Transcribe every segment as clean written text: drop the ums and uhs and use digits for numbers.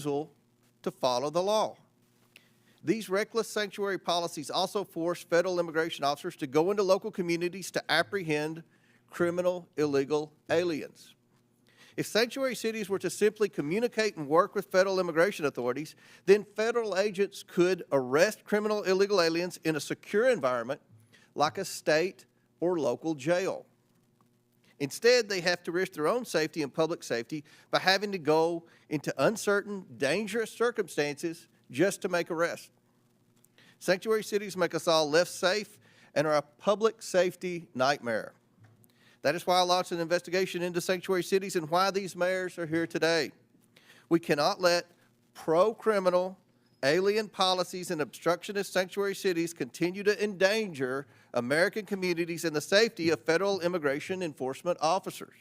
to follow the law. These reckless sanctuary policies also force federal immigration officers to go into local communities to apprehend criminal illegal aliens. If sanctuary cities were to simply communicate and work with federal immigration authorities, then federal agents could arrest criminal illegal aliens in a secure environment like a state or local jail. Instead, they have to risk their own safety and public safety by having to go into uncertain, dangerous circumstances just to make arrests. Sanctuary cities make us all less safe and are a public safety nightmare. That is why I launched an investigation into sanctuary cities and why these mayors are here today. We cannot let pro-criminal, alien policies and obstructionist sanctuary cities continue to endanger American communities and the safety of federal immigration enforcement officers.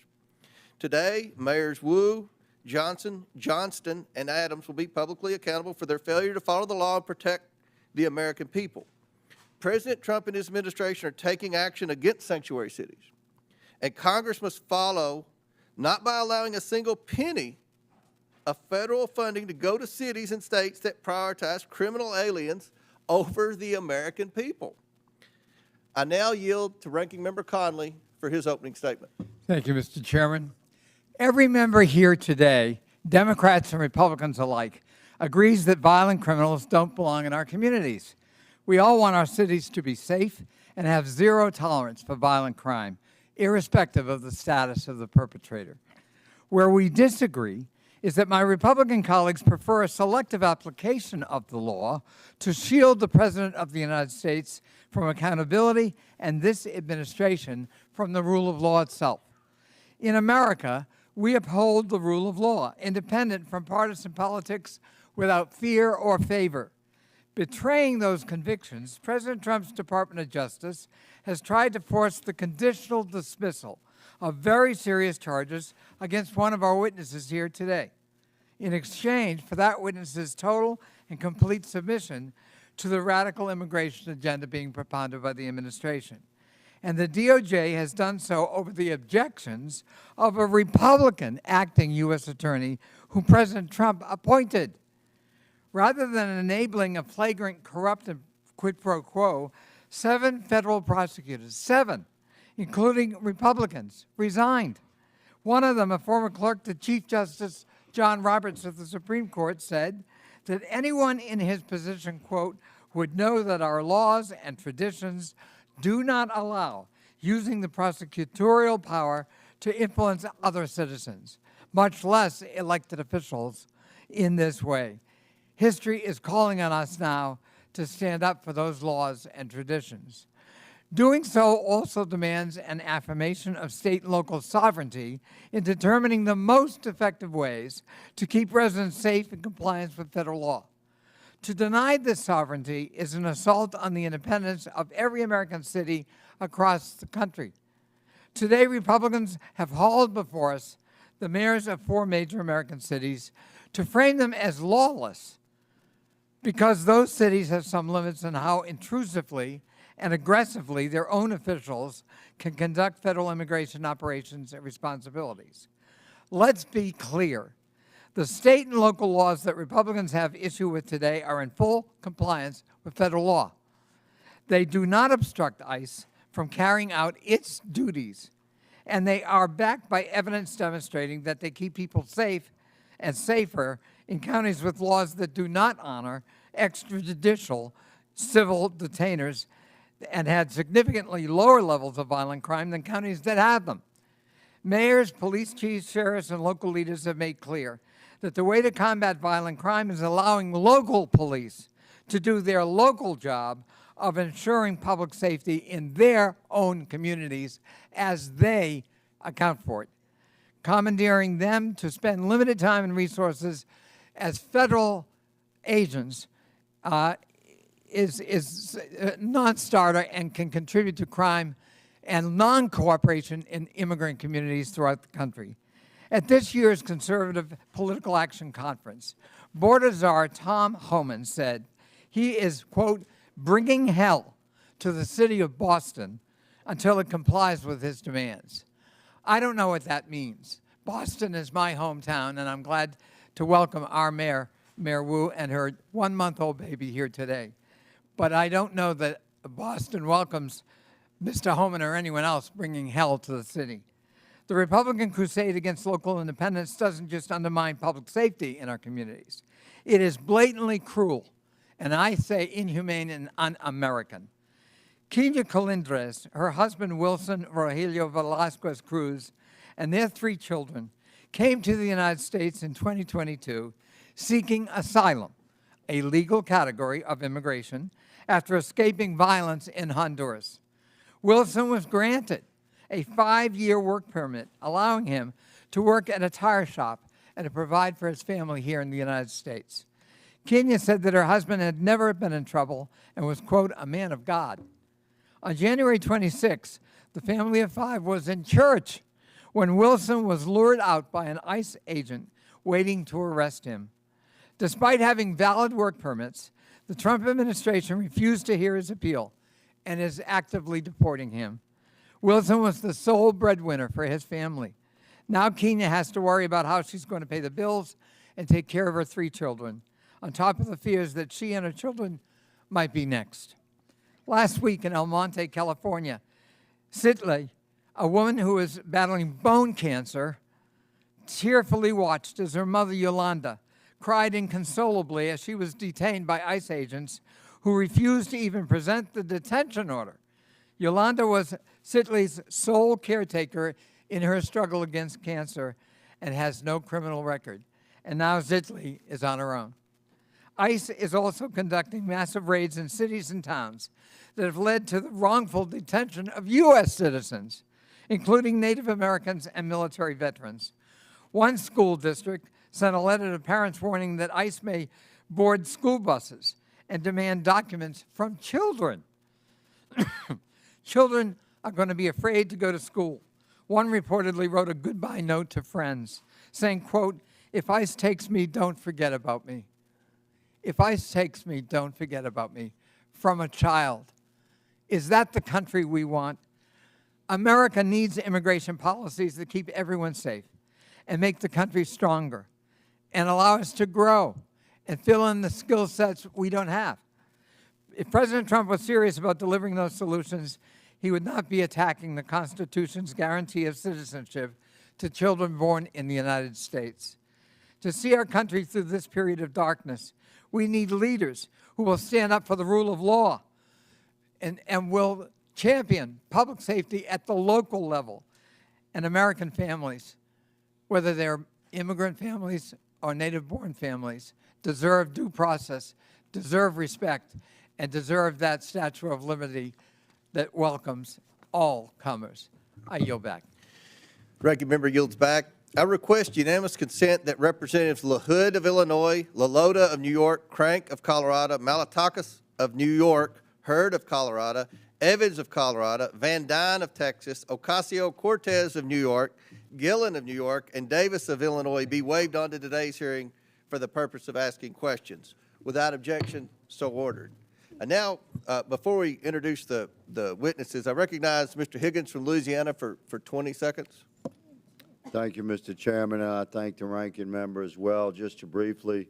Today, Mayors Wu, Johnson, Johnston, and Adams will be publicly accountable for their failure to follow the law and protect the American people. President Trump and his administration are taking action against sanctuary cities. And Congress must follow, not by allowing a single penny of federal funding to go to cities and states that prioritize criminal aliens over the American people. I now yield to Ranking Member Conley for his opening statement. Thank you, Mr. Chairman. Every member here today, Democrats and Republicans alike, agrees that violent criminals don't belong in our communities. We all want our cities to be safe and have zero tolerance for violent crime, irrespective of the status of the perpetrator. Where we disagree is that my Republican colleagues prefer a selective application of the law to shield the President of the United States from accountability and this administration from the rule of law itself. In America, we uphold the rule of law, independent from partisan politics, without fear or favor. Betraying those convictions, President Trump's Department of Justice has tried to force the conditional dismissal of very serious charges against one of our witnesses here today, in exchange for that witness's total and complete submission to the radical immigration agenda being propounded by the administration. And the DOJ has done so over the objections of a Republican acting U.S. attorney whom President Trump appointed. Rather than enabling a flagrant corrupt and quid pro quo, 7 federal prosecutors, 7, including Republicans, resigned. One of them, a former clerk to Chief Justice John Roberts of the Supreme Court, said that anyone in his position, quote, would know that our laws and traditions do not allow using the prosecutorial power to influence other citizens, much less elected officials, in this way. History is calling on us now to stand up for those laws and traditions. Doing so also demands an affirmation of state and local sovereignty in determining the most effective ways to keep residents safe in compliance with federal law. To deny this sovereignty is an assault on the independence of every American city across the country. Today, Republicans have hauled before us the mayors of 4 major American cities to frame them as lawless because those cities have some limits on how intrusively and aggressively their own officials can conduct federal immigration operations and responsibilities. Let's be clear. The state and local laws that Republicans have issue with today are in full compliance with federal law. They do not obstruct ICE from carrying out its duties, and they are backed by evidence demonstrating that they keep people safe and safer in counties with laws that do not honor extrajudicial civil detainers and had significantly lower levels of violent crime than counties that have them. Mayors, police chiefs, sheriffs, and local leaders have made clear that the way to combat violent crime is allowing local police to do their local job of ensuring public safety in their own communities as they account for it. Commandeering them to spend limited time and resources as federal agents is a non-starter and can contribute to crime and non-cooperation in immigrant communities throughout the country. At this year's Conservative Political Action Conference, Border Czar Tom Homan said he is, quote, bringing hell to the city of Boston until it complies with his demands. I don't know what that means. Boston is my hometown, and I'm glad to welcome our mayor, Mayor Wu, and her one-month-old baby here today. But I don't know that Boston welcomes Mr. Homan or anyone else bringing hell to the city. The Republican crusade against local independence doesn't just undermine public safety in our communities. It is blatantly cruel, and I say inhumane and un-American. Kenya Colindres, her husband Wilson Rogelio Velasquez Cruz, and their 3 children came to the United States in 2022 seeking asylum, a legal category of immigration, after escaping violence in Honduras. Wilson was granted a 5-year work permit, allowing him to work at a tire shop and to provide for his family here in the United States. Kenya said that her husband had never been in trouble and was, quote, a man of God. On January 26, the family of 5 was in church when Wilson was lured out by an ICE agent waiting to arrest him. Despite having valid work permits, the Trump administration refused to hear his appeal and is actively deporting him. Wilson was the sole breadwinner for his family. Now Kenya has to worry about how she's going to pay the bills and take care of her 3 children, on top of the fears that she and her children might be next. Last week in El Monte, California, Sitley, a woman who was battling bone cancer, tearfully watched as her mother, Yolanda, cried inconsolably as she was detained by ICE agents who refused to even present the detention order. Yolanda was Sitley's sole caretaker in her struggle against cancer and has no criminal record. And now Sitley is on her own. ICE is also conducting massive raids in cities and towns that have led to the wrongful detention of U.S. citizens, including Native Americans and military veterans. One school district sent a letter to parents warning that ICE may board school buses and demand documents from children. Children are going to be afraid to go to school. One reportedly wrote a goodbye note to friends saying, quote, if ICE takes me, don't forget about me. If ICE takes me, don't forget about me. From a child. Is that the country we want? America needs immigration policies that keep everyone safe and make the country stronger and allow us to grow and fill in the skill sets we don't have. If President Trump was serious about delivering those solutions, he would not be attacking the Constitution's guarantee of citizenship to children born in the United States. To see our country through this period of darkness, we need leaders who will stand up for the rule of law and will champion public safety at the local level. And American families, whether they're immigrant families or native-born families, deserve due process, deserve respect, and deserve that Statue of Liberty that welcomes all comers. I yield back. Ranking member yields back. I request unanimous consent that Representatives LaHood of Illinois, LaLota of New York, Crank of Colorado, Malatakis of New York, Hurd of Colorado, Evans of Colorado, Van Dyne of Texas, Ocasio-Cortez of New York, Gillen of New York, and Davis of Illinois be waived onto today's hearing for the purpose of asking questions. Without objection, so ordered. And now, before we introduce the witnesses, I recognize Mr. Higgins from Louisiana for 20 seconds. Thank you, Mr. Chairman, and I thank the ranking member as well. Just to briefly,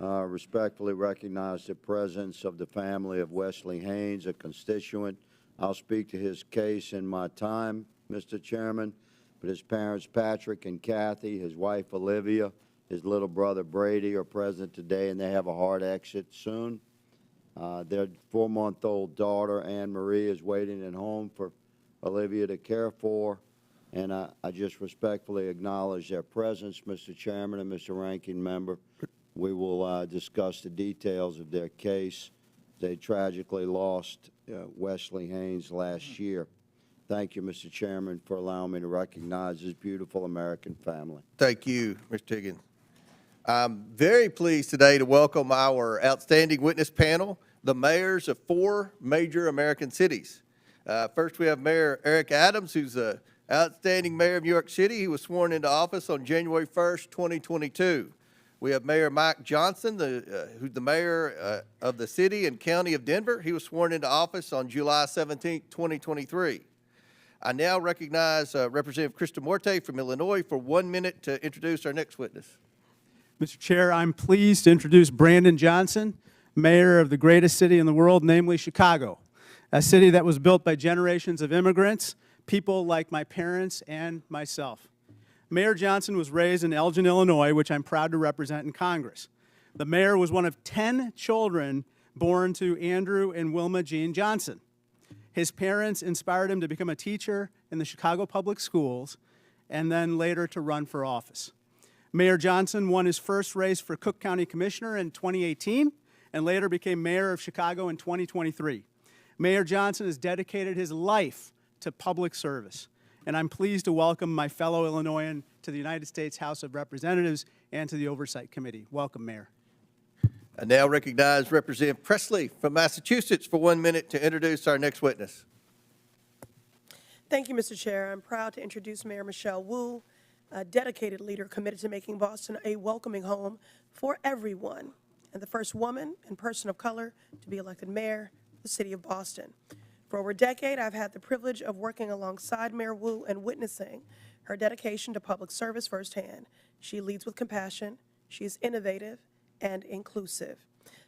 respectfully recognize the presence of the family of Wesley Haynes, a constituent. I'll speak to his case in my time, Mr. Chairman, but his parents, Patrick and Kathy, his wife, Olivia, his little brother, Brady, are present today, and they have a hard exit soon. Their 4-month-old daughter, Anne Marie, is waiting at home for Olivia to care for. And I just respectfully acknowledge their presence, Mr. Chairman and Mr. Ranking Member. We will discuss the details of their case. They tragically lost Wesley Haynes last year. Thank you, Mr. Chairman, for allowing me to recognize this beautiful American family. Thank you, Mr. Higgins. I'm very pleased today to welcome our outstanding witness panel, the mayors of 4 major American cities. First, we have Mayor Eric Adams, who's the outstanding mayor of New York City. He was sworn into office on January 1st, 2022. We have Mayor Mike Johnston, who's the mayor of the city and county of Denver. He was sworn into office on July 17th, 2023. I now recognize Representative Krista Morte from Illinois for 1 minute to introduce our next witness. Mr. Chair, I'm pleased to introduce Brandon Johnston, mayor of the greatest city in the world, namely Chicago, a city that was built by generations of immigrants, people like my parents and myself. Mayor Johnston was raised in Elgin, Illinois, which I'm proud to represent in Congress. The mayor was one of 10 children born to Andrew and Wilma Jean Johnston. His parents inspired him to become a teacher in the Chicago Public Schools and then later to run for office. Mayor Johnston won his first race for Cook County Commissioner in 2018 and later became mayor of Chicago in 2023. Mayor Johnston has dedicated his life to public service, and I'm pleased to welcome my fellow Illinoisan to the United States House of Representatives and to the Oversight Committee. Welcome, Mayor. I now recognize Representative Presley from Massachusetts for 1 minute to introduce our next witness. Thank you, Mr. Chair. I'm proud to introduce Mayor Michelle Wu, a dedicated leader committed to making Boston a welcoming home for everyone, and the first woman and person of color to be elected mayor of the city of Boston. For over a decade, I've had the privilege of working alongside Mayor Wu and witnessing her dedication to public service firsthand. She leads with compassion, she is innovative and inclusive.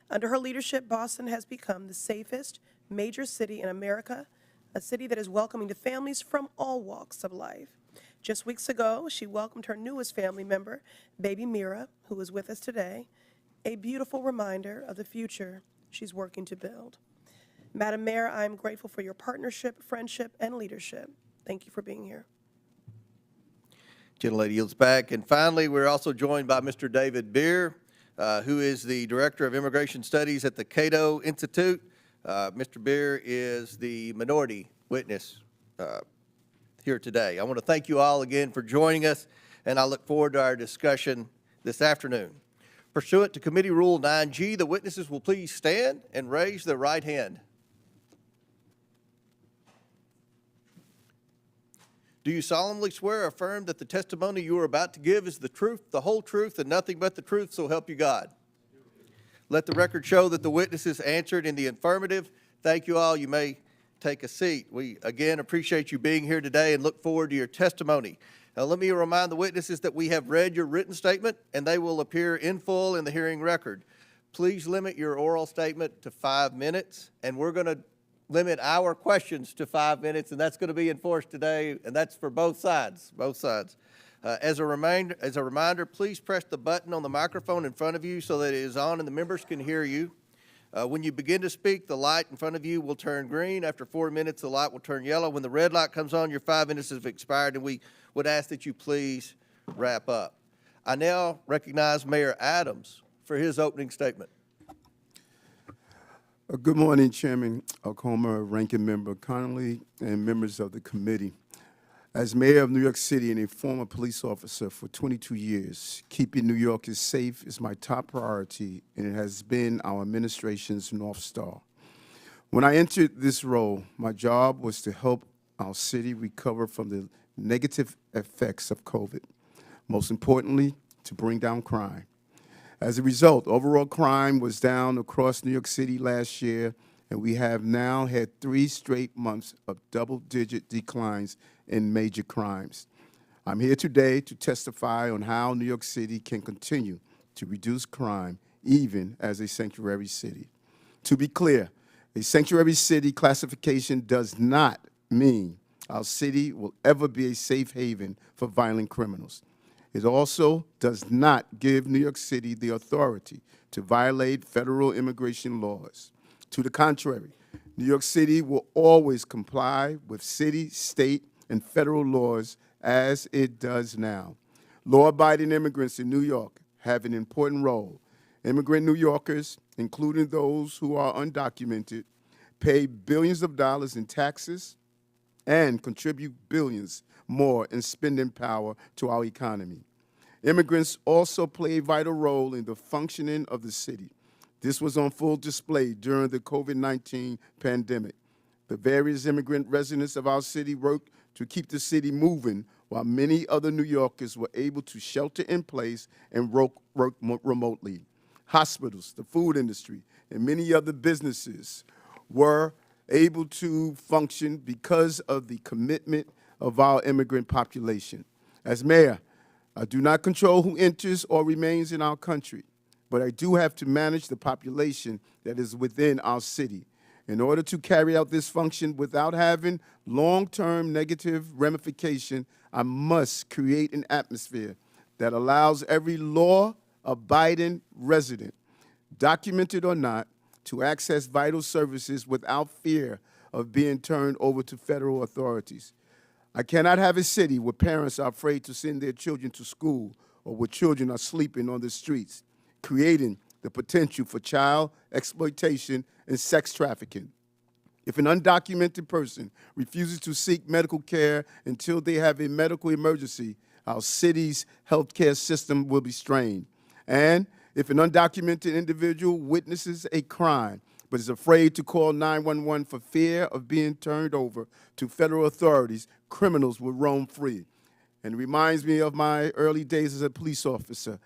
Under her leadership, Boston has become the safest major city in America, a city that is welcoming to families from all walks of life. Just weeks ago, she welcomed her newest family member, baby Mira, who is with us today, a beautiful reminder of the future she's working to build. Madam Mayor, I am grateful for your partnership, friendship, and leadership. Thank you for being here. Gentlelady yields back. And finally, we're also joined by Mr. David Bier, who is the Director of Immigration Studies at the Cato Institute. Mr. Bier is the minority witness here today. I want to thank you all again for joining us, and I look forward to our discussion this afternoon. Pursuant to Committee Rule 9G, the witnesses will please stand and raise their right hand. Do you solemnly swear or affirm that the testimony you are about to give is the truth, the whole truth, and nothing but the truth, so help you God? Let the record show that the witnesses answered in the affirmative. Thank you all. You may take a seat. We, again, appreciate you being here today and look forward to your testimony. Now, let me remind the witnesses that we have read your written statement, and they will appear in full in the hearing record. Please limit your oral statement to 5 minutes, and we're going to limit our questions to 5 minutes, and that's going to be enforced today, and that's for both sides, As a reminder, please press the button on the microphone in front of you so that it is on and the members can hear you. When you begin to speak, the light in front of you will turn green. After 4 minutes, the light will turn yellow. When the red light comes on, your 5 minutes have expired, and we would ask that you please wrap up. I now recognize Mayor Adams for his opening statement. Good morning, Chairman Comer, Ranking Member Connolly, and members of the committee. As mayor of New York City and a former police officer for 22 years, keeping New Yorkers safe is my top priority, and it has been our administration's North Star. When I entered this role, my job was to help our city recover from the negative effects of COVID. Most importantly, to bring down crime. As a result, overall crime was down across New York City last year, and we have now had 3 straight months of double-digit declines in major crimes. I'm here today to testify on how New York City can continue to reduce crime, even as a sanctuary city. To be clear, a sanctuary city classification does not mean our city will ever be a safe haven for violent criminals. It also does not give New York City the authority to violate federal immigration laws. To the contrary, New York City will always comply with city, state, and federal laws as it does now. Law-abiding immigrants in New York have an important role. Immigrant New Yorkers, including those who are undocumented, pay billions of dollars in taxes and contribute billions more in spending power to our economy. Immigrants also play a vital role in the functioning of the city. This was on full display during the COVID-19 pandemic. The various immigrant residents of our city worked to keep the city moving, while many other New Yorkers were able to shelter in place and work remotely. Hospitals, the food industry, and many other businesses were able to function because of the commitment of our immigrant population. As mayor, I do not control who enters or remains in our country, but I do have to manage the population that is within our city. In order to carry out this function without having long-term negative ramification, I must create an atmosphere that allows every law-abiding resident, documented or not, to access vital services without fear of being turned over to federal authorities. I cannot have a city where parents are afraid to send their children to school or where children are sleeping on the streets, creating the potential for child exploitation and sex trafficking. If an undocumented person refuses to seek medical care until they have a medical emergency, our city's healthcare system will be strained. And if an undocumented individual witnesses a crime but is afraid to call 911 for fear of being turned over to federal authorities, criminals will roam free. And it reminds me of my early days as a police officer.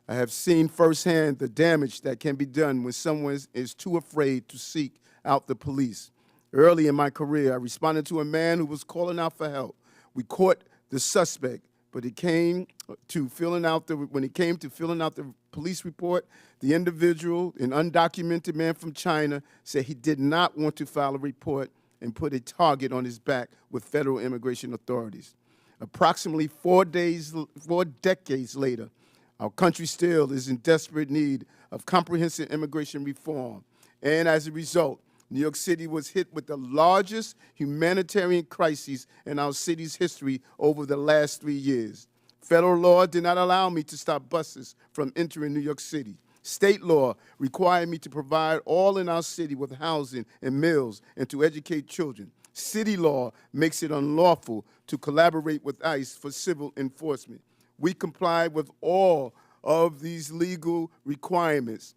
I have seen firsthand the damage that can be done when someone is too afraid to seek out the police. Early in my career, I responded to a man who was calling out for help. We caught the suspect, but when it came to filling out the police report, the individual, an undocumented man from China, said he did not want to file a report and put a target on his back with federal immigration authorities. Approximately 4 decades later, our country still is in desperate need of comprehensive immigration reform. And as a result, New York City was hit with the largest humanitarian crisis in our city's history over the last 3 years. Federal law did not allow me to stop buses from entering New York City. State law required me to provide all in our city with housing and meals and to educate children. City law makes it unlawful to collaborate with ICE for civil enforcement. We complied with all of these legal requirements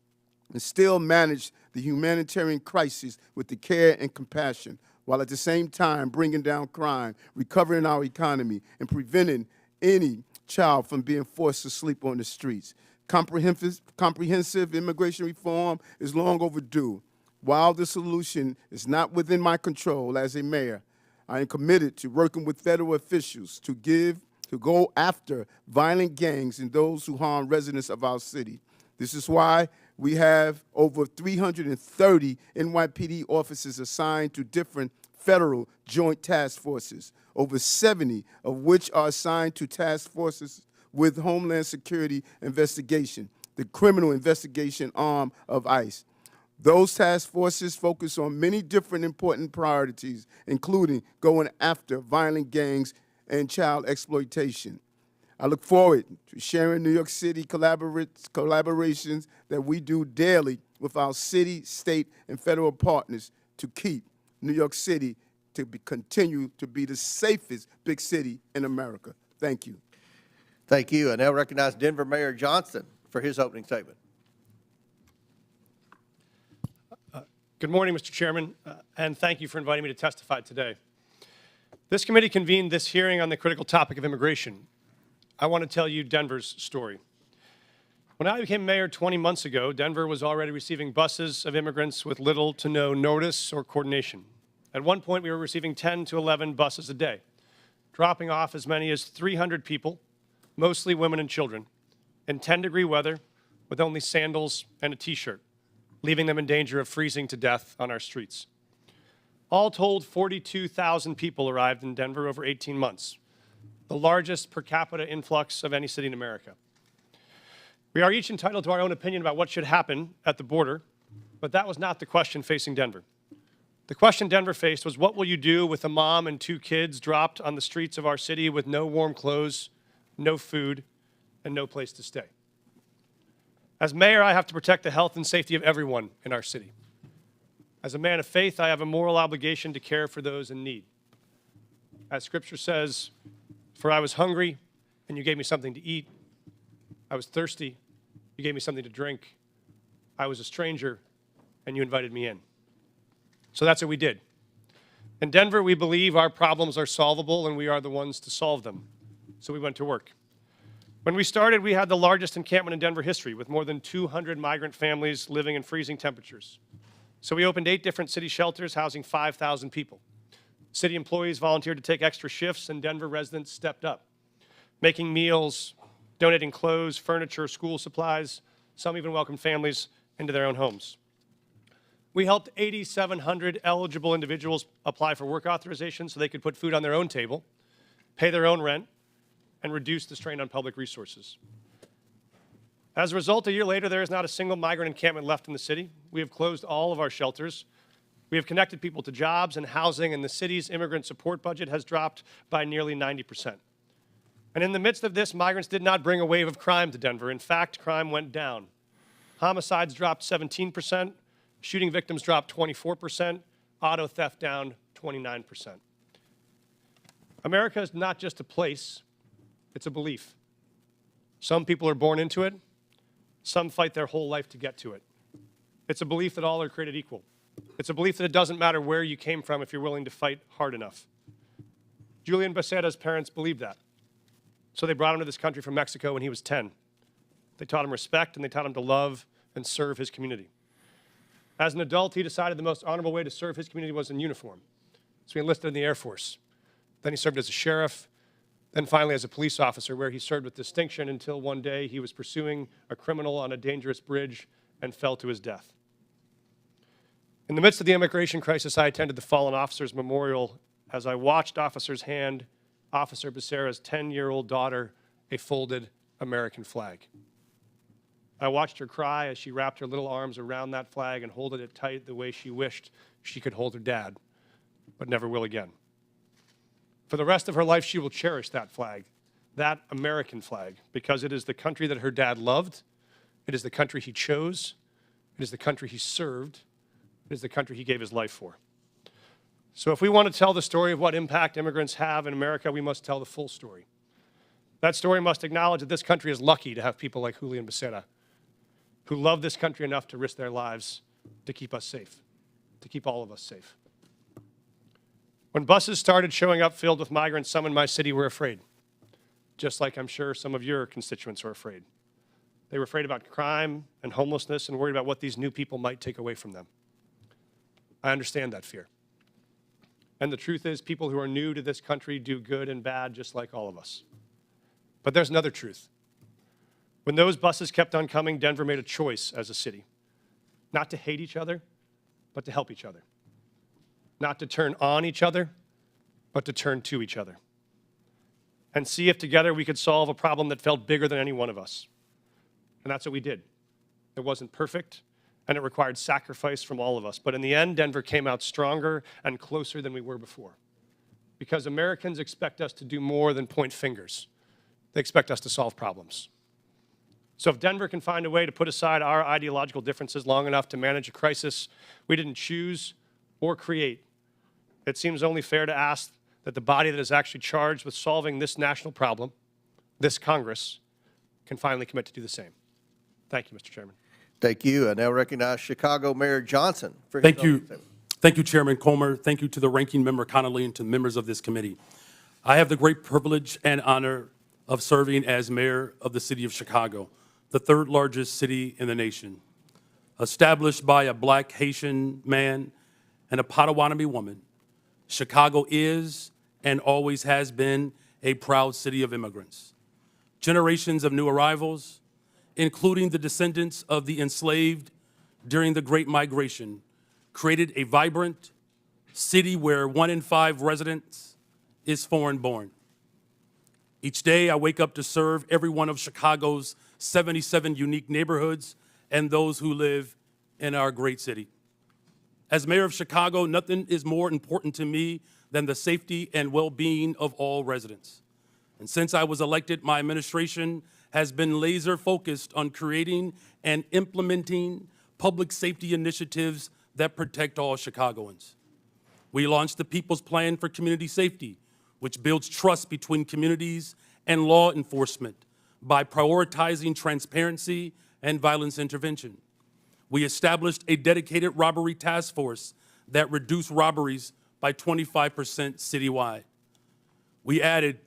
and still manage the humanitarian crisis with the care and compassion, while at the same time bringing down crime, recovering our economy, and preventing any child from being forced to sleep on the streets. Comprehensive immigration reform is long overdue. While the solution is not within my control as a mayor, I am committed to working with federal officials to go after violent gangs and those who harm residents of our city. This is why we have over 330 NYPD officers assigned to different federal joint task forces, over 70 of which are assigned to task forces with Homeland Security investigation, the criminal investigation arm of ICE. Those task forces focus on many different important priorities, including going after violent gangs and child exploitation. I look forward to sharing New York City collaborations that we do daily with our city, state, and federal partners to keep New York City to continue to be the safest big city in America. Thank you. Thank you. I now recognize Denver Mayor Johnston for his opening statement. Good morning, Mr. Chairman, and thank you for inviting me to testify today. This committee convened this hearing on the critical topic of immigration. I want to tell you Denver's story. When I became mayor 20 months ago, Denver was already receiving buses of immigrants with little to no notice or coordination. At one point, we were receiving 10 to 11 buses a day, dropping off as many as 300 people, mostly women and children, in 10-degree weather with only sandals and a T-shirt, leaving them in danger of freezing to death on our streets. All told, 42,000 people arrived in Denver over 18 months, the largest per capita influx of any city in America. We are each entitled to our own opinion about what should happen at the border, but that was not the question facing Denver. The question Denver faced was, what will you do with a mom and 2 kids dropped on the streets of our city with no warm clothes, no food, and no place to stay? As mayor, I have to protect the health and safety of everyone in our city. As a man of faith, I have a moral obligation to care for those in need. As Scripture says, for I was hungry, and you gave me something to eat. I was thirsty, you gave me something to drink. I was a stranger, and you invited me in. So that's what we did. In Denver, we believe our problems are solvable, and we are the ones to solve them. So we went to work. When we started, we had the largest encampment in Denver history, with more than 200 migrant families living in freezing temperatures. So we opened 8 different city shelters housing 5,000 people. City employees volunteered to take extra shifts, and Denver residents stepped up, making meals, donating clothes, furniture, school supplies. Some even welcomed families into their own homes. We helped 8,700 eligible individuals apply for work authorization so they could put food on their own table, pay their own rent, and reduce the strain on public resources. As a result, a year later, there is not a single migrant encampment left in the city. We have closed all of our shelters. We have connected people to jobs and housing, and the city's immigrant support budget has dropped by nearly 90%. And in the midst of this, migrants did not bring a wave of crime to Denver. In fact, crime went down. Homicides dropped 17%, shooting victims dropped 24%, auto theft down 29%. America is not just a place, it's a belief. Some people are born into it, some fight their whole life to get to it. It's a belief that all are created equal. It's a belief that it doesn't matter where you came from if you're willing to fight hard enough. Julian Becerra's parents believed that. So they brought him to this country from Mexico when he was 10. They taught him respect, and they taught him to love and serve his community. As an adult, he decided the most honorable way to serve his community was in uniform. So he enlisted in the Air Force. Then he served as a sheriff, then finally as a police officer, where he served with distinction until one day he was pursuing a criminal on a dangerous bridge and fell to his death. In the midst of the immigration crisis, I attended the Fallen Officers Memorial as I watched officers hand Officer Becerra's 10-year-old daughter a folded American flag. I watched her cry as she wrapped her little arms around that flag and holded it tight the way she wished she could hold her dad, but never will again. For the rest of her life, she will cherish that flag, that American flag, because it is the country that her dad loved, it is the country he chose, it is the country he served, it is the country he gave his life for. So if we want to tell the story of what impact immigrants have in America, we must tell the full story. That story must acknowledge that this country is lucky to have people like Julian Becerra, who love this country enough to risk their lives to keep us safe, to keep all of us safe. When buses started showing up filled with migrants, some in my city were afraid, just like I'm sure some of your constituents are afraid. They were afraid about crime and homelessness and worried about what these new people might take away from them. I understand that fear. And the truth is, people who are new to this country do good and bad just like all of us. But there's another truth. When those buses kept on coming, Denver made a choice as a city, not to hate each other, but to help each other. Not to turn on each other, but to turn to each other. And see if together we could solve a problem that felt bigger than any one of us. And that's what we did. It wasn't perfect, and it required sacrifice from all of us. But in the end, Denver came out stronger and closer than we were before. Because Americans expect us to do more than point fingers. They expect us to solve problems. So if Denver can find a way to put aside our ideological differences long enough to manage a crisis we didn't choose or create, it seems only fair to ask that the body that is actually charged with solving this national problem, this Congress, can finally commit to do the same. Thank you, Mr. Chairman. Thank you. I now recognize Chicago Mayor Johnston for his Thank opening you. statement. Thank you, Chairman Comer. Thank you to the ranking member Connolly and to the members of this committee. I have the great privilege and honor of serving as mayor of the city of Chicago, the third largest city in the nation. Established by a Black Haitian man and a Potawatomi woman, Chicago is and always has been a proud city of immigrants. Generations of new arrivals, including the descendants of the enslaved during the Great Migration, created a vibrant city where 1 in 5 residents is foreign-born. Each day, I wake up to serve every one of Chicago's 77 unique neighborhoods and those who live in our great city. As mayor of Chicago, nothing is more important to me than the safety and well-being of all residents. And since I was elected, my administration has been laser-focused on creating and implementing public safety initiatives that protect all Chicagoans. We launched the People's Plan for Community Safety, which builds trust between communities and law enforcement by prioritizing transparency and violence intervention. We established a dedicated robbery task force that reduced robberies by 25% citywide. We added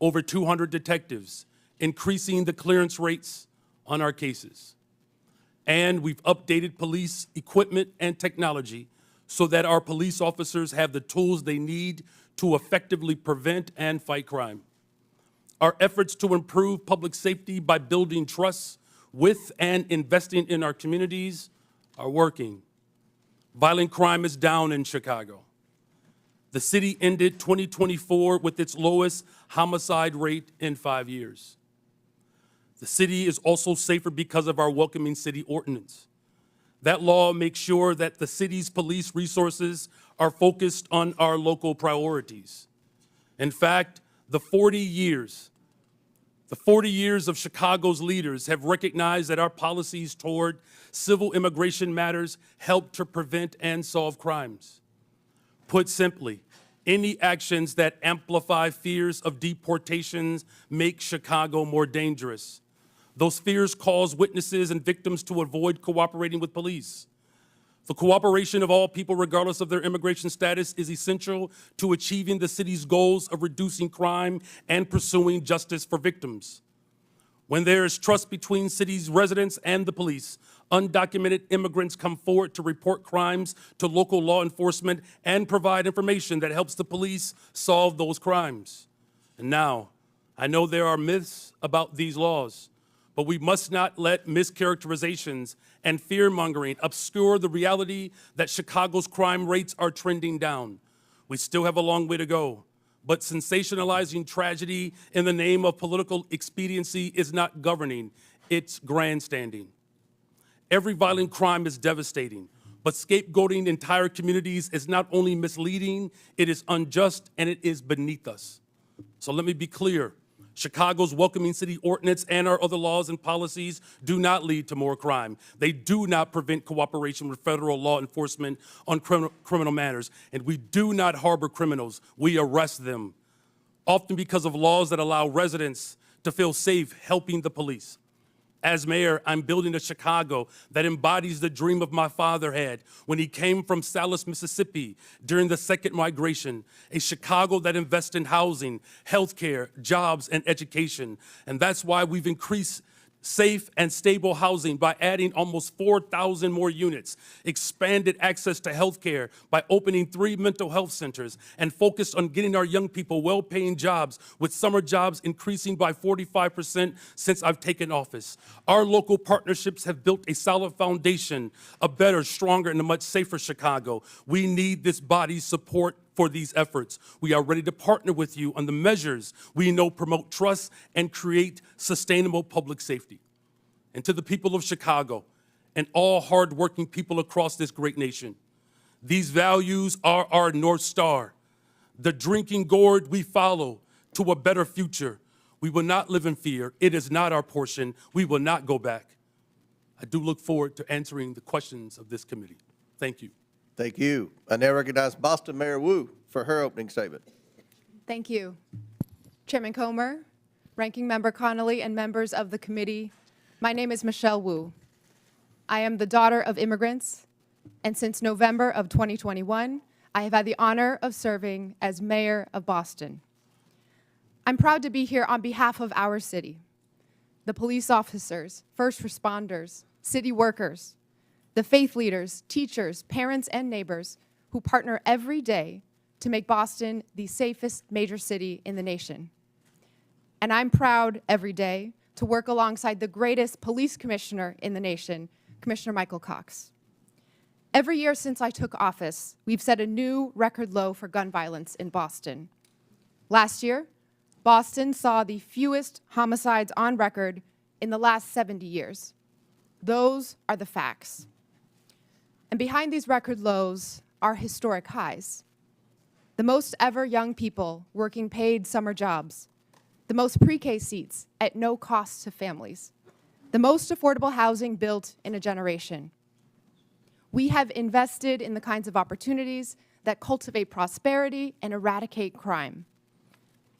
over 200 detectives, increasing the clearance rates on our cases. And we've updated police equipment and technology so that our police officers have the tools they need to effectively prevent and fight crime. Our efforts to improve public safety by building trust with and investing in our communities are working. Violent crime is down in Chicago. The city ended 2024 with its lowest homicide rate in 5 years. The city is also safer because of our Welcoming City Ordinance. That law makes sure that the city's police resources are focused on our local priorities. In fact, the 40 years of Chicago's leaders have recognized that our policies toward civil immigration matters help to prevent and solve crimes. Put simply, any actions that amplify fears of deportations make Chicago more dangerous. Those fears cause witnesses and victims to avoid cooperating with police. The cooperation of all people, regardless of their immigration status, is essential to achieving the city's goals of reducing crime and pursuing justice for victims. When there is trust between city's residents and the police, undocumented immigrants come forward to report crimes to local law enforcement and provide information that helps the police solve those crimes. And now, I know there are myths about these laws, but we must not let mischaracterizations and fear-mongering obscure the reality that Chicago's crime rates are trending down. We still have a long way to go, but sensationalizing tragedy in the name of political expediency is not governing, it's grandstanding. Every violent crime is devastating, but scapegoating entire communities is not only misleading, it is unjust, and it is beneath us. So let me be clear. Chicago's Welcoming City Ordinance and our other laws and policies do not lead to more crime. They do not prevent cooperation with federal law enforcement on criminal matters. And we do not harbor criminals. We arrest them, often because of laws that allow residents to feel safe helping the police. As mayor, I'm building a Chicago that embodies the dream of my father had when he came from Salis, Mississippi during the Second Migration, a Chicago that invests in housing, healthcare, jobs, and education. And that's why we've increased safe and stable housing by adding almost 4,000 more units, expanded access to health care by opening 3 mental health centers, and focused on getting our young people well-paying jobs, with summer jobs increasing by 45% since I've taken office. Our local partnerships have built a solid foundation, a better, stronger, and a much safer Chicago. We need this body's support for these efforts. We are ready to partner with you on the measures we know promote trust and create sustainable public safety. And to the people of Chicago and all hardworking people across this great nation, these values are our North Star, the drinking gourd we follow to a better future. We will not live in fear. It is not our portion. We will not go back. I do look forward to answering the questions of this committee. Thank you. Thank you. I now recognize Boston Mayor Wu for her opening statement. Thank you. Chairman Comer, Ranking Member Connolly, and members of the committee, my name is Michelle Wu. I am the daughter of immigrants, and since November of 2021, I have had the honor of serving as mayor of Boston. I'm proud to be here on behalf of our city, the police officers, first responders, city workers, the faith leaders, teachers, parents, and neighbors who partner every day to make Boston the safest major city in the nation. And I'm proud every day to work alongside the greatest police commissioner in the nation, Commissioner Michael Cox. Every year since I took office, we've set a new record low for gun violence in Boston. Last year, Boston saw the fewest homicides on record in the last 70 years. Those are the facts. And behind these record lows are historic highs. The most ever young people working paid summer jobs, the most pre-K seats at no cost to families, the most affordable housing built in a generation. We have invested in the kinds of opportunities that cultivate prosperity and eradicate crime.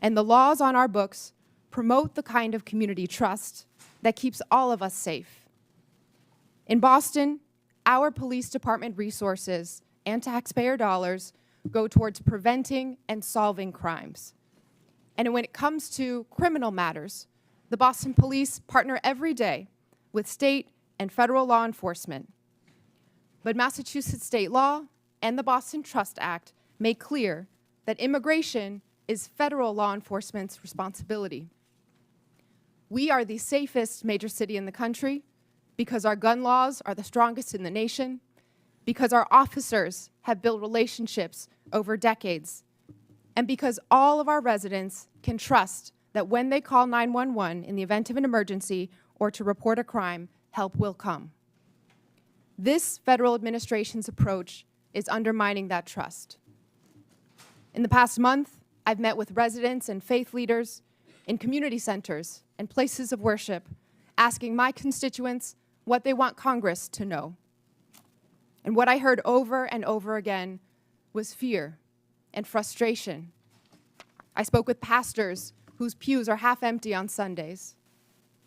And the laws on our books promote the kind of community trust that keeps all of us safe. In Boston, our police department resources and taxpayer dollars go towards preventing and solving crimes. And when it comes to criminal matters, the Boston Police partner every day with state and federal law enforcement. But Massachusetts state law and the Boston Trust Act make clear that immigration is federal law enforcement's responsibility. We are the safest major city in the country because our gun laws are the strongest in the nation, because our officers have built relationships over decades, and because all of our residents can trust that when they call 911 in the event of an emergency or to report a crime, help will come. This federal administration's approach is undermining that trust. In the past month, I've met with residents and faith leaders in community centers and places of worship, asking my constituents what they want Congress to know. And what I heard over and over again was fear and frustration. I spoke with pastors whose pews are half empty on Sundays,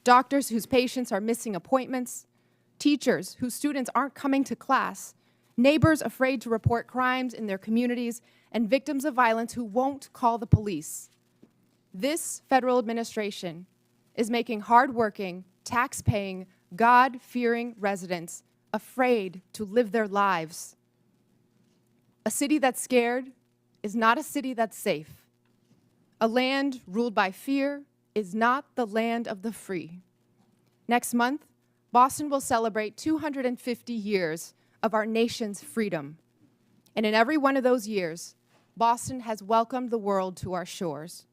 doctors whose patients are missing appointments, teachers whose students aren't coming to class, neighbors afraid to report crimes in their communities, and victims of violence who won't call the police. This federal administration is making hardworking, tax-paying, God-fearing residents afraid to live their lives. A city that's scared is not a city that's safe. A land ruled by fear is not the land of the free. Next month, Boston will celebrate 250 years of our nation's freedom. And in every one of those years, Boston has welcomed the world to our shores.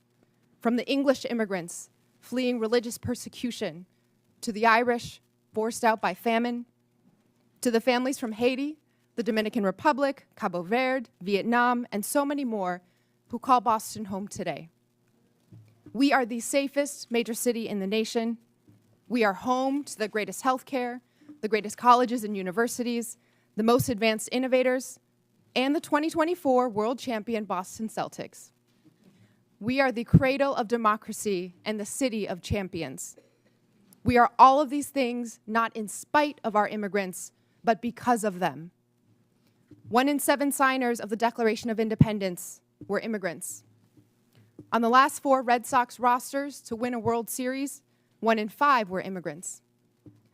From the English immigrants fleeing religious persecution, to the Irish forced out by famine, to the families from Haiti, the Dominican Republic, Cabo Verde, Vietnam, and so many more who call Boston home today. We are the safest major city in the nation. We are home to the greatest healthcare, the greatest colleges and universities, the most advanced innovators, and the 2024 world champion Boston Celtics. We are the cradle of democracy and the city of champions. We are all of these things not in spite of our immigrants, but because of them. 1 in 7 signers of the Declaration of Independence were immigrants. On the last 4 Red Sox rosters to win a World Series, 1 in 5 were immigrants.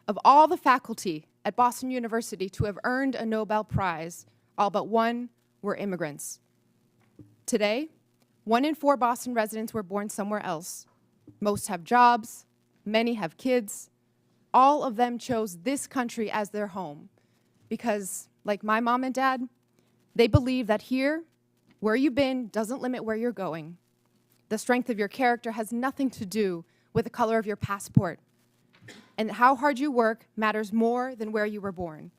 Of all the faculty at Boston University to have earned a Nobel Prize, all but 1 were immigrants. Today, 1 in 4 Boston residents were born somewhere else. Most have jobs, many have kids. All of them chose this country as their home because, like my mom and dad, they believe that here, where you've been doesn't limit where you're going. The strength of your character has nothing to do with the color of your passport. And how hard you work matters more than where you were born.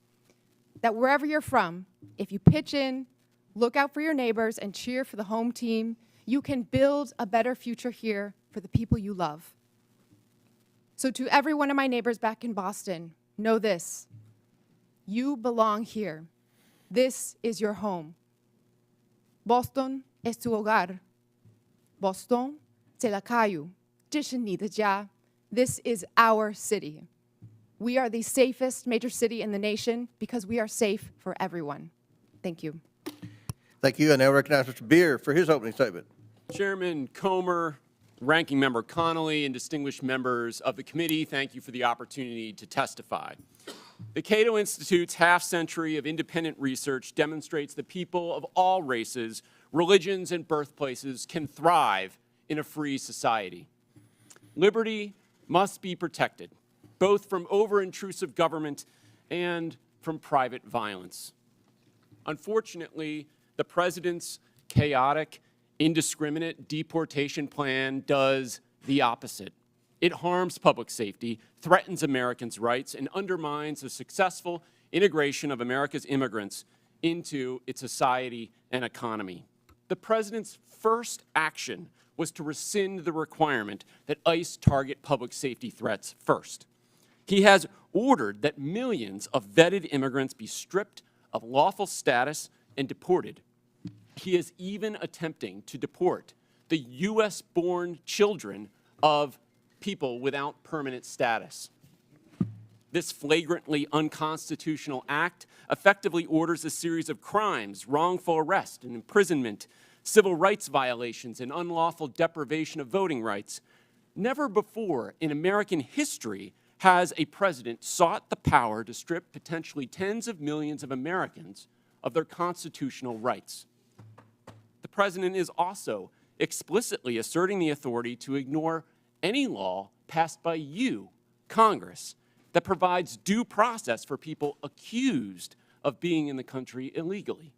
That wherever you're from, if you pitch in, look out for your neighbors, and cheer for the home team, you can build a better future here for the people you love. So to every one of my neighbors back in Boston, know this: you belong here. This is your home. Boston es tu hogar. Boston, 这la calle. 这是你的家. This is our city. We are the safest major city in the nation because we are safe for everyone. Thank you. Thank you. I now recognize Mr. Bier for his opening statement. Chairman Comer, Ranking Member Connolly, and distinguished members of the committee, thank you for the opportunity to testify. The Cato Institute's half-century of independent research demonstrates that people of all races, religions, and birthplaces can thrive in a free society. Liberty must be protected, both from over-intrusive government and from private violence. Unfortunately, the president's chaotic, indiscriminate deportation plan does the opposite. It harms public safety, threatens Americans' rights, and undermines the successful integration of America's immigrants into its society and economy. The president's first action was to rescind the requirement that ICE target public safety threats first. He has ordered that millions of vetted immigrants be stripped of lawful status and deported. He is even attempting to deport the U.S.-born children of people without permanent status. This flagrantly unconstitutional act effectively orders a series of crimes, wrongful arrest and imprisonment, civil rights violations, and unlawful deprivation of voting rights. Never before in American history has a president sought the power to strip potentially tens of millions of Americans of their constitutional rights. The president is also explicitly asserting the authority to ignore any law passed by you, Congress, that provides due process for people accused of being in the country illegally.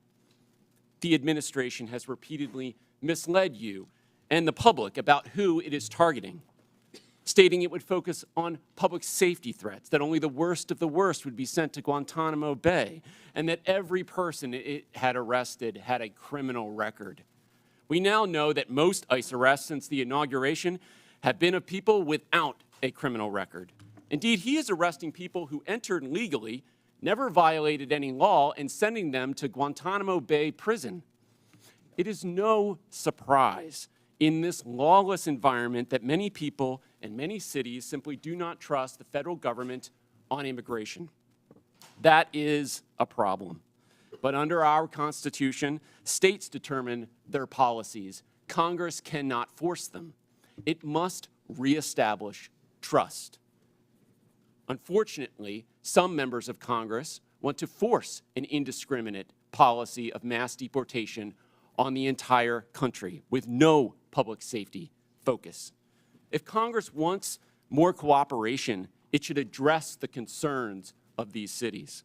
The administration has repeatedly misled you and the public about who it is targeting, stating it would focus on public safety threats, that only the worst of the worst would be sent to Guantanamo Bay, and that every person it had arrested had a criminal record. We now know that most ICE arrests since the inauguration have been of people without a criminal record. Indeed, he is arresting people who entered legally, never violated any law, and sending them to Guantanamo Bay prison. It is no surprise in this lawless environment that many people and many cities simply do not trust the federal government on immigration. That is a problem. But under our Constitution, states determine their policies. Congress cannot force them. It must reestablish trust. Unfortunately, some members of Congress want to force an indiscriminate policy of mass deportation on the entire country with no public safety focus. If Congress wants more cooperation, it should address the concerns of these cities.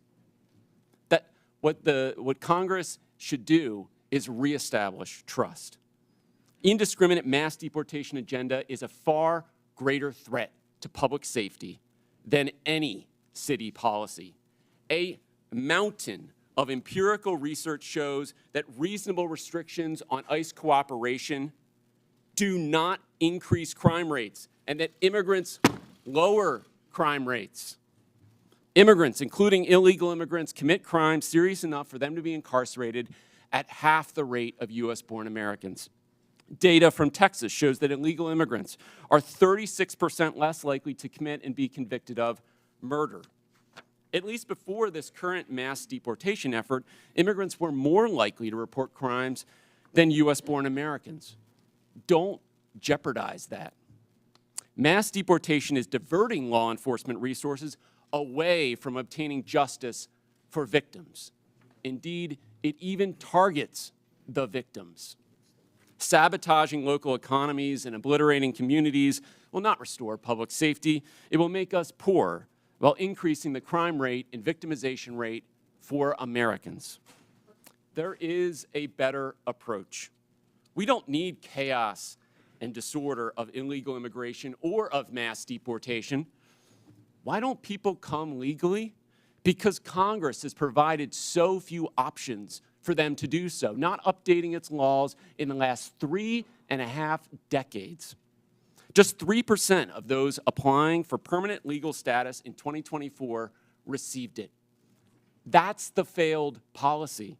What Congress should do is reestablish trust. Indiscriminate mass deportation agenda is a far greater threat to public safety than any city policy. A mountain of empirical research shows that reasonable restrictions on ICE cooperation do not increase crime rates, and that immigrants lower crime rates. Immigrants, including illegal immigrants, commit crimes serious enough for them to be incarcerated at half the rate of U.S.-born Americans. Data from Texas shows that illegal immigrants are 36% less likely to commit and be convicted of murder. At least before this current mass deportation effort, immigrants were more likely to report crimes than U.S.-born Americans. Don't jeopardize that. Mass deportation is diverting law enforcement resources away from obtaining justice for victims. Indeed, it even targets the victims. Sabotaging local economies and obliterating communities will not restore public safety. It will make us poor while increasing the crime rate and victimization rate for Americans. There is a better approach. We don't need chaos and disorder of illegal immigration or of mass deportation. Why don't people come legally? Because Congress has provided so few options for them to do so, not updating its laws in the last 3.5 decades. Just 3% of those applying for permanent legal status in 2024 received it. That's the failed policy.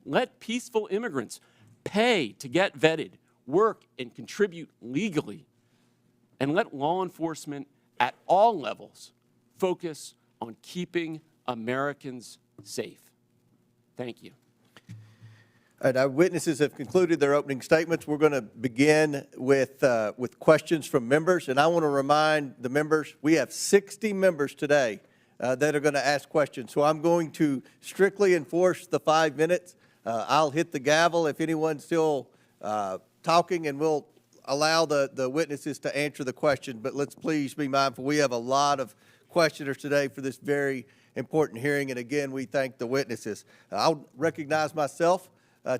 Let peaceful immigrants pay to get vetted, work, and contribute legally, and let law enforcement at all levels focus on keeping Americans safe. Thank you. All right, our witnesses have concluded their opening statements. We're going to begin with questions from members, and I want to remind the members, we have 60 members today that are going to ask questions. So I'm going to strictly enforce the 5 minutes. I'll hit the gavel if anyone's still talking, and we'll allow the witnesses to answer the question, but let's please be mindful. We have a lot of questioners today for this very important hearing, and again, we thank the witnesses. I'll recognize myself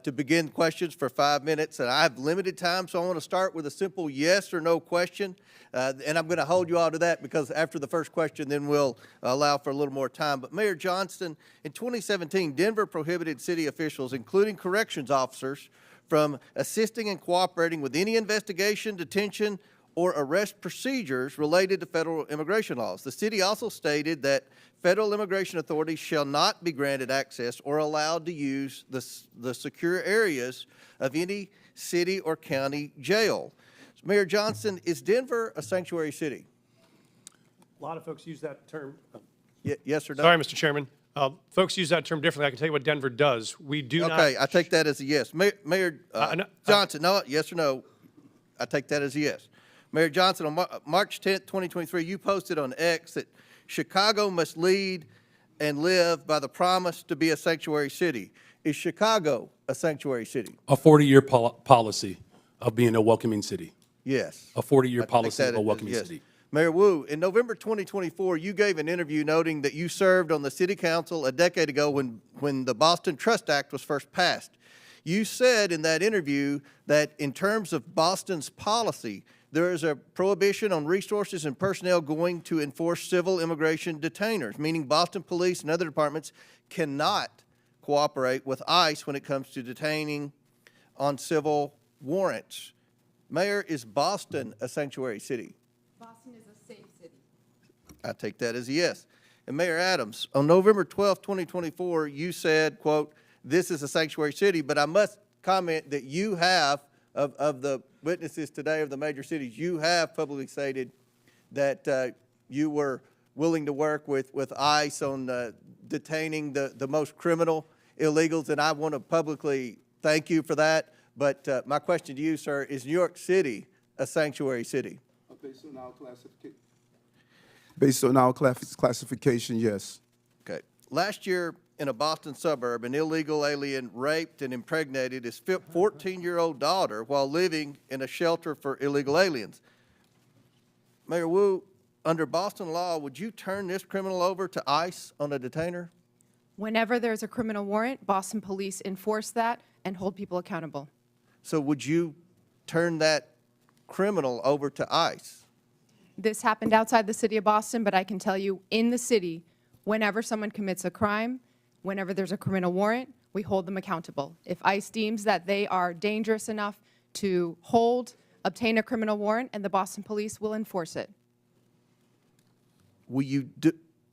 to begin questions for 5 minutes, and I have limited time, so I want to start with a simple yes or no question, and I'm going to hold you all to that because after the first question, then we'll allow for a little more time. But Mayor Johnston, in 2017, Denver prohibited city officials, including corrections officers, from assisting and cooperating with any investigation, detention, or arrest procedures related to federal immigration laws. The city also stated that federal immigration authorities shall not be granted access or allowed to use the secure areas of any city or county jail. Mayor Johnston, is Denver a sanctuary city? A lot of folks use that term. Yes or no? Sorry, Mr. Chairman. Folks use that term differently. I can tell you what Denver does. We do not. Okay, I take that as a yes. Mayor Johnson, no, yes or no? I take that as a yes. Mayor Johnson, on March 10th, 2023, you posted on X that Chicago must lead and live by the promise to be a sanctuary city. Is Chicago a sanctuary city? A 40-year policy of being a welcoming city. Yes. a 40-year I think policy that of a is- welcoming yes. city. Mayor Wu, in November 2024, you gave an interview noting that you served on the city council a decade ago when the Boston Trust Act was first passed. You said in that interview that in terms of Boston's policy, there is a prohibition on resources and personnel going to enforce civil immigration detainers, meaning Boston police and other departments cannot cooperate with ICE when it comes to detaining on civil warrants. Mayor, is Boston a sanctuary city? Boston is a safe city. I take that as a yes. And Mayor Adams, on November 12, 2024, you said, quote, "This is a sanctuary city," but I must comment that you have, of the witnesses today of the major cities, you have publicly stated that you were willing to work with ICE on detaining the most criminal illegals, and I want to publicly thank you for that. But my question to you, sir, is New York City a sanctuary city? Based on our classification, yes. Okay. Last year, in a Boston suburb, an illegal alien raped and impregnated his 14-year-old daughter while living in a shelter for illegal aliens. Mayor Wu, under Boston law, would you turn this criminal over to ICE on a detainer? Whenever there's a criminal warrant, Boston police enforce that and hold people accountable. So would you turn that criminal over to ICE? This happened outside the city of Boston, but I can tell you in the city, whenever someone commits a crime, whenever there's a criminal warrant, we hold them accountable. If ICE deems that they are dangerous enough to hold, obtain a criminal warrant, and the Boston police will enforce it. Will you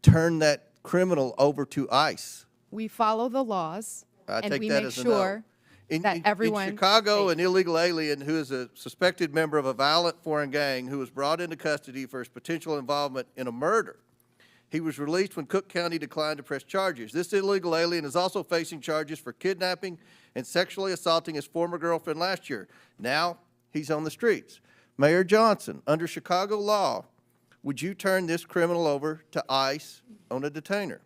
turn that criminal over to ICE? We follow the laws, I and take we that make as a no. sure that everyone. In Chicago, safe. an illegal alien who is a suspected member of a violent foreign gang who was brought into custody for his potential involvement in a murder. He was released when Cook County declined to press charges. This illegal alien is also facing charges for kidnapping and sexually assaulting his former girlfriend last year. Now he's on the streets. Mayor Johnston, under Chicago law, would you turn this criminal over to ICE on a detainer?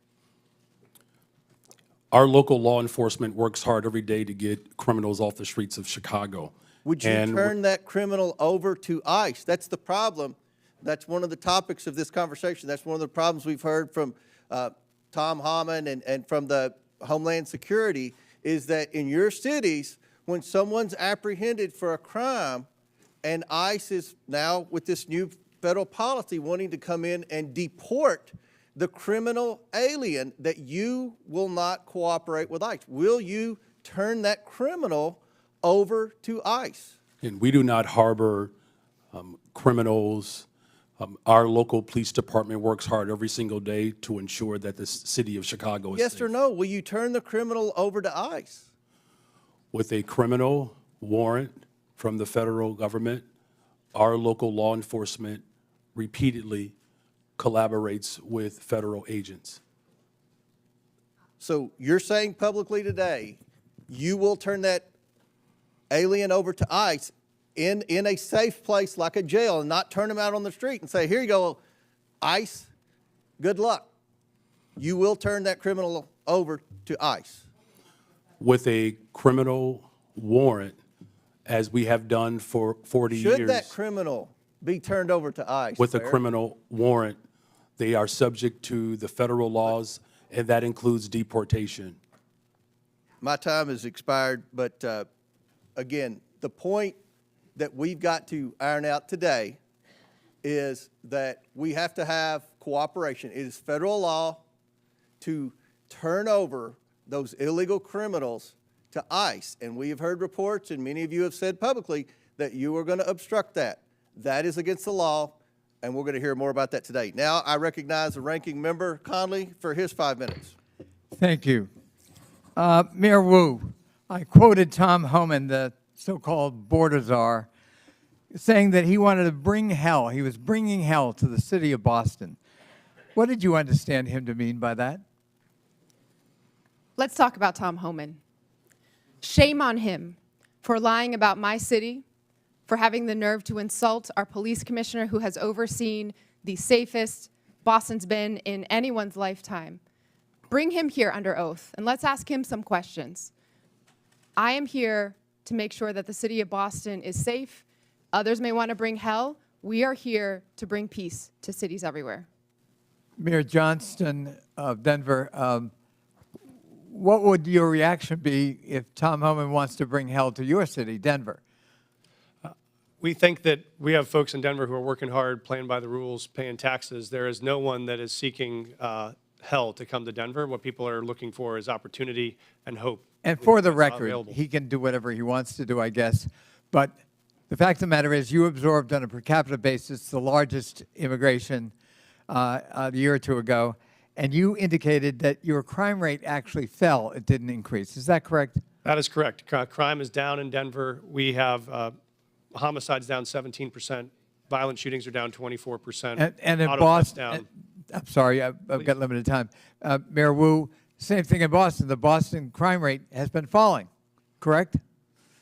Our local law enforcement works hard every day to get criminals off the streets of Chicago. Would you And turn that criminal over to ICE? That's the problem. That's one of the topics of this conversation. That's one of the problems we've heard from Tom Hammond and from the Homeland Security is that in your cities, when someone's apprehended for a crime and ICE is now with this new federal policy wanting to come in and deport the criminal alien, that you will not cooperate with ICE. Will you turn that criminal over to ICE? And we do not harbor criminals. Our local police department works hard every single day to ensure that the city of Chicago is Yes safe. or no? Will you turn the criminal over to ICE? With a criminal warrant from the federal government, our local law enforcement repeatedly collaborates with federal agents. So you're saying publicly today, you will turn that alien over to ICE in a safe place like a jail and not turn him out on the street and say, here you go, ICE, good luck. You will turn that criminal over to ICE. With a criminal warrant, as we have done for 40 years. Should that criminal be turned over to ICE? With a Mayor? criminal warrant, they are subject to the federal laws, and that includes deportation. My time has expired, but again, the point that we've got to iron out today is that we have to have cooperation. It is federal law to turn over those illegal criminals to ICE. And we have heard reports, and many of you have said publicly, that you are going to obstruct that. That is against the law, and we're going to hear more about that today. Now, I recognize the ranking member, Conley, for his 5 minutes. Thank you. Mayor Wu, I quoted Tom Homan, the so-called border czar, saying that he wanted to bring hell. He was bringing hell to the city of Boston. What did you understand him to mean by that? Let's talk about Tom Homan. Shame on him for lying about my city, for having the nerve to insult our police commissioner who has overseen the safest Boston's been in anyone's lifetime. Bring him here under oath, and let's ask him some questions. I am here to make sure that the city of Boston is safe, Others may want to bring hell. We are here to bring peace to cities everywhere. Mayor Johnston of Denver, what would your reaction be if Tom Homan wants to bring hell to your city, Denver? We think that we have folks in Denver who are working hard, playing by the rules, paying taxes. There is no one that is seeking hell to come to Denver. What people are looking for is opportunity and hope. And for the That's not record, available. he can do whatever he wants to do, I guess. But the fact of the matter is you absorbed on a per capita basis the largest immigration a year or two ago, and you indicated that your crime rate actually fell. It didn't increase. Is that correct? That is correct. Crime is down in Denver. We have homicides down 17%. Violent shootings are down 24%. And in Auto thefts Boston, down. I'm sorry, I've got limited time. Mayor Wu, same thing in Boston. The Boston crime rate has been falling, correct?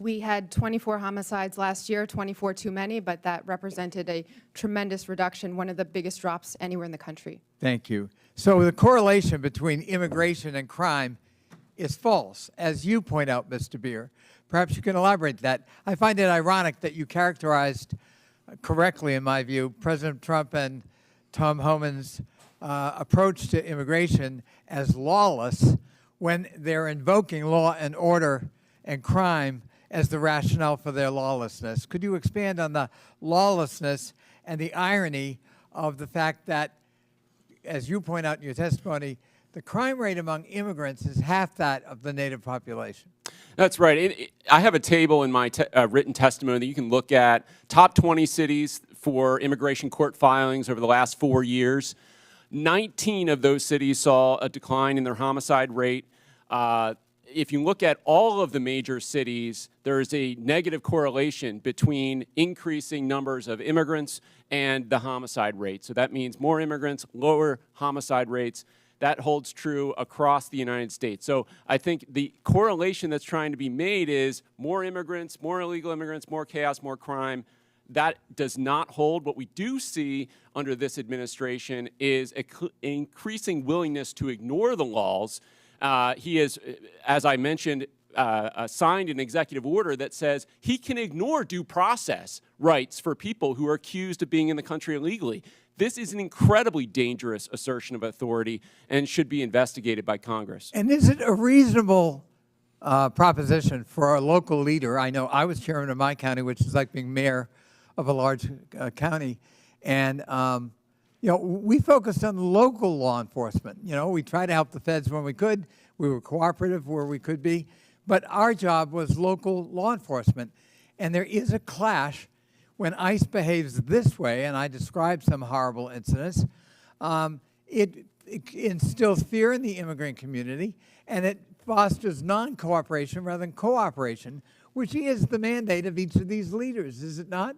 We had 24 homicides last year, 24 too many, but that represented a tremendous reduction, one of the biggest drops anywhere in the country. Thank you. So the correlation between immigration and crime is false, as you point out, Mr. Bier. Perhaps you can elaborate that. I find it ironic that you characterized correctly, in my view, President Trump and Tom Homan's approach to immigration as lawless when they're invoking law and order and crime as the rationale for their lawlessness. Could you expand on the lawlessness and the irony of the fact that, as you point out in your testimony, the crime rate among immigrants is half that of the native population? That's right. I have a table in my written testimony that you can look at. Top 20 cities for immigration court filings over the last 4 years. 19 of those cities saw a decline in their homicide rate. If you look at all of the major cities, there is a negative correlation between increasing numbers of immigrants and the homicide rate. So that means more immigrants, lower homicide rates. That holds true across the United States. So I think the correlation that's trying to be made is more immigrants, more illegal immigrants, more chaos, more crime. That does not hold. What we do see under this administration is an increasing willingness to ignore the laws. He has, as I mentioned, signed an executive order that says he can ignore due process rights for people who are accused of being in the country illegally. This is an incredibly dangerous assertion of authority and should be investigated by Congress. And is it a reasonable proposition for a local leader? I know I was chairman of my county, which is like being mayor of a large county, and you know, we focused on local law enforcement. You know, we tried to help the feds when we could. We were cooperative where we could be. But our job was local law enforcement. And there is a clash when ICE behaves this way, and I described some horrible incidents. It instills fear in the immigrant community, and it fosters non-cooperation rather than cooperation, which is the mandate of each of these leaders, is it not?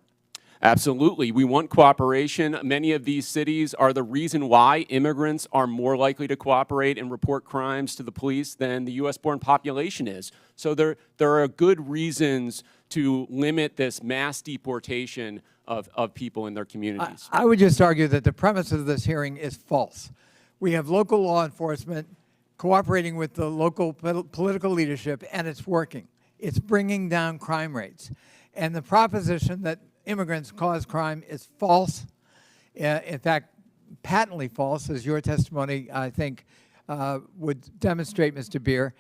Absolutely. We want cooperation. Many of these cities are the reason why immigrants are more likely to cooperate and report crimes to the police than the U.S.-born population is. So there are good reasons to limit this mass deportation of people in their communities. I would just argue that the premise of this hearing is false. We have local law enforcement cooperating with the local political leadership, and it's working. It's bringing down crime rates. And the proposition that immigrants cause crime is false. In fact, patently false, as your testimony, I think, would demonstrate, Mr. Bier.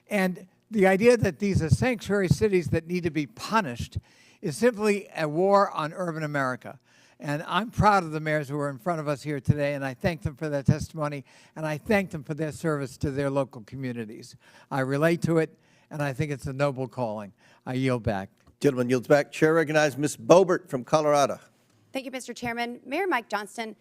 And the idea that these are sanctuary cities that need to be punished is simply a war on urban America. And I'm proud of the mayors who are in front of us here today, and I thank them for their testimony, and I thank them for their service to their local communities. I relate to it, and I think it's a noble calling. I yield back. Gentleman yields back. Chair recognizes Ms. Boebert from Colorado. Thank you, Mr. Chairman. Mayor Mike Johnston,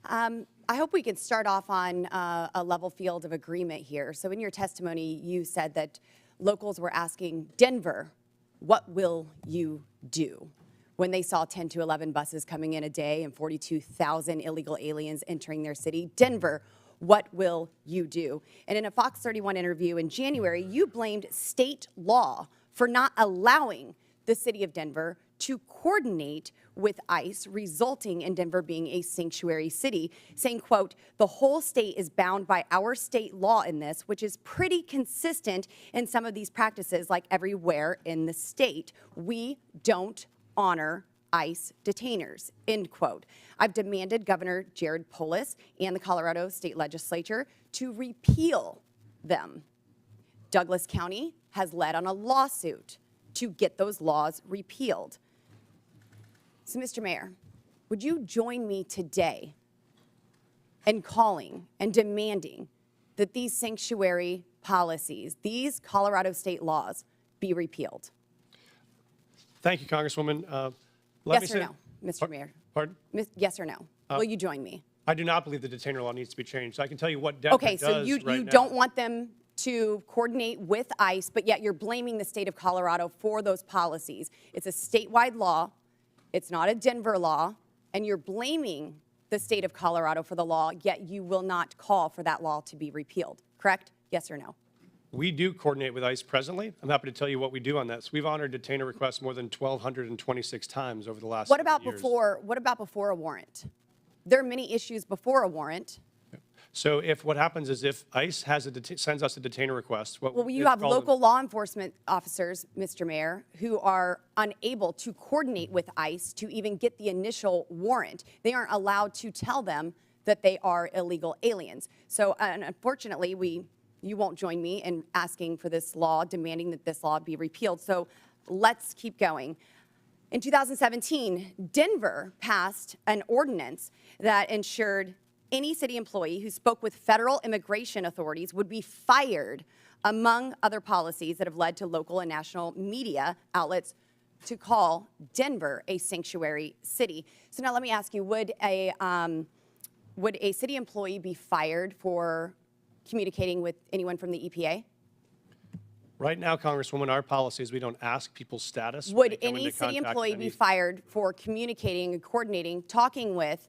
I hope we can start off on a level field of agreement here. So in your testimony, you said that locals were asking Denver, what will you do? When they saw 10 to 11 buses coming in a day and 42,000 illegal aliens entering their city. Denver, what will you do? And in a Fox 31 interview in January, you blamed state law for not allowing the city of Denver to coordinate with ICE, resulting in Denver being a sanctuary city, saying, quote, the whole state is bound by our state law in this, which is pretty consistent in some of these practices, like everywhere in the state. We don't honor ICE detainers, end quote. I've demanded Governor Jared Polis and the Colorado State Legislature to repeal them. Douglas County has led on a lawsuit to get those laws repealed. So, Mr. Mayor, would you join me today in calling and demanding that these sanctuary policies, these Colorado state laws, be repealed? Thank you, Congresswoman. Yes or no, Mr. Mayor? Pardon? Yes or no? Will you join me? I do not believe the detainer law needs to be changed. I can tell you what Denver Okay, does so you right now. don't want them to coordinate with ICE, but yet you're blaming the state of Colorado for those policies. It's a statewide law. It's not a Denver law, and you're blaming the state of Colorado for the law, yet you will not call for that law to be repealed, correct? Yes or no? We do coordinate with ICE presently. I'm happy to tell you what we do on that. So we've honored detainer requests more than 1,226 times over the last What 7 about years. before a warrant? There are many issues before a warrant. So if what happens is if ICE has sends us a detainer request, Well, you it's have called- local law enforcement officers, Mr. Mayor, who are unable to coordinate with ICE to even get the initial warrant. They aren't allowed to tell them that they are illegal aliens. So unfortunately, you won't join me in asking for this law, demanding that this law be repealed. So let's keep going. In 2017, Denver passed an ordinance that ensured any city employee who spoke with federal immigration authorities would be fired, among other policies that have led to local and national media outlets to call Denver a sanctuary city. So now let me ask you, would a city employee be fired for communicating with anyone from the EPA? Right now, Congresswoman, our policy is we don't ask people's status. when Would they come any into city contact employee with be any- fired for communicating and coordinating, talking with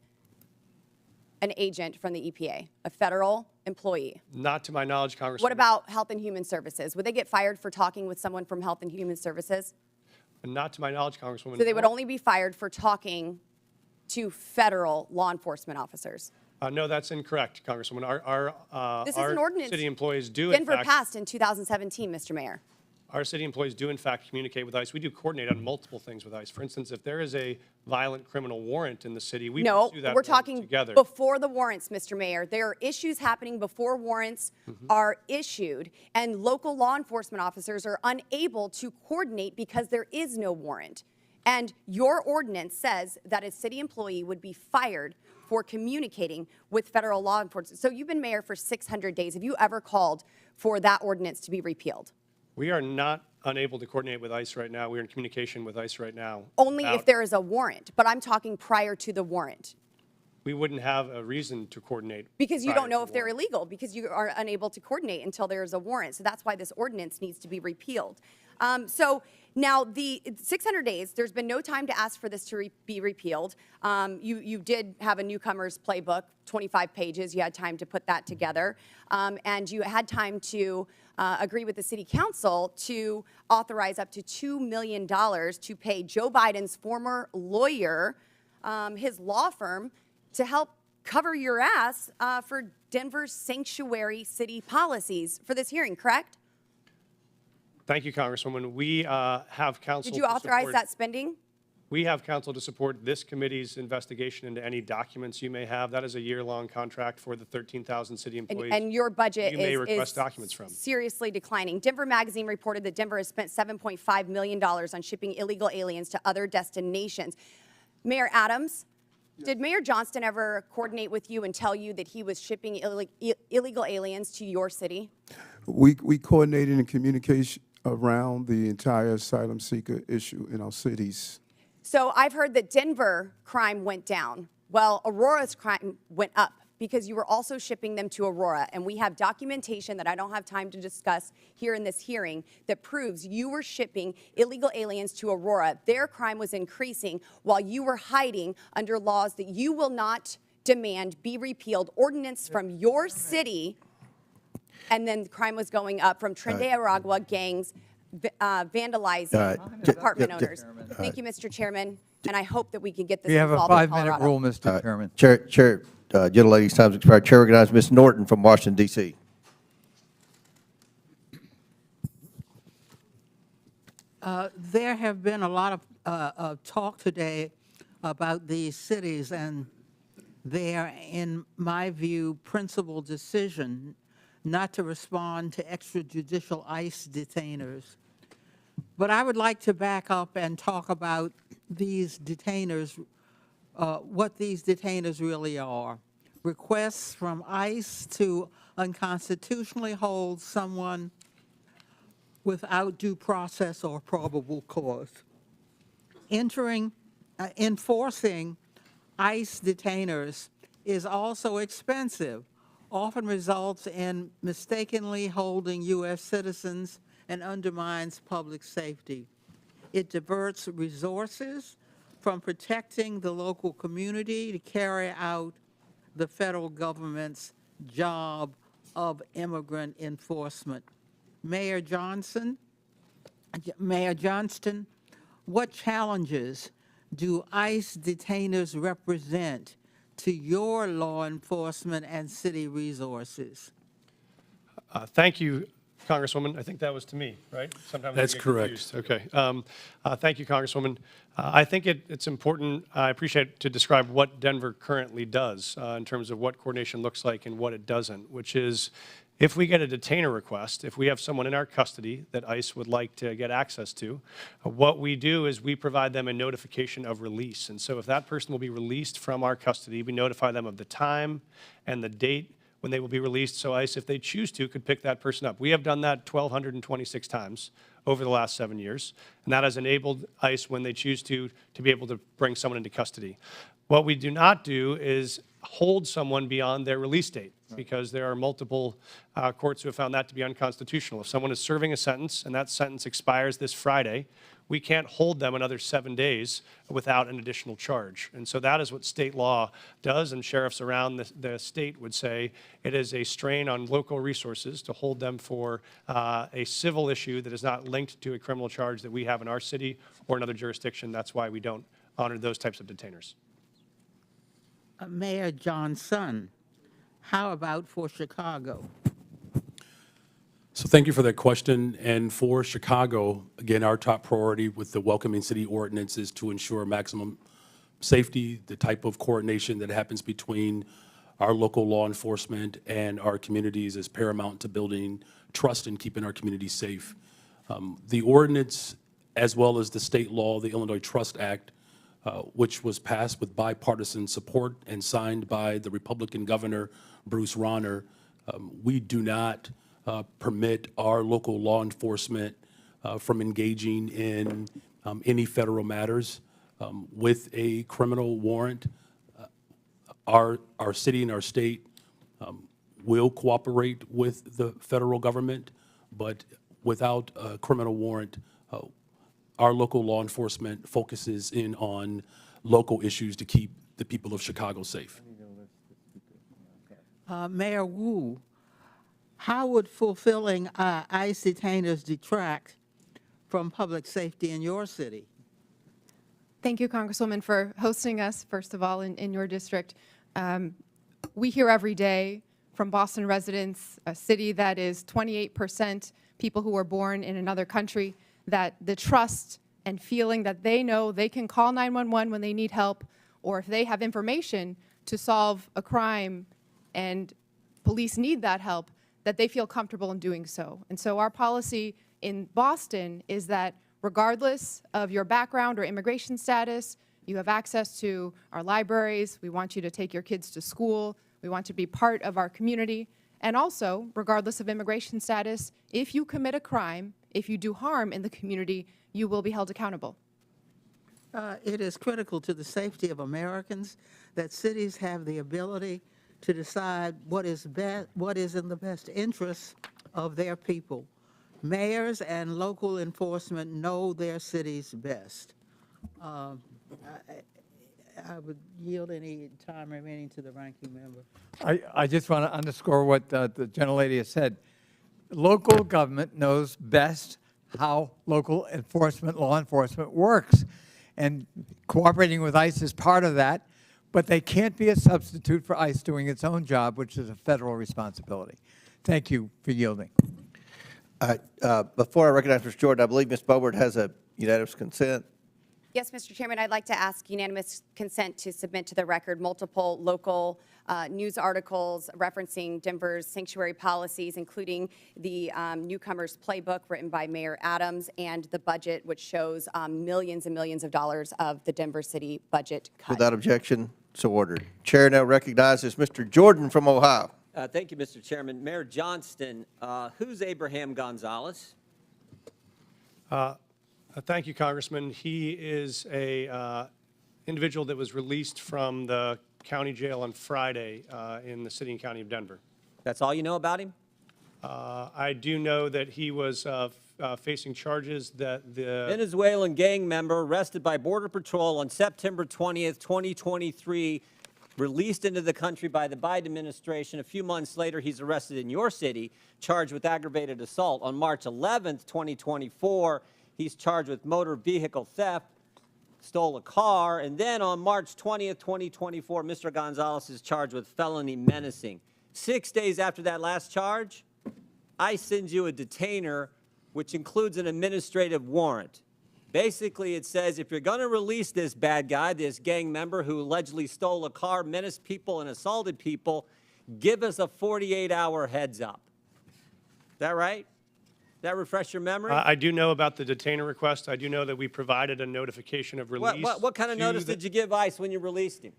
an agent from the EPA, a federal employee? Not to my knowledge, Congresswoman. What about Health and Human Services? Would they get fired for talking with someone from Health and Human Services? Not to my knowledge, Congresswoman. So they would only be fired for talking to federal law enforcement officers. No, that's incorrect, Congresswoman. This is an ordinance city employees do, Denver in fact, passed in 2017, Mr. Mayor. our city employees do, in fact, communicate with ICE. We do coordinate on multiple things with ICE. For instance, if there is a violent criminal warrant in the city, we No, pursue that we're warrant talking together. before the warrants, Mr. Mayor. There are issues happening before warrants are issued, and local law enforcement officers are unable to coordinate because there is no warrant. And your ordinance says that a city employee would be fired for communicating with federal law enforcement. So you've been mayor for 600 days. Have you ever called for that ordinance to be repealed? We are not unable to coordinate with ICE right now. We're in communication with ICE right now. Only if about- there is a warrant, but I'm talking prior to the warrant. We wouldn't have a reason to coordinate. Because you prior don't know to if they're warrant. illegal, because you are unable to coordinate until there is a warrant. So that's why this ordinance needs to be repealed. So now the 600 days, there's been no time to ask for this to be repealed. You did have a newcomer's playbook, 25 pages. You had time to put that together. And you had time to agree with the city council to authorize up to $2 million to pay Joe Biden's former lawyer, his law firm, to help cover your ass for Denver's sanctuary city policies for this hearing, correct? Thank you, Congresswoman. We have counsel Did you to authorize support- that spending? We have counsel to support this committee's investigation into any documents you may have. That is a year-long contract for the 13,000 city employees. And your budget you may is request documents from. seriously declining. Denver Magazine reported that Denver has spent $7.5 million on shipping illegal aliens to other destinations. Mayor Adams, did Mayor Johnston ever coordinate with you and tell you that he was shipping illegal aliens to your city? We coordinated in communication around the entire asylum seeker issue in our cities. So I've heard that Denver crime went down. Well, Aurora's crime went up because you were also shipping them to Aurora. And we have documentation that I don't have time to discuss here in this hearing that proves you were shipping illegal aliens to Aurora. Their crime was increasing while you were hiding under laws that you will not demand be repealed, ordinance from your city, and then crime was going up from Trinidad Aragua gangs vandalizing apartment owners. Thank you, Mr. Chairman, and I hope that we can get this We have a resolved in 5-minute Colorado. rule, Mr. Chairman. Chair, gentlelady's time's expired. Chair recognizes Ms. Norton from Washington, D.C. There have been a lot of talk today about these cities and their, in my view, principal decision not to respond to extrajudicial ICE detainers. But I would like to back up and talk about these detainers, what these detainers really are. Requests from ICE to unconstitutionally hold someone without due process or probable cause. Enforcing ICE detainers is also expensive, often results in mistakenly holding U.S. citizens and undermines public safety. It diverts resources from protecting the local community to carry out the federal government's job of immigrant enforcement. Mayor Johnston, what challenges do ICE detainers represent to your law enforcement and city resources? Thank you, Congresswoman. I think that was to me, right? Sometimes I That's get correct. confused. Okay. Thank you, Congresswoman. I think it's important, I appreciate to describe what Denver currently does in terms of what coordination looks like and what it doesn't, which is if we get a detainer request, if we have someone in our custody that ICE would like to get access to, what we do is we provide them a notification of release. And so if that person will be released from our custody, we notify them of the time and the date when they will be released, so ICE, if they choose to, could pick that person up. We have done that 1,226 times over the last 7 years, and that has enabled ICE, when they choose to be able to bring someone into custody. What we do not do is hold someone beyond their release date, because there are multiple courts who have found that to be unconstitutional. If someone is serving a sentence and that sentence expires this Friday, we can't hold them another 7 days without an additional charge. And so that is what state law does, and sheriffs around the state would say it is a strain on local resources to hold them for a civil issue that is not linked to a criminal charge that we have in our city or another jurisdiction. That's why we don't honor those types of detainers. Mayor Johnston, how about for Chicago? So thank you for that question. And for Chicago, again, our top priority with the Welcoming City Ordinance is to ensure maximum safety. The type of coordination that happens between our local law enforcement and our communities is paramount to building trust and keeping our communities safe. The ordinance, as well as the state law, the Illinois Trust Act, which was passed with bipartisan support and signed by the Republican Governor, Bruce Rauner, we do not permit our local law enforcement from engaging in any federal matters. With a criminal warrant, our city and our state will cooperate with the federal government, but without a criminal warrant, our local law enforcement focuses in on local issues to keep the people of Chicago safe. Mayor Wu, how would fulfilling ICE detainers detract from public safety in your city? Thank you, Congresswoman, for hosting us, first of all, in your district. We hear every day from Boston residents, a city that is 28% people who were born in another country, that the trust and feeling that they know they can call 911 when they need help, or if they have information to solve a crime and police need that help, that they feel comfortable in doing so. And so our policy in Boston is that regardless of your background or immigration status, you have access to our libraries. We want you to take your kids to school. We want you to be part of our community. And also, regardless of immigration status, if you commit a crime, if you do harm in the community, you will be held accountable. It is critical to the safety of Americans that cities have the ability to decide what is in the best interests of their people. Mayors and local enforcement know their cities best. I would yield any time remaining to the ranking member. I just want to underscore what the gentlelady has said. Local government knows best how local enforcement, law enforcement works. And cooperating with ICE is part of that, but they can't be a substitute for ICE doing its own job, which is a federal responsibility. Thank you for yielding. Before I recognize Ms. Jordan, I believe Ms. Boebert has a unanimous consent. Yes, Mr. Chairman, I'd like to ask unanimous consent to submit to the record multiple local news articles referencing Denver's sanctuary policies, including the newcomers playbook written by Mayor Adams and the budget, which shows millions and millions of dollars of the Denver city budget cut. Without objection, so ordered. Chair now recognizes Mr. Jordan from Ohio. Thank you, Mr. Chairman. Mayor Johnston, who's Abraham Gonzalez? Thank you, Congressman. He is a individual that was released from the county jail on Friday in the city and county of Denver. That's all you know about him? I do know that he was facing charges that the Venezuelan gang member arrested by Border Patrol on September 20th, 2023, released into the country by the Biden administration. A few months later, he's arrested in your city, charged with aggravated assault. On March 11th, 2024, he's charged with motor vehicle theft, stole a car, and then on March 20th, 2024, Mr. Gonzalez is charged with felony menacing. 6 days after that last charge, ICE sends you a detainer, which includes an administrative warrant. Basically, it says if you're going to release this bad guy, this gang member who allegedly stole a car, menaced people, and assaulted people, give us a 48-hour heads up. Is that right? That refresh your memory? I do know about the detainer request. I do know that we provided a notification of release. What kind of notice did you give ICE when you released him?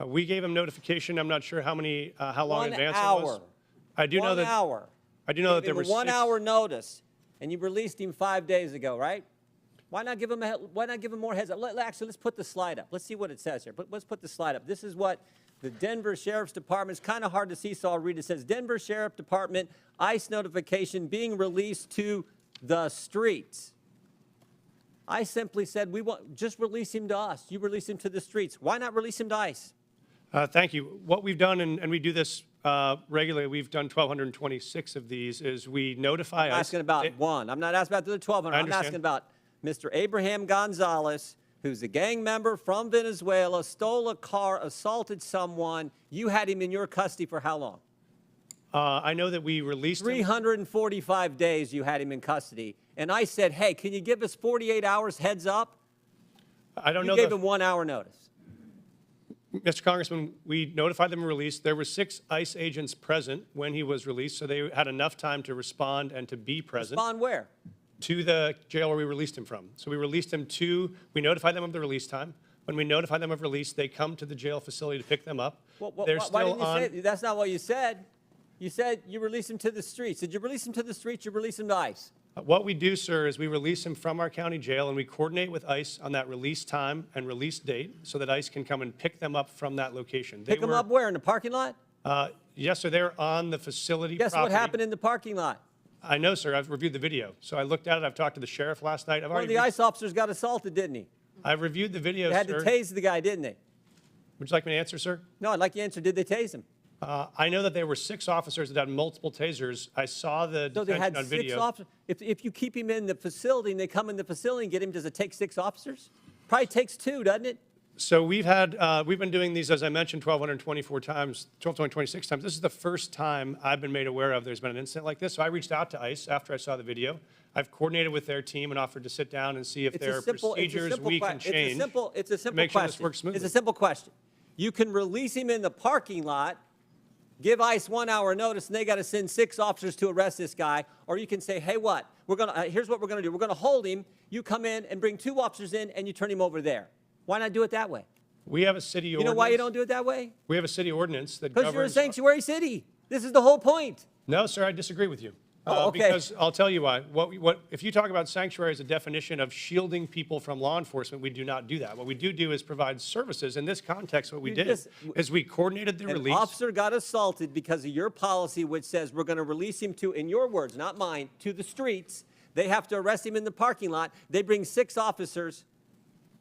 We gave him notification. I'm not sure how long in advance 1 hour. it was. I do know that. 1 hour. I do know that there Gave were him a 1 hour notice, and you released him 5 days ago, right? Why not give him more heads up? Actually, let's put the slide up. Let's see what it says here. Let's put the slide up. This is what the Denver Sheriff's Department, it's kind of hard to see, so I'll read it. It says, Denver Sheriff Department, ICE notification being released to the streets. I simply said, just release him to us. You release him to the streets. Why not release him to ICE? Thank you. What we've done, and we do this regularly, we've done 1,226 of these, is we notify I'm ICE. asking about one. I'm not asking about the 1,200. I'm asking about Mr. Abraham Gonzalez, who's a gang member from Venezuela, stole a car, assaulted someone. You had him in your custody for how long? I know that we released him. 345 days you had him in custody. And I said, hey, can you give us 48 hours heads up? I don't know. You gave him 1 hour notice. Mr. Congressman, we notified them and released. There were 6 ICE agents present when he was released, so they had enough time to respond and to be present. Respond where? To the jail where we released him from. So we released him we notified them of the release time. When we notify them of release, they come to the jail facility to pick them up. They're Why still didn't you say, that's not what you said. You said you release him to the streets. Did you release him to the streets or release him to ICE? What we do, sir, is we release him from our county jail and we coordinate with ICE on that release time and release date so that ICE can come and pick them up from that location. Pick them up where? In the parking lot? Yes, sir. They're on the facility Guess property. what happened in the parking lot? I know, sir. I've reviewed the video. So I looked at it. I've talked to the sheriff last night. One of the ICE officers got assaulted, didn't he? I've reviewed the video, They had sir. to tase the guy, didn't they? Would you like me to answer, sir? No, I'd like you to answer, did they tase him? I know that there were 6 officers that had multiple tasers. I saw the So they detention had on 6 video. officers. If you keep him in the facility and they come in the facility and get him, does it take 6 officers? Probably takes 2, doesn't it? So we've been doing these, as I mentioned, 1,224 times, 1,226 times. This is the first time I've been made aware of there's been an incident like this. So I reached out to ICE after I saw the video. I've coordinated with their team and offered to sit down and see if there are procedures we can change. It's a simple make sure question. this works smoothly. It's a simple question. You can release him in the parking lot, give ICE 1 hour notice, and they got to send 6 officers to arrest this guy. Or you can say, hey, here's what we're going to do. We're going to hold him. You come in and bring 2 officers in, and you turn him over there. Why not do it that way? We have a city ordinance. You know why you don't do it that way? We have a city ordinance that governs. Because you're a sanctuary city. This is the whole point. No, sir, I disagree with you. Oh, okay. Because I'll tell you why. If you talk about sanctuary as a definition of shielding people from law enforcement, we do not do that. What we do is provide services. In this context, what we did is we coordinated the release. An officer got assaulted because of your policy, which says we're going to release him to, in your words, not mine, to the streets. They have to arrest him in the parking lot. They bring 6 officers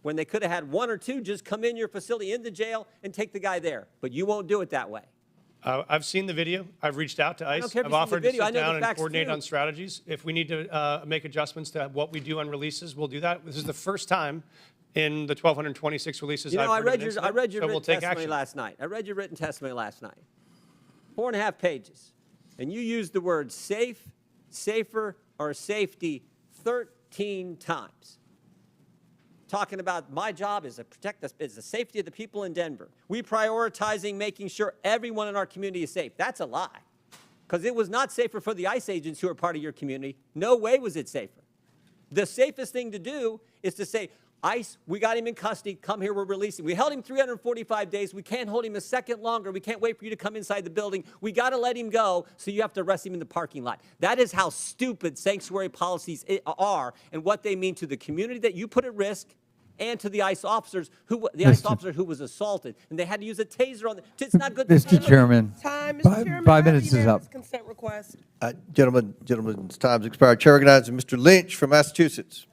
when they could have had 1 or 2 just come in your facility, in the jail, and take the guy there. But you won't do it that way. I've seen the video. I've reached out to ICE. I've offered to sit down and coordinate on strategies. If we need to make adjustments to what we do on releases, we'll do that. This is the first time in the 1,226 releases I've heard of an incident, I read your so we'll written take testimony action. last night. I read your written testimony last night. 4.5 pages. And you used the word safe, safer, or safety 13 times. talking about my job is to protect the safety of the people in Denver. We prioritizing making sure everyone in our community is safe. That's a lie. Because it was not safer for the ICE agents who are part of your community. No way was it safer. The safest thing to do is to say, ICE, we got him in custody. Come here, we're releasing. We held him 345 days. We can't hold him a second longer. We can't wait for you to come inside the building. We got to let him go, so you have to arrest him in the parking lot. That is how stupid sanctuary policies are and what they mean to the community that you put at risk and to the ICE officers ICE officer who was assaulted. And they had to use a taser on them. It's not good. Mr. Chairman, Time, Mr. Chairman. 5 I have minutes is unanimous up. Consent request. Gentlemen's time's expired. Chair recognizes Mr. Lynch from Massachusetts.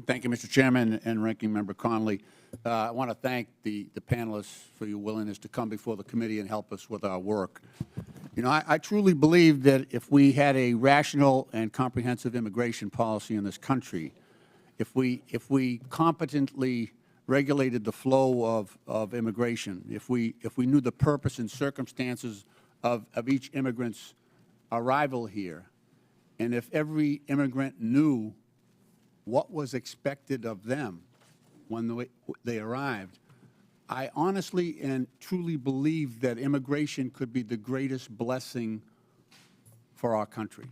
Thank you, Mr. Chairman and Ranking Member Connolly. I want to thank the panelists for your willingness to come before the committee and help us with our work. You know, I truly believe that if we had a rational and comprehensive immigration policy in this country, if we competently regulated the flow of immigration, if we knew the purpose and circumstances of each immigrant's arrival here, and if every immigrant knew what was expected of them when they arrived, I honestly and truly believe that immigration could be the greatest blessing for our country.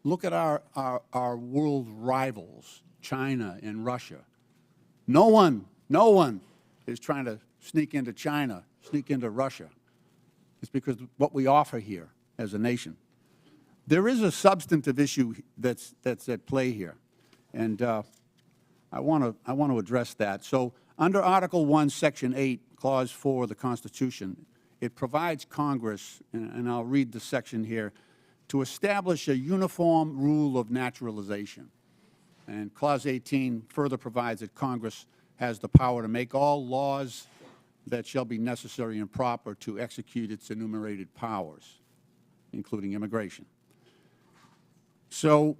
Look at our world rivals, China and Russia. No one is trying to sneak into China, sneak into Russia. It's because of what we offer here as a nation. There is a substantive issue that's at play here. And I want to address that. So under Article 1, Section 8, Clause 4 of the Constitution, it provides Congress, and I'll read the section here, to establish a uniform rule of naturalization. And Clause 18 further provides that Congress has the power to make all laws that shall be necessary and proper to execute its enumerated powers, including immigration. So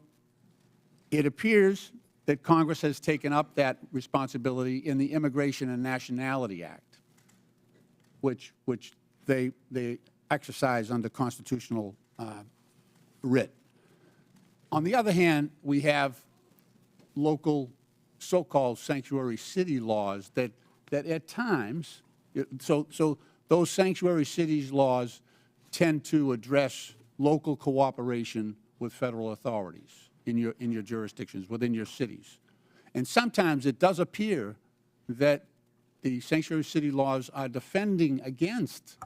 it appears that Congress has taken up that responsibility in the Immigration and Nationality Act, which they exercise under constitutional writ. On the other hand, we have local so-called sanctuary city laws that at times, so those sanctuary cities laws tend to address local cooperation with federal authorities in your jurisdictions, within your cities. And sometimes it does appear that the sanctuary city laws are defending against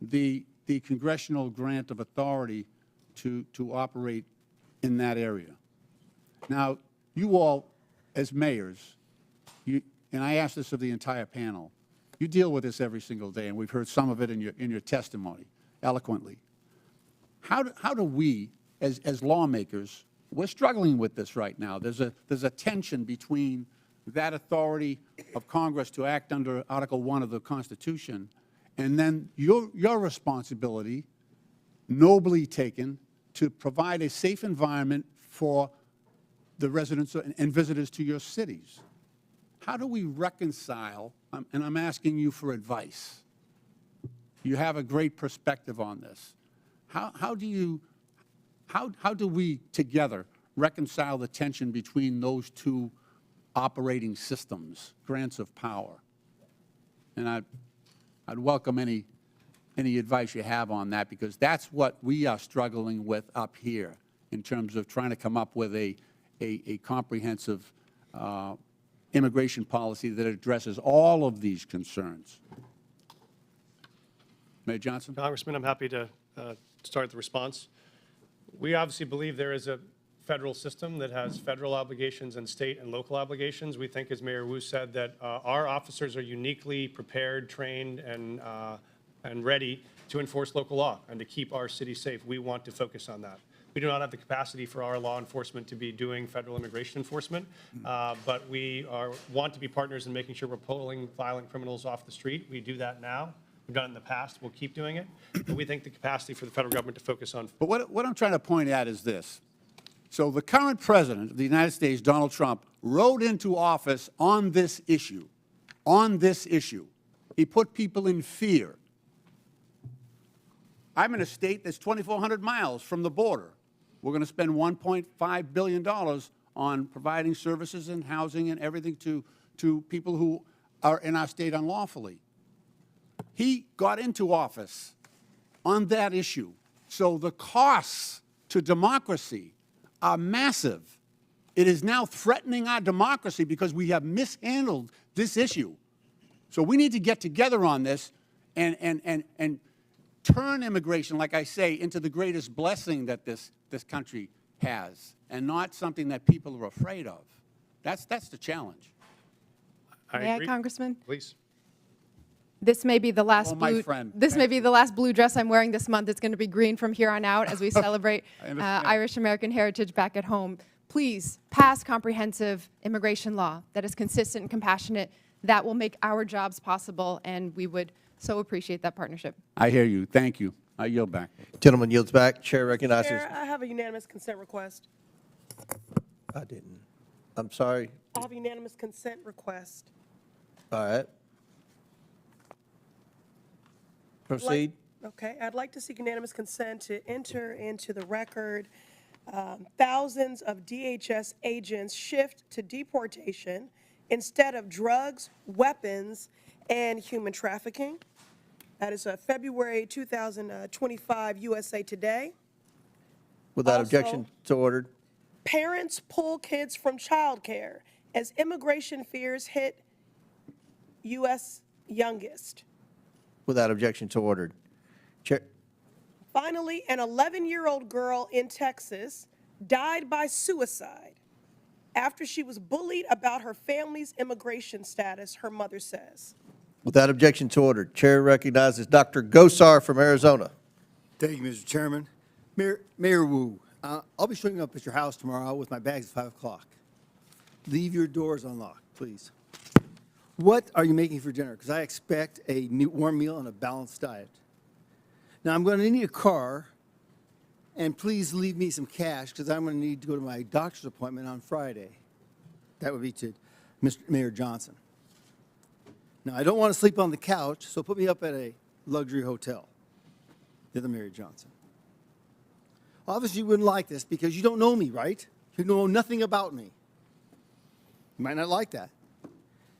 the congressional grant of authority to operate in that area. Now, you all, as mayors, and I ask this of the entire panel, you deal with this every single day, and we've heard some of it in your testimony eloquently. How do we, as lawmakers, we're struggling with this right now. There's a tension between that authority of Congress to act under Article 1 of the Constitution and then your responsibility, nobly taken, to provide a safe environment for the residents and visitors to your cities. How do we reconcile, and I'm asking you for advice. You have a great perspective on this. How do we together reconcile the tension between those two operating systems, grants of power? And I'd welcome any advice you have on that, because that's what we are struggling with up here in terms of trying to come up with a comprehensive immigration policy that addresses all of these concerns. Mayor Johnston? Congressman, I'm happy to start the response. We obviously believe there is a federal system that has federal obligations and state and local obligations. We think, as Mayor Wu said, that our officers are uniquely prepared, trained, and ready to enforce local law and to keep our city safe. We want to focus on that. We do not have the capacity for our law enforcement to be doing federal immigration enforcement, but we want to be partners in making sure we're pulling violent criminals off the street. We do that now. We've done it in the past. We'll keep doing it. But we think the capacity for the federal government to focus on. But what I'm trying to point out is this. So the current president of the United States, Donald Trump, rode into office on this issue. On this issue. He put people in fear. I'm in a state that's 2,400 miles from the border. We're going to spend $1.5 billion on providing services and housing and everything to people who are in our state unlawfully. He got into office on that issue. So the costs to democracy are massive. It is now threatening our democracy because we have mishandled this issue. So we need to get together on this and turn immigration, like I say, into the greatest blessing that this country has, and not something that people are afraid of. That's the challenge. May I, agree. Congressman? Please. This may be the last Oh, my blue. friend. This Thank may be the last blue dress I'm wearing this month. It's going to be green from here on out as we celebrate I understand. Irish American heritage back at home. Please pass comprehensive immigration law that is consistent and compassionate. That will make our jobs possible, and we would so appreciate that partnership. I hear you. Thank you. I yield back. Gentleman yields back. Chair recognizes. Chair, I have a unanimous consent request. I didn't. I'm sorry. I have a unanimous consent request. All right. Proceed. Okay, I'd like to seek unanimous consent to enter into the record thousands of DHS agents shift to deportation instead of drugs, weapons, and human trafficking. That is February 2025 USA Today. Without Also- objection, so ordered. Parents pull kids from childcare as immigration fears hit U.S. youngest. Without objection, so ordered. Chair. Finally, an 11-year-old girl in Texas died by suicide after she was bullied about her family's immigration status, her mother says. Without objection, so ordered. Chair recognizes Dr. Gosar from Arizona. Thank you, Mr. Chairman. Mayor Wu, I'll be showing up at your house tomorrow with my bags at 5 o'clock. Leave your doors unlocked, please. What are you making for dinner? Because I expect a warm meal and a balanced diet. Now, I'm going to need a car, and please leave me some cash because I'm going to need to go to my doctor's appointment on Friday. That would be to Mr. Mayor Johnston. Now, I don't want to sleep on the couch, so put me up at a luxury hotel. You're the Mayor Johnston. Obviously, you wouldn't like this because you don't know me, right? You know nothing about me. You might not like that.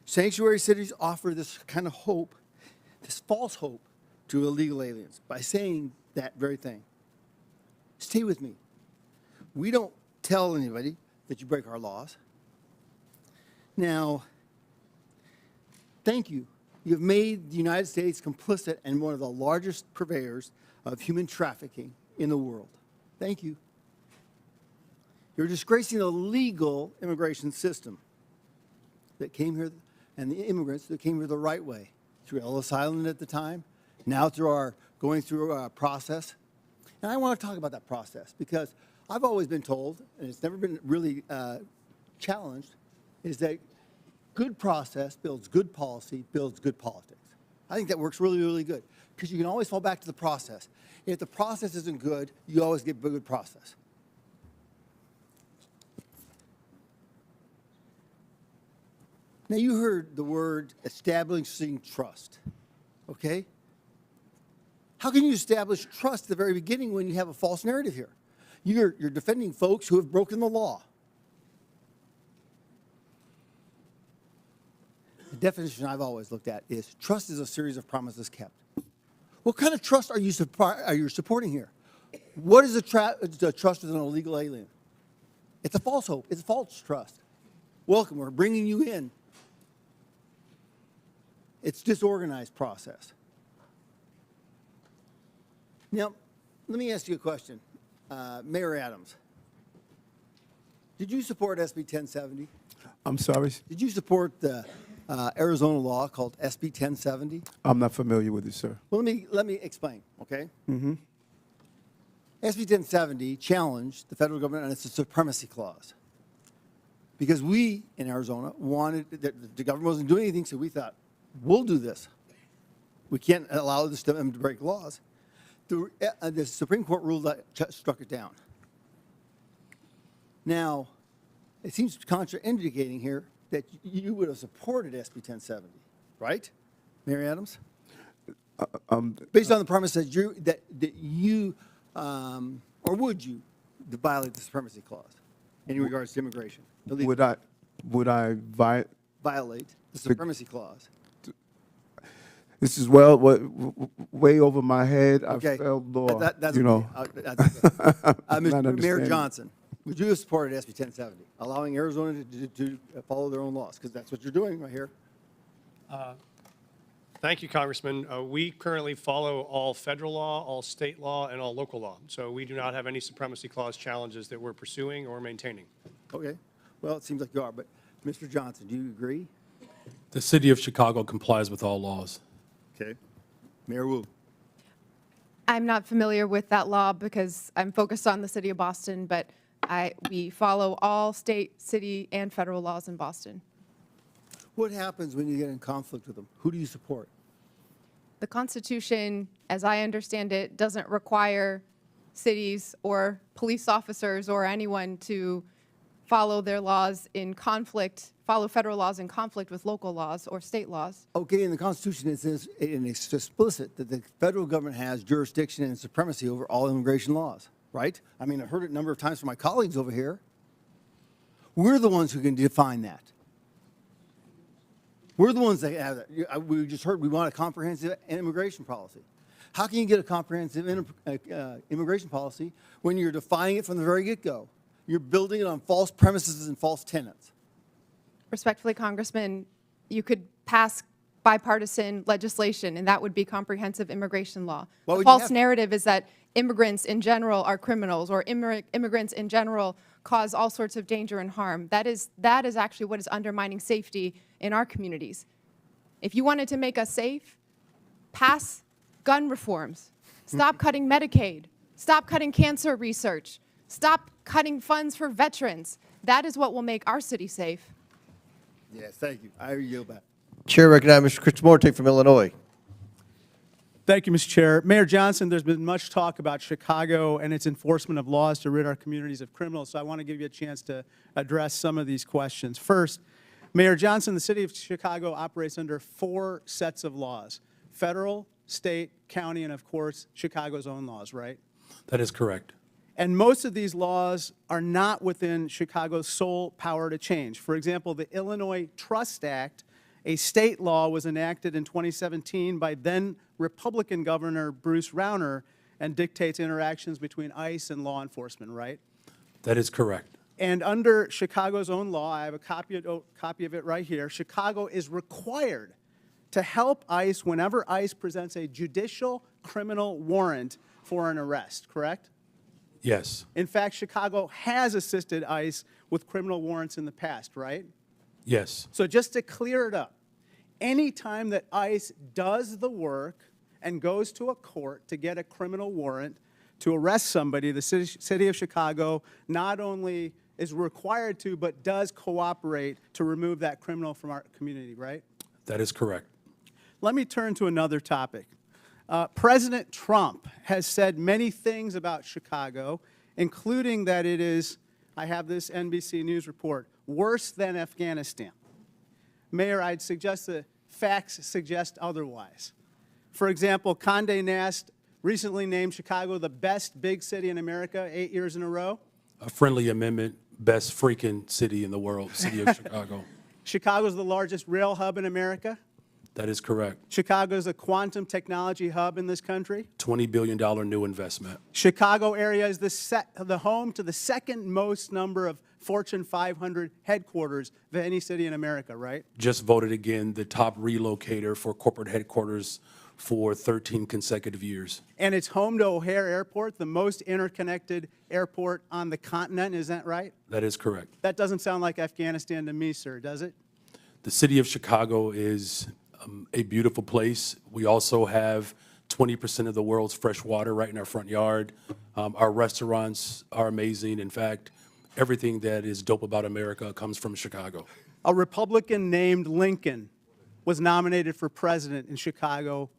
Sanctuary cities offer this kind of hope, this false hope, to illegal aliens by saying that very thing. Stay with me. We don't tell anybody that you break our laws. Now, thank you. You've made the United States complicit and one of the largest purveyors of human trafficking in the world. Thank you. You're disgracing the legal immigration system that came here, and the immigrants that came here the right way, through Ellis Island at the time, now through our going through our process. And I want to talk about that process because I've always been told, and it's never been really challenged, is that good process builds good policy, builds good politics. I think that works really, really good because you can always fall back to the process. If the process isn't good, you always get a good process. Now, you heard the word establishing trust, okay? How can you establish trust at the very beginning when you have a false narrative here? You're defending folks who have broken the law. The definition I've always looked at is trust is a series of promises kept. What kind of trust are you supporting here? What is a trust with an illegal alien? It's a false hope. It's a false trust. Welcome, we're bringing you in. It's disorganized process. Now, let me ask you a question. Mayor Adams, did you support SB 1070? I'm sorry? Did you support the Arizona law called SB 1070? I'm not familiar with it, sir. Well, let me explain, okay? SB 1070 challenged the federal government on its supremacy clause. Because we, in Arizona, wanted, the government wasn't doing anything, so we thought, we'll do this. We can't allow them to break laws. The Supreme Court ruled that, struck it down. Now, it seems contraindicating here that you would have supported SB 1070, right, Mayor Adams? Based on the premise that you or would you violate the supremacy clause? in regards to immigration? Illegal. Would I Violate the supremacy clause? this is way over my head. Okay. I felt law, That's you know. okay. That's okay. Not Mayor understanding. Johnson, would you have supported SB 1070, allowing Arizona to follow their own laws? Because that's what you're doing right here. Thank you, Congressman. We currently follow all federal law, all state law, and all local law. So we do not have any supremacy clause challenges that we're pursuing or maintaining. Okay. Well, it seems like you are, but Mr. Johnson, do you agree? The city of Chicago complies with all laws. Okay. Mayor Wu. I'm not familiar with that law because I'm focused on the city of Boston, but we follow all state, city, and federal laws in Boston. What happens when you get in conflict with them? Who do you support? The Constitution, as I understand it, doesn't require cities or police officers or anyone to follow their laws in conflict, follow federal laws in conflict with local laws or state laws. Okay, in the Constitution, it says, and it's explicit, that the federal government has jurisdiction and supremacy over all immigration laws, right? I mean, I've heard it a number of times from my colleagues over here. We're the ones who can define that. We're the ones that have that. We just heard we want a comprehensive immigration policy. How can you get a comprehensive immigration policy when you're defining it from the very get-go? You're building it on false premises and false tenets. Respectfully, Congressman, you could pass bipartisan legislation, and that would be comprehensive immigration law. What The would you false have? narrative is that immigrants in general are criminals, or immigrants in general cause all sorts of danger and harm. That is actually what is undermining safety in our communities. If you wanted to make us safe, pass gun reforms. Stop cutting Medicaid. Stop cutting cancer research. Stop cutting funds for veterans. That is what will make our city safe. Yes, thank you. I yield back. Chair recognizes Mr. Krishnamurti from Illinois. Thank you, Mr. Chair. Mayor Johnson, there's been much talk about Chicago and its enforcement of laws to rid our communities of criminals, so I want to give you a chance to address some of these questions. First, Mayor Johnson, the city of Chicago operates under 4 sets of laws: federal, state, county, and of course, Chicago's own laws, right? That is correct. And most of these laws are not within Chicago's sole power to change. For example, the Illinois Trust Act, a state law, was enacted in 2017 by then Republican Governor Bruce Rauner and dictates interactions between ICE and law enforcement, right? That is correct. And under Chicago's own law, I have a copy of it right here, Chicago is required to help ICE whenever ICE presents a judicial criminal warrant for an arrest, correct? Yes. In fact, Chicago has assisted ICE with criminal warrants in the past, right? Yes. So just to clear it up, any time that ICE does the work and goes to a court to get a criminal warrant to arrest somebody, the city of Chicago not only is required to, but does cooperate to remove that criminal from our community, right? That is correct. Let me turn to another topic. President Trump has said many things about Chicago, including that it is, I have this NBC News report, worse than Afghanistan. Mayor, I'd suggest the facts suggest otherwise. For example, Condé Nast recently named Chicago the best big city in America 8 years in a row. A friendly amendment, best freaking city in the world, city of Chicago. Chicago's the largest rail hub in America. That is correct. Chicago's a quantum technology hub in this country. $20 billion new investment. Chicago area is the home to the second most number of Fortune 500 headquarters of any city in America, right? Just voted again the top relocator for corporate headquarters for 13 consecutive years. And it's home to O'Hare Airport, the most interconnected airport on the continent, is that right? That is correct. That doesn't sound like Afghanistan to me, sir, does it? The city of Chicago is a beautiful place. We also have 20% of the world's fresh water right in our front yard. Our restaurants are amazing. In fact, everything that is dope about America comes from Chicago. A Republican named Lincoln was nominated for president in Chicago,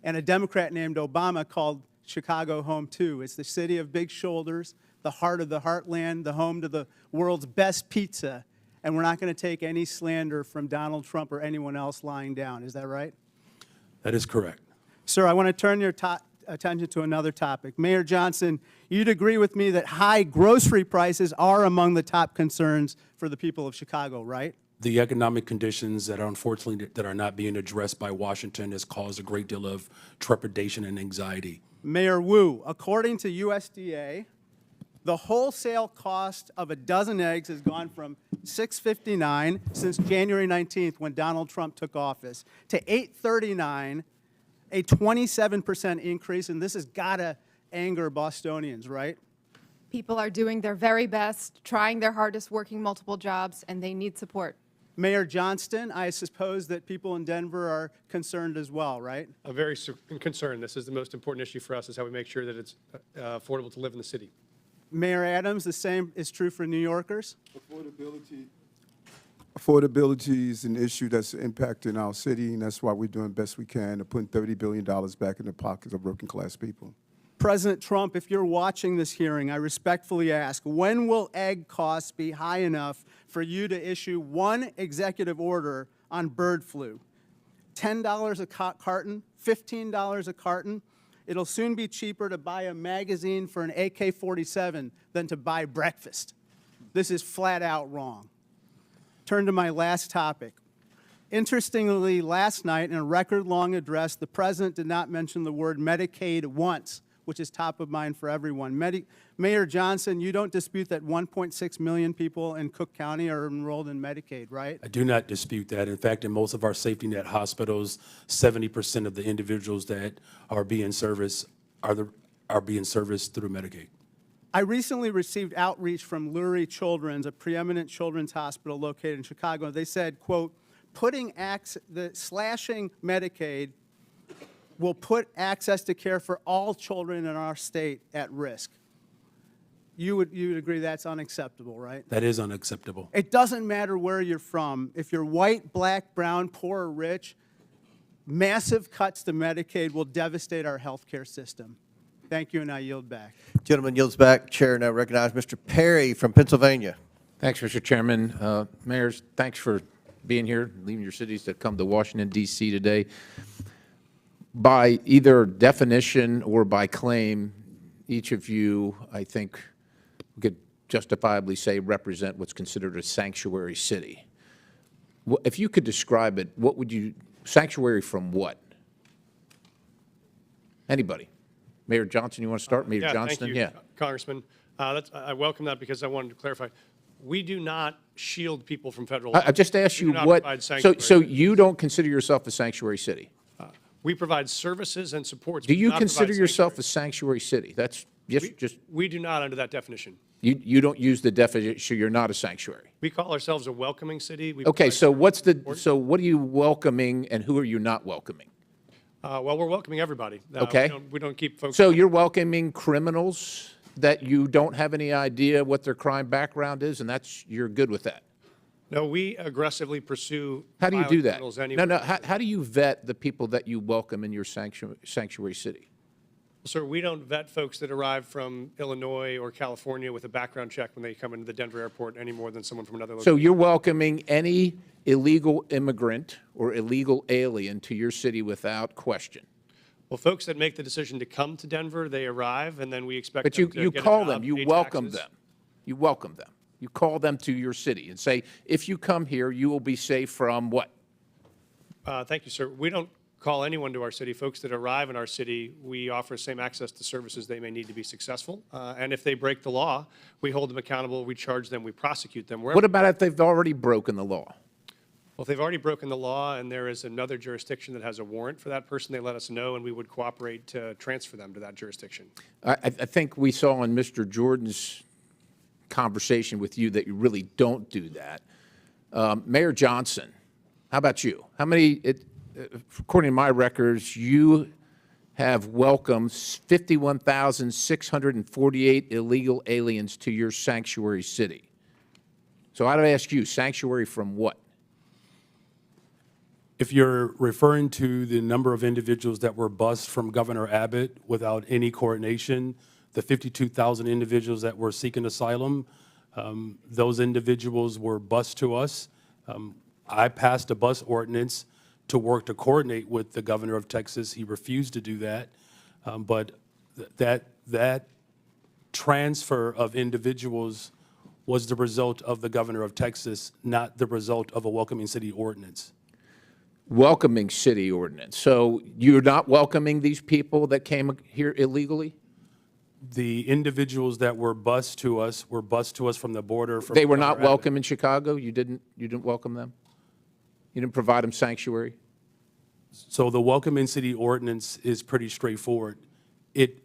and a Democrat named Obama called Chicago home too. It's the city of big shoulders, the heart of the heartland, the home to the world's best pizza, and we're not going to take any slander from Donald Trump or anyone else lying down. Is that right? That is correct. Sir, I want to turn your attention to another topic. Mayor Johnston, you'd agree with me that high grocery prices are among the top concerns for the people of Chicago, right? The economic conditions that are unfortunately that are not being addressed by Washington has caused a great deal of trepidation and anxiety. Mayor Wu, according to USDA, the wholesale cost of a dozen eggs has gone from $6.59 since January 19th when Donald Trump took office to $8.39, a 27% increase, and this has got to anger Bostonians, right? People are doing their very best, trying their hardest, working multiple jobs, and they need support. Mayor Johnston, I suppose that people in Denver are concerned as well, right? I'm very concerned. This is the most important issue for us, is how we make sure that it's affordable to live in the city. Mayor Adams, the same is true for New Yorkers? Affordability is an issue that's impacting our city, and that's why we're doing best we can to put $30 billion back in the pockets of working-class people. President Trump, if you're watching this hearing, I respectfully ask, when will egg costs be high enough for you to issue one executive order on bird flu? $10 a carton, $15 a carton? It'll soon be cheaper to buy a magazine for an AK-47 than to buy breakfast. This is flat out wrong. Turn to my last topic. Interestingly, last night in a record-long address, the president did not mention the word Medicaid once, which is top of mind for everyone. Mayor Johnston, you don't dispute that 1.6 million people in Cook County are enrolled in Medicaid, right? I do not dispute that. In fact, in most of our safety net hospitals, 70% of the individuals that are being serviced are being serviced through Medicaid. I recently received outreach from Lurie Children's, a preeminent children's hospital located in Chicago. They said, quote, slashing Medicaid will put access to care for all children in our state at risk. You would agree that's unacceptable, right? That is unacceptable. It doesn't matter where you're from. If you're white, black, brown, poor, or rich, massive cuts to Medicaid will devastate our health care system. Thank you, and I yield back. Gentleman yields back. Chair now recognizes Mr. Perry from Pennsylvania. Thanks, Mr. Chairman. Mayors, thanks for being here, leaving your cities to come to Washington, D.C. today. By either definition or by claim, each of you, I think, could justifiably say represent what's considered a sanctuary city. If you could describe it, what would you, sanctuary from what? Anybody? Mayor Johnston, you want to start? Mayor Johnston? Thank you, Congressman. I welcome that because I wanted to clarify. We do not shield people from federal law. I just asked you what, so you don't consider yourself a sanctuary city? We provide services and supports. Do you consider yourself a sanctuary city? That's we do not under that definition. You don't use the definition, you're not a sanctuary. We call ourselves a welcoming city. Okay, so what are you welcoming and who are you not welcoming? Well, we're welcoming everybody. Okay. We don't keep folks. So you're welcoming criminals that you don't have any idea what their crime background is, and you're good with that? No, we aggressively pursue. How do you do that? Anyway. No. How do you vet the people that you welcome in your sanctuary city? Sir, we don't vet folks that arrive from Illinois or California with a background check when they come into the Denver airport any more than someone from another location. So you're welcoming any illegal immigrant or illegal alien to your city without question? Well, folks that make the decision to come to Denver, they arrive, and then we expect them to you get a job, call them, you pay welcome taxes. them. You welcome them. You call them to your city and say, if you come here, you will be safe from what? Thank you, sir. We don't call anyone to our city. Folks that arrive in our city, we offer same access to services they may need to be successful. And if they break the law, we hold them accountable, we charge them, we prosecute them. What about if they've already broken the law? Well, if they've already broken the law and there is another jurisdiction that has a warrant for that person, they let us know and we would cooperate to transfer them to that jurisdiction. I think we saw in Mr. Jordan's conversation with you that you really don't do that. Mayor Johnston, how about you? How many, according to my records, you have welcomed 51,648 illegal aliens to your sanctuary city. So I'd ask you, sanctuary from what? If you're referring to the number of individuals that were bused from Governor Abbott without any coordination, the 52,000 individuals that were seeking asylum, those individuals were bused to us. I passed a bus ordinance to work to coordinate with the governor of Texas. He refused to do that. But that transfer of individuals was the result of the governor of Texas, not the result of a welcoming city ordinance. Welcoming city ordinance. So you're not welcoming these people that came here illegally? The individuals that were bused to us from the border. From They were Governor not welcome in Chicago? You didn't welcome them? You didn't provide them sanctuary? So the welcoming city ordinance is pretty straightforward. It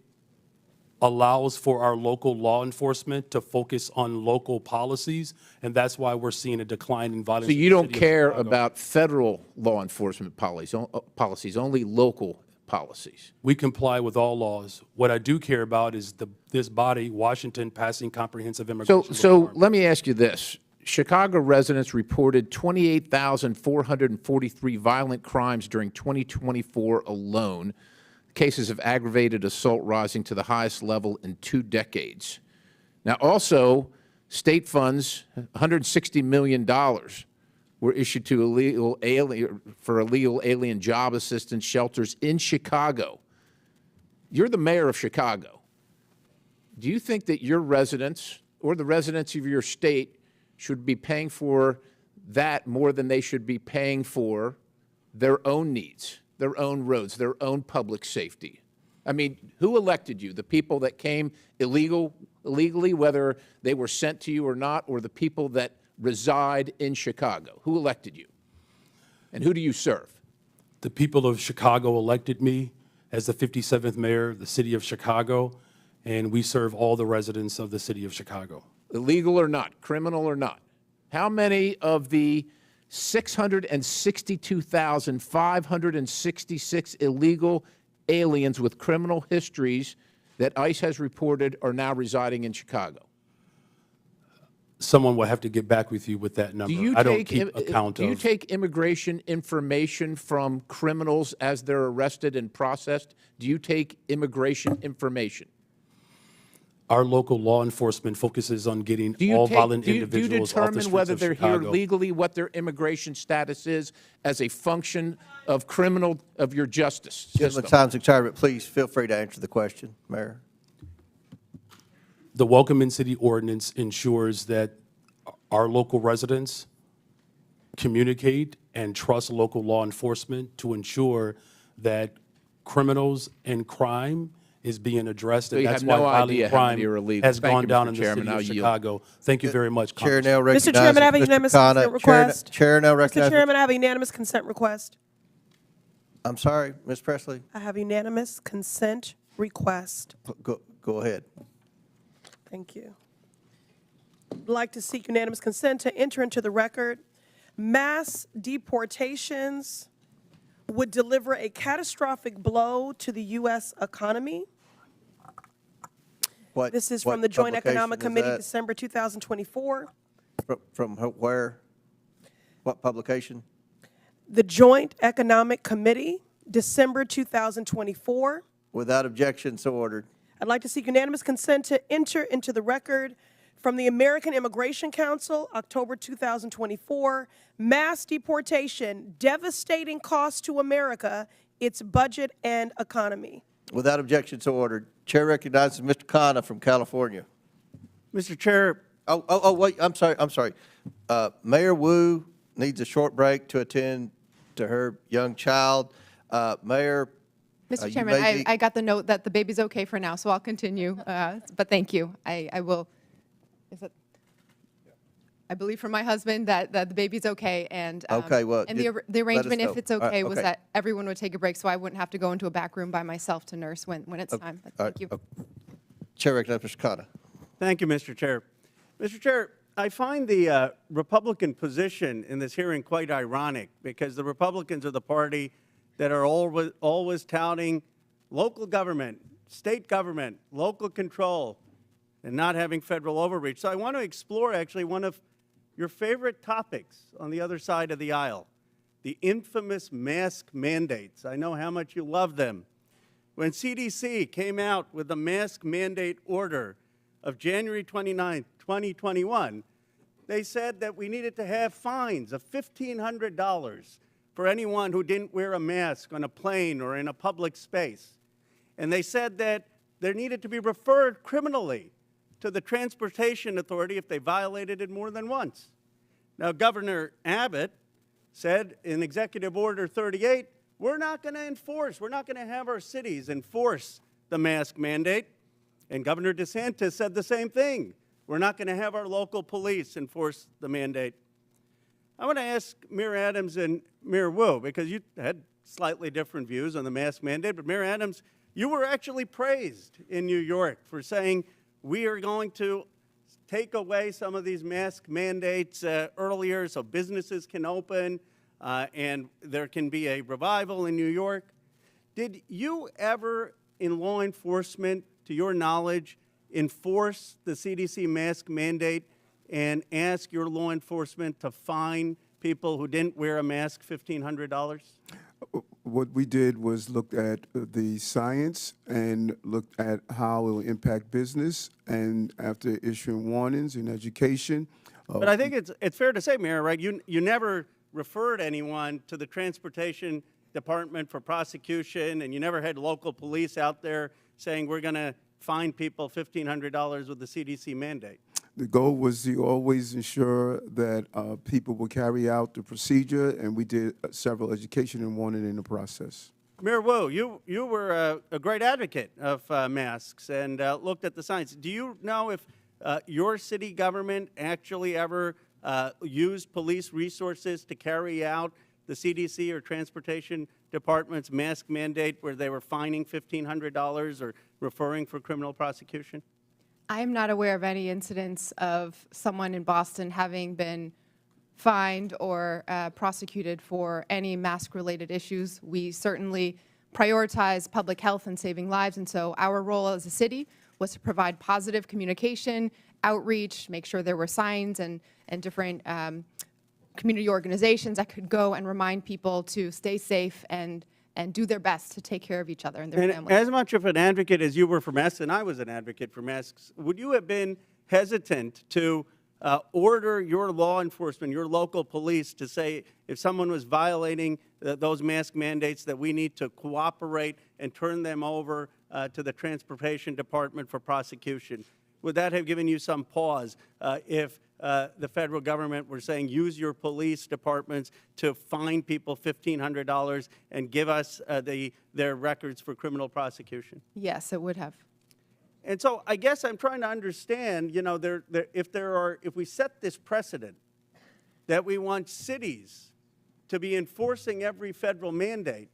allows for our local law enforcement to focus on local policies, and that's why we're seeing a decline in violence. So you in the don't city of care Chicago. about federal law enforcement policies, only local policies? We comply with all laws. What I do care about is this body, Washington, passing comprehensive immigration So reform. let me ask you this. Chicago residents reported 28,443 violent crimes during 2024 alone, cases of aggravated assault rising to the highest level in 2 decades. Now, also, state funds, $160 million, were issued to illegal alien job assistance shelters in Chicago. You're the mayor of Chicago. Do you think that your residents or the residents of your state should be paying for that more than they should be paying for their own needs, their own roads, their own public safety? I mean, who elected you? The people that came illegally, whether they were sent to you or not, or the people that reside in Chicago? Who elected you? And who do you serve? The people of Chicago elected me as the 57th mayor of the city of Chicago, and we serve all the residents of the city of Chicago. Illegal or not, criminal or not. How many of the 662,566 illegal aliens with criminal histories that ICE has reported are now residing in Chicago? Someone will have to get back with you with that number. I don't keep account Do you of. take immigration information from criminals as they're arrested and processed? Do you take immigration information? Our local law enforcement focuses on getting all violent individuals off the determine streets whether of they're here Chicago. legally, what their immigration status is, as a function of your justice Gentleman's system? time's expired, but please feel free to answer the question, Mayor. The welcoming city ordinance ensures that our local residents communicate and trust local law enforcement to ensure that criminals and crime is being addressed, So and you that's have why no violent idea how many crime are illegal. has Thank gone you, down Mr. in the Chairman. city I'll of yield. Chicago. Thank you very much, Chair Congressman. now Mr. recognizes Chairman, I have a Mr. unanimous Khanna. consent request. Chair now Mr. recognizes. Chairman, I have a unanimous consent request. I'm sorry, Ms. Presley. I have unanimous consent request. Go ahead. Thank you. I'd like to seek unanimous consent to enter into the record. Mass deportations would deliver a catastrophic blow to the U.S. economy. This is from the Joint Economic Committee, December 2024. From where? What publication? The Joint Economic Committee, December 2024. Without objection, so ordered. I'd like to seek unanimous consent to enter into the record from the American Immigration Council, October 2024, mass deportation, devastating cost to America, its budget and economy. Without objection, so ordered. Chair recognizes Mr. Khanna from California. Mr. Chair. Wait, I'm sorry. Mayor Wu needs a short break to attend to her young child. Mayor. Mr. Chairman, I got the note that the baby's okay for now, so I'll continue. But thank you. I will. I believe from my husband that the baby's okay, and Okay, well, and just the arrangement, let us if know. it's All right, okay, was okay. that everyone would take a break, so I wouldn't have to go into a back room by myself to nurse when it's time. But thank you. Chair recognizes Mr. Khanna. Thank you, Mr. Chair. Mr. Chair, I find the Republican position in this hearing quite ironic, because the Republicans are the party that are always touting local government, state government, local control, and not having federal overreach. So I want to explore actually one of your favorite topics on the other side of the aisle, the infamous mask mandates. I know how much you love them. When CDC came out with the mask mandate order of January 29, 2021, they said that we needed to have fines of $1,500 for anyone who didn't wear a mask on a plane or in a public space. and they said that they needed to be referred criminally to the Transportation Authority if they violated it more than once. Now, Governor Abbott said in Executive Order 38, we're not going to enforce, we're not going to have our cities enforce the mask mandate. And Governor DeSantis said the same thing. We're not going to have our local police enforce the mandate. I want to ask Mayor Adams and Mayor Wu, because you had slightly different views on the mask mandate, but Mayor Adams, you were actually praised in New York for saying we are going to take away some of these mask mandates earlier so businesses can open and there can be a revival in New York. Did you ever, in law enforcement, to your knowledge, enforce the CDC mask mandate and ask your law enforcement to fine people who didn't wear a mask $1,500? What we did was looked at the science and looked at how it will impact business, and after issuing warnings in education. But I think it's fair to say, Mayor, right, you never referred anyone to the Transportation Department for prosecution, and you never had local police out there saying we're going to fine people $1,500 with the CDC mandate. The goal was to always ensure that people will carry out the procedure, and we did several education and warning in the process. Mayor Wu, you were a great advocate of masks and looked at the science. Do you know if your city government actually ever used police resources to carry out the CDC or Transportation Department's mask mandate where they were fining $1,500 or referring for criminal prosecution? I am not aware of any incidents of someone in Boston having been fined or prosecuted for any mask-related issues. We certainly prioritize public health and saving lives, and so our role as a city was to provide positive communication, outreach, make sure there were signs and different community organizations that could go and remind people to stay safe and do their best to take care of each other and their families. As much of an advocate as you were for masks, and I was an advocate for masks, would you have been hesitant to order your law enforcement, your local police, to say if someone was violating those mask mandates that we need to cooperate and turn them over to the Transportation Department for prosecution? Would that have given you some pause if the federal government were saying use your police departments to fine people $1,500 and give us their records for criminal prosecution? Yes, it would have. And so I guess I'm trying to understand, you know, if we set this precedent that we want cities to be enforcing every federal mandate,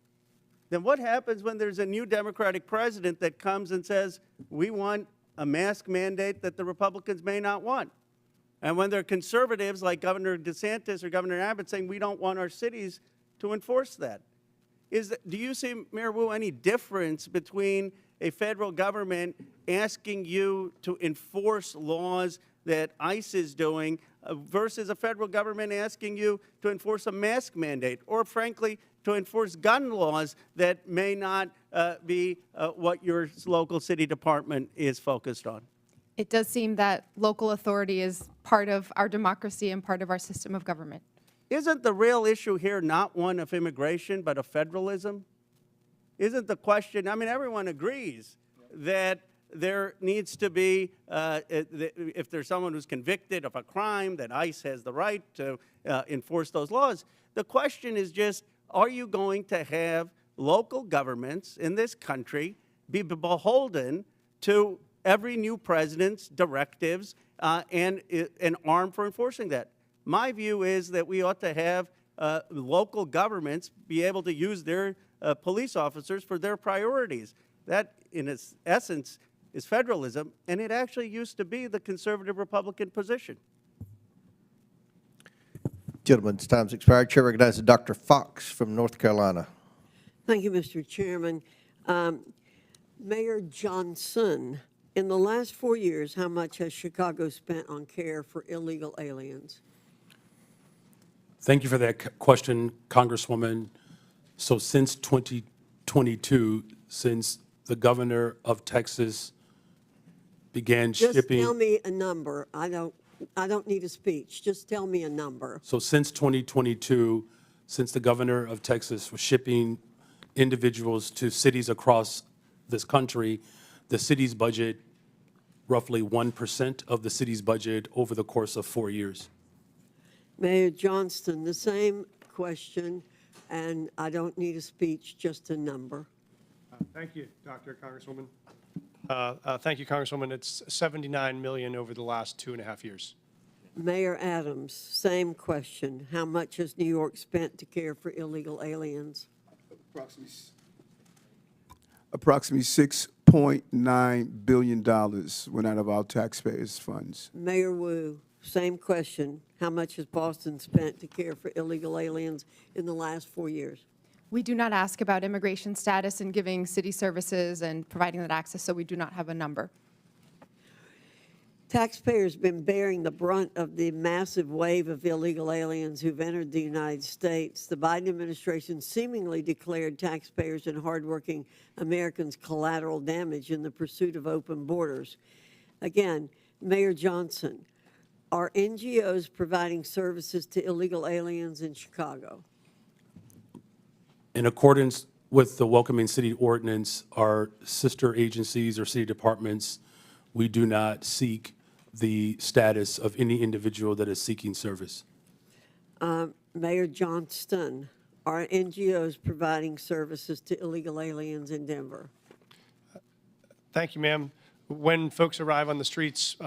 then what happens when there's a new Democratic president that comes and says, we want a mask mandate that the Republicans may not want? And when there are conservatives like Governor DeSantis or Governor Abbott saying we don't want our cities to enforce that. Do you see, Mayor Wu, any difference between a federal government asking you to enforce laws that ICE is doing versus a federal government asking you to enforce a mask mandate or, frankly, to enforce gun laws that may not be what your local city department is focused on? It does seem that local authority is part of our democracy and part of our system of government. Isn't the real issue here not one of immigration, but of federalism? Isn't the question, I mean, everyone agrees that there needs to be, if there's someone who's convicted of a crime, that ICE has the right to enforce those laws. The question is just, are you going to have local governments in this country be beholden to every new president's directives and armed for enforcing that? My view is that we ought to have local governments be able to use their police officers for their priorities. That, in its essence, is federalism, and it actually used to be the conservative Republican position. Gentlemen's time's expired. Chair recognizes Dr. Fox from North Carolina. Thank you, Mr. Chairman. Mayor Johnston, in the last 4 years, how much has Chicago spent on care for illegal aliens? Thank you for that question, Congresswoman. So since 2022, since the governor of Texas began shipping. Just tell me a number. I don't need a speech. Just tell me a number. So since 2022, since the governor of Texas was shipping individuals to cities across this country, the city's budget, roughly 1% of the city's budget over the course of 4 years. Mayor Johnston, the same question, and I don't need a speech, just a number. Thank you, Dr. Congresswoman. Thank you, Congresswoman. It's 79 million over the last 2.5 years. Mayor Adams, same question. How much has New York spent to care for illegal aliens? Approximately $6.9 billion went out of our taxpayers' funds. Mayor Wu, same question. How much has Boston spent to care for illegal aliens in the last 4 years? We do not ask about immigration status and giving city services and providing that access, so we do not have a number. Taxpayers have been bearing the brunt of the massive wave of illegal aliens who've entered the United States. The Biden administration seemingly declared taxpayers and hardworking Americans collateral damage in the pursuit of open borders. Again, Mayor Johnston, are NGOs providing services to illegal aliens in Chicago? In accordance with the Welcoming City Ordinance, our sister agencies or city departments, we do not seek the status of any individual that is seeking service. Mayor Johnston, are NGOs providing services to illegal aliens in Denver? Thank you, ma'am. When folks arrive on the streets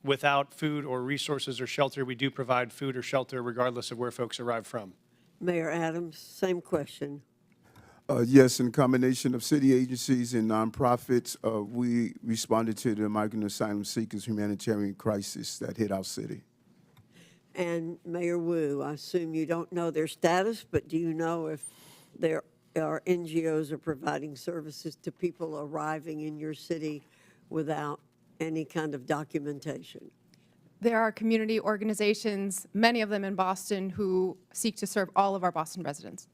without food or resources or shelter, we do provide food or shelter regardless of where folks arrive from. Mayor Adams, same question. Yes, in combination of city agencies and nonprofits, we responded to the migrant asylum seekers humanitarian crisis that hit our city. And Mayor Wu, I assume you don't know their status, but do you know if there are NGOs are providing services to people arriving in your city without any kind of documentation? There are community organizations, many of them in Boston, who seek to serve all of our Boston residents.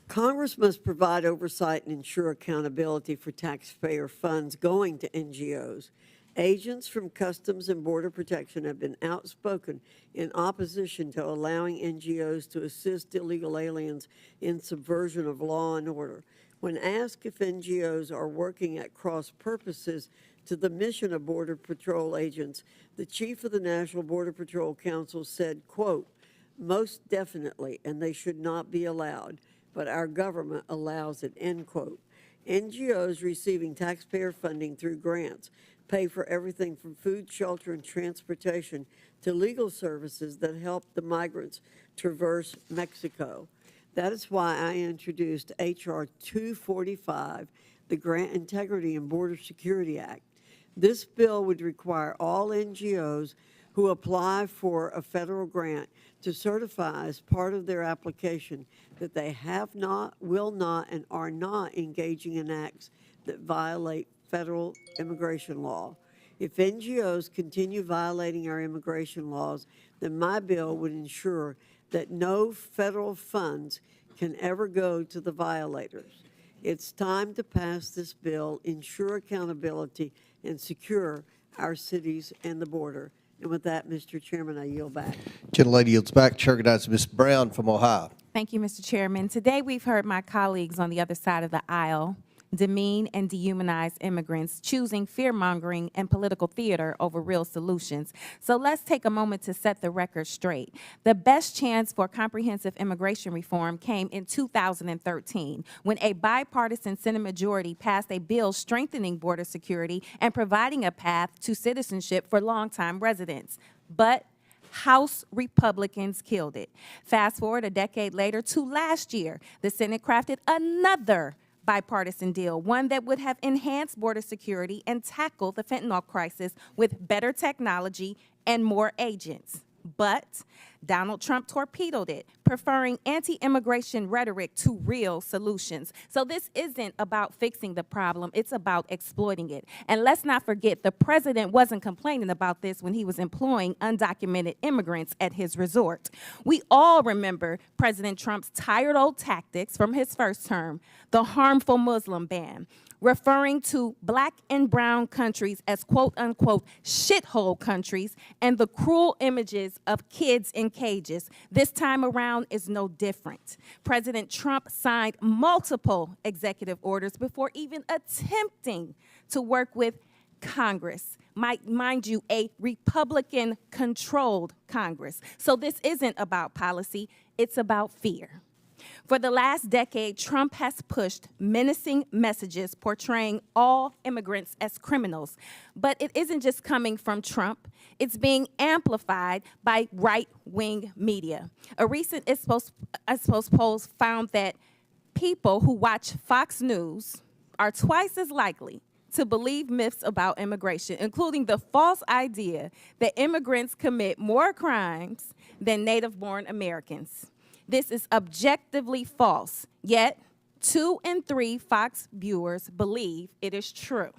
Congress must provide oversight and ensure accountability for taxpayer funds going to NGOs. Agents from Customs and Border Protection have been outspoken in opposition to allowing NGOs to assist illegal aliens in subversion of law and order. When asked if NGOs are working at cross purposes to the mission of Border Patrol agents, the chief of the National Border Patrol Council said, quote, "Most definitely, and they should not be allowed, but our government allows it," end quote. NGOs receiving taxpayer funding through grants pay for everything from food, shelter, and transportation to legal services that help the migrants traverse Mexico. That is why I introduced H.R. 245, the Grant Integrity and Border Security Act. This bill would require all NGOs who apply for a federal grant to certify as part of their application that they have not, will not, and are not engaging in acts that violate federal immigration law. If NGOs continue violating our immigration laws, then my bill would ensure that no federal funds can ever go to the violators. It's time to pass this bill, ensure accountability, and secure our cities and the border. And with that, Mr. Chairman, I yield back. Gentlelady yields back. Chair recognizes Ms. Brown from Ohio. Thank you, Mr. Chairman. Today we've heard my colleagues on the other side of the aisle demean and dehumanize immigrants, choosing fear-mongering and political theater over real solutions. So let's take a moment to set the record straight. The best chance for comprehensive immigration reform came in 2013, when a bipartisan Senate majority passed a bill strengthening border security and providing a path to citizenship for longtime residents. But House Republicans killed it. Fast forward a decade later to last year, the Senate crafted another bipartisan deal, one that would have enhanced border security and tackled the fentanyl crisis with better technology and more agents. But Donald Trump torpedoed it, preferring anti-immigration rhetoric to real solutions. So this isn't about fixing the problem, it's about exploiting it. And let's not forget, the president wasn't complaining about this when he was employing undocumented immigrants at his resort. We all remember President Trump's tired old tactics from his first term, the harmful Muslim ban. referring to black and brown countries as quote unquote shithole countries and the cruel images of kids in cages. This time around is no different. President Trump signed multiple executive orders before even attempting to work with Congress. Mind you, a Republican-controlled Congress. So this isn't about policy, it's about fear. For the last decade, Trump has pushed menacing messages portraying all immigrants as criminals. But it isn't just coming from Trump. It's being amplified by right-wing media. A recent Ipsos poll found that people who watch Fox News are twice as likely to believe myths about immigration, including the false idea that immigrants commit more crimes than native-born Americans. This is objectively false, yet 2 in 3 Fox viewers believe it is true.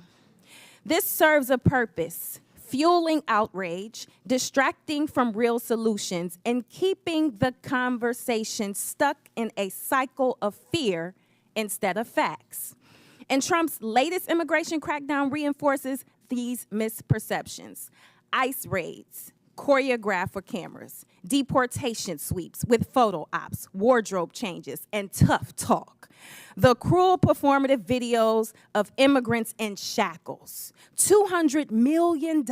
This serves a purpose: fueling outrage, distracting from real solutions, and keeping the conversation stuck in a cycle of fear instead of facts. And Trump's latest immigration crackdown reinforces these misperceptions. ICE raids, choreographed for cameras, deportation sweeps with photo ops, wardrobe changes, and tough talk. The cruel performative videos of immigrants in shackles, $200 million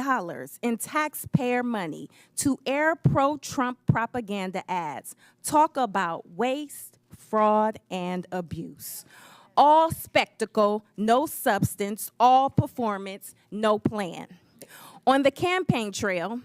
in taxpayer money to air pro-Trump propaganda ads. Talk about waste, fraud, and abuse. All spectacle, no substance, all performance, no plan. On the campaign trail,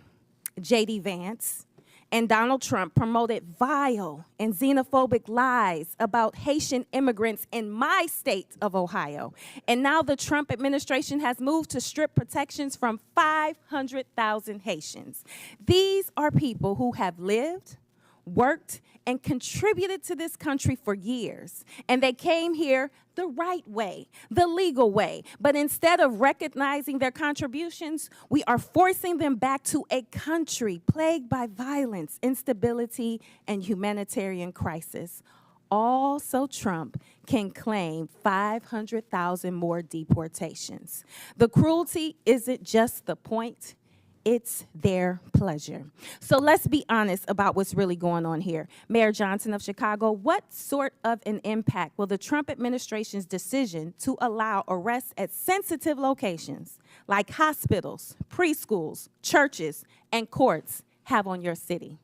J.D. Vance and Donald Trump promoted vile and xenophobic lies about Haitian immigrants in my state of Ohio. And now the Trump administration has moved to strip protections from 500,000 Haitians. These are people who have lived, worked, and contributed to this country for years. And they came here the right way, the legal way. But instead of recognizing their contributions, we are forcing them back to a country plagued by violence, instability, and humanitarian crisis. All so Trump can claim 500,000 more deportations. The cruelty isn't just the point, it's their pleasure. So let's be honest about what's really going on here. Mayor Johnston of Chicago, what sort of an impact will the Trump administration's decision to allow arrests at sensitive locations like hospitals, preschools, churches, and courts have on your city?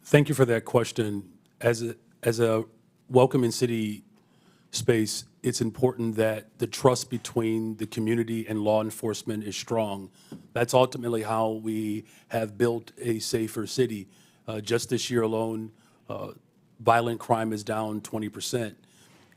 Thank you for that question. As a welcoming city space, it's important that the trust between the community and law enforcement is strong. That's ultimately how we have built a safer city. Just this year alone, violent crime is down 20%.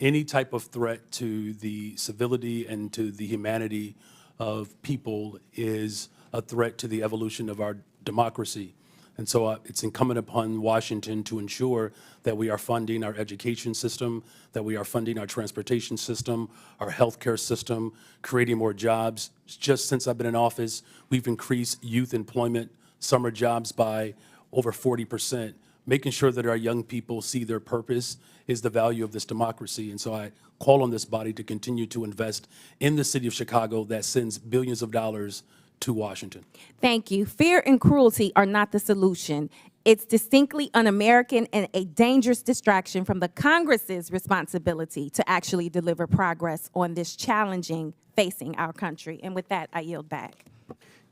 Any type of threat to the civility and to the humanity of people is a threat to the evolution of our democracy. And so it's incumbent upon Washington to ensure that we are funding our education system, that we are funding our transportation system, our healthcare system, creating more jobs. Just since I've been in office, we've increased youth employment, summer jobs by over 40%. Making sure that our young people see their purpose is the value of this democracy. And so I call on this body to continue to invest in the city of Chicago that sends billions of dollars to Washington. Thank you. Fear and cruelty are not the solution. It's distinctly un-American and a dangerous distraction from the Congress's responsibility to actually deliver progress on this challenging facing our country. And with that, I yield back.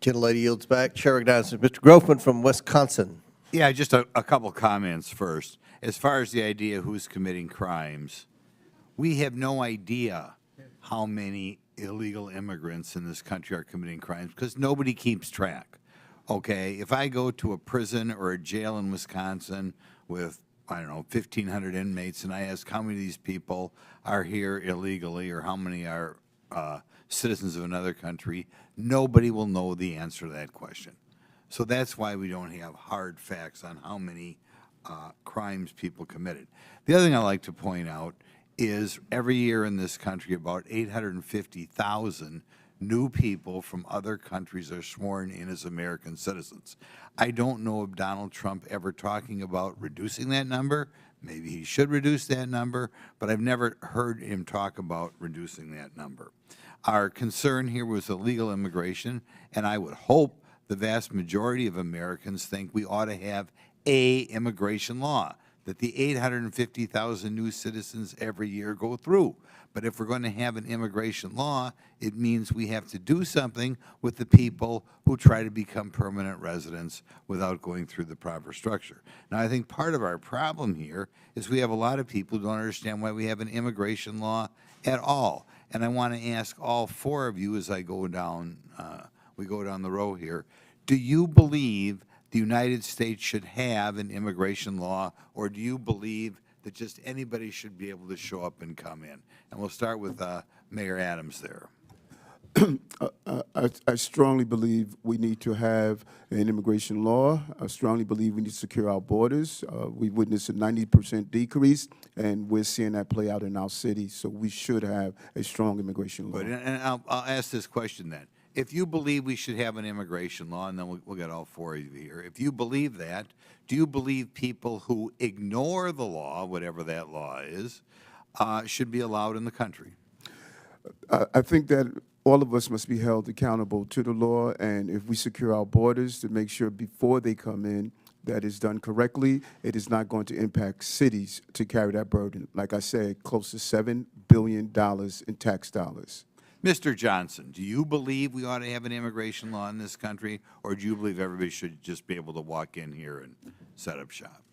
Gentlelady yields back. Chair recognizes Mr. Grofman from Wisconsin. Yeah, just a couple comments first. As far as the idea of who's committing crimes, we have no idea how many illegal immigrants in this country are committing crimes because nobody keeps track. Okay, if I go to a prison or a jail in Wisconsin with, I don't know, 1,500 inmates, and I ask how many of these people are here illegally or how many are citizens of another country, nobody will know the answer to that question. So that's why we don't have hard facts on how many crimes people committed. The other thing I like to point out is every year in this country, about 850,000 new people from other countries are sworn in as American citizens. I don't know of Donald Trump ever talking about reducing that number. Maybe he should reduce that number, but I've never heard him talk about reducing that number. Our concern here was illegal immigration, and I would hope the vast majority of Americans think we ought to have a immigration law that the 850,000 new citizens every year go through. But if we're going to have an immigration law, it means we have to do something with the people who try to become permanent residents without going through the proper structure. Now, I think part of our problem here is we have a lot of people who don't understand why we have an immigration law at all. And I want to ask all four of you as I go down, we go down the row here, do you believe the United States should have an immigration law, or do you believe that just anybody should be able to show up and come in? And we'll start with Mayor Adams there. I strongly believe we need to have an immigration law. I strongly believe we need to secure our borders. We witnessed a 90% decrease, and we're seeing that play out in our city, so we should have a strong immigration law. Good. And I'll ask this question then. If you believe we should have an immigration law, and then we'll get all four of you here, if you believe that, do you believe people who ignore the law, whatever that law is, should be allowed in the country? I think that all of us must be held accountable to the law, and if we secure our borders to make sure before they come in that is done correctly, it is not going to impact cities to carry that burden. Like I said, close to $7 billion in tax dollars. Mr. Johnston, do you believe we ought to have an immigration law in this country, or do you believe everybody should just be able to walk in here and set up shop?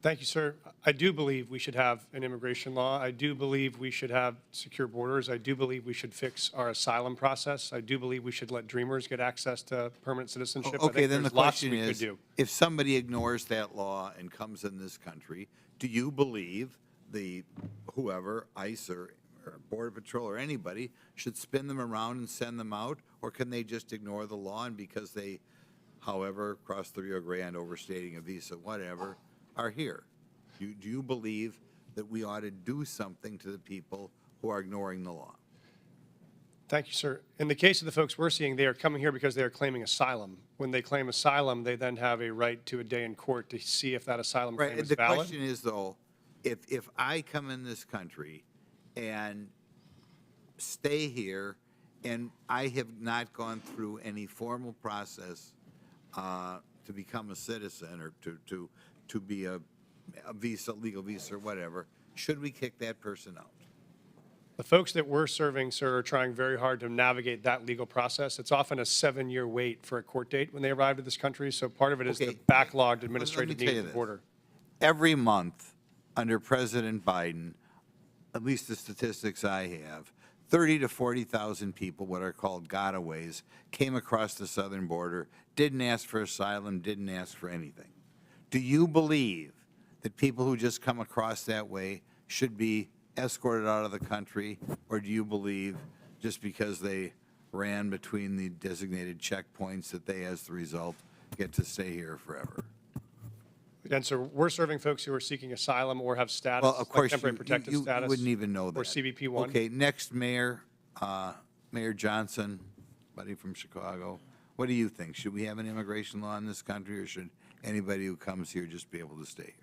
Thank you, sir. I do believe we should have an immigration law. I do believe we should have secure borders. I do believe we should fix our asylum process. I do believe we should let dreamers get access to permanent citizenship. Okay, then the question we could is, do. if somebody ignores that law and comes in this country, do you believe the whoever, ICE or Border Patrol or anybody, should spin them around and send them out, or can they just ignore the law and because they, however, cross the Rio Grande, overstating a visa, whatever, are here? Do you believe that we ought to do something to the people who are ignoring the law? Thank you, sir. In the case of the folks we're seeing, they are coming here because they are claiming asylum. When they claim asylum, they then have a right to a day in court to see if that asylum claim is The valid. question is, though, if I come in this country and stay here and I have not gone through any formal process to become a citizen or to be a visa, legal visa or whatever, should we kick that person out? The folks that we're serving, sir, are trying very hard to navigate that legal process. It's often a 7-year wait for a court date when they arrive to this country, so part of it is the backlogged administrative need at the border. Every month under President Biden, at least the statistics I have, 30 to 40,000 people, what are called gotaways, came across the southern border, didn't ask for asylum, didn't ask for anything. Do you believe that people who just come across that way should be escorted out of the country, or do you believe just because they ran between the designated checkpoints that they, as the result, get to stay here forever? Again, sir, we're serving folks who are seeking asylum or have status, Well, of course, like temporary protected you status. wouldn't even know that. Or CBP-1. Okay, next, Mayor Johnston, buddy from Chicago. What do you think? Should we have an immigration law in this country, or should anybody who comes here just be able to stay here?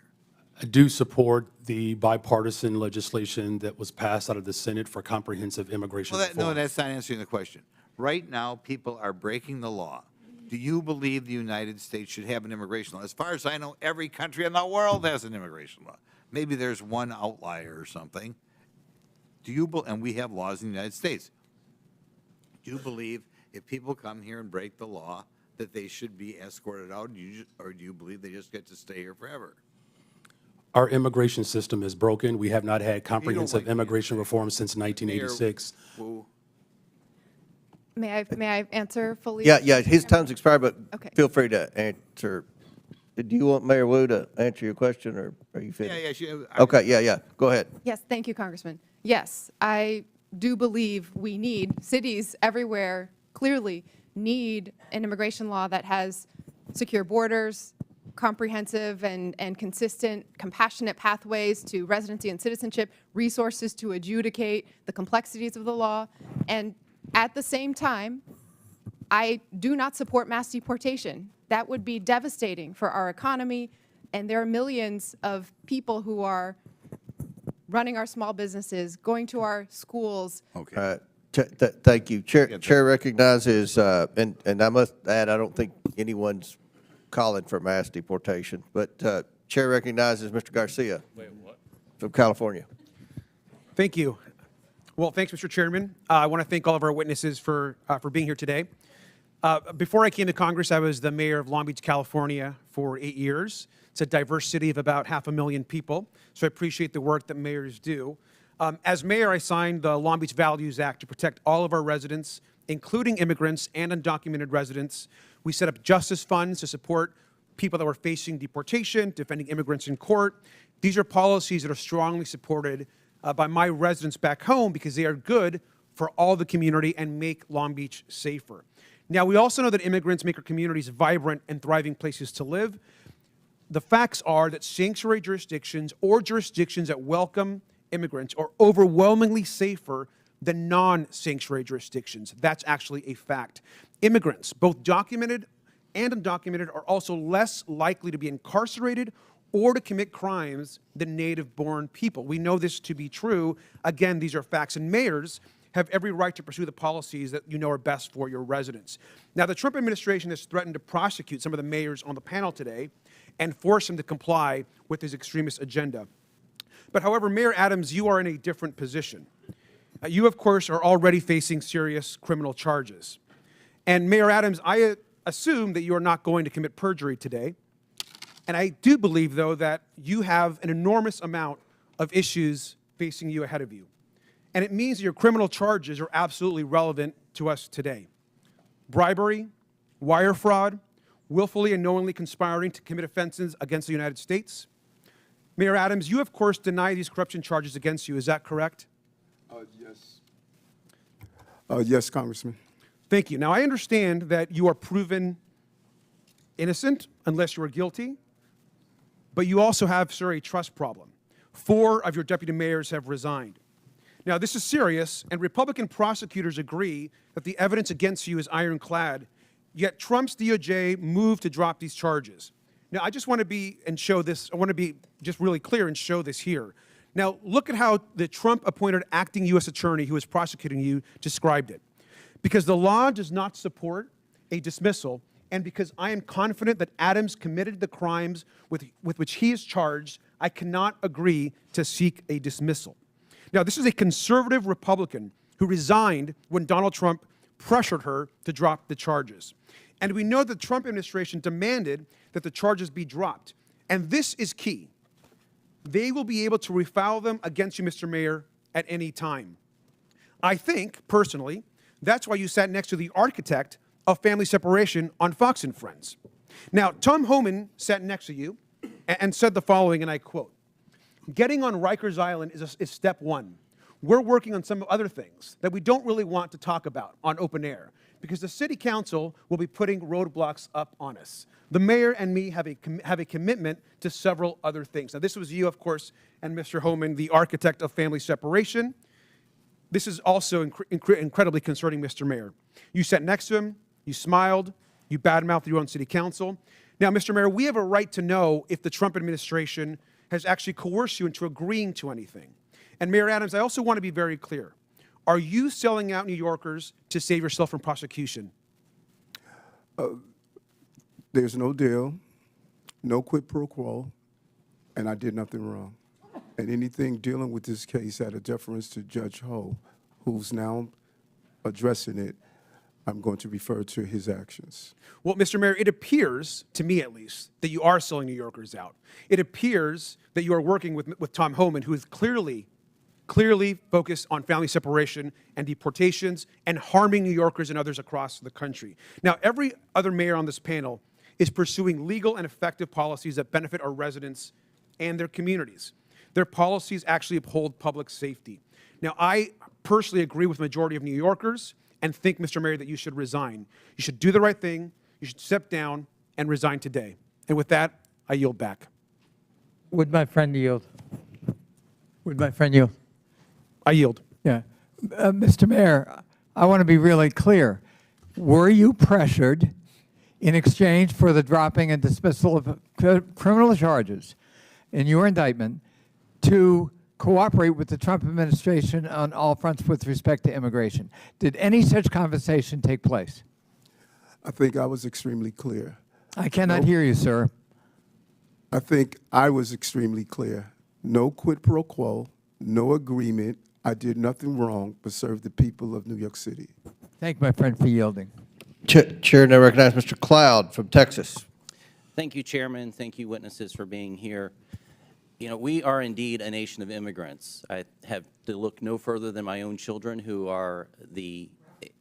I do support the bipartisan legislation that was passed out of the Senate for comprehensive immigration Well, reform. no, that's not answering the question. Right now, people are breaking the law. Do you believe the United States should have an immigration law? As far as I know, every country in the world has an immigration law. Maybe there's one outlier or something. And we have laws in the United States. Do you believe if people come here and break the law that they should be escorted out, or do you believe they just get to stay here forever? Our immigration system is broken. We have not had comprehensive immigration reform since 1986. May I answer fully? Yeah, his time's expired, but Okay. feel free to answer. Do you want Mayor Wu to answer your question, or are you finished? Okay, yeah, go ahead. Yes, thank you, Congressman. Yes, I do believe we need, cities everywhere clearly need an immigration law that has secure borders, comprehensive and consistent, compassionate pathways to residency and citizenship, resources to adjudicate the complexities of the law, and At the same time, I do not support mass deportation. That would be devastating for our economy, and there are millions of people who are running our small businesses, going to our schools. Okay. Thank you. Chair recognizes, and I must add, I don't think anyone's calling for mass deportation, but Chair recognizes Mr. Garcia from California. Thank you. Well, thanks, Mr. Chairman. I want to thank all of our witnesses for being here today. Before I came to Congress, I was the mayor of Long Beach, California for 8 years. It's a diverse city of about 500,000 people, so I appreciate the work that mayors do. As mayor, I signed the Long Beach Values Act to protect all of our residents, including immigrants and undocumented residents. We set up justice funds to support people that were facing deportation, defending immigrants in court. These are policies that are strongly supported by my residents back home because they are good for all the community and make Long Beach safer. Now, we also know that immigrants make our communities vibrant and thriving places to live. The facts are that sanctuary jurisdictions or jurisdictions that welcome immigrants are overwhelmingly safer than non-sanctuary jurisdictions. That's actually a fact. Immigrants, both documented and undocumented, are also less likely to be incarcerated or to commit crimes than native-born people. We know this to be true. Again, these are facts, and mayors have every right to pursue the policies that you know are best for your residents. Now, the Trump administration has threatened to prosecute some of the mayors on the panel today and force them to comply with his extremist agenda. But however, Mayor Adams, you are in a different position. You, of course, are already facing serious criminal charges. And Mayor Adams, I assume that you are not going to commit perjury today. And I do believe, though, that you have an enormous amount of issues facing you ahead of you. And it means that your criminal charges are absolutely relevant to us today. Bribery, wire fraud, willfully and knowingly conspiring to commit offenses against the United States. Mayor Adams, you, of course, deny these corruption charges against you. Is that correct? Yes. Yes, Congressman. Thank you. Now, I understand that you are proven innocent unless you are guilty, but you also have, sir, a trust problem. 4 of your deputy mayors have resigned. Now, this is serious, and Republican prosecutors agree that the evidence against you is ironclad, yet Trump's DOJ moved to drop these charges. Now, I just want to be just really clear and show this here. Now, look at how the Trump-appointed acting U.S. attorney who is prosecuting you described it. Because the law does not support a dismissal, and because I am confident that Adams committed the crimes with which he is charged, I cannot agree to seek a dismissal. Now, this is a conservative Republican who resigned when Donald Trump pressured her to drop the charges. And we know the Trump administration demanded that the charges be dropped. And this is key. They will be able to refile them against you, Mr. Mayor, at any time. I think, personally, that's why you sat next to the architect of family separation on Fox and Friends. Now, Tom Homan sat next to you and said the following, and I quote, "Getting on Rikers Island is step one. We're working on some other things that we don't really want to talk about on open air because the city council will be putting roadblocks up on us. The mayor and me have a commitment to several other things." Now, this was you, of course, and Mr. Homan, the architect of family separation. This is also incredibly concerning, Mr. Mayor. You sat next to him, you smiled, you badmouthed your own city council. Now, Mr. Mayor, we have a right to know if the Trump administration has actually coerced you into agreeing to anything. And Mayor Adams, I also want to be very clear. Are you selling out New Yorkers to save yourself from prosecution? There's no deal, no quid pro quo, and I did nothing wrong. And anything dealing with this case out of deference to Judge Ho, who's now addressing it, I'm going to refer to his actions. Well, Mr. Mayor, it appears, to me at least, that you are selling New Yorkers out. It appears that you are working with Tom Homan, who is clearly focused on family separation and deportations and harming New Yorkers and others across the country. Now, every other mayor on this panel is pursuing legal and effective policies that benefit our residents and their communities. Their policies actually uphold public safety. Now, I personally agree with the majority of New Yorkers and think, Mr. Mayor, that you should resign. You should do the right thing. You should step down and resign today. And with that, I yield back. Would my friend yield? Would my friend yield? I yield. Yeah. Mr. Mayor, I want to be really clear. Were you pressured in exchange for the dropping and dismissal of criminal charges in your indictment to cooperate with the Trump administration on all fronts with respect to immigration? Did any such conversation take place? I think I was extremely clear. I cannot hear you, sir. I think I was extremely clear. No quid pro quo, no agreement. I did nothing wrong but serve the people of New York City. Thank my friend for yielding. Chair, now recognize Mr. Cloud from Texas. Thank you, Chairman. Thank you, witnesses, for being here. You know, we are indeed a nation of immigrants. I have to look no further than my own children, who are the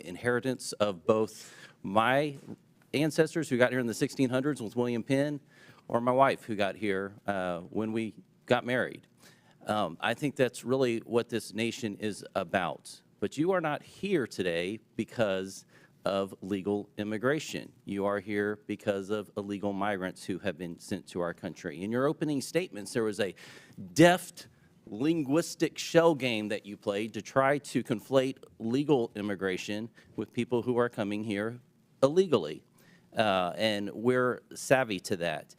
inheritance of both my ancestors who got here in the 1600s with William Penn, or my wife who got here when we got married. I think that's really what this nation is about. But you are not here today because of legal immigration. You are here because of illegal migrants who have been sent to our country. In your opening statements, there was a deft linguistic shell game that you played to try to conflate legal immigration with people who are coming here illegally. And we're savvy to that.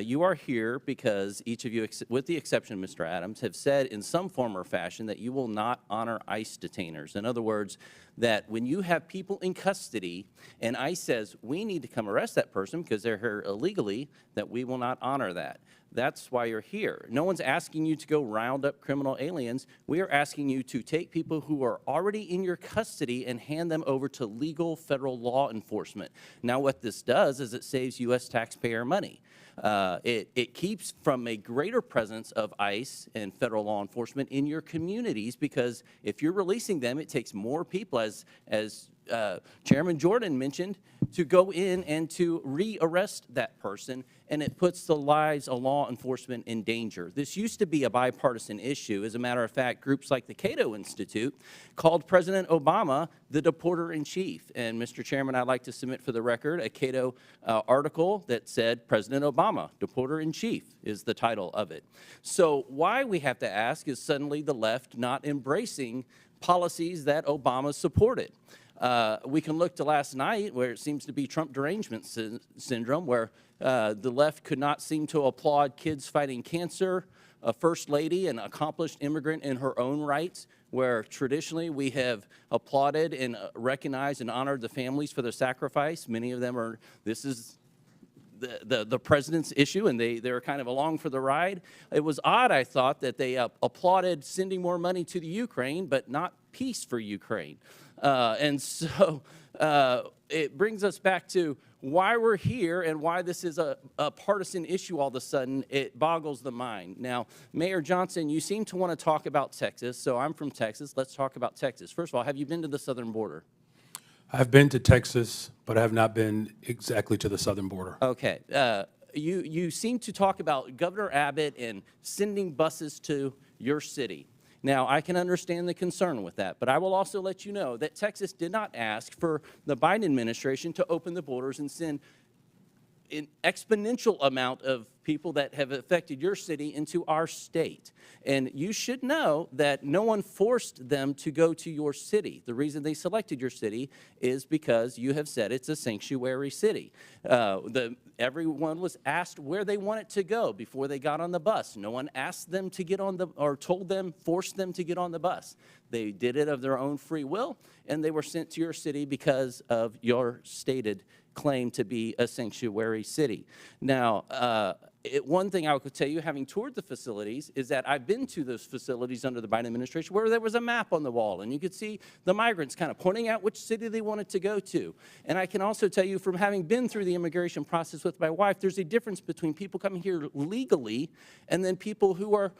You are here because each of you, with the exception of Mr. Adams, have said in some form or fashion that you will not honor ICE detainers. In other words, that when you have people in custody and ICE says, we need to come arrest that person because they're here illegally, that we will not honor that. That's why you're here. No one's asking you to go round up criminal aliens. We are asking you to take people who are already in your custody and hand them over to legal federal law enforcement. Now, what this does is it saves U.S. taxpayer money. It keeps from a greater presence of ICE and federal law enforcement in your communities, because if you're releasing them, it takes more people, as Chairman Jordan mentioned, to go in and to re-arrest that person, and it puts the lives of law enforcement in danger. This used to be a bipartisan issue. As a matter of fact, groups like the Cato Institute called President Obama the deporter-in-chief. And Mr. Chairman, I'd like to submit for the record a Cato article that said President Obama, deporter-in-chief, is the title of it. So why we have to ask is suddenly the left not embracing policies that Obama supported. We can look to last night, where it seems to be Trump derangement syndrome, where the left could not seem to applaud kids fighting cancer, a first lady, an accomplished immigrant in her own rights, where traditionally we have applauded and recognized and honored the families for their sacrifice. Many of them are, this is the president's issue, and they're kind of along for the ride. It was odd, I thought, that they applauded sending more money to the Ukraine, but not peace for Ukraine. And so it brings us back to why we're here and why this is a partisan issue all of a sudden. It boggles the mind. Now, Mayor Johnston, you seem to want to talk about Texas, so I'm from Texas. Let's talk about Texas. First of all, have you been to the southern border? I've been to Texas, but I have not been exactly to the southern border. Okay. You seem to talk about Governor Abbott and sending buses to your city. Now, I can understand the concern with that, but I will also let you know that Texas did not ask for the Biden administration to open the borders and send an exponential amount of people that have affected your city into our state. And you should know that no one forced them to go to your city. The reason they selected your city is because you have said it's a sanctuary city. Everyone was asked where they wanted to go before they got on the bus. No one asked them to get on the, or told them, forced them to get on the bus. They did it of their own free will, and they were sent to your city because of your stated claim to be a sanctuary city. Now, one thing I could tell you, having toured the facilities, is that I've been to those facilities under the Biden administration where there was a map on the wall, and you could see the migrants kind of pointing out which city they wanted to go to. And I can also tell you, from having been through the immigration process with my wife, there's a difference between people coming here legally and then people who are,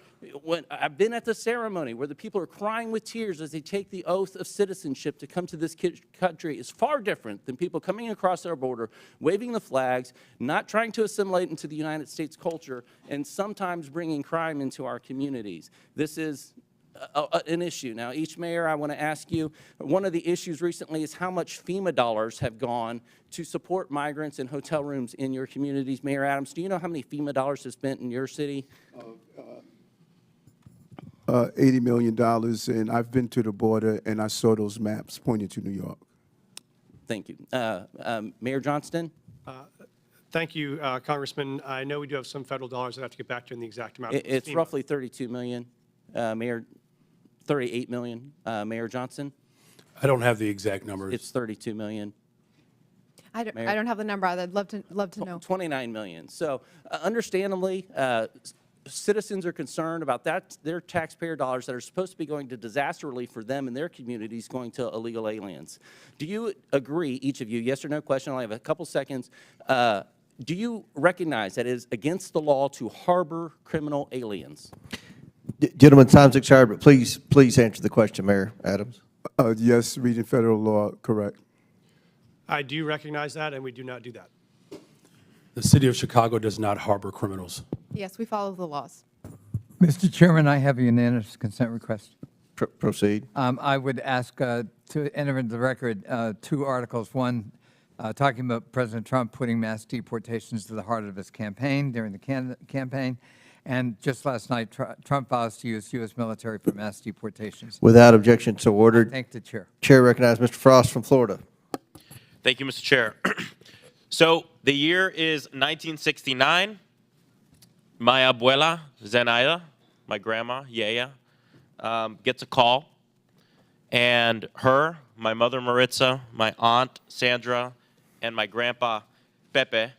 when I've been at the ceremony where the people are crying with tears as they take the oath of citizenship to come to this country, is far different than people coming across our border, waving the flags, not trying to assimilate into the United States culture, and sometimes bringing crime into our communities. This is an issue. Now, each mayor, I want to ask you, one of the issues recently is how much FEMA dollars have gone to support migrants and hotel rooms in your communities. Mayor Adams, do you know how many FEMA dollars have spent in your city? $80 million, and I've been to the border, and I saw those maps pointing to New York. Thank you. Mayor Johnston? Thank you, Congressman. I know we do have some federal dollars. I have to get back to you on the exact amount. It's roughly 32 million, Mayor, 38 million. Mayor Johnson? I don't have the exact numbers. It's 32 million. I Mayor? don't have the number. I'd love to know. 29 million. So understandably, citizens are concerned about that, their taxpayer dollars that are supposed to be going to disaster relief for them and their communities going to illegal aliens. Do you agree, each of you, yes or no question, I only have a couple seconds, do you recognize that it is against the law to harbor criminal aliens? Gentlemen, time's expired, but please answer the question, Mayor Adams. Yes, reading federal law, correct. I do recognize that, and we do not do that. The city of Chicago does not harbor criminals. Yes, we follow the laws. Mr. Chairman, I have a unanimous consent request. Proceed. I would ask to enter into the record 2 articles. One, talking about President Trump putting mass deportations to the heart of his campaign during the campaign. And just last night, Trump vows to use U.S. military for mass deportations. Without objection, so ordered. Thank the chair. Chair recognizes Mr. Frost from Florida. Thank you, Mr. Chair. So the year is 1969. My abuela, Zenaida, my grandma, Yaya, gets a call. And her, my mother, Maritza, my aunt, Sandra, and my grandpa, Pepe,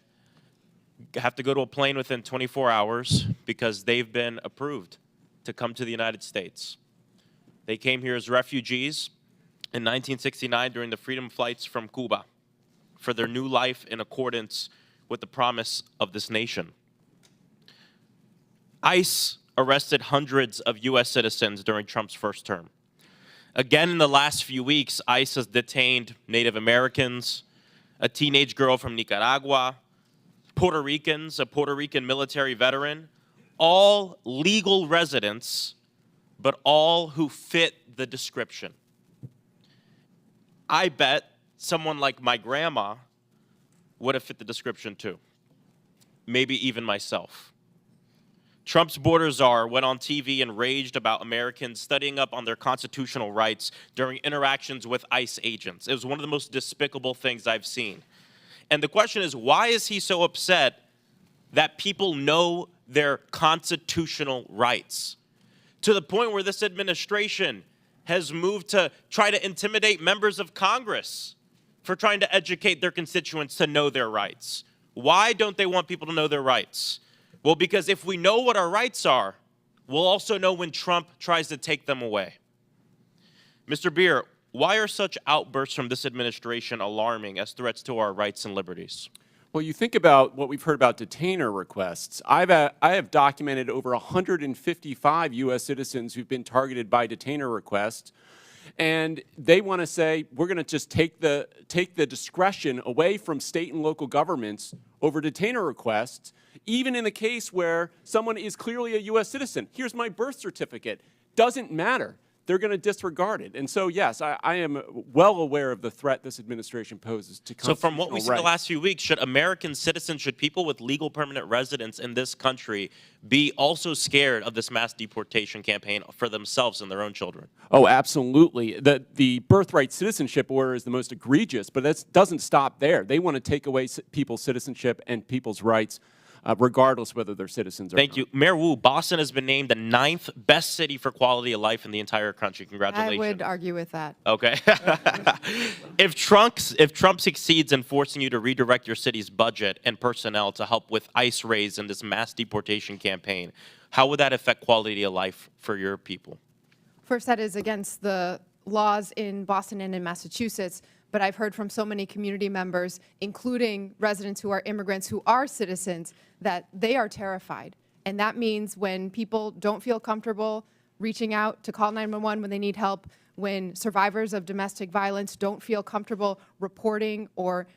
have to go to a plane within 24 hours because they've been approved to come to the United States. They came here as refugees in 1969 during the freedom flights from Cuba for their new life in accordance with the promise of this nation. ICE arrested hundreds of U.S. citizens during Trump's first term. Again, in the last few weeks, ICE has detained Native Americans, a teenage girl from Nicaragua, Puerto Ricans, a Puerto Rican military veteran, all legal residents, but all who fit the description. I bet someone like my grandma would have fit the description too. Maybe even myself. Trump's border czar went on TV and raged about Americans studying up on their constitutional rights during interactions with ICE agents. It was one of the most despicable things I've seen. And the question is, why is he so upset that people know their constitutional rights? To the point where this administration has moved to try to intimidate members of Congress for trying to educate their constituents to know their rights. Why don't they want people to know their rights? Well, because if we know what our rights are, we'll also know when Trump tries to take them away. Mr. Bier, why are such outbursts from this administration alarming as threats to our rights and liberties? Well, you think about what we've heard about detainer requests. I have documented over 155 U.S. citizens who've been targeted by detainer requests, and they want to say, we're going to just take the discretion away from state and local governments over detainer requests, even in the case where someone is clearly a U.S. citizen. Here's my birth certificate. Doesn't matter. They're going to disregard it. And so, yes, I am well aware of the threat this administration poses to constitutional rights. So from what we've seen the last few weeks, should American citizens, should people with legal permanent residence in this country be also scared of this mass deportation campaign for themselves and their own children? Oh, absolutely. The birthright citizenship order is the most egregious, but that doesn't stop there. They want to take away people's citizenship and people's rights, regardless whether they're citizens or not. Thank you. Mayor Wu, Boston has been named the 9th best city for quality of life in the entire country. Congratulations. I would argue with that. Okay. If Trump succeeds in forcing you to redirect your city's budget and personnel to help with ICE raids in this mass deportation campaign, how would that affect quality of life for your people? First, that is against the laws in Boston and in Massachusetts, but I've heard from so many community members, including residents who are immigrants who are citizens, that they are terrified. And that means when people don't feel comfortable reaching out to call 911 when they need help, when survivors of domestic violence don't feel comfortable reporting or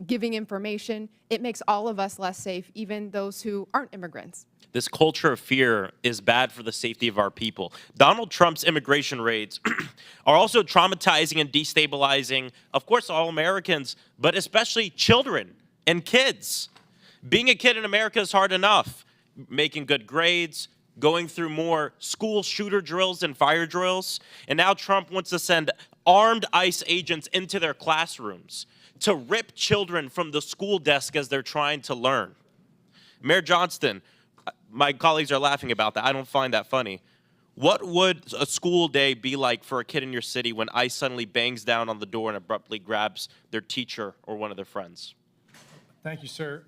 giving information, it makes all of us less safe, even those who aren't immigrants. This culture of fear is bad for the safety of our people. Donald Trump's immigration raids are also traumatizing and destabilizing, of course, all Americans, but especially children and kids. Being a kid in America is hard enough. Making good grades, going through more school shooter drills and fire drills. And now Trump wants to send armed ICE agents into their classrooms to rip children from the school desk as they're trying to learn. Mayor Johnston, my colleagues are laughing about that. I don't find that funny. What would a school day be like for a kid in your city when ICE suddenly bangs down on the door and abruptly grabs their teacher or one of their friends? Thank you, sir.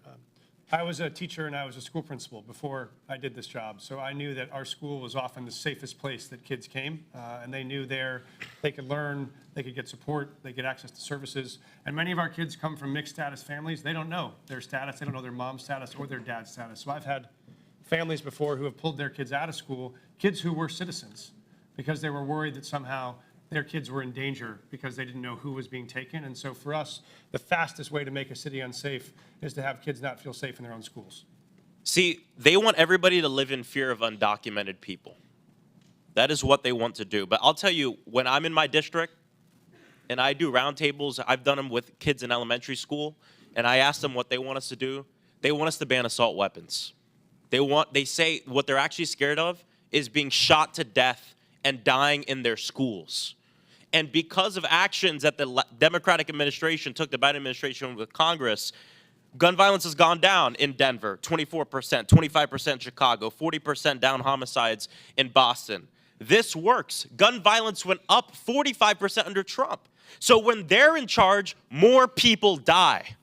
I was a teacher and I was a school principal before I did this job, so I knew that our school was often the safest place that kids came, and they knew there they could learn, they could get support, they get access to services. And many of our kids come from mixed status families. They don't know their status, they don't know their mom's status or their dad's status. So I've had families before who have pulled their kids out of school, kids who were citizens, because they were worried that somehow their kids were in danger because they didn't know who was being taken. And so for us, the fastest way to make a city unsafe is to have kids not feel safe in their own schools. See, they want everybody to live in fear of undocumented people. That is what they want to do. But I'll tell you, when I'm in my district and I do roundtables, I've done them with kids in elementary school, and I ask them what they want us to do. They want us to ban assault weapons. They say what they're actually scared of is being shot to death and dying in their schools. And because of actions that the Democratic administration took, the Biden administration with Congress, gun violence has gone down in Denver, 24%, 25% in Chicago, 40% down homicides in Boston. This works. Gun violence went up 45% under Trump. So when they're in charge, more people die.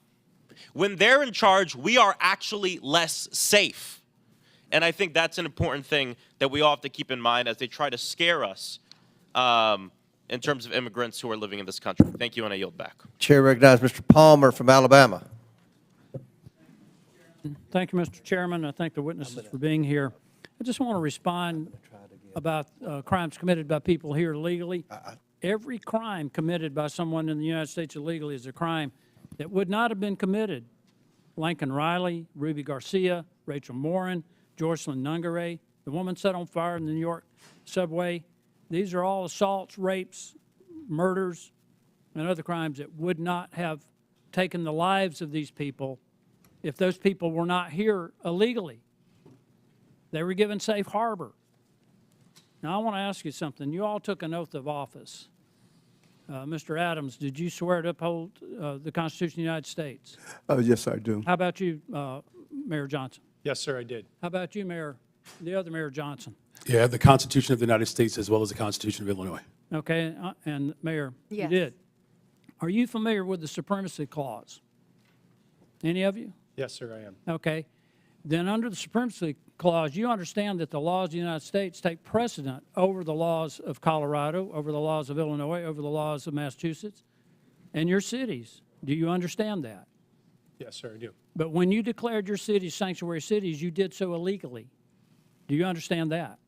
When they're in charge, we are actually less safe. And I think that's an important thing that we all have to keep in mind as they try to scare us in terms of immigrants who are living in this country. Thank you, and I yield back. Chair recognizes Mr. Palmer from Alabama. Thank you, Mr. Chairman. I thank the witnesses for being here. I just want to respond about crimes committed by people here illegally. Every crime committed by someone in the United States illegally is a crime that would not have been committed. Lincoln Riley, Ruby Garcia, Rachel Morin, Joycelyn Nungaray, the woman set on fire in the New York subway. These are all assaults, rapes, murders, and other crimes that would not have taken the lives of these people if those people were not here illegally. They were given safe harbor. Now, I want to ask you something. You all took an oath of office. Mr. Adams, did you swear to uphold the Constitution of the United States? Yes, I do. How about you, Mayor Johnson? Yes, sir, I did. How about you, the other Mayor Johnson? Yeah, the Constitution of the United States as well as the Constitution of Illinois. Okay, and Mayor, Yes. you did. Are you familiar with the Supremacy Clause? Any of you? Yes, sir, I am. Okay. Then under the Supremacy Clause, you understand that the laws of the United States take precedent over the laws of Colorado, over the laws of Illinois, over the laws of Massachusetts, and your cities. Do you understand that? Yes, sir, I do. But when you declared your cities sanctuary cities, you did so illegally. Do you understand that?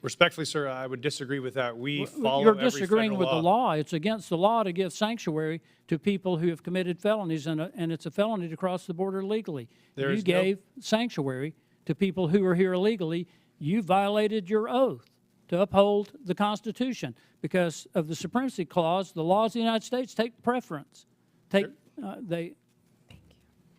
Respectfully, sir, I would disagree with that. We follow You're every disagreeing federal with law. the law. It's against the law to give sanctuary to people who have committed felonies, and it's a felony to cross the border illegally. There You is no- gave sanctuary to people who are here illegally. You violated your oath to uphold the Constitution. Because of the Supremacy Clause, the laws of the United States take preference. But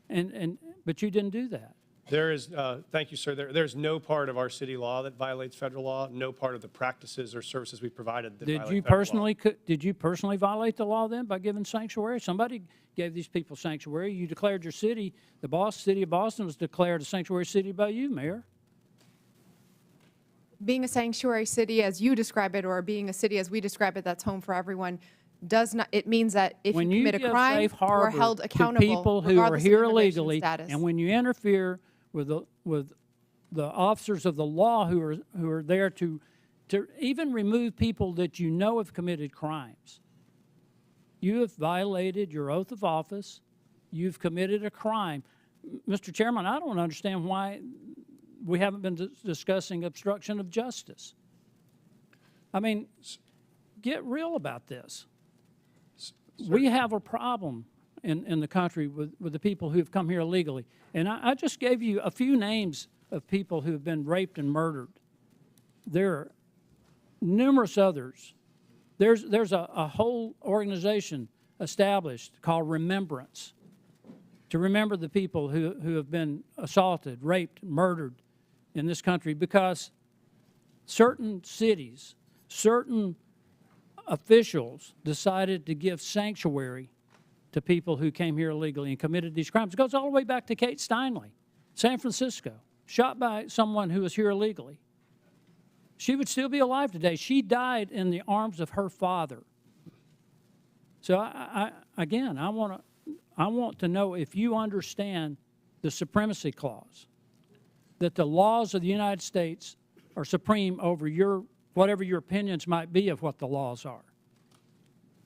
you didn't do that. There is, thank you, sir. There's no part of our city law that violates federal law, no part of the practices or services we provided that violate federal law. Did you personally violate the law then by giving sanctuary? Somebody gave these people sanctuary. You declared your city, city of Boston was declared a sanctuary city by you, Mayor. Being a sanctuary city as you describe it, or being a city as we describe it, that's home for everyone, does not, it means that if When you commit a give crime, safe you are harbor held to accountable people who are regardless of here immigration illegally, status. and when you interfere with the officers of the law who are there to even remove people that you know have committed crimes, you have violated your oath of office. You've committed a crime. Mr. Chairman, I don't understand why we haven't been discussing obstruction of justice. I mean, get real about this. We have a problem in the country with the people who have come here illegally. And I just gave you a few names of people who have been raped and murdered. There are numerous others. There's a whole organization established called Remembrance to remember the people who have been assaulted, raped, murdered, in this country because certain cities, certain officials decided to give sanctuary to people who came here illegally and committed these crimes. It goes all the way back to Kate Steinle, San Francisco, shot by someone who was here illegally. She would still be alive today. She died in the arms of her father. So again, I want to know if you understand the supremacy clause, that the laws of the United States are supreme over whatever your opinions might be of what the laws are.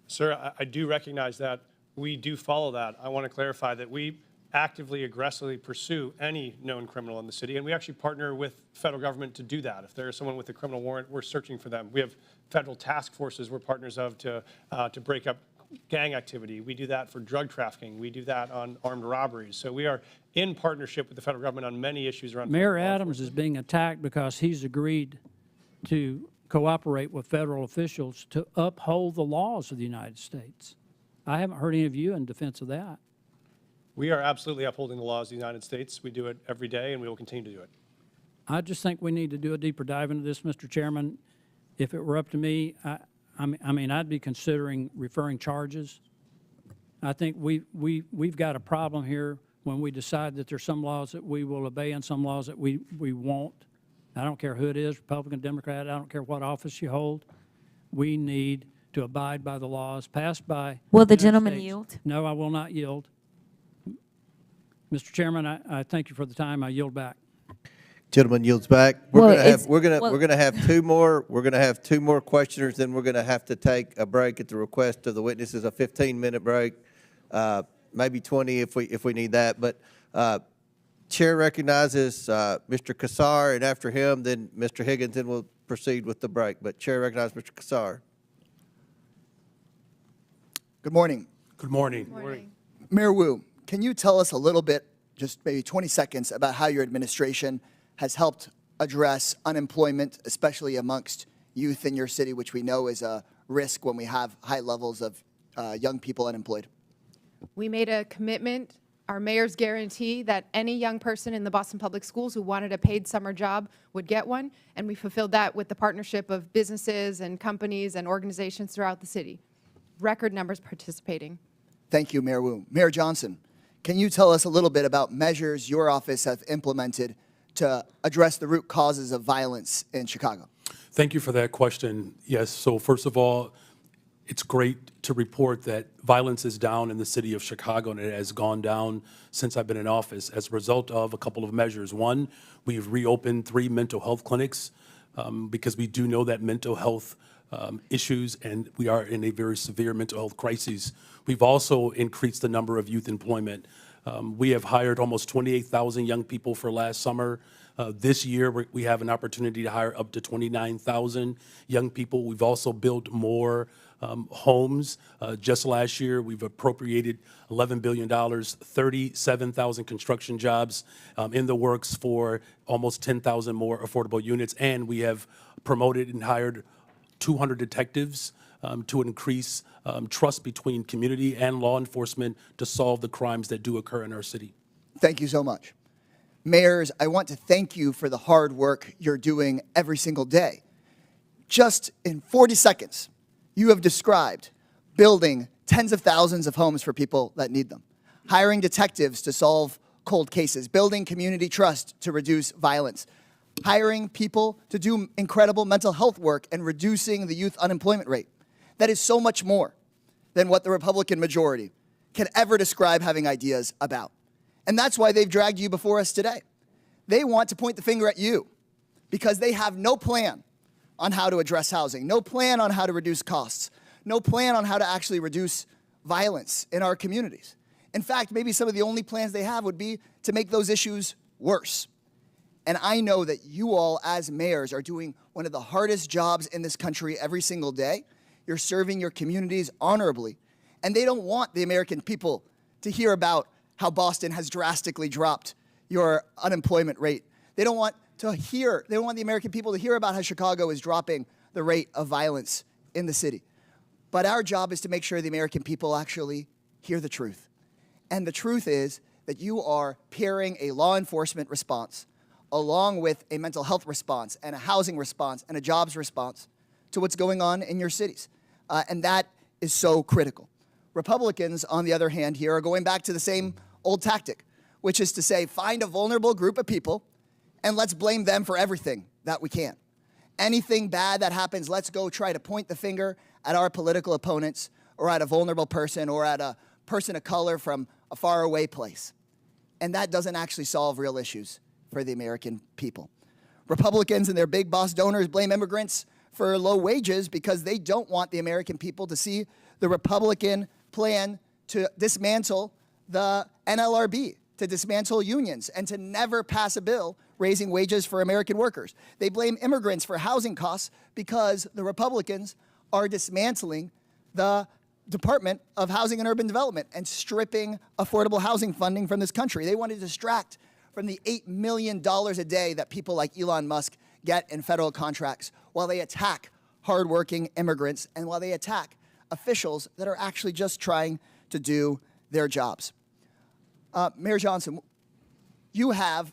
Sir, I do recognize that. We do follow that. I want to clarify that we actively, aggressively pursue any known criminal in the city, and we actually partner with federal government to do that. If there is someone with a criminal warrant, we're searching for them. We have federal task forces we're partners of to break up gang activity. We do that for drug trafficking. We do that on armed robberies. So we are in partnership with the federal government on many issues around. Mayor Adams is being attacked because he's agreed to cooperate with federal officials to uphold the laws of the United States. I haven't heard any of you in defense of that. We are absolutely upholding the laws of the United States. We do it every day, and we will continue to do it. I just think we need to do a deeper dive into this, Mr. Chairman. If it were up to me, I mean, I'd be considering referring charges. I think we've got a problem here when we decide that there's some laws that we will obey and some laws that we won't. I don't care who it is, Republican, Democrat, I don't care what office you hold. We need to abide by the laws passed by. Will the gentleman yield? No, I will not yield. Mr. Chairman, I thank you for the time. I yield back. Gentleman yields back. Well, We're gonna have two more. We're gonna have two more questioners. Then we're gonna have to take a break at the request of the witnesses. A 15-minute break, maybe 20 if we need that. But Chair recognizes Mr. Kassar, and after him, then Mr. Higgins, and we'll proceed with the break. But Chair recognizes Mr. Kassar. Good morning. Good morning. Good morning. Mayor Wu, can you tell us a little bit, just maybe 20 seconds, about how your administration has helped address unemployment, especially amongst youth in your city, which we know is a risk when we have high levels of young people unemployed? We made a commitment, our mayor's guarantee, that any young person in the Boston Public Schools who wanted a paid summer job would get one, and we fulfilled that with the partnership of businesses and companies and organizations throughout the city. Record numbers participating. Thank you, Mayor Wu. Mayor Johnston, can you tell us a little bit about measures your office has implemented to address the root causes of violence in Chicago? Thank you for that question. Yes, so first of all, it's great to report that violence is down in the city of Chicago, and it has gone down since I've been in office as a result of a couple of measures. One, we've reopened 3 mental health clinics because we do know that mental health issues, and we are in a very severe mental health crisis. We've also increased the number of youth employment. We have hired almost 28,000 young people for last summer. This year, we have an opportunity to hire up to 29,000 young people. We've also built more homes. Just last year, we've appropriated $11 billion, 37,000 construction jobs in the works for almost 10,000 more affordable units, and we have promoted and hired 200 detectives to increase trust between community and law enforcement to solve the crimes that do occur in our city. Thank you so much. Mayors, I want to thank you for the hard work you're doing every single day. Just in 40 seconds, you have described building tens of thousands of homes for people that need them, hiring detectives to solve cold cases, building community trust to reduce violence, hiring people to do incredible mental health work, and reducing the youth unemployment rate. That is so much more than what the Republican majority can ever describe having ideas about. And that's why they've dragged you before us today. They want to point the finger at you because they have no plan on how to address housing, no plan on how to reduce costs, no plan on how to actually reduce violence in our communities. In fact, maybe some of the only plans they have would be to make those issues worse. And I know that you all, as mayors, are doing one of the hardest jobs in this country every single day. You're serving your communities honorably. And they don't want the American people to hear about how Boston has drastically dropped your unemployment rate. They don't want the American people to hear about how Chicago is dropping the rate of violence in the city. But our job is to make sure the American people actually hear the truth. And the truth is that you are pairing a law enforcement response along with a mental health response and a housing response and a jobs response to what's going on in your cities. And that is so critical. Republicans, on the other hand, here are going back to the same old tactic, which is to say, find a vulnerable group of people and let's blame them for everything that we can. Anything bad that happens, let's go try to point the finger at our political opponents or at a vulnerable person or at a person of color from a faraway place. And that doesn't actually solve real issues for the American people. Republicans and their big boss donors blame immigrants for low wages because they don't want the American people to see the Republican plan to dismantle the NLRB, to dismantle unions, and to never pass a bill raising wages for American workers. They blame immigrants for housing costs because the Republicans are dismantling the Department of Housing and Urban Development and stripping affordable housing funding from this country. They want to distract from the $8 million a day that people like Elon Musk get in federal contracts while they attack hardworking immigrants and while they attack officials that are actually just trying to do their jobs. Mayor Johnston, you have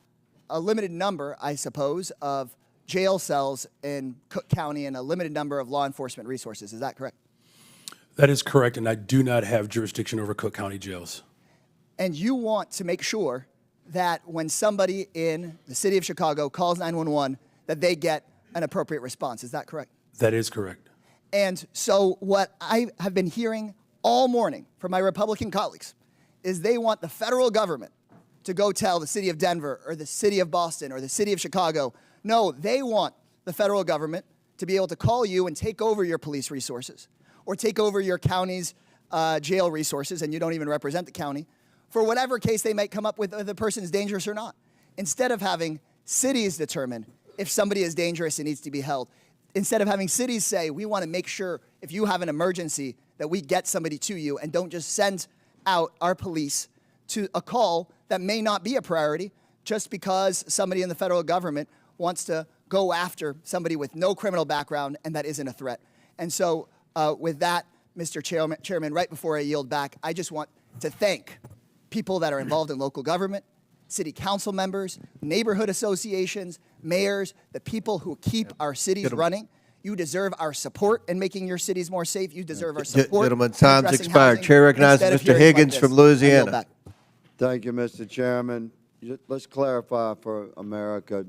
a limited number, I suppose, of jail cells in Cook County and a limited number of law enforcement resources. Is that correct? That is correct, and I do not have jurisdiction over Cook County jails. And you want to make sure that when somebody in the city of Chicago calls 911, that they get an appropriate response. Is that correct? That is correct. And so what I have been hearing all morning from my Republican colleagues is they want the federal government to go tell the city of Denver or the city of Boston or the city of Chicago, no, they want the federal government to be able to call you and take over your police resources or take over your county's jail resources, and you don't even represent the county, for whatever case they might come up with, whether the person is dangerous or not. Instead of having cities determine if somebody is dangerous and needs to be held, instead of having cities say, we want to make sure if you have an emergency that we get somebody to you and don't just send out our police to a call that may not be a priority just because somebody in the federal government wants to go after somebody with no criminal background and that isn't a threat. And so with that, Mr. Chairman, right before I yield back, I just want to thank people that are involved in local government, city council members, neighborhood associations, mayors, the people who keep our cities running. You deserve our support in making your cities more safe. You deserve our support. Gentlemen, time's addressing expired. housing Chair recognizes instead of Mr. hearings Higgins like from this. I yield Louisiana. back. Thank you, Mr. Chairman. Let's clarify for America.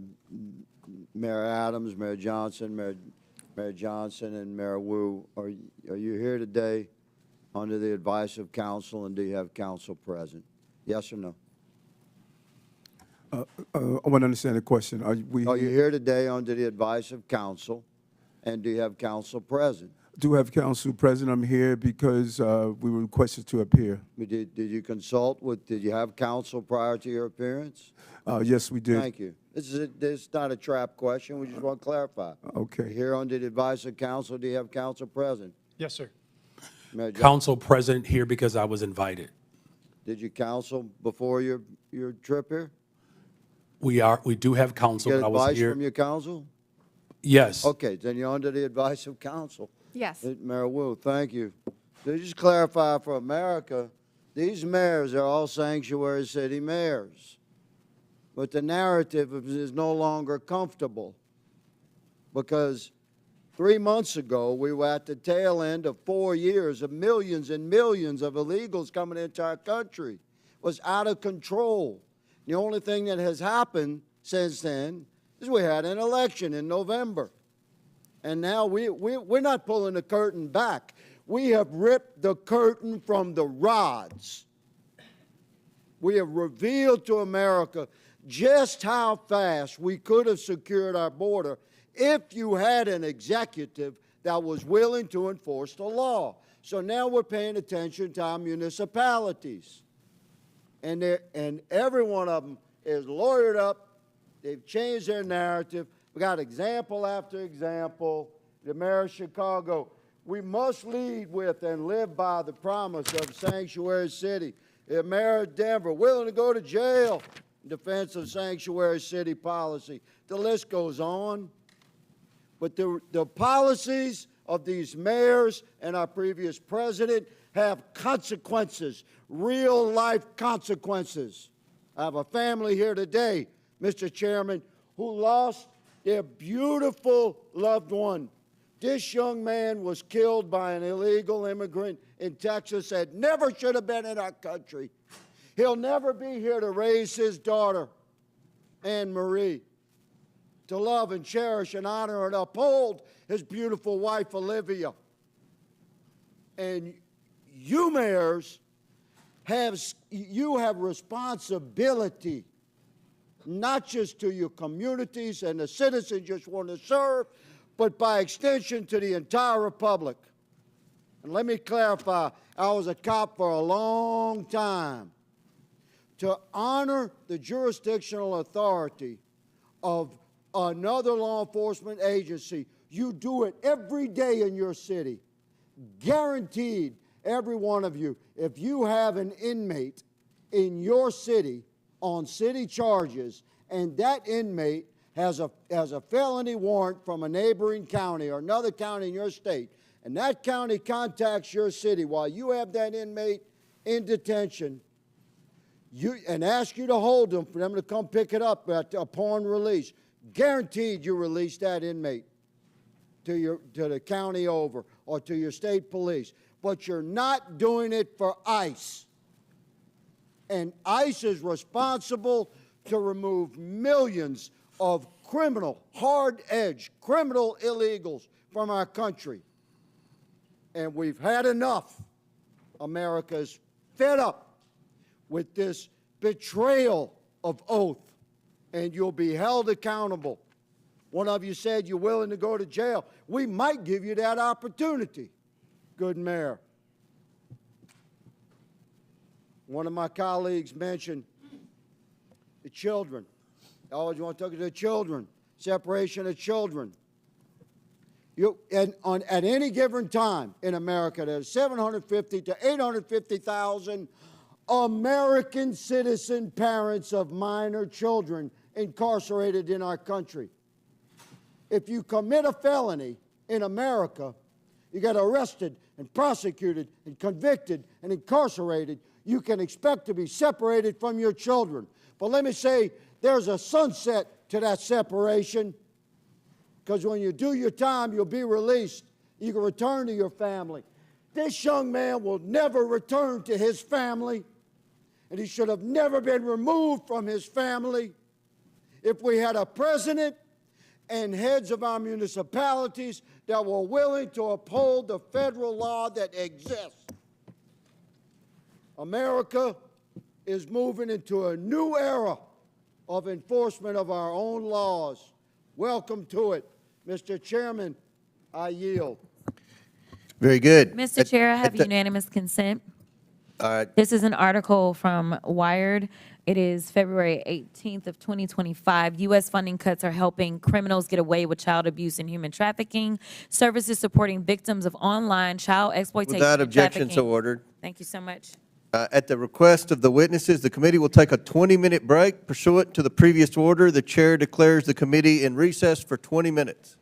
Mayor Adams, Mayor Johnson, Mayor Johnson, and Mayor Wu, are you here today under the advice of council, and do you have council present? Yes or no? I want to understand the question. Are you here today under the advice of council, and do you have council present? do have council present. I'm here because we were requested to appear. Did you consult with, did you have counsel prior to your appearance? Yes, we did. Thank you. This is not a trap question. We just want to clarify. Okay. Here under the advice of council, do you have counsel present? Yes, sir. Mayor Johnson, Council present here because I was invited. did you counsel before your trip here? We do have counsel, Get but I was advice here. from your counsel? Yes. Okay, then you're under the advice of counsel. Yes. Mayor Wu, thank you. To just clarify for America, these mayors are all sanctuary city mayors. But the narrative is no longer comfortable because 3 months ago, we were at the tail end of 4 years of millions and millions of illegals coming into our country. It was out of control. The only thing that has happened since then is we had an election in November. And now we're not pulling the curtain back. We have ripped the curtain from the rods. We have revealed to America just how fast we could have secured our border if you had an executive that was willing to enforce the law. So now we're paying attention to our municipalities. And every one of them is lawyered up. They've changed their narrative. We got example after example. The mayor of Chicago, we must lead with and live by the promise of Sanctuary City. The mayor of Denver, willing to go to jail in defense of Sanctuary City policy. The list goes on. But the policies of these mayors and our previous president have consequences, real life consequences. I have a family here today, Mr. Chairman, who lost their beautiful loved one. This young man was killed by an illegal immigrant in Texas that never should have been in our country. He'll never be here to raise his daughter, Anne Marie, to love and cherish and honor and uphold his beautiful wife, Olivia. And you mayors have responsibility, not just to your communities and the citizens you want to serve, but by extension to the entire republic. And let me clarify, I was a cop for a long time. To honor the jurisdictional authority of another law enforcement agency, you do it every day in your city. Guaranteed, every one of you, if you have an inmate in your city on city charges, and that inmate has a felony warrant from a neighboring county or another county in your state, and that county contacts your city while you have that inmate in detention, and ask you to hold them for them to come pick it up upon release, guaranteed you release that inmate to the county over or to your state police. But you're not doing it for ICE. And ICE is responsible to remove millions of criminal, hard-edged, criminal illegals from our country. And we've had enough. America's fed up with this betrayal of oath, and you'll be held accountable. One of you said you're willing to go to jail. We might give you that opportunity, good mayor. One of my colleagues mentioned the children. I always want to talk to the children, separation of children. At any given time in America, there's 750 to 850,000 American citizen parents of minor children incarcerated in our country. If you commit a felony in America, you get arrested and prosecuted and convicted and incarcerated, you can expect to be separated from your children. But let me say, there's a sunset to that separation, because when you do your time, you'll be released. You can return to your family. This young man will never return to his family, and he should have never been removed from his family. If we had a president and heads of our municipalities that were willing to uphold the federal law that exists. America is moving into a new era of enforcement of our own laws. Welcome to it. Mr. Chairman, I yield. Very good. Mr. Chair, I have unanimous consent. This is an article from Wired. It is February 18th of 2025. U.S. funding cuts are helping criminals get away with child abuse and human trafficking. Services supporting victims of online child exploitation Without and objection, trafficking. so ordered. Thank you so much. At the request of the witnesses, the committee will take a 20-minute break. Pursuant to the previous order, the chair declares the committee in recess for 20 minutes.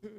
We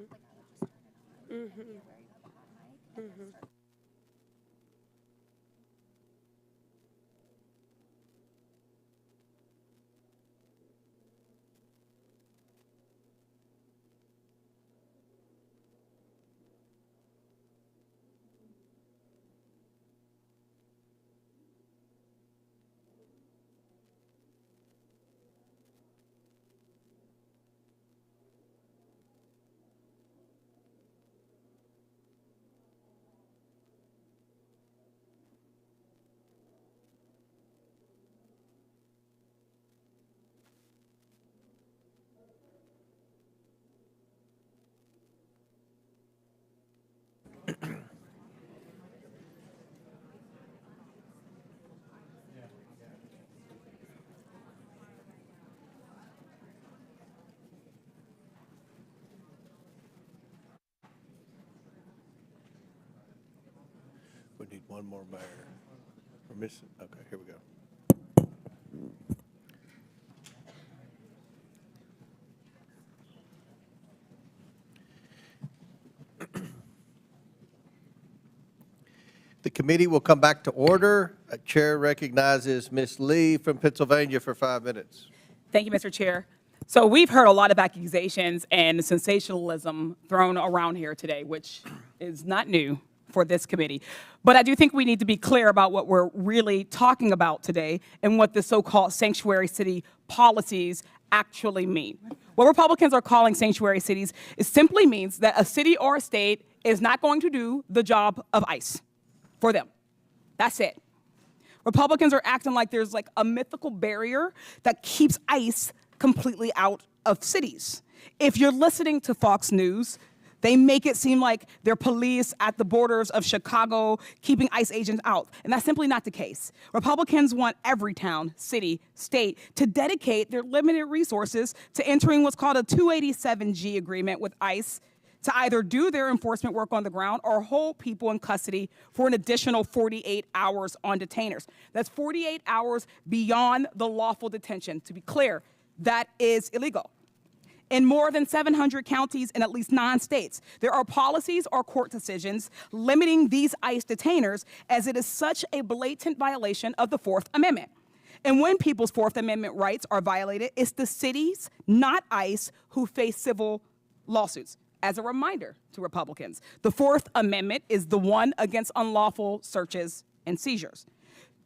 need one more mayor. We're missing, okay, here we go. The committee will come back to order. Chair recognizes Ms. Lee from Pennsylvania for 5 minutes. Thank you, Mr. Chair. So we've heard a lot of accusations and sensationalism thrown around here today, which is not new for this committee. But I do think we need to be clear about what we're really talking about today and what the so-called sanctuary city policies actually mean. What Republicans are calling sanctuary cities, it simply means that a city or a state is not going to do the job of ICE for them. That's it. Republicans are acting like there's like a mythical barrier that keeps ICE completely out of cities. If you're listening to Fox News, they make it seem like they're police at the borders of Chicago keeping ICE agents out, and that's simply not the case. Republicans want every town, city, state to dedicate their limited resources to entering what's called a 287G agreement with ICE to either do their enforcement work on the ground or hold people in custody for an additional 48 hours on detainers. That's 48 hours beyond the lawful detention. To be clear, that is illegal. In more than 700 counties in at least 9 states, there are policies or court decisions limiting these ICE detainers, as it is such a blatant violation of the Fourth Amendment. And when people's Fourth Amendment rights are violated, it's the cities, not ICE, who face civil lawsuits. As a reminder to Republicans, the Fourth Amendment is the one against unlawful searches and seizures.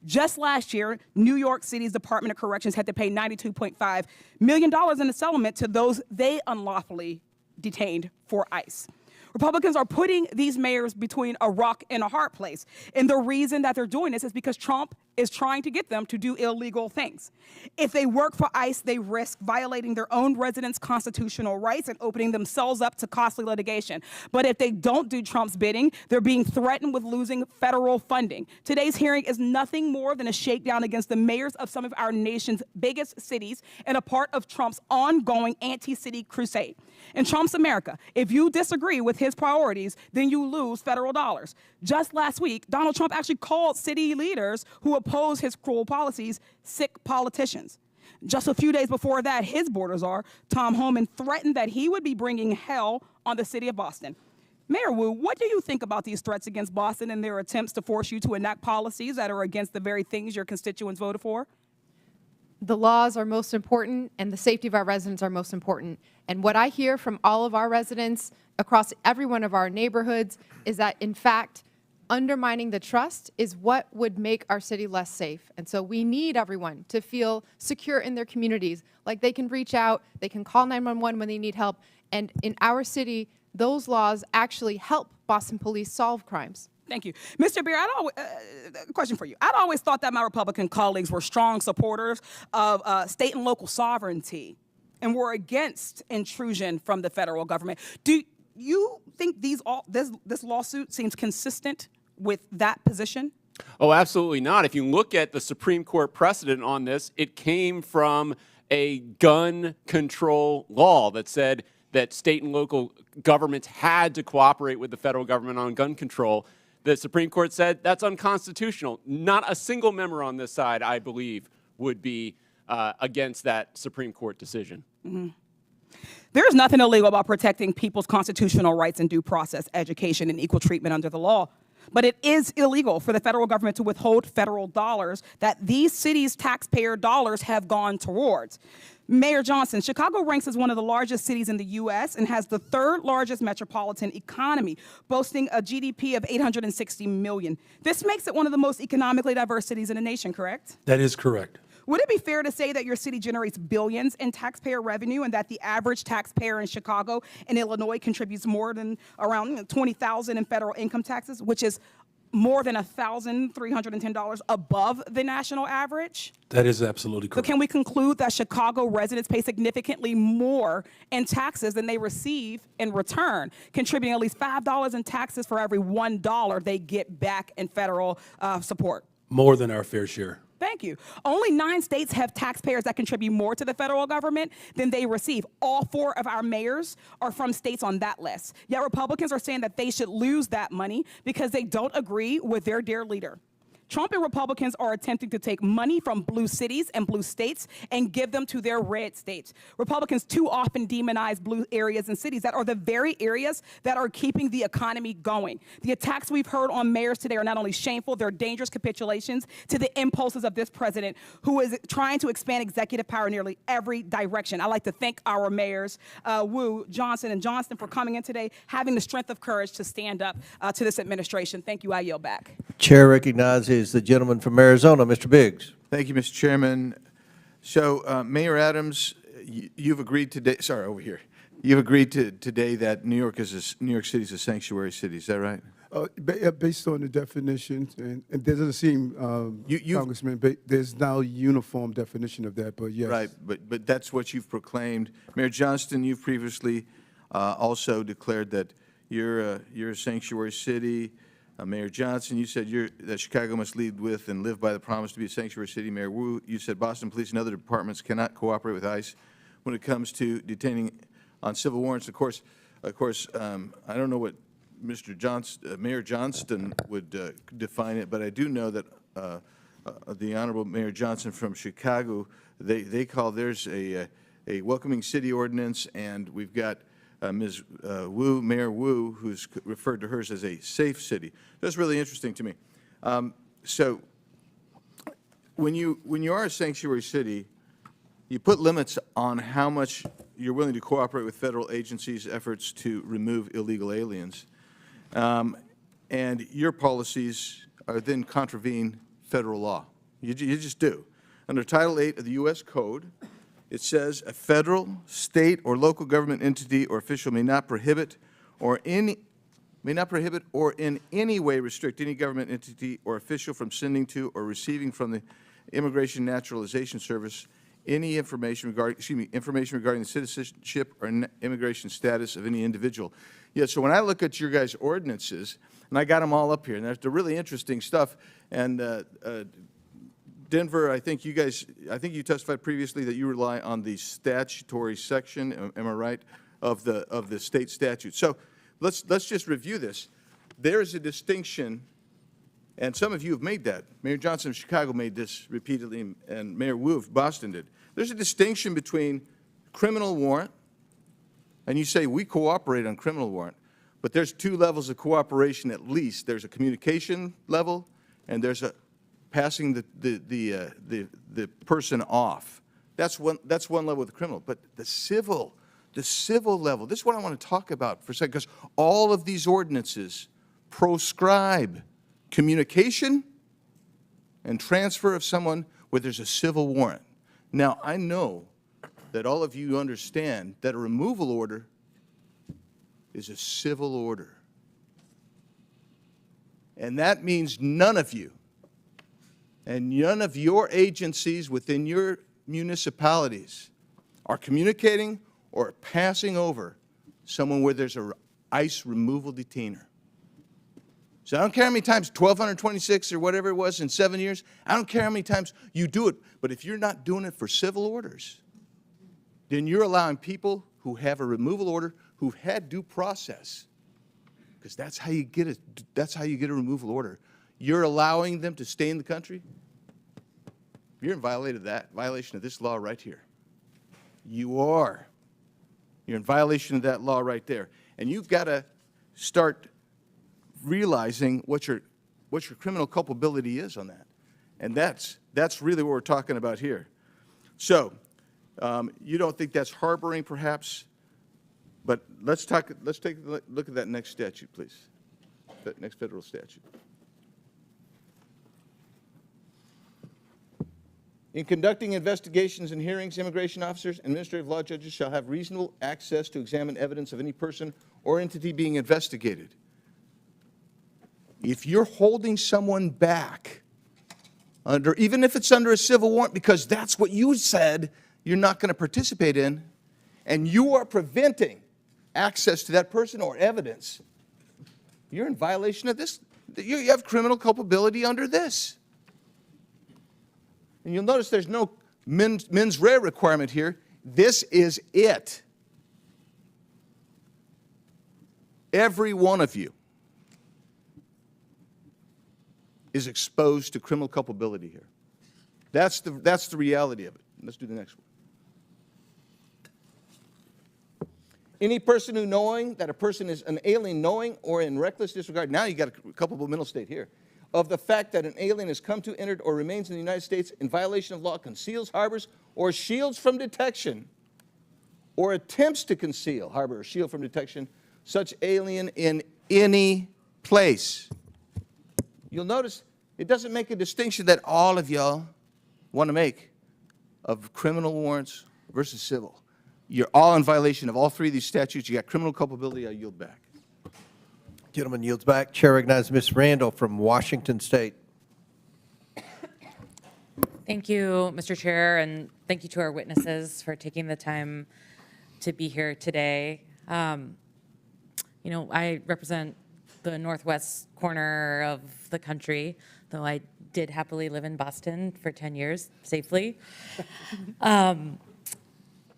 Just last year, New York City's Department of Corrections had to pay $92.5 million in a settlement to those they unlawfully detained for ICE. Republicans are putting these mayors between a rock and a hard place. And the reason that they're doing this is because Trump is trying to get them to do illegal things. If they work for ICE, they risk violating their own residents' constitutional rights and opening themselves up to costly litigation. But if they don't do Trump's bidding, they're being threatened with losing federal funding. Today's hearing is nothing more than a shakedown against the mayors of some of our nation's biggest cities and a part of Trump's ongoing anti-city crusade. In Trump's America, if you disagree with his priorities, then you lose federal dollars. Just last week, Donald Trump actually called city leaders who oppose his cruel policies sick politicians. Just a few days before that, his border czar, Tom Homan, threatened that he would be bringing hell on the city of Boston. Mayor Wu, what do you think about these threats against Boston and their attempts to force you to enact policies that are against the very things your constituents voted for? The laws are most important and the safety of our residents are most important. And what I hear from all of our residents across every one of our neighborhoods is that, in fact, undermining the trust is what would make our city less safe. And so we need everyone to feel secure in their communities, like they can reach out, they can call 911 when they need help. And in our city, those laws actually help Boston police solve crimes. Thank you. Mr. Bier, question for you. I'd always thought that my Republican colleagues were strong supporters of state and local sovereignty and were against intrusion from the federal government. Do you think this lawsuit seems consistent with that position? Oh, absolutely not. If you look at the Supreme Court precedent on this, it came from a gun control law that said that state and local governments had to cooperate with the federal government on gun control. The Supreme Court said that's unconstitutional. Not a single member on this side, I believe, would be against that Supreme Court decision. Mm-hmm. There's nothing illegal about protecting people's constitutional rights and due process, education, and equal treatment under the law. But it is illegal for the federal government to withhold federal dollars that these cities' taxpayer dollars have gone towards. Mayor Johnston, Chicago ranks as one of the largest cities in the U.S. and has the third largest metropolitan economy, boasting a GDP of $860 million. This makes it one of the most economically diverse cities in the nation, correct? That is correct. Would it be fair to say that your city generates billions in taxpayer revenue and that the average taxpayer in Chicago and Illinois contributes more than around $20,000 in federal income taxes, which is more than $1,310 above the national average? That is absolutely So correct. can we conclude that Chicago residents pay significantly more in taxes than they receive in return, contributing at least $5 in taxes for every $1 they get back in federal support? More than our fair share. Thank you. Only 9 states have taxpayers that contribute more to the federal government than they receive. All 4 of our mayors are from states on that list. Yet Republicans are saying that they should lose that money because they don't agree with their dear leader. Trump and Republicans are attempting to take money from blue cities and blue states and give them to their red states. Republicans too often demonize blue areas and cities that are the very areas that are keeping the economy going. The attacks we've heard on mayors today are not only shameful, they're dangerous capitulations to the impulses of this president who is trying to expand executive power in nearly every direction. I'd like to thank our mayors, Wu, Johnson, and Johnston for coming in today, having the strength of courage to stand up to this administration. Thank you. I yield back. Chair recognizes the gentleman from Arizona, Mr. Biggs. Thank you, Mr. Chairman. So, Mayor Adams, you've agreed today, sorry, over here. You've agreed today that New York City is a sanctuary city, is that right? Based on the definitions, and there doesn't seem, Congressman, there's now a uniform definition of that, but yes. Right, but that's what you've proclaimed. Mayor Johnston, you've previously also declared that you're a sanctuary city. Mayor Johnson, you said that Chicago must lead with and live by the promise to be a sanctuary city. Mayor Wu, you said Boston Police and other departments cannot cooperate with ICE when it comes to detaining on civil warrants. Of course, I don't know what Mayor Johnston would define it, but I do know that the Honorable Mayor Johnson from Chicago, they call theirs a welcoming city ordinance, and we've got Ms. Wu, Mayor Wu, who's referred to hers as a safe city. That's really interesting to me. So when you are a sanctuary city, you put limits on how much you're willing to cooperate with federal agencies' efforts to remove illegal aliens. And your policies are then contravene federal law. You just do. Under Title VIII of the U.S. Code, it says a federal, state, or local government entity or official may not prohibit or in any way restrict any government entity or official from sending to or receiving from the Immigration Naturalization Service any information regarding the citizenship or immigration status of any individual. Yeah, so when I look at your guys' ordinances, and I got them all up here, and they're really interesting stuff, and Denver, I think you testified previously that you rely on the statutory section, am I right, of the state statute. So let's just review this. There is a distinction, and some of you have made that. Mayor Johnson of Chicago made this repeatedly, and Mayor Wu of Boston did. There's a distinction between criminal warrant, and you say we cooperate on criminal warrant, but there's 2 levels of cooperation at least. There's a communication level, and there's a passing the person off. That's one level with the criminal. But the civil level, this is what I want to talk about for a second, because all of these ordinances proscribe communication and transfer of someone where there's a civil warrant. Now, I know that all of you understand that a removal order is a civil order. And that means none of you and none of your agencies within your municipalities are communicating or passing over someone where there's an ICE removal detainer. So I don't care how many times, 1,226 or whatever it was in 7 years, I don't care how many times you do it, but if you're not doing it for civil orders, then you're allowing people who have a removal order, who've had due process, because that's how you get a removal order. You're allowing them to stay in the country. You're in violation of this law right here. You are. You're in violation of that law right there. And you've got to start realizing what your criminal culpability is on that. And that's really what we're talking about here. So you don't think that's harboring, perhaps? But let's take a look at that next statute, please. That next federal statute. In conducting investigations and hearings, immigration officers and administrative law judges shall have reasonable access to examine evidence of any person or entity being investigated. If you're holding someone back, even if it's under a civil warrant, because that's what you said you're not going to participate in, and you are preventing access to that person or evidence, you're in violation of this. You have criminal culpability under this. And you'll notice there's no mens rea requirement here. This is it. Every one of you is exposed to criminal culpability here. That's the reality of it. Let's do the next one. Any person who knowing that a person is an alien, knowing or in reckless disregard, now you got a culpable mental state here, of the fact that an alien has come to, entered, or remains in the United States in violation of law, conceals, harbors, or shields from detection, or attempts to conceal, harbor, or shield from detection, such alien in any place. You'll notice it doesn't make a distinction that all of y'all want to make of criminal warrants versus civil. You're all in violation of all three of these statutes. You got criminal culpability. I yield back. Gentleman yields back. Chair recognizes Ms. Randall from Washington State. Thank you, Mr. Chair, and thank you to our witnesses for taking the time to be here today. You know, I represent the northwest corner of the country, though I did happily live in Boston for 10 years safely.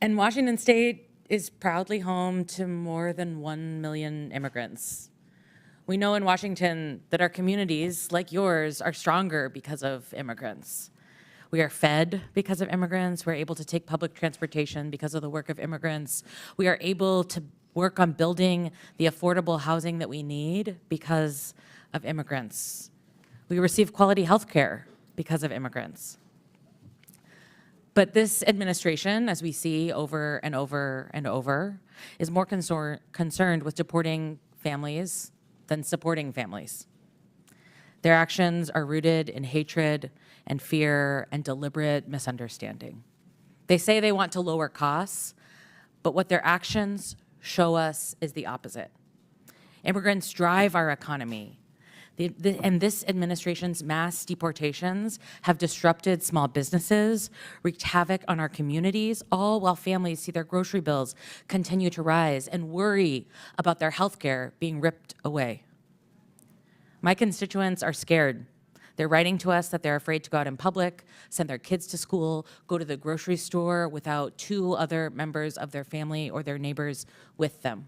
And Washington State is proudly home to more than 1 million immigrants. We know in Washington that our communities, like yours, are stronger because of immigrants. We are fed because of immigrants. We're able to take public transportation because of the work of immigrants. We are able to work on building the affordable housing that we need because of immigrants. We receive quality health care because of immigrants. But this administration, as we see over and over and over, is more concerned with deporting families than supporting families. Their actions are rooted in hatred and fear and deliberate misunderstanding. They say they want to lower costs, but what their actions show us is the opposite. Immigrants drive our economy. And this administration's mass deportations have disrupted small businesses, wreaked havoc on our communities, all while families see their grocery bills continue to rise and worry about their health care being ripped away. My constituents are scared. They're writing to us that they're afraid to go out in public, send their kids to school, go to the grocery store without 2 other members of their family or their neighbors with them.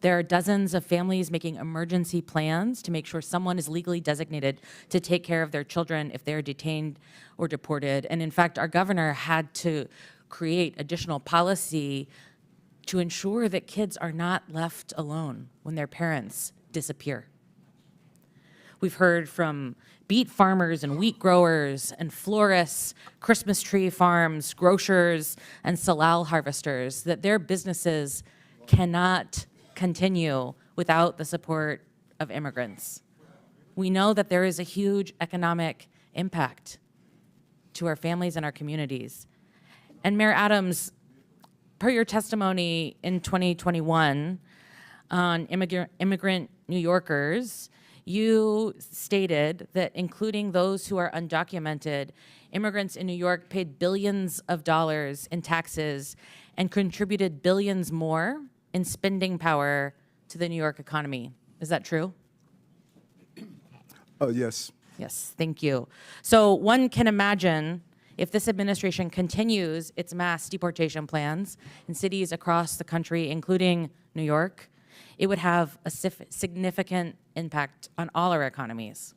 There are dozens of families making emergency plans to make sure someone is legally designated to take care of their children if they're detained or deported. And in fact, our governor had to create additional policy to ensure that kids are not left alone when their parents disappear. We've heard from beet farmers and wheat growers and florists, Christmas tree farms, grocers, and salal harvesters that their businesses cannot continue without the support of immigrants. We know that there is a huge economic impact to our families and our communities. And Mayor Adams, per your testimony in 2021 on immigrant New Yorkers, you stated that including those who are undocumented, immigrants in New York paid billions of dollars in taxes and contributed billions more in spending power to the New York economy. Is that true? Yes. Yes, thank you. So one can imagine if this administration continues its mass deportation plans in cities across the country, including New York, it would have a significant impact on all our economies.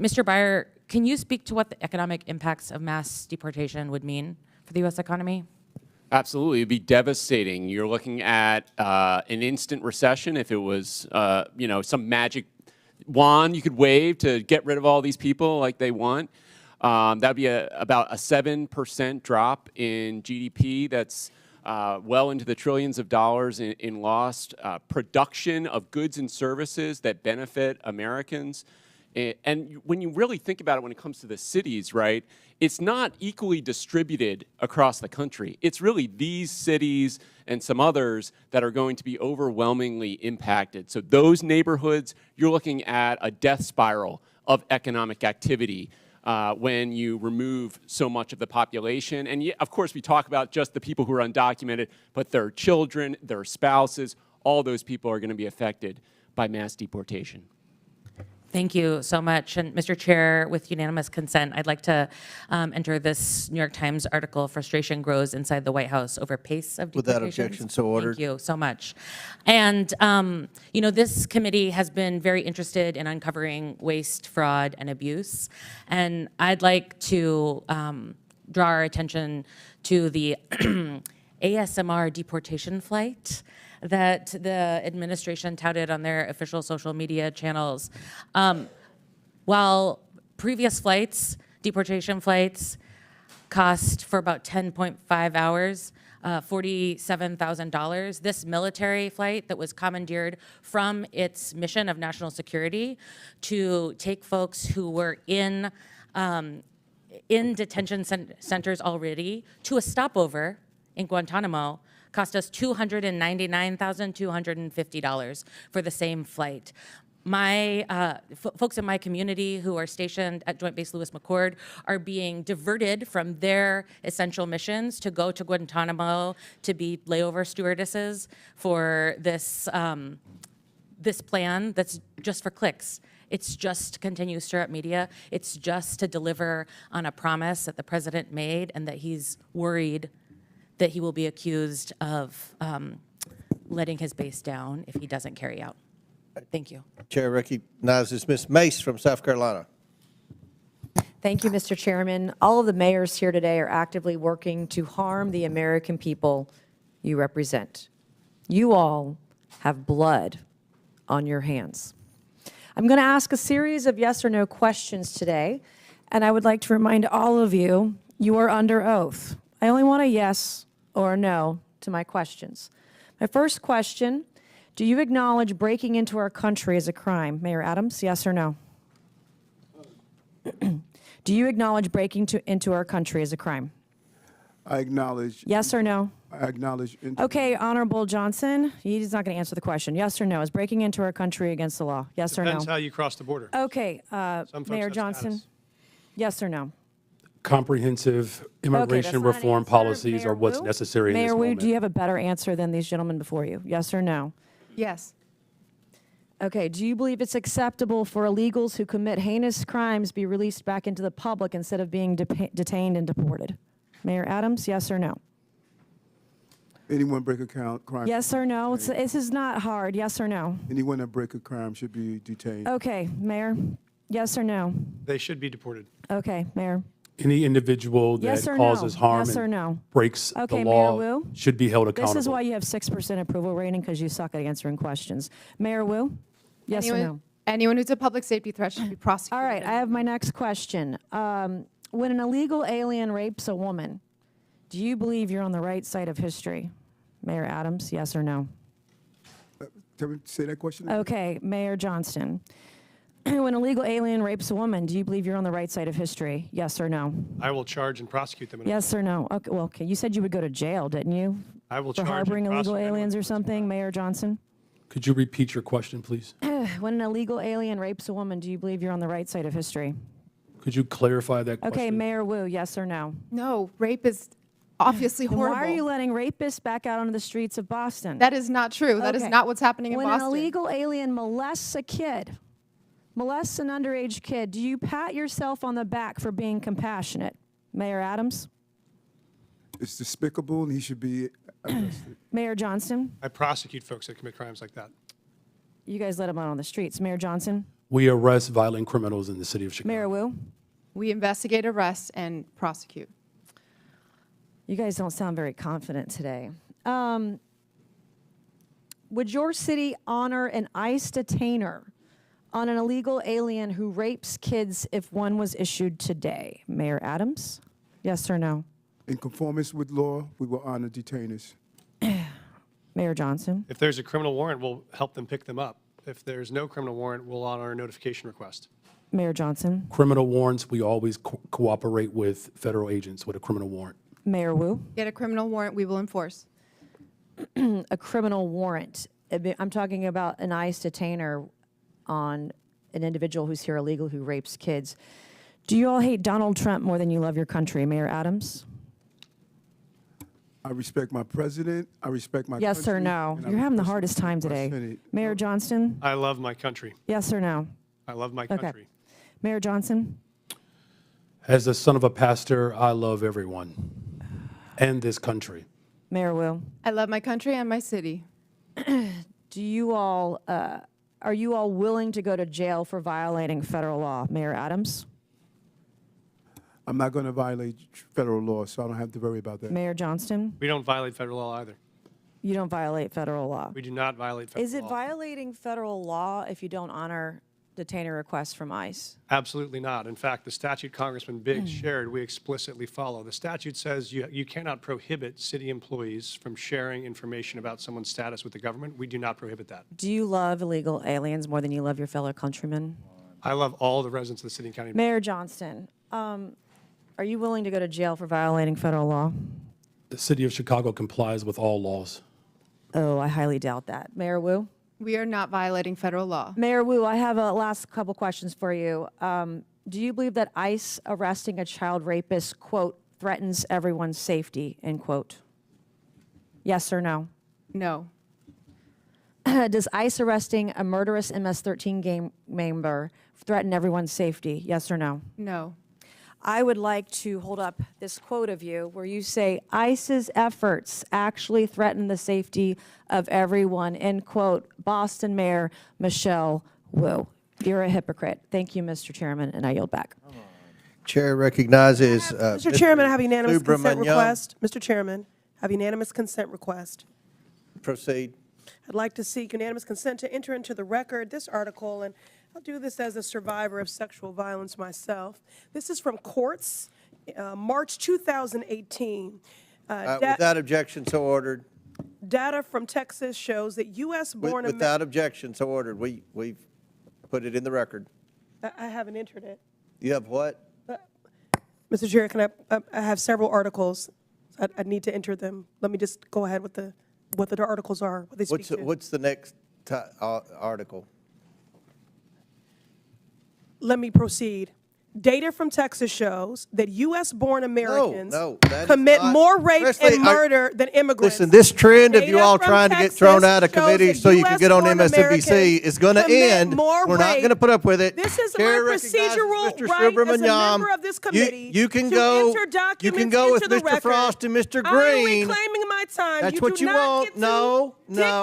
Mr. Bier, can you speak to what the economic impacts of mass deportation would mean for the U.S. economy? Absolutely, it'd be devastating. You're looking at an instant recession. If it was, some magic wand you could wave to get rid of all these people like they want, that'd be about a 7% drop in GDP. That's well into the trillions of dollars in lost production of goods and services that benefit Americans. And when you really think about it, when it comes to the cities, right, it's not equally distributed across the country. It's really these cities and some others that are going to be overwhelmingly impacted. So those neighborhoods, you're looking at a death spiral of economic activity when you remove so much of the population. And of course, we talk about just the people who are undocumented, but their children, their spouses, all those people are going to be affected by mass deportation. Thank you so much. And Mr. Chair, with unanimous consent, I'd like to enter this New York Times article, Frustration Grows Inside the White House Over Pace of Deportations. Without objection, so ordered. Thank you so much. And, this committee has been very interested in uncovering waste, fraud, and abuse. And I'd like to draw our attention to the ASMR deportation flight that the administration touted on their official social media channels. While previous flights, deportation flights, cost for about 10.5 hours, $47,000, this military flight that was commandeered from its mission of national security to take folks who were in detention centers already to a stopover in Guantanamo cost us $299,250 for the same flight. My folks in my community who are stationed at Joint Base Lewis McChord are being diverted from their essential missions to go to Guantanamo to be layover stewardesses for this this plan that's just for clicks. It's just to continue to stir up media. It's just to deliver on a promise that the president made and that he's worried that he will be accused of letting his base down if he doesn't carry out. Thank you. Chair recognizes Ms. Mace from South Carolina. Thank you, Mr. Chairman. All of the mayors here today are actively working to harm the American people you represent. You all have blood on your hands. I'm going to ask a series of yes or no questions today, and I would like to remind all of you, you are under oath. I only want a yes or a no to my questions. My first question, do you acknowledge breaking into our country as a crime? Mayor Adams, yes or no? Do you acknowledge breaking into our country as a crime? I acknowledge. Yes or no? I acknowledge. Okay, Honorable Johnson, he's not going to answer the question. Yes or no? Is breaking into our country against the law? Yes or no? Depends how you cross the border. Okay, Some folks Mayor have Johnson, status. yes or no? Comprehensive immigration that's not an reform answer. policies Mayor are what's Wu? necessary in this Mayor Wu, moment. do you have a better answer than these gentlemen before you? Yes or no? Yes. Okay, do you believe it's acceptable for illegals who commit heinous crimes be released back into the public instead of being detained and deported? Mayor Adams, yes or no? Anyone break a crime? Yes or no? This is not hard. Yes or no? Anyone that break a crime should be detained. Okay, Mayor, yes or no? They should be deported. Okay, Mayor. Any individual that Yes or causes no? harm Yes or and no? breaks the Okay, law Mayor Wu? should be held accountable. This is why you have 6% approval rating, because you suck at answering questions. Mayor Wu? Yes or no? Anyone who's a public safety threat should be prosecuted. All right, I have my next question. When an illegal alien rapes a woman, do you believe you're on the right side of history? Mayor Adams, yes or no? Tell me, say that question again. Okay, Mayor Johnston. When a legal alien rapes a woman, do you believe you're on the right side of history? Yes or no? I will charge and prosecute them. Yes or no? Okay, well, okay. You said you would go to jail, didn't you? I will For charge and harboring illegal prosecute aliens or something, Mayor Johnson? Could you repeat your question, please? When an illegal alien rapes a woman, do you believe you're on the right side of history? Could you clarify that question? Okay, Mayor Wu, yes or no? No, rape is obviously Then horrible. why are you letting rapists back out onto the streets of Boston? That is not true. That is Okay. not what's happening in When Boston. an illegal alien molests a kid, molests an underage kid, do you pat yourself on the back for being compassionate? Mayor Adams? It's despicable, and he should be arrested. Mayor Johnston? I prosecute folks that commit crimes like that. You guys let him out on the streets. Mayor Johnson? We arrest violent criminals in the city of Chicago. Mayor Wu? We investigate, arrest, and prosecute. You guys don't sound very confident today. Would your city honor an ICE detainer on an illegal alien who rapes kids if one was issued today? Mayor Adams? Yes or no? In conformance with law, we will honor detainers. Mayor Johnston? If there's a criminal warrant, we'll help them pick them up. If there's no criminal warrant, we'll honor a notification request. Mayor Johnson? Criminal warrants, we always cooperate with federal agents with a criminal warrant. Mayor Wu? Get a criminal warrant, we will enforce. A criminal warrant. I'm talking about an ICE detainer on an individual who's here illegal who rapes kids. Do you all hate Donald Trump more than you love your country? Mayor Adams? I respect my president. I respect my Yes or country, no? and I You're having the respect hardest time my today. Senate. Mayor Johnston? I love my country. Yes or no? I love my Okay. country. Mayor Johnson? As the son of a pastor, I love everyone and this country. Mayor Wu? I love my country and my city. Do you all, are you all willing to go to jail for violating federal law? Mayor Adams? I'm not going to violate federal law, so I don't have to worry about that. Mayor Johnston? We don't violate federal law either. You don't violate federal law. We do not violate federal law. Is it violating federal law if you don't honor detainer requests from ICE? Absolutely not. In fact, the statute Congressman Biggs shared, we explicitly follow. The statute says you cannot prohibit city employees from sharing information about someone's status with the government. We do not prohibit that. Do you love illegal aliens more than you love your fellow countrymen? I love all the residents of the city and county. Mayor Johnston, are you willing to go to jail for violating federal law? The city of Chicago complies with all laws. Oh, I highly doubt that. Mayor Wu? We are not violating federal law. Mayor Wu, I have a last couple questions for you. Do you believe that ICE arresting a child rapist, quote, threatens everyone's safety, end quote? Yes or no? No. Does ICE arresting a murderous MS-13 gang member threaten everyone's safety? Yes or no? No. I would like to hold up this quote of you where you say, ICE's efforts actually threaten the safety of everyone, end quote, Boston Mayor Michelle Wu. You're a hypocrite. Thank you, Mr. Chairman, and I yield back. Chair recognizes Mr. Chairman, I have unanimous consent Subramaniam. request. Mr. Chairman, I have unanimous consent request. Proceed. I'd like to seek unanimous consent to enter into the record this article, and I'll do this as a survivor of sexual violence myself. This is from Courts, March 2018. Without objection, so ordered. Data from Texas shows that U.S.-born Without objection, so ordered. We've put it in the record. I haven't entered it. You have what? Mr. Chair, can I have several articles. I need to enter them. Let me just go ahead with what the articles are, what they speak to. What's the next article? Let me proceed. Data from Texas shows that U.S.-born Americans that is commit not- more rape Presley, and murder than immigrants. Listen, this trend of you Data all from trying to get Texas thrown out of shows committee that so you can get on US-born MSNBC Americans is going to commit end. more We're not rape. going to put up with it. This is Chair my recognizes procedural Mr. right as a Subramaniam. member of this committee You can to go. enter You documents can go with into the Mr. record. Frost and Mr. I am Green. reclaiming my time. That's You what do you not want. get to No.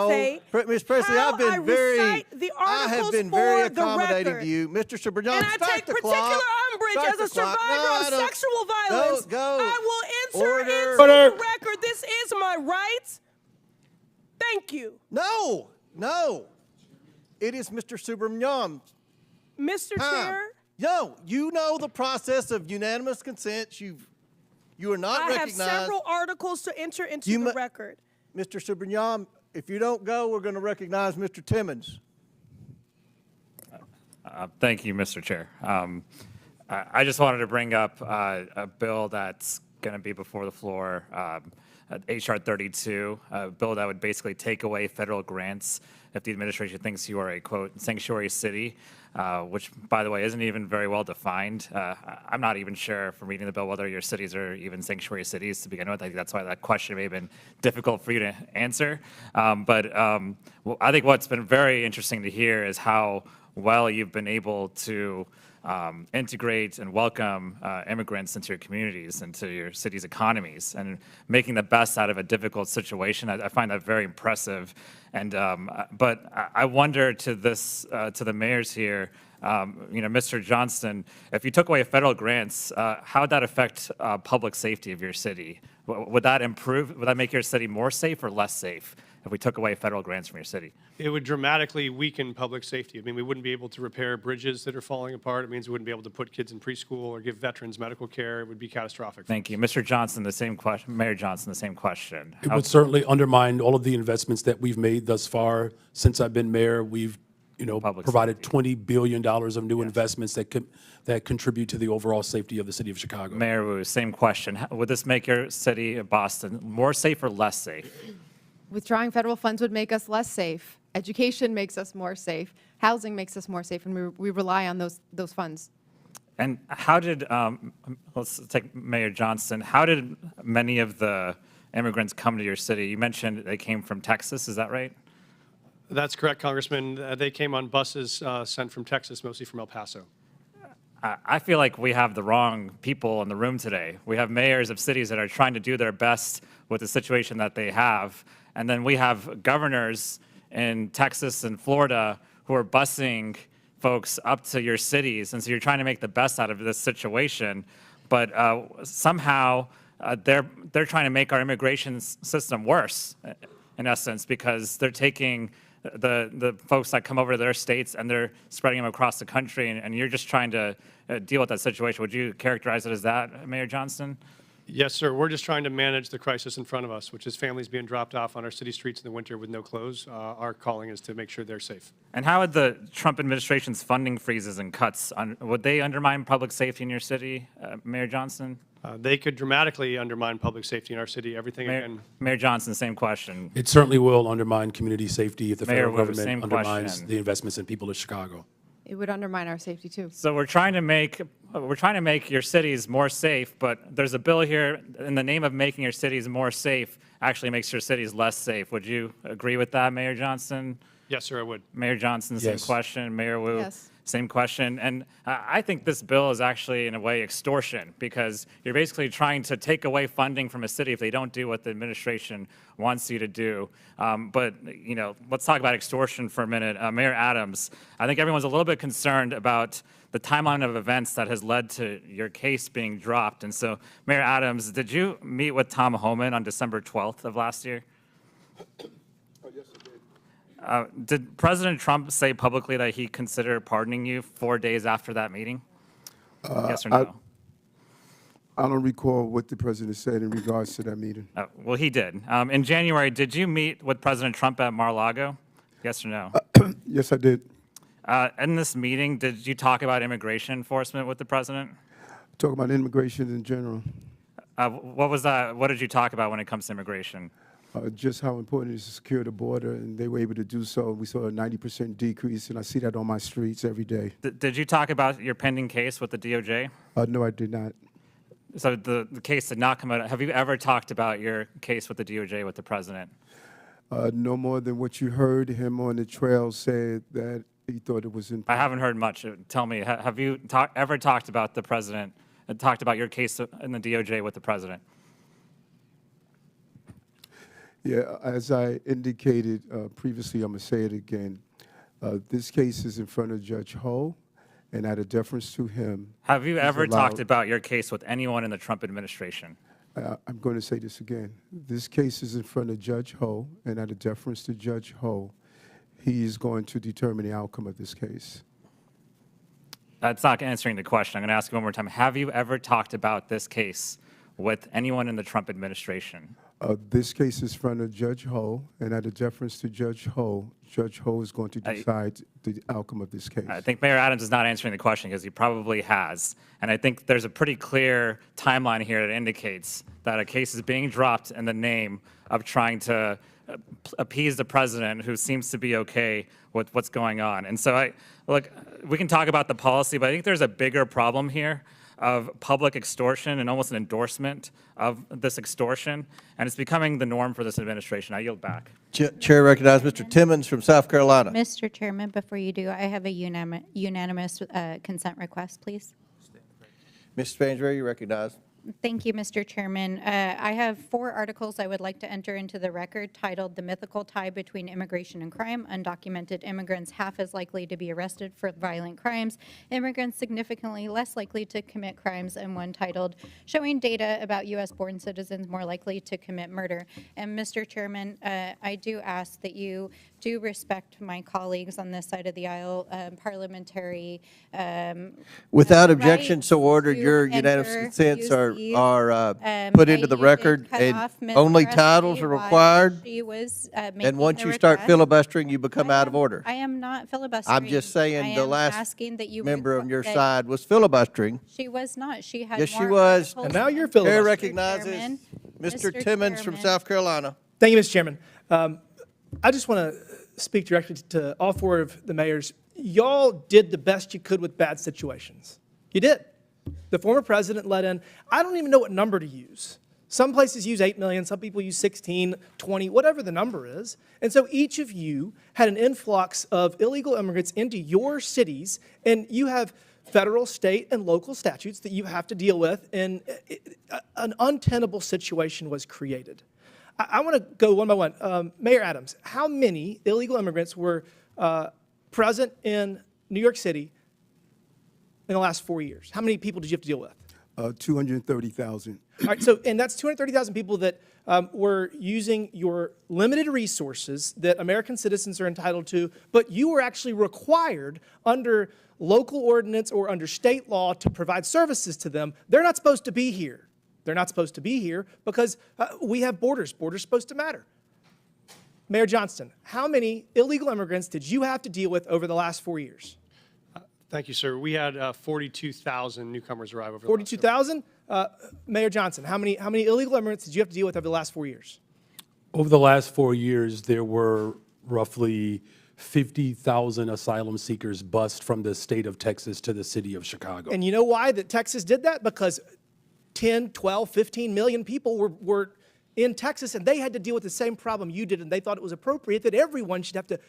dictate Ms. Presley, how I've been I very. recite the I have articles been very for the accommodating record. to you, Mr. Subramaniam. And I Start take the particular clock. umbrage Start as a the clock. survivor No, I of don't. sexual violence. Go. I will enter Order. into Order. the record. This is my right. Thank you. No. It is Mr. Subramaniam. Mr. Chair, No, you know the process of unanimous consent. You are not I have recognized. several articles to enter into the record. Mr. Subramaniam, if you don't go, we're going to recognize Mr. Timmons. Thank you, Mr. Chair. I just wanted to bring up a bill that's going to be before the floor, H.R. 32, a bill that would basically take away federal grants if the administration thinks you are a, quote, sanctuary city, which, by the way, isn't even very well defined. I'm not even sure from reading the bill whether your cities are even sanctuary cities to begin with. I think that's why that question may have been difficult for you to answer. Well, I think what's been very interesting to hear is how well you've been able to integrate and welcome immigrants into your communities, into your city's economies, and making the best out of a difficult situation. I find that very impressive. And but I wonder to the mayors here, Mr. Johnston, if you took away federal grants, how would that affect public safety of your city? Would that improve? Would that make your city more safe or less safe if we took away federal grants from your city? It would dramatically weaken public safety. I mean, we wouldn't be able to repair bridges that are falling apart. It means we wouldn't be able to put kids in preschool or give veterans medical care. It would be catastrophic. Thank you. Mr. Johnston, the same question. Mayor Johnston, the same question. It would certainly undermine all of the investments that we've made thus far. Since I've been mayor, we've provided $20 billion of new investments that contribute to the overall safety of the city of Chicago. Mayor Wu, same question. Would this make your city of Boston more safe or less safe? Withdrawing federal funds would make us less safe. Education makes us more safe. Housing makes us more safe, and we rely on those funds. And how did, let's take Mayor Johnston, how did many of the immigrants come to your city? You mentioned they came from Texas, is that right? That's correct, Congressman. They came on buses sent from Texas, mostly from El Paso. I feel like we have the wrong people in the room today. We have mayors of cities that are trying to do their best with the situation that they have. And then we have governors in Texas and Florida who are busing folks up to your cities. And so you're trying to make the best out of this situation. But somehow they're trying to make our immigration system worse, in essence, because they're taking the folks that come over to their states and they're spreading them across the country, and you're just trying to deal with that situation. Would you characterize it as that, Mayor Johnston? Yes, sir. We're just trying to manage the crisis in front of us, which is families being dropped off on our city streets in the winter with no clothes. Our calling is to make sure they're safe. And how would the Trump administration's funding freezes and cuts, would they undermine public safety in your city, Mayor Johnston? They could dramatically undermine public safety in our city. Everything again. Mayor Johnson, same question. It certainly will undermine community safety if the Mayor federal Wu, government same undermines question. the investments in people of Chicago. It would undermine our safety, too. So we're trying to make your cities more safe, but there's a bill here in the name of making your cities more safe actually makes your cities less safe. Would you agree with that, Mayor Johnston? Yes, sir, I would. Mayor Johnson, same Yes. question. Mayor Wu, Yes. same question. And I think this bill is actually, in a way, extortion, because you're basically trying to take away funding from a city if they don't do what the administration wants you to do. But let's talk about extortion for a minute. Mayor Adams, I think everyone's a little bit concerned about the timeline of events that has led to your case being dropped. And so, Mayor Adams, did you meet with Tom Homan on December 12th of last year? Did President Trump say publicly that he considered pardoning you 4 days after that meeting? Yes or no? I don't recall what the president said in regards to that meeting. Well, he did. In January, did you meet with President Trump at Mar-a-Lago? Yes or no? Yes, I did. In this meeting, did you talk about immigration enforcement with the president? Talk about immigration in general. What was that? What did you talk about when it comes to immigration? Just how important it is to secure the border, and they were able to do so. We saw a 90% decrease, and I see that on my streets every day. Did you talk about your pending case with the DOJ? No, I did not. So the case did not come out. Have you ever talked about your case with the DOJ with the president? No more than what you heard him on the trail say that he thought it was important. I haven't heard much. Tell me, have you ever talked about the president, talked about your case in the DOJ with the president? Yeah, as I indicated previously, I'm going to say it again. This case is in front of Judge Ho, and out of deference to him. Have you ever allowed- talked about your case with anyone in the Trump administration? I'm going to say this again. This case is in front of Judge Ho, and out of deference to Judge Ho, he is going to determine the outcome of this case. That's not answering the question. I'm going to ask you one more time. Have you ever talked about this case with anyone in the Trump administration? This case is in front of Judge Ho, and out of deference to Judge Ho is going to decide the outcome of this case. I think Mayor Adams is not answering the question because he probably has. And I think there's a pretty clear timeline here that indicates that a case is being dropped in the name of trying to appease the president, who seems to be okay with what's going on. And so look, we can talk about the policy, but I think there's a bigger problem here of public extortion and almost an endorsement of this extortion, and it's becoming the norm for this administration. I yield back. Chair recognizes Mr. Timmons from South Carolina. Mr. Chairman, before you do, I have a unanimous consent request, please. Ms. Spansbury, you recognize. Thank you, Mr. Chairman. I have 4 articles I would like to enter into the record titled "The Mythical Tie Between Immigration and Crime. Undocumented immigrants half as likely to be arrested for violent crimes. Immigrants significantly less likely to commit crimes," and one titled "Showing Data About U.S.-Born Citizens More Likely to Commit Murder." And Mr. Chairman, I do ask that you do respect my colleagues on this side of the aisle, parliamentary. Without objection, rights so ordered, to your unanimous enter, consents use are these. put into the You did record, cut and off Ms. only Presley titles are while required. she was, And making once the you start request. filibustering, you become out of order. I am not filibustering. I'm just saying I the am last asking that you member on your that side was filibustering. She was not. She had Yes, she more was. articles And now than you're Mr. filibustering. Chair Chairman. recognizes Mr. Timmons from Chairman. South Carolina. Thank you, Mr. Chairman. I just want to speak directly to all 4 of the mayors. Y'all did the best you could with bad situations. You did. The former president let in, I don't even know what number to use. Some places use 8 million, some people use 16, 20, whatever the number is. And so each of you had an influx of illegal immigrants into your cities, and you have federal, state, and local statutes that you have to deal with, and an untenable situation was created. I want to go one by one. Mayor Adams, how many illegal immigrants were present in New York City in the last 4 years? How many people did you have to deal with? 230,000. All right, so, and that's 230,000 people that were using your limited resources that American citizens are entitled to, but you were actually required under local ordinance or under state law to provide services to them. They're not supposed to be here. They're not supposed to be here because we have borders. Borders are supposed to matter. Mayor Johnston, how many illegal immigrants did you have to deal with over the last 4 years? Thank you, sir. We had 42,000 newcomers arrive over the last 42,000? Mayor Johnson, how many illegal immigrants did you have to deal with over the last 4 years? Over the last 4 years, there were roughly 50,000 asylum seekers bused from the state of Texas to the city of Chicago. And you know why that Texas did that? Because 10, 12, 15 million people were in Texas, and they had to deal with the same problem you did, and they thought it was appropriate that everyone should have to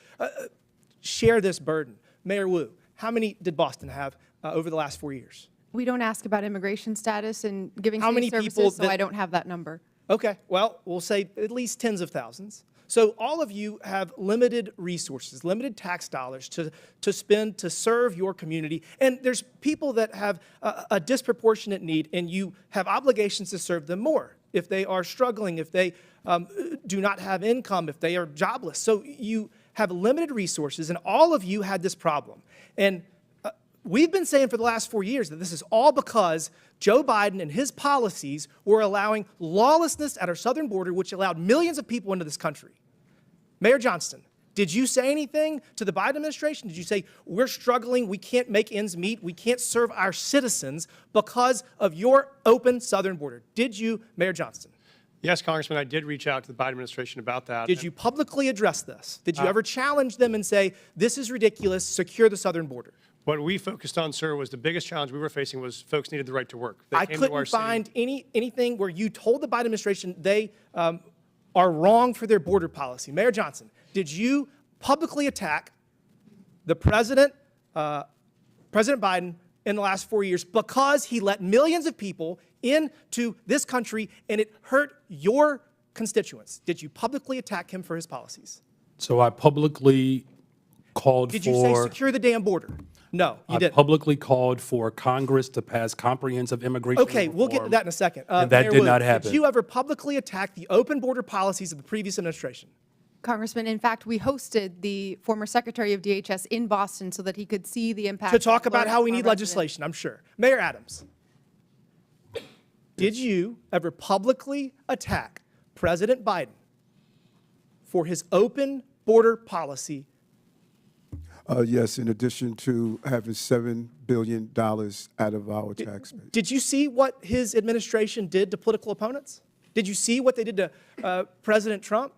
share this burden. Mayor Wu, how many did Boston have over the last 4 years? We don't ask about immigration status and giving How many services, people so that- I don't have that number. Okay, well, we'll say at least tens of thousands. So all of you have limited resources, limited tax dollars to spend to serve your community. And there's people that have a disproportionate need, and you have obligations to serve them more if they are struggling, if they do not have income, if they are jobless. So you have limited resources, and all of you had this problem. And we've been saying for the last 4 years that this is all because Joe Biden and his policies were allowing lawlessness at our southern border, which allowed millions of people into this country. Mayor Johnston, did you say anything to the Biden administration? Did you say, we're struggling, we can't make ends meet, we can't serve our citizens because of your open southern border? Did you, Mayor Johnston? Yes, Congressman, I did reach out to the Biden administration about that. Did you publicly address this? Did you ever challenge them and say, this is ridiculous, secure the southern border? What we focused on, sir, was the biggest challenge we were facing was folks needed the right to work. They I came to our couldn't city. find anything where you told the Biden administration they are wrong for their border policy. Mayor Johnson, did you publicly attack the President Biden in the last 4 years because he let millions of people into this country and it hurt your constituents? Did you publicly attack him for his policies? So I publicly called Did you say secure the damn border? No, you I didn't. publicly called for Congress to pass comprehensive immigration Okay, we'll get to reform, that in a second. and that Mayor did Wu, not happen. Did you ever publicly attack the open border policies of the previous administration? Congressman, in fact, we hosted the former Secretary of DHS in Boston so that he could see the impact. To talk of about how we low-income need residents. legislation, I'm sure. Mayor Adams, did you ever publicly attack President Biden for his open border policy? Yes, in addition to having $7 billion out of our tax base. Did you see what his administration did to political opponents? Did you see what they did to President Trump?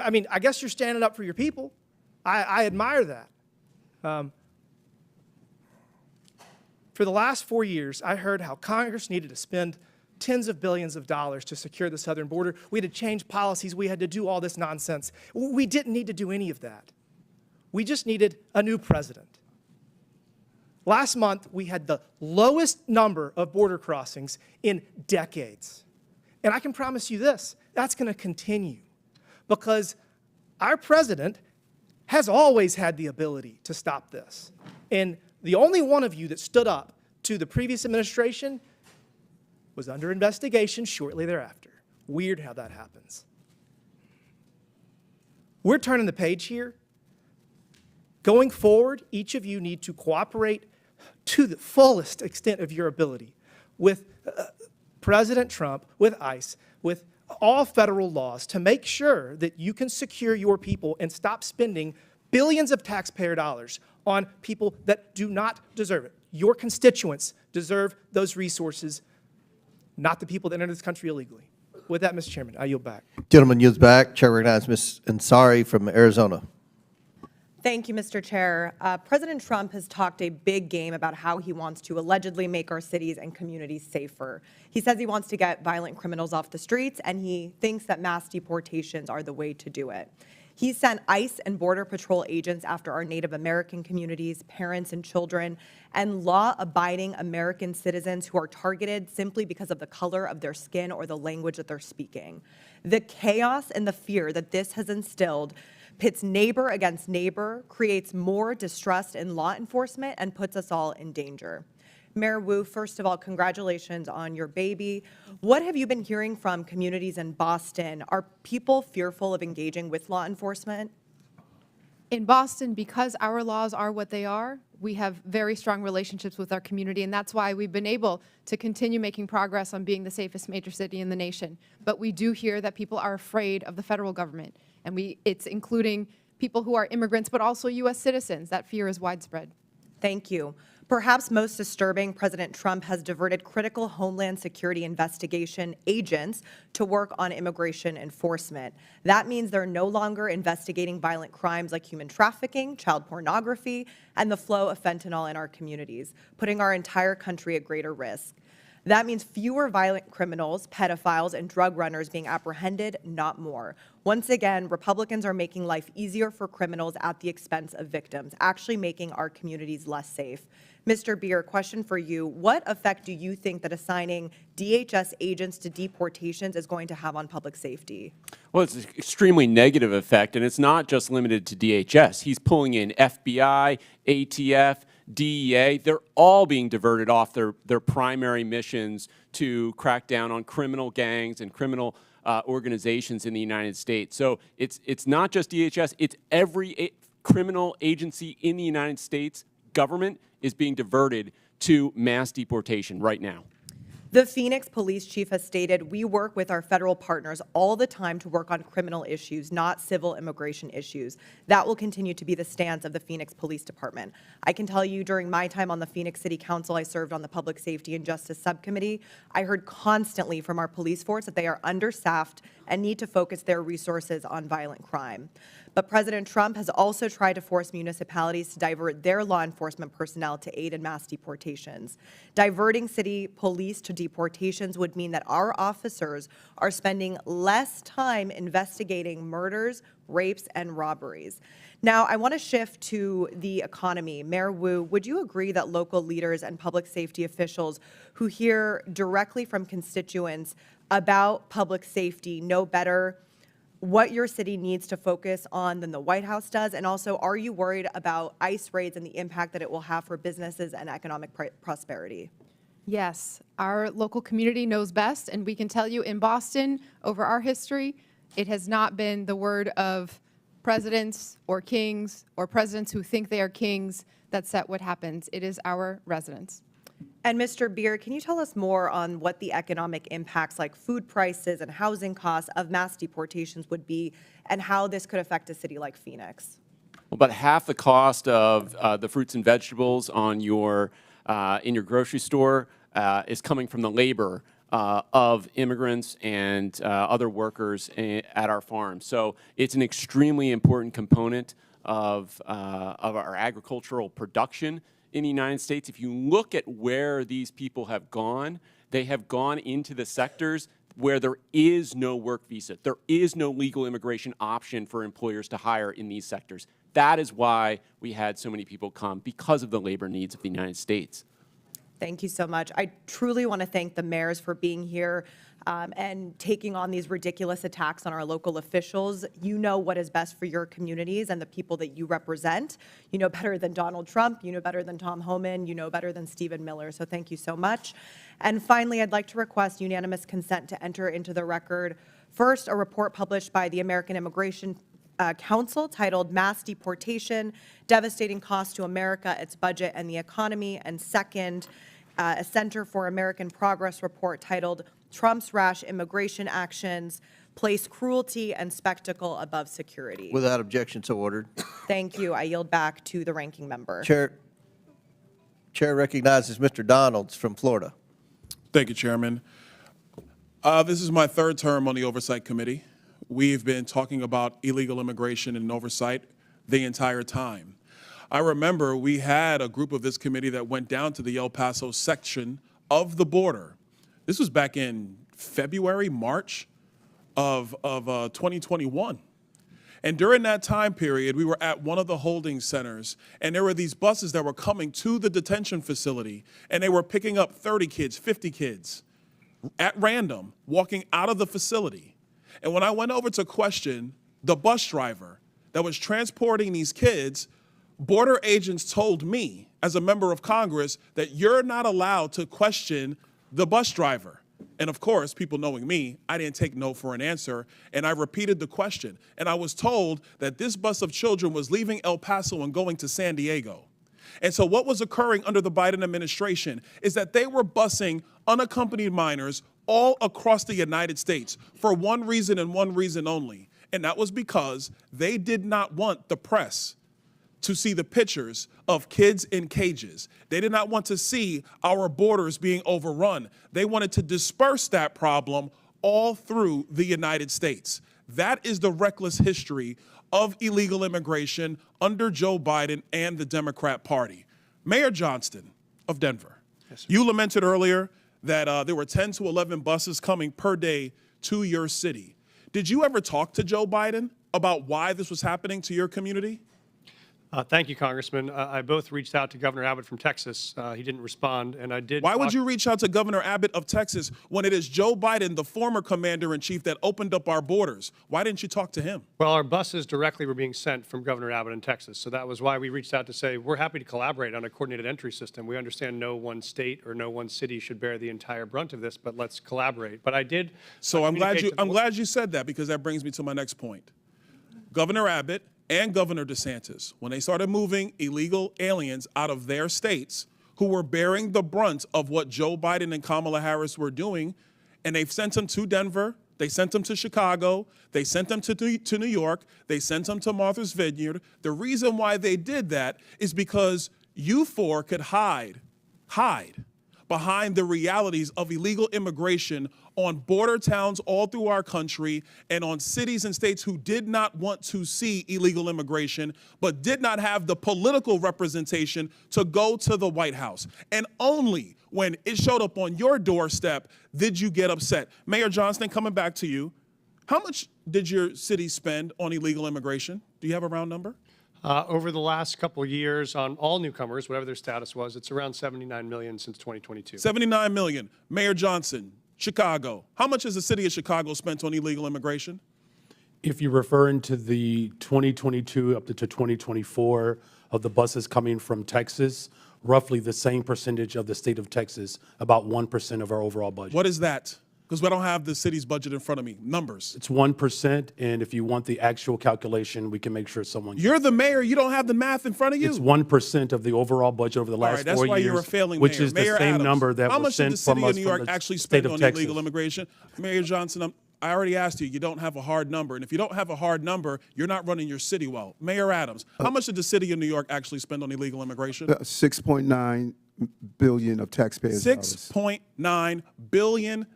I mean, I guess you're standing up for your people. I admire that. For the last 4 years, I heard how Congress needed to spend tens of billions of dollars to secure the southern border. We had to change policies. We had to do all this nonsense. We didn't need to do any of that. We just needed a new president. Last month, we had the lowest number of border crossings in decades. And I can promise you this, that's going to continue because our president has always had the ability to stop this. And the only one of you that stood up to the previous administration was under investigation shortly thereafter. Weird how that happens. We're turning the page here. Going forward, each of you need to cooperate to the fullest extent of your ability with President Trump, with ICE, with all federal laws to make sure that you can secure your people and stop spending billions of taxpayer dollars on people that do not deserve it. Your constituents deserve those resources, not the people that enter this country illegally. With that, Mr. Chairman, I yield back. Gentleman yields back. Chair recognizes Ms. Ansari from Arizona. Thank you, Mr. Chair. President Trump has talked a big game about how he wants to allegedly make our cities and communities safer. He says he wants to get violent criminals off the streets, and he thinks that mass deportations are the way to do it. He sent ICE and Border Patrol agents after our Native American communities, parents and children, and law-abiding American citizens who are targeted simply because of the color of their skin or the language that they're speaking. The chaos and the fear that this has instilled pits neighbor against neighbor, creates more distrust in law enforcement, and puts us all in danger. Mayor Wu, first of all, congratulations on your baby. What have you been hearing from communities in Boston? Are people fearful of engaging with law enforcement? In Boston, because our laws are what they are, we have very strong relationships with our community, and that's why we've been able to continue making progress on being the safest major city in the nation. But we do hear that people are afraid of the federal government, and it's including people who are immigrants, but also U.S. citizens. That fear is widespread. Thank you. Perhaps most disturbing, President Trump has diverted critical Homeland Security investigation agents to work on immigration enforcement. That means they're no longer investigating violent crimes like human trafficking, child pornography, and the flow of fentanyl in our communities, putting our entire country at greater risk. That means fewer violent criminals, pedophiles, and drug runners being apprehended, not more. Once again, Republicans are making life easier for criminals at the expense of victims, actually making our communities less safe. Mr. Bier, question for you. What effect do you think that assigning DHS agents to deportations is going to have on public safety? Well, it's an extremely negative effect, and it's not just limited to DHS. He's pulling in FBI, ATF, DEA. They're all being diverted off their primary missions to crack down on criminal gangs and criminal organizations in the United States. So it's not just DHS, it's every criminal agency in the United States government is being diverted to mass deportation right now. The Phoenix police chief has stated, we work with our federal partners all the time to work on criminal issues, not civil immigration issues. That will continue to be the stance of the Phoenix Police Department. I can tell you during my time on the Phoenix City Council, I served on the Public Safety and Justice Subcommittee. I heard constantly from our police force that they are understaffed and need to focus their resources on violent crime. But President Trump has also tried to force municipalities to divert their law enforcement personnel to aid in mass deportations. Diverting city police to deportations would mean that our officers are spending less time investigating murders, rapes, and robberies. Now, I want to shift to the economy. Mayor Wu, would you agree that local leaders and public safety officials who hear directly from constituents about public safety know better what your city needs to focus on than the White House does? And also, are you worried about ICE raids and the impact that it will have for businesses and economic prosperity? Yes, our local community knows best, and we can tell you in Boston, over our history, it has not been the word of presidents or kings or presidents who think they are kings that set what happens. It is our residents. And Mr. Bier, can you tell us more on what the economic impacts like food prices and housing costs of mass deportations would be and how this could affect a city like Phoenix? Well, about half the cost of the fruits and vegetables on your in your grocery store is coming from the labor of immigrants and other workers at our farms. So it's an extremely important component of our agricultural production in the United States. If you look at where these people have gone, they have gone into the sectors where there is no work visa. There is no legal immigration option for employers to hire in these sectors. that is why we had so many people come, because of the labor needs of the United States. Thank you so much. I truly want to thank the mayors for being here and taking on these ridiculous attacks on our local officials. You know what is best for your communities and the people that you represent. You know better than Donald Trump. You know better than Tom Homan. You know better than Stephen Miller. So thank you so much. And finally, I'd like to request unanimous consent to enter into the record, first, a report published by the American Immigration Council titled Mass Deportation, Devastating Cost to America, Its Budget, and the Economy. And second, a Center for American Progress report titled Trump's Rash Immigration Actions, Place Cruelty and Spectacle Above Security. Without objection, so ordered. Thank you. I yield back to the ranking member. Chair recognizes Mr. Donalds from Florida. Thank you, Chairman. This is my third term on the Oversight Committee. We've been talking about illegal immigration and oversight the entire time. I remember we had a group of this committee that went down to the El Paso section of the border. This was back in February, March of 2021. And during that time period, we were at one of the holding centers, and there were these buses that were coming to the detention facility, and they were picking up 30 kids, 50 kids at random, walking out of the facility. And when I went over to question the bus driver that was transporting these kids, border agents told me, as a member of Congress, that you're not allowed to question the bus driver. And of course, people knowing me, I didn't take no for an answer, and I repeated the question. And I was told that this bus of children was leaving El Paso and going to San Diego. And so what was occurring under the Biden administration is that they were busing unaccompanied minors all across the United States for one reason and one reason only, and that was because they did not want the press to see the pictures of kids in cages. They did not want to see our borders being overrun. They wanted to disperse that problem all through the United States. That is the reckless history of illegal immigration under Joe Biden and the Democrat Party. Mayor Johnston of Denver, you lamented earlier that there were 10 to 11 buses coming per day to your city. Did you ever talk to Joe Biden about why this was happening to your community? Thank you, Congressman. I both reached out to Governor Abbott from Texas. He didn't respond, and I did. Why would you reach out to Governor Abbott of Texas when it is Joe Biden, the former commander-in-chief, that opened up our borders? Why didn't you talk to him? Well, our buses directly were being sent from Governor Abbott in Texas, so that was why we reached out to say we're happy to collaborate on a coordinated entry system. We understand no one state or no one city should bear the entire brunt of this, but let's collaborate. But I did. So I'm glad you said that, because that brings me to my next point. Governor Abbott and Governor DeSantis, when they started moving illegal aliens out of their states who were bearing the brunt of what Joe Biden and Kamala Harris were doing, and they've sent them to Denver, they sent them to Chicago, they sent them to New York, they sent them to Martha's Vineyard. The reason why they did that is because you four could hide behind the realities of illegal immigration on border towns all through our country and on cities and states who did not want to see illegal immigration, but did not have the political representation to go to the White House. And only when it showed up on your doorstep did you get upset. Mayor Johnston, coming back to you, how much did your city spend on illegal immigration? Do you have a round number? Over the last couple of years, on all newcomers, whatever their status was, it's around $79 million since 2022. $79 million. Mayor Johnson, Chicago. How much has the city of Chicago spent on illegal immigration? If you're referring to the 2022 up to 2024 of the buses coming from Texas, roughly the same percentage of the state of Texas, about 1% of our overall budget. What is that? Because we don't have the city's budget in front of me. Numbers. It's 1%, and if you want the actual calculation, we can make sure someone. You're the mayor. You don't have the math in front of you. It's 1% of the overall budget over the last 4 years. That's why you're a failing which mayor. is the Mayor same Adams, number that how was much did the sent from city us of New from York the actually state spend of on Texas. illegal immigration? Mayor Johnson, I already asked you. You don't have a hard number, and if you don't have a hard number, you're not running your city well. Mayor Adams, how much did the city of New York actually spend on illegal immigration? $6.9 billion of taxpayers' dollars. $6.9 billion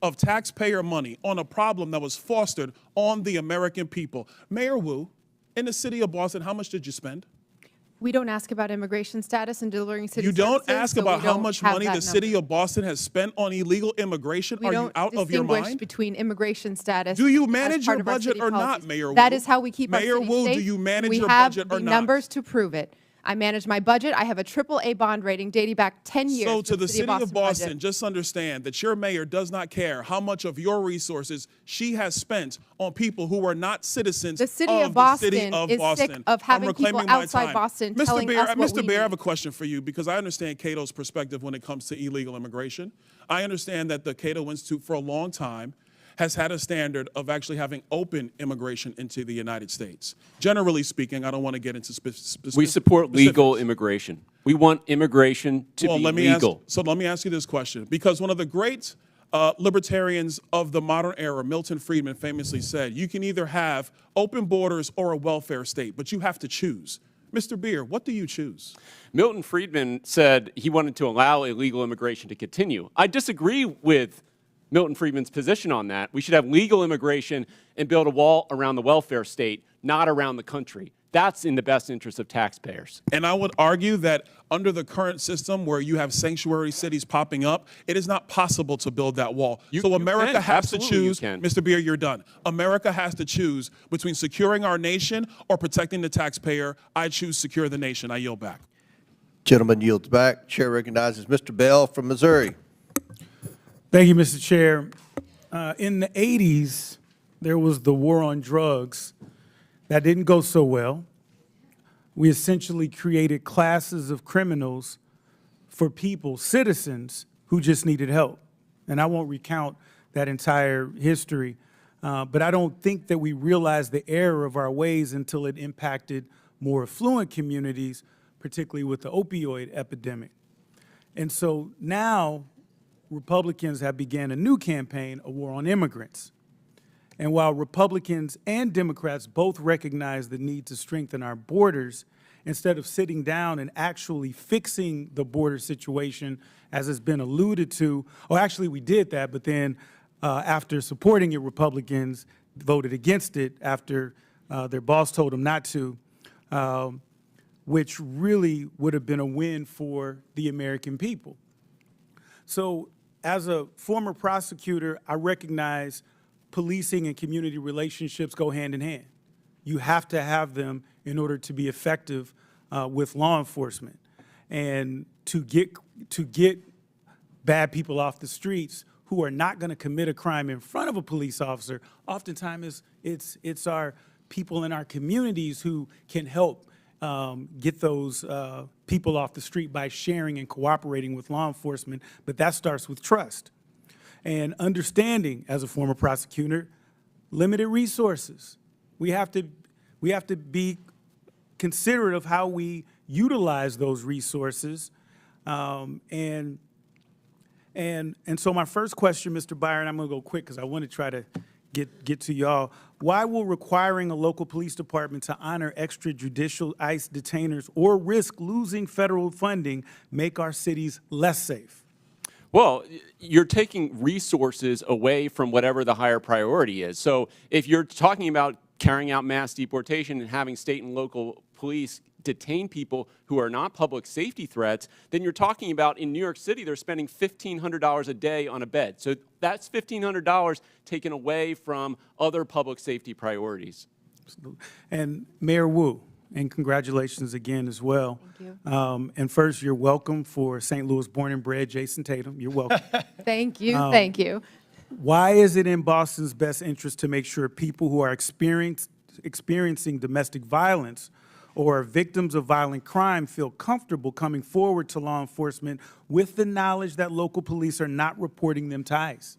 of taxpayer money on a problem that was fostered on the American people. Mayor Wu, in the city of Boston, how much did you spend? We don't ask about immigration status and delivering city You don't services, ask so we about how don't much have money that the city number. of Boston has spent on illegal immigration? We Are you don't out of your distinguish mind? between immigration status. Do you as manage part your of our budget city or not, policies. Mayor Wu? That is how we keep our Mayor city Wu, safe. do you manage we your have budget or the not? numbers to prove it. I manage my budget. I have a AAA bond rating dating back 10 years. So for to the city of Boston, budget. just understand that your mayor does not care how much of your resources she has spent on people who are not citizens The city of of Boston the city of is Boston. sick of having I'm people reclaiming my outside time. Boston Mr. telling Bier, us what we Mr. Bier, I have need. a question for you because I understand Cato's perspective when it comes to illegal immigration. I understand that the Cato Institute for a long time has had a standard of actually having open immigration into the United States. Generally speaking, I don't want to get into specifics. We support legal immigration. We want immigration to be legal. So let me ask you this question, because one of the great libertarians of the modern era, Milton Friedman, famously said, you can either have open borders or a welfare state, but you have to choose. Mr. Bier, what do you choose? Milton Friedman said he wanted to allow illegal immigration to continue. I disagree with Milton Friedman's position on that. We should have legal immigration and build a wall around the welfare state, not around the country. That's in the best interest of taxpayers. And I would argue that under the current system where you have sanctuary cities popping up, it is not possible to build that wall. So America can. has to Absolutely you choose, can. Mr. Bier, you're done. America has to choose between securing our nation or protecting the taxpayer. I choose secure the nation. I yield back. Gentleman yields back. Chair recognizes Mr. Bell from Missouri. Thank you, Mr. Chair. In the 80s, there was the war on drugs. That didn't go so well. We essentially created classes of criminals for people, citizens, who just needed help. And I won't recount that entire history, but I don't think that we realized the error of our ways until it impacted more affluent communities, particularly with the opioid epidemic. And so now Republicans have began a new campaign, a war on immigrants. And while Republicans and Democrats both recognize the need to strengthen our borders, instead of sitting down and actually fixing the border situation, as has been alluded to, or actually we did that, but then after supporting it, Republicans voted against it after their boss told them not to, which really would have been a win for the American people. So as a former prosecutor, I recognize policing and community relationships go hand in hand. You have to have them in order to be effective with law enforcement. And to get bad people off the streets who are not going to commit a crime in front of a police officer, oftentimes it's our people in our communities who can help get those people off the street by sharing and cooperating with law enforcement, but that starts with trust. And understanding, as a former prosecutor, limited resources. We have to be considerate of how we utilize those resources. And so my first question, Mr. Bier, and I'm going to go quick because I want to try to get to y'all. Why will requiring a local police department to honor extrajudicial ICE detainers or risk losing federal funding make our cities less safe? Well, you're taking resources away from whatever the higher priority is. So if you're talking about carrying out mass deportation and having state and local police detain people who are not public safety threats, then you're talking about in New York City, they're spending $1,500 a day on a bed. So that's $1,500 taken away from other public safety priorities. Absolutely. And Mayor Wu, and congratulations again as well. Thank you. And first, you're welcome for St. Louis born and bred Jason Tatum. You're welcome. Thank you. Thank you. Why is it in Boston's best interest to make sure people who are experiencing domestic violence or are victims of violent crime feel comfortable coming forward to law enforcement with the knowledge that local police are not reporting them to ICE?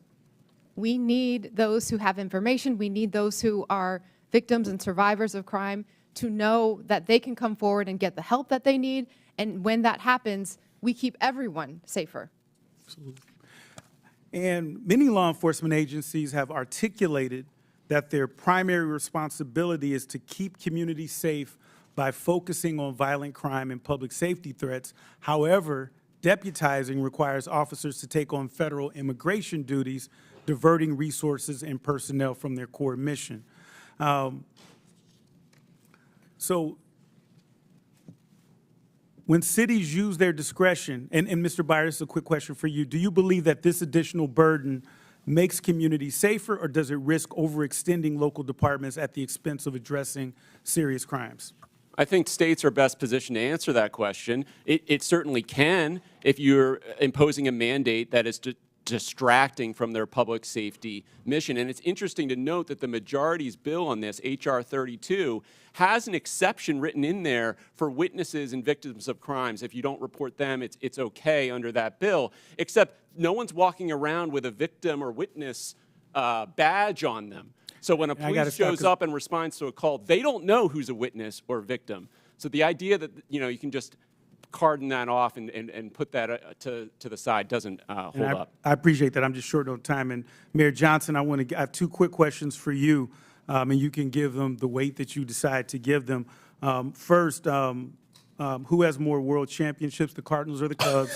We need those who have information. We need those who are victims and survivors of crime to know that they can come forward and get the help that they need. And when that happens, we keep everyone safer. Absolutely. And many law enforcement agencies have articulated that their primary responsibility is to keep communities safe by focusing on violent crime and public safety threats. However, deputizing requires officers to take on federal immigration duties, diverting resources and personnel from their core mission. So when cities use their discretion, and Mr. Bier, this is a quick question for you. Do you believe that this additional burden makes communities safer, or does it risk overextending local departments at the expense of addressing serious crimes? I think states are best positioned to answer that question. It certainly can if you're imposing a mandate that is distracting from their public safety mission. And it's interesting to note that the majority's bill on this, H.R. 32, has an exception written in there for witnesses and victims of crimes. If you don't report them, it's okay under that bill, except no one's walking around with a victim or witness badge on them. So when a police shows up and responds to a call, they don't know who's a witness or victim. So the idea that you can just cordon that off and put that to the side doesn't hold up. I appreciate that. I'm just short on time. And Mayor Johnston, I have two quick questions for you, and you can give them the weight that you decide to give them. First, who has more world championships, the Cardinals or the Cubs?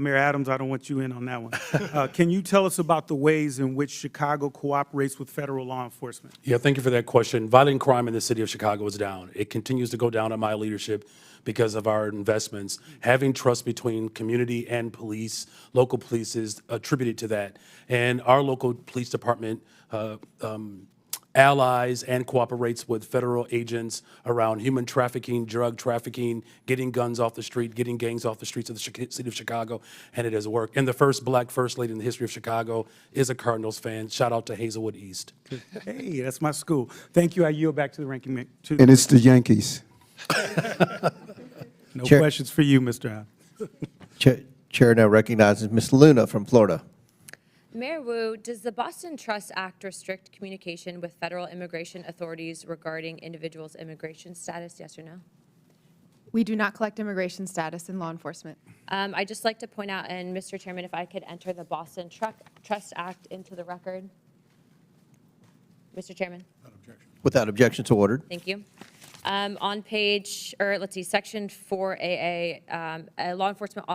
Mayor Adams, I don't want you in on that one. Can you tell us about the ways in which Chicago cooperates with federal law enforcement? Yeah, thank you for that question. Violent crime in the city of Chicago is down. It continues to go down in my leadership because of our investments. Having trust between community and police, local police, is attributed to that. And our local police department allies and cooperates with federal agents around human trafficking, drug trafficking, getting guns off the street, getting gangs off the streets of the city of Chicago, and it has worked. And the first black first lady in the history of Chicago is a Cardinals fan. Shout out to Hazelwood East. Hey, that's my school. Thank you. I yield back to the ranking member. And it's the Yankees. No questions for you, Mr. Chair now recognizes Ms. Luna from Florida. Mayor Wu, does the Boston Trust Act restrict communication with federal immigration authorities regarding individuals' immigration status, yes or no? We do not collect immigration status in law enforcement. I'd just like to point out, and Mr. Chairman, if I could enter the Boston Trust Act into the record. Mr. Chairman. Without objection, so ordered. Thank you. On section 4AA, a law enforcement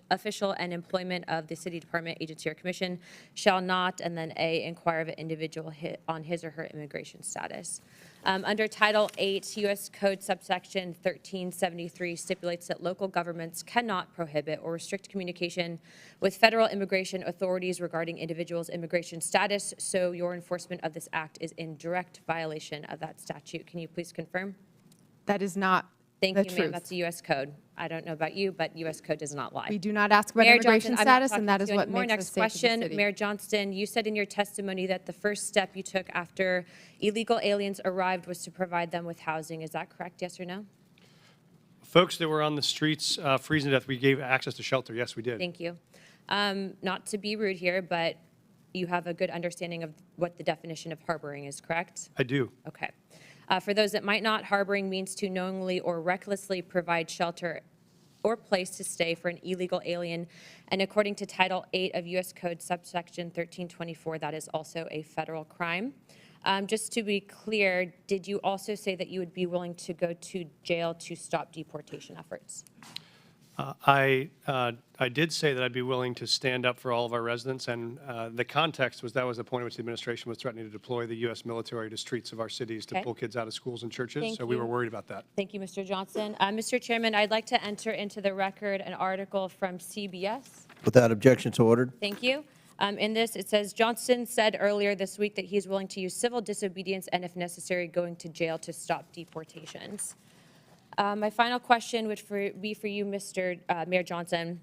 official and employment of the city department, agency, or commission shall not, and then A, inquire of an individual on his or her immigration status. Under Title 8, U.S. Code subsection 1373 stipulates that local governments cannot prohibit or restrict communication with federal immigration authorities regarding individuals' immigration status, so your enforcement of this act is in direct violation of that statute. Can you please confirm? That is not Thank the you, ma'am. truth. That's a U.S. code. I don't know about you, but U.S. code does not lie. We do not ask about Mayor immigration Johnston, I'm not status, and that is talking to you what anymore. makes us Next safe in the question, city. Mayor Johnston, you said in your testimony that the first step you took after illegal aliens arrived was to provide them with housing. Is that correct, yes or no? Folks that were on the streets freezing to death, we gave access to shelter. Yes, we did. Thank you. Not to be rude here, but you have a good understanding of what the definition of harboring is, correct? I do. Okay. For those that might not, harboring means to knowingly or recklessly provide shelter or place to stay for an illegal alien. And according to Title 8 of U.S. Code subsection 1324, that is also a federal crime. Just to be clear, did you also say that you would be willing to go to jail to stop deportation efforts? I did say that I'd be willing to stand up for all of our residents, and the context was that was the point at which the administration was threatening to deploy the U.S. military to streets of our cities to Okay. pull kids out of schools and churches, Thank so we you. were worried about that. Thank you, Mr. Johnson. Mr. Chairman, I'd like to enter into the record an article from CBS. Without objection, so ordered. Thank you. In this, it says, Johnston said earlier this week that he's willing to use civil disobedience and, if necessary, going to jail to stop deportations. My final question would be for you, Mr. Mayor Johnson.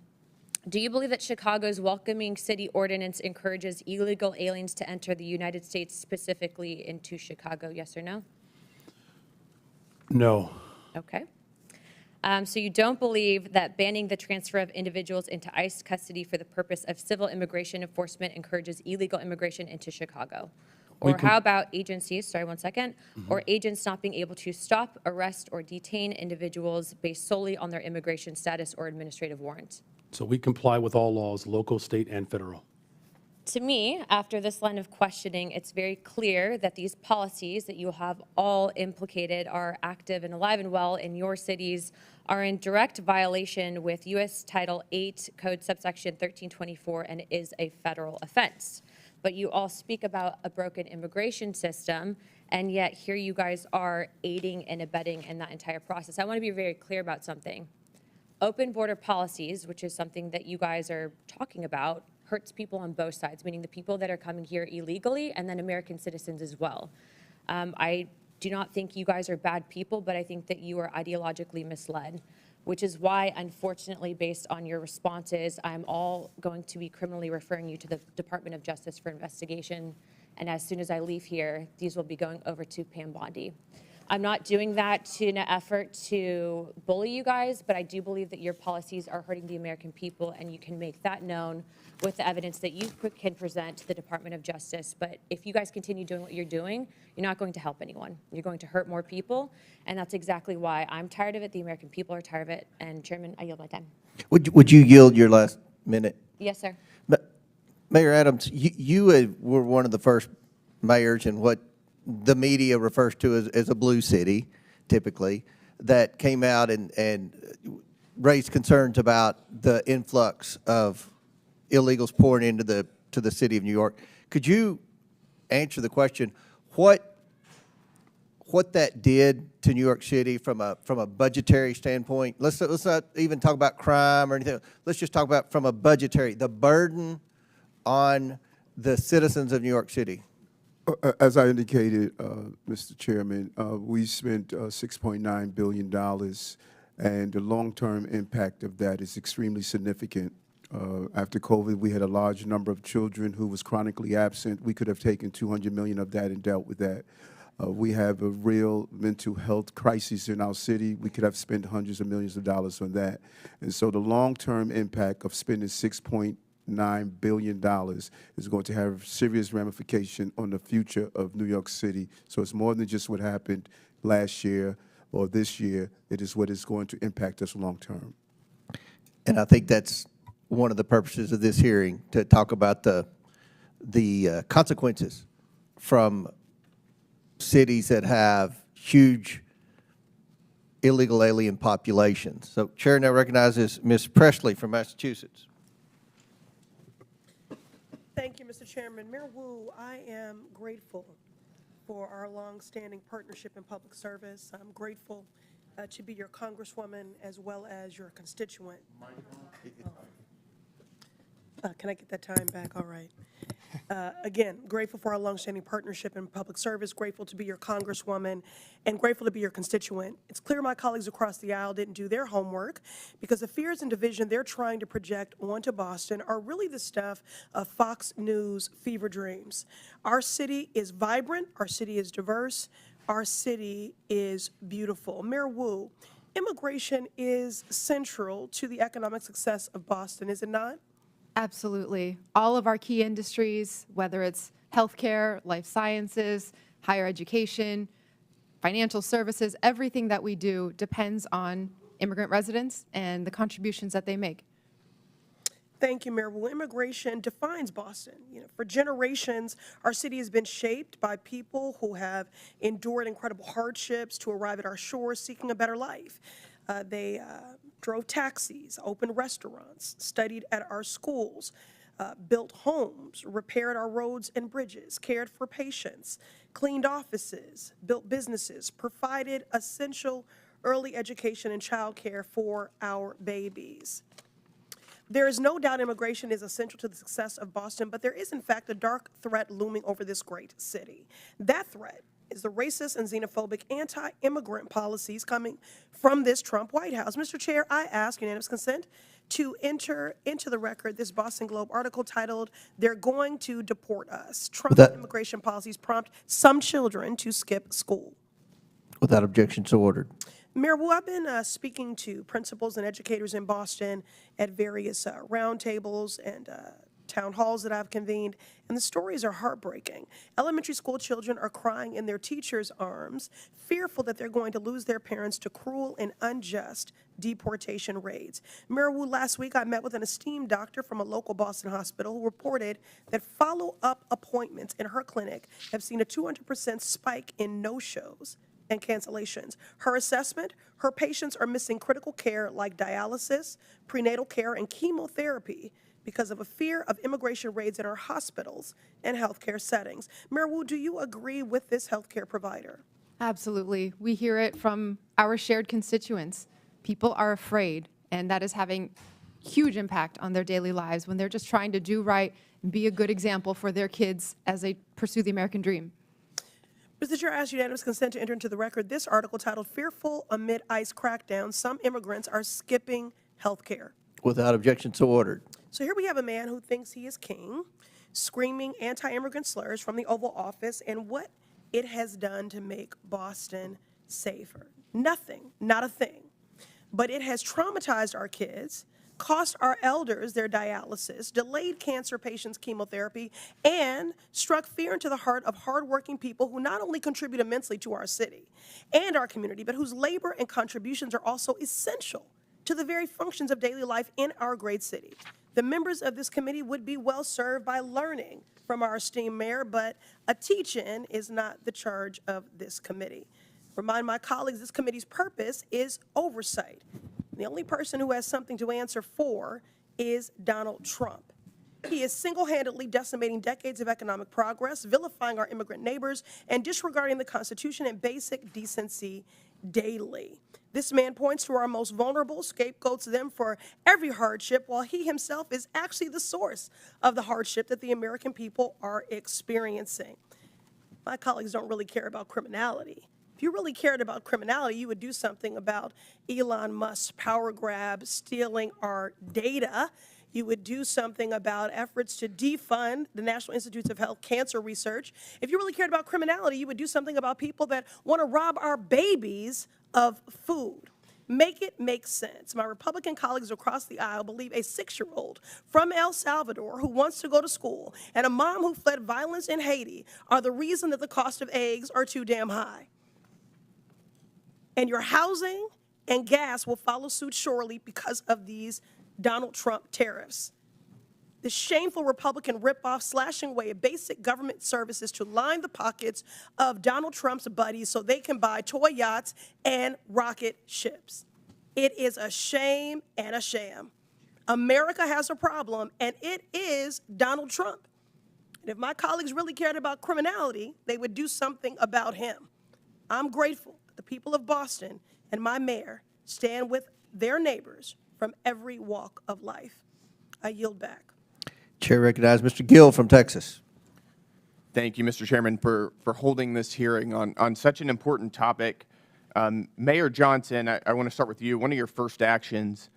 Do you believe that Chicago's welcoming city ordinance encourages illegal aliens to enter the United States, specifically into Chicago, yes or no? No. Okay. So you don't believe that banning the transfer of individuals into ICE custody for the purpose of civil immigration enforcement encourages illegal immigration into Chicago? Or how about agencies, sorry, one second, or agents not being able to stop, arrest, or detain individuals based solely on their immigration status or administrative warrant? So we comply with all laws, local, state, and federal. To me, after this line of questioning, it's very clear that these policies that you have all implicated are active and alive and well in your cities, are in direct violation with U.S. Title 8 Code subsection 1324, and is a federal offense. but you all speak about a broken immigration system, and yet here you guys are aiding and abetting in that entire process. I want to be very clear about something. Open border policies, which is something that you guys are talking about, hurts people on both sides, meaning the people that are coming here illegally and then American citizens as well. I do not think you guys are bad people, but I think that you are ideologically misled, which is why, unfortunately, based on your responses, I'm all going to be criminally referring you to the Department of Justice for investigation. And as soon as I leave here, these will be going over to Pam Bondi. I'm not doing that in an effort to bully you guys, but I do believe that your policies are hurting the American people, and you can make that known with the evidence that you can present to the Department of Justice. But if you guys continue doing what you're doing, you're not going to help anyone. You're going to hurt more people, and that's exactly why I'm tired of it. The American people are tired of it. And Chairman, I yield my time. Would you yield your last minute? Yes, sir. Mayor Adams, you were one of the first mayors in what the media refers to as a blue city, typically, that came out and raised concerns about the influx of illegals pouring into the city of New York. Could you answer the question, what that did to New York City from a budgetary standpoint? Let's not even talk about crime or anything. Let's just talk about from a budgetary, the burden on the citizens of New York City. As I indicated, Mr. Chairman, we spent $6.9 billion, and the long-term impact of that is extremely significant. After COVID, we had a large number of children who was chronically absent. We could have taken $200 million of that and dealt with that. We have a real mental health crisis in our city. We could have spent hundreds of millions of dollars on that. And so the long-term impact of spending $6.9 billion is going to have serious ramification on the future of New York City. So it's more than just what happened last year or this year. It is what is going to impact us long term. And I think that's one of the purposes of this hearing, to talk about the consequences from cities that have huge illegal alien populations. So Chair now recognizes Ms. Presley from Massachusetts. Thank you, Mr. Chairman. Mayor Wu, I am grateful for our long-standing partnership in public service. I'm grateful to be your congresswoman as well as your constituent. Can I get that time back? All right. Again, grateful for our longstanding partnership in public service, grateful to be your congresswoman, and grateful to be your constituent. It's clear my colleagues across the aisle didn't do their homework, because the fears and division they're trying to project onto Boston are really the stuff of Fox News fever dreams. Our city is vibrant, our city is diverse, our city is beautiful. Mayor Wu, immigration is central to the economic success of Boston, is it not? Absolutely. All of our key industries, whether it's healthcare, life sciences, higher education, financial services, everything that we do depends on immigrant residents and the contributions that they make. Thank you, Mayor. Well, immigration defines Boston. For generations, our city has been shaped by people who have endured incredible hardships to arrive at our shores seeking a better life. They drove taxis, opened restaurants, studied at our schools, built homes, repaired our roads and bridges, cared for patients, cleaned offices, built businesses, provided essential early education and child care for our babies. There is no doubt immigration is essential to the success of Boston, but there is, in fact, a dark threat looming over this great city. That threat is the racist and xenophobic anti-immigrant policies coming from this Trump White House. Mr. Chair, I ask unanimous consent to enter into the record this Boston Globe article titled, "They're Going to Deport Us. Trump's immigration policies prompt some children to skip school." Without objection, so ordered. Mayor Wu, I've been speaking to principals and educators in Boston at various roundtables and town halls that I've convened, and the stories are heartbreaking. Elementary school children are crying in their teachers' arms, fearful that they're going to lose their parents to cruel and unjust deportation raids. Mayor Wu, last week I met with an esteemed doctor from a local Boston hospital who reported that follow-up appointments in her clinic have seen a 200% spike in no-shows and cancellations. Her assessment, her patients are missing critical care like dialysis, prenatal care, and chemotherapy because of a fear of immigration raids in our hospitals and healthcare settings. Mayor Wu, do you agree with this healthcare provider? Absolutely. We hear it from our shared constituents. People are afraid, and that is having huge impact on their daily lives when they're just trying to do right and be a good example for their kids as they pursue the American dream. Mr. Chair, I ask unanimous consent to enter into the record this article titled "Fearful Amid ICE Crackdown, Some Immigrants Are Skipping Health Care." Without objection, so ordered. So here we have a man who thinks he is king, screaming anti-immigrant slurs from the Oval Office and what it has done to make Boston safer. Nothing, not a thing. But it has traumatized our kids, cost our elders their dialysis, delayed cancer patients' chemotherapy, and struck fear into the heart of hardworking people who not only contribute immensely to our city and our community, but whose labor and contributions are also essential to the very functions of daily life in our great city. The members of this committee would be well served by learning from our esteemed mayor, but a teach-in is not the charge of this committee. Remind my colleagues, this committee's purpose is oversight. The only person who has something to answer for is Donald Trump. He is single-handedly decimating decades of economic progress, vilifying our immigrant neighbors, and disregarding the Constitution and basic decency daily. This man points to our most vulnerable, scapegoats them for every hardship, while he himself is actually the source of the hardship that the American people are experiencing. My colleagues don't really care about criminality. If you really cared about criminality, you would do something about Elon Musk's power grab, stealing our data. You would do something about efforts to defund the National Institutes of Health cancer research. If you really cared about criminality, you would do something about people that want to rob our babies of food. Make it make sense. My Republican colleagues across the aisle believe a 6-year-old from El Salvador who wants to go to school and a mom who fled violence in Haiti are the reason that the cost of eggs are too damn high. And your housing and gas will follow suit shortly because of these Donald Trump tariffs. The shameful Republican ripoff slashing away at basic government services to line the pockets of Donald Trump's buddies so they can buy toy yachts and rocket ships. It is a shame and a sham. America has a problem, and it is Donald Trump. And if my colleagues really cared about criminality, they would do something about him. I'm grateful that the people of Boston and my mayor stand with their neighbors from every walk of life. I yield back. Chair recognizes Mr. Gill from Texas. Thank you, Mr. Chairman, for holding this hearing on such an important topic. Mayor Johnston, I want to start with you. One of your first actions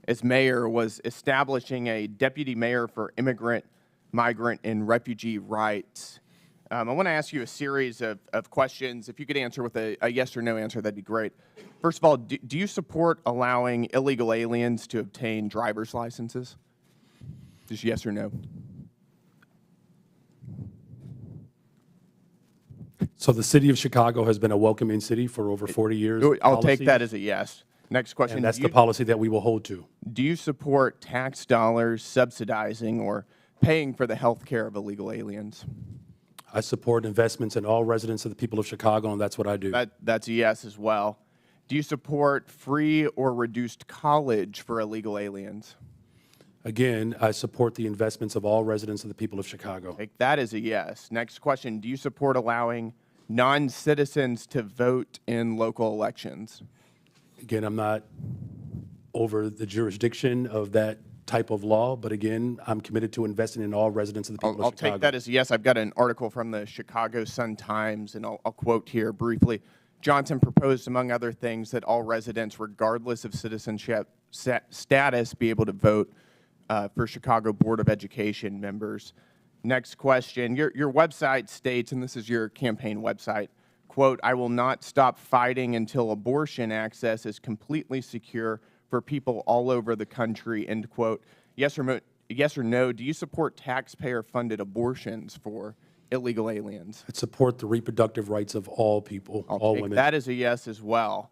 as mayor was establishing a deputy mayor for immigrant, migrant, and refugee rights. I want to ask you a series of questions. If you could answer with a yes or no answer, that'd be great. First of all, do you support allowing illegal aliens to obtain driver's licenses? Just yes or no. So the city of Chicago has been a welcoming city for over 40 years. I'll take that as a yes. Next question. And that's the policy that we will hold to. Do you support tax dollars subsidizing or paying for the health care of illegal aliens? I support investments in all residents of the people of Chicago, and that's what I do. That's a yes as well. Do you support free or reduced college for illegal aliens? Again, I support the investments of all residents of the people of Chicago. Take that as a yes. Next question. Do you support allowing non-citizens to vote in local elections? Again, I'm not over the jurisdiction of that type of law, but again, I'm committed to investing in all residents of the people of Chicago. I'll take that as a yes. I've got an article from the Chicago Sun-Times, and I'll quote here briefly. Johnson proposed, among other things, that all residents, regardless of citizenship status, be able to vote for Chicago Board of Education members. Next question. Your website states, and this is your campaign website, quote, "I will not stop fighting until abortion access is completely secure for people all over the country," end quote. Yes or no, do you support taxpayer-funded abortions for illegal aliens? I support the reproductive rights of all people, all women. That is a yes as well.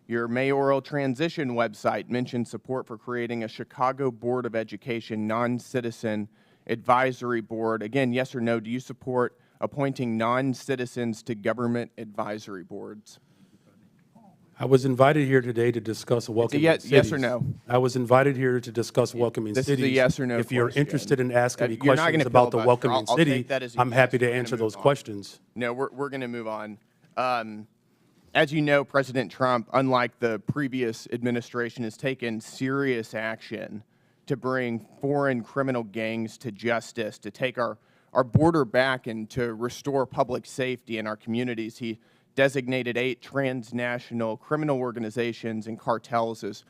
Your mayoral transition website mentioned support for creating a Chicago Board of Education non-citizen advisory board. Again, yes or no, do you support appointing non-citizens to government advisory boards? I was invited here today to discuss welcoming cities. yes or no? I was invited here to discuss welcoming This cities. is a yes or no If you're question. interested in asking me You're not questions gonna about the filibuster. welcoming I'll city, take that as a I'm yes. happy to We're gonna answer move those on. questions. No, we're going to move on. As you know, President Trump, unlike the previous administration, has taken serious action to bring foreign criminal gangs to justice, to take our border back and to restore public safety in our communities. He designated 8 transnational criminal organizations and cartels as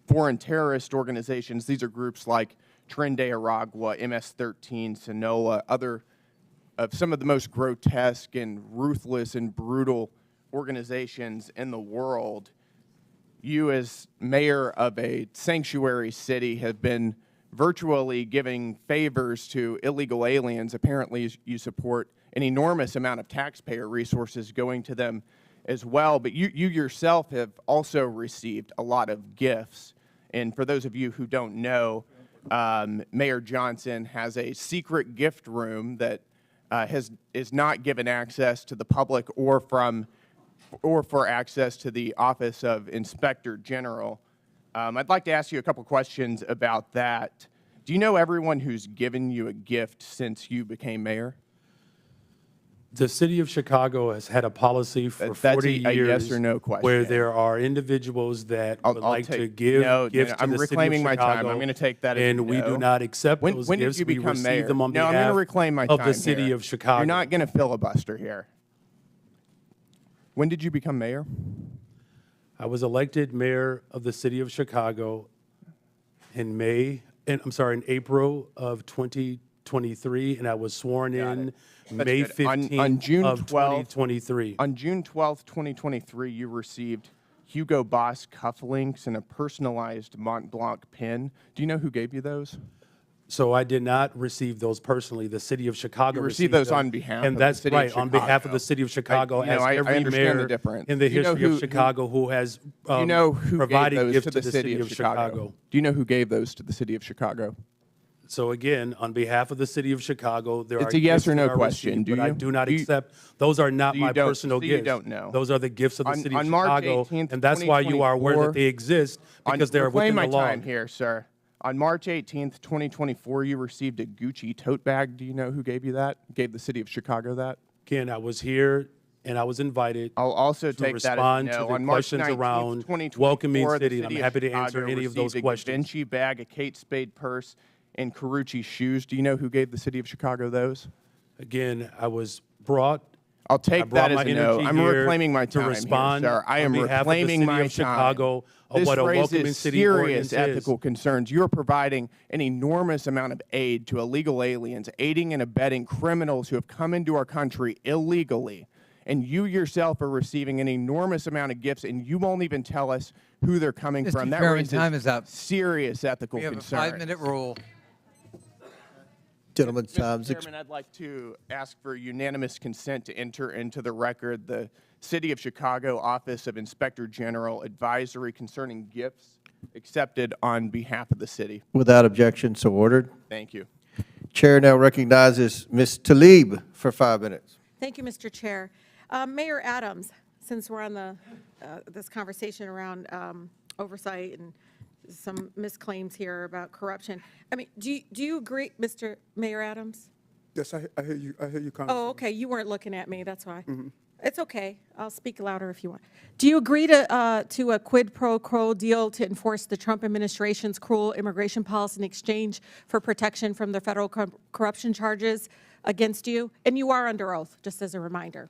foreign terrorist organizations. These are groups like Tren de Aragua, MS-13, Sinaloa, other of some of the most grotesque and ruthless and brutal organizations in the world. You, as mayor of a sanctuary city, have been virtually giving favors to illegal aliens. Apparently, you support an enormous amount of taxpayer resources going to them as well. But you yourself have also received a lot of gifts. And for those of you who don't know, Mayor Johnston has a secret gift room that is not given access to the public or for access to the Office of Inspector General. I'd like to ask you a couple questions about that. Do you know everyone who's given you a gift since you became mayor? The city of Chicago has had a policy for That's 40 a years yes or no question. where there are individuals that would like to give gifts to I'm the city of reclaiming my Chicago. time. I'm going to take that as a And we no. do not accept those When gifts. did you We become mayor? receive them on No, I'm behalf going to reclaim my of time the city here. of Chicago. You're not going to filibuster here. When did you become mayor? I was elected mayor of the city of Chicago in April of 2023, and I was sworn in That's May good. 15th on June of 12th, 2023. On June 12th, 2023, you received Hugo Boss cufflinks and a personalized Mont Blanc pin. Do you know who gave you those? So I did not receive those personally. The city of Chicago You received those them. on behalf And of that's the city of right, on behalf of Chicago. the city of Chicago, I as every understand mayor the difference. in the Do you know history who- of Chicago who has Do you know who provided gave those gifts to the city of Chicago? Do you know who gave those to the city of Chicago? So again, on behalf of the city of Chicago, there are It's a yes gifts or no that are question. received, but I do not accept, those are not my personal so you gifts. don't know. Those are the gifts of the city of On March Chicago, 18th, and that's why you are aware 2024 that they exist, because they're reclaim within the my law. time here, sir. On March 18th, 2024, you received a Gucci tote bag. Do you know who gave you that? Gave the city of Chicago that? Ken, I was here and I was invited I'll also to take that as respond no. to the On March questions 19th, around 2024, welcoming the city, and I'm city of happy to answer Chicago any of those received questions. A Givenchy bag, a Kate Spade purse, and Carucci shoes. Do you know who gave the city of Chicago those? Again, I was brought. I'll I take brought that as my a no. energy I'm here reclaiming my time to respond here, sir. I am on behalf of the reclaiming city my of Chicago time. of This what a welcoming raises city serious ordinance ethical is. concerns. You're providing an enormous amount of aid to illegal aliens, aiding and abetting criminals who have come into our country illegally. And you yourself are receiving an enormous amount of gifts, and you won't even tell us who they're coming from. That Chairman, raises time is up. serious ethical We have concerns. a 5-minute rule. Gentleman's time's Mr. Chairman, I'd like to ask for unanimous consent to enter into the record the City of Chicago Office of Inspector General advisory concerning gifts accepted on behalf of the city. Without objection, so ordered. Thank you. Chair now recognizes Ms. Tlaib for 5 minutes. Thank you, Mr. Chair. Mayor Adams, since we're on the this conversation around oversight and some misclaims here about corruption, I mean, do you agree, Mr. Mayor Adams? Yes, I hear you. I hear you, Congresswoman. Oh, okay. You weren't looking at me. That's why. It's okay. I'll speak louder if you want. Do you agree to a quid pro quo deal to enforce the Trump administration's cruel immigration policy in exchange for protection from the federal corruption charges against you? And you are under oath, just as a reminder.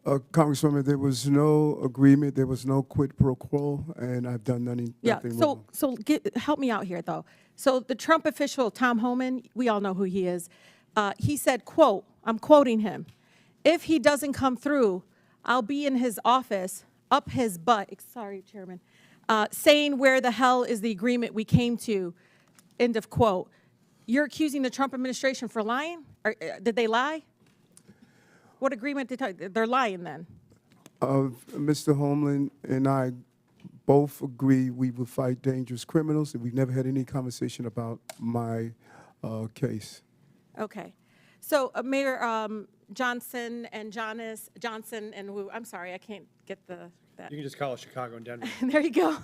Congresswoman, there was no agreement. There was no quid pro quo, and I've done nothing wrong. So help me out here, though. So the Trump official, Tom Homan, we all know who he is. He said, quote, I'm quoting him, "If he doesn't come through, I'll be in his office, up his butt," sorry, Chairman, saying where the hell is the agreement we came to, end of quote. You're accusing the Trump administration for lying? Or, did they lie? What agreement did they're lying then? Mr. Homeland and I both agree we will fight dangerous criminals, and we've never had any conversation about my case. Okay. So Mayor Johnson and Johnson and Wu, I'm sorry, I can't get the that. You can just call it Chicago and Denver. There you go.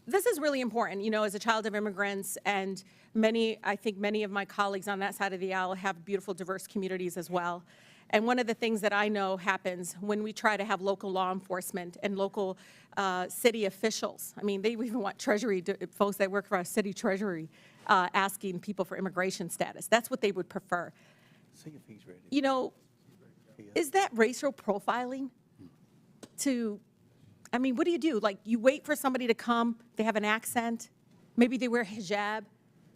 This is really important, you know, as a child of immigrants, and I think many of my colleagues on that side of the aisle have beautiful, diverse communities as well. And one of the things that I know happens when we try to have local law enforcement and local city officials, I mean, they even want treasury, folks that work for our city treasury, asking people for immigration status. That's what they would prefer. See if he's ready. You know, is that racial profiling? I mean, what do you do? Like, you wait for somebody to come, they have an accent, maybe they wear hijab,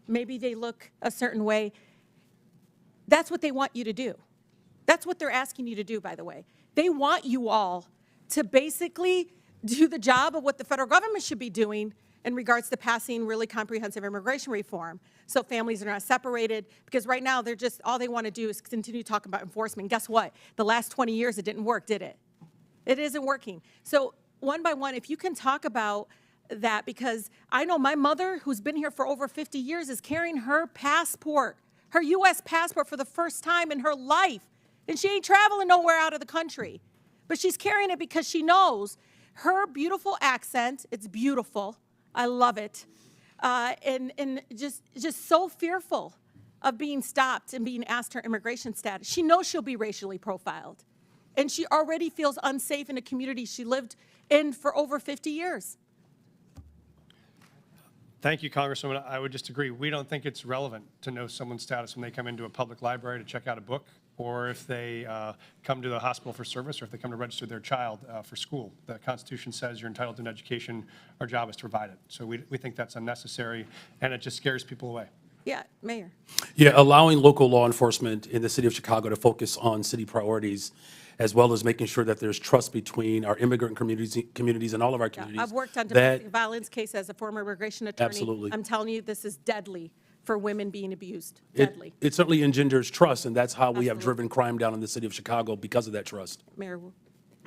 maybe they look a certain way. That's what they want you to do. That's what they're asking you to do, by the way. They want you all to basically do the job of what the federal government should be doing in regards to passing really comprehensive immigration reform, so families are not separated, because right now they're just, all they want to do is continue talking about enforcement. Guess what? The last 20 years it didn't work, did it? It isn't working. So one by one, if you can talk about that, because I know my mother, who's been here for over 50 years, is carrying her passport, her U.S. passport for the first time in her life, and she ain't traveling nowhere out of the country. But she's carrying it because she knows her beautiful accent, it's beautiful, I love it, and just so fearful of being stopped and being asked her immigration status. She knows she'll be racially profiled, and she already feels unsafe in a community she lived in for over 50 years. Thank you, Congresswoman. I would just agree. We don't think it's relevant to know someone's status when they come into a public library to check out a book, or if they come to the hospital for service, or if they come to register their child for school. The Constitution says you're entitled to an education. Our job is to provide it. So we think that's unnecessary, and it just scares people away. Yeah, Mayor. Yeah, allowing local law enforcement in the city of Chicago to focus on city priorities, as well as making sure that there's trust between our immigrant communities and all of our communities. I've worked on domestic violence cases as a former immigration attorney. Absolutely. I'm telling you, this is deadly for women being abused. Deadly. It certainly engenders trust, and that's how we have driven crime down in the city of Chicago, because of that trust. Mayor Wu.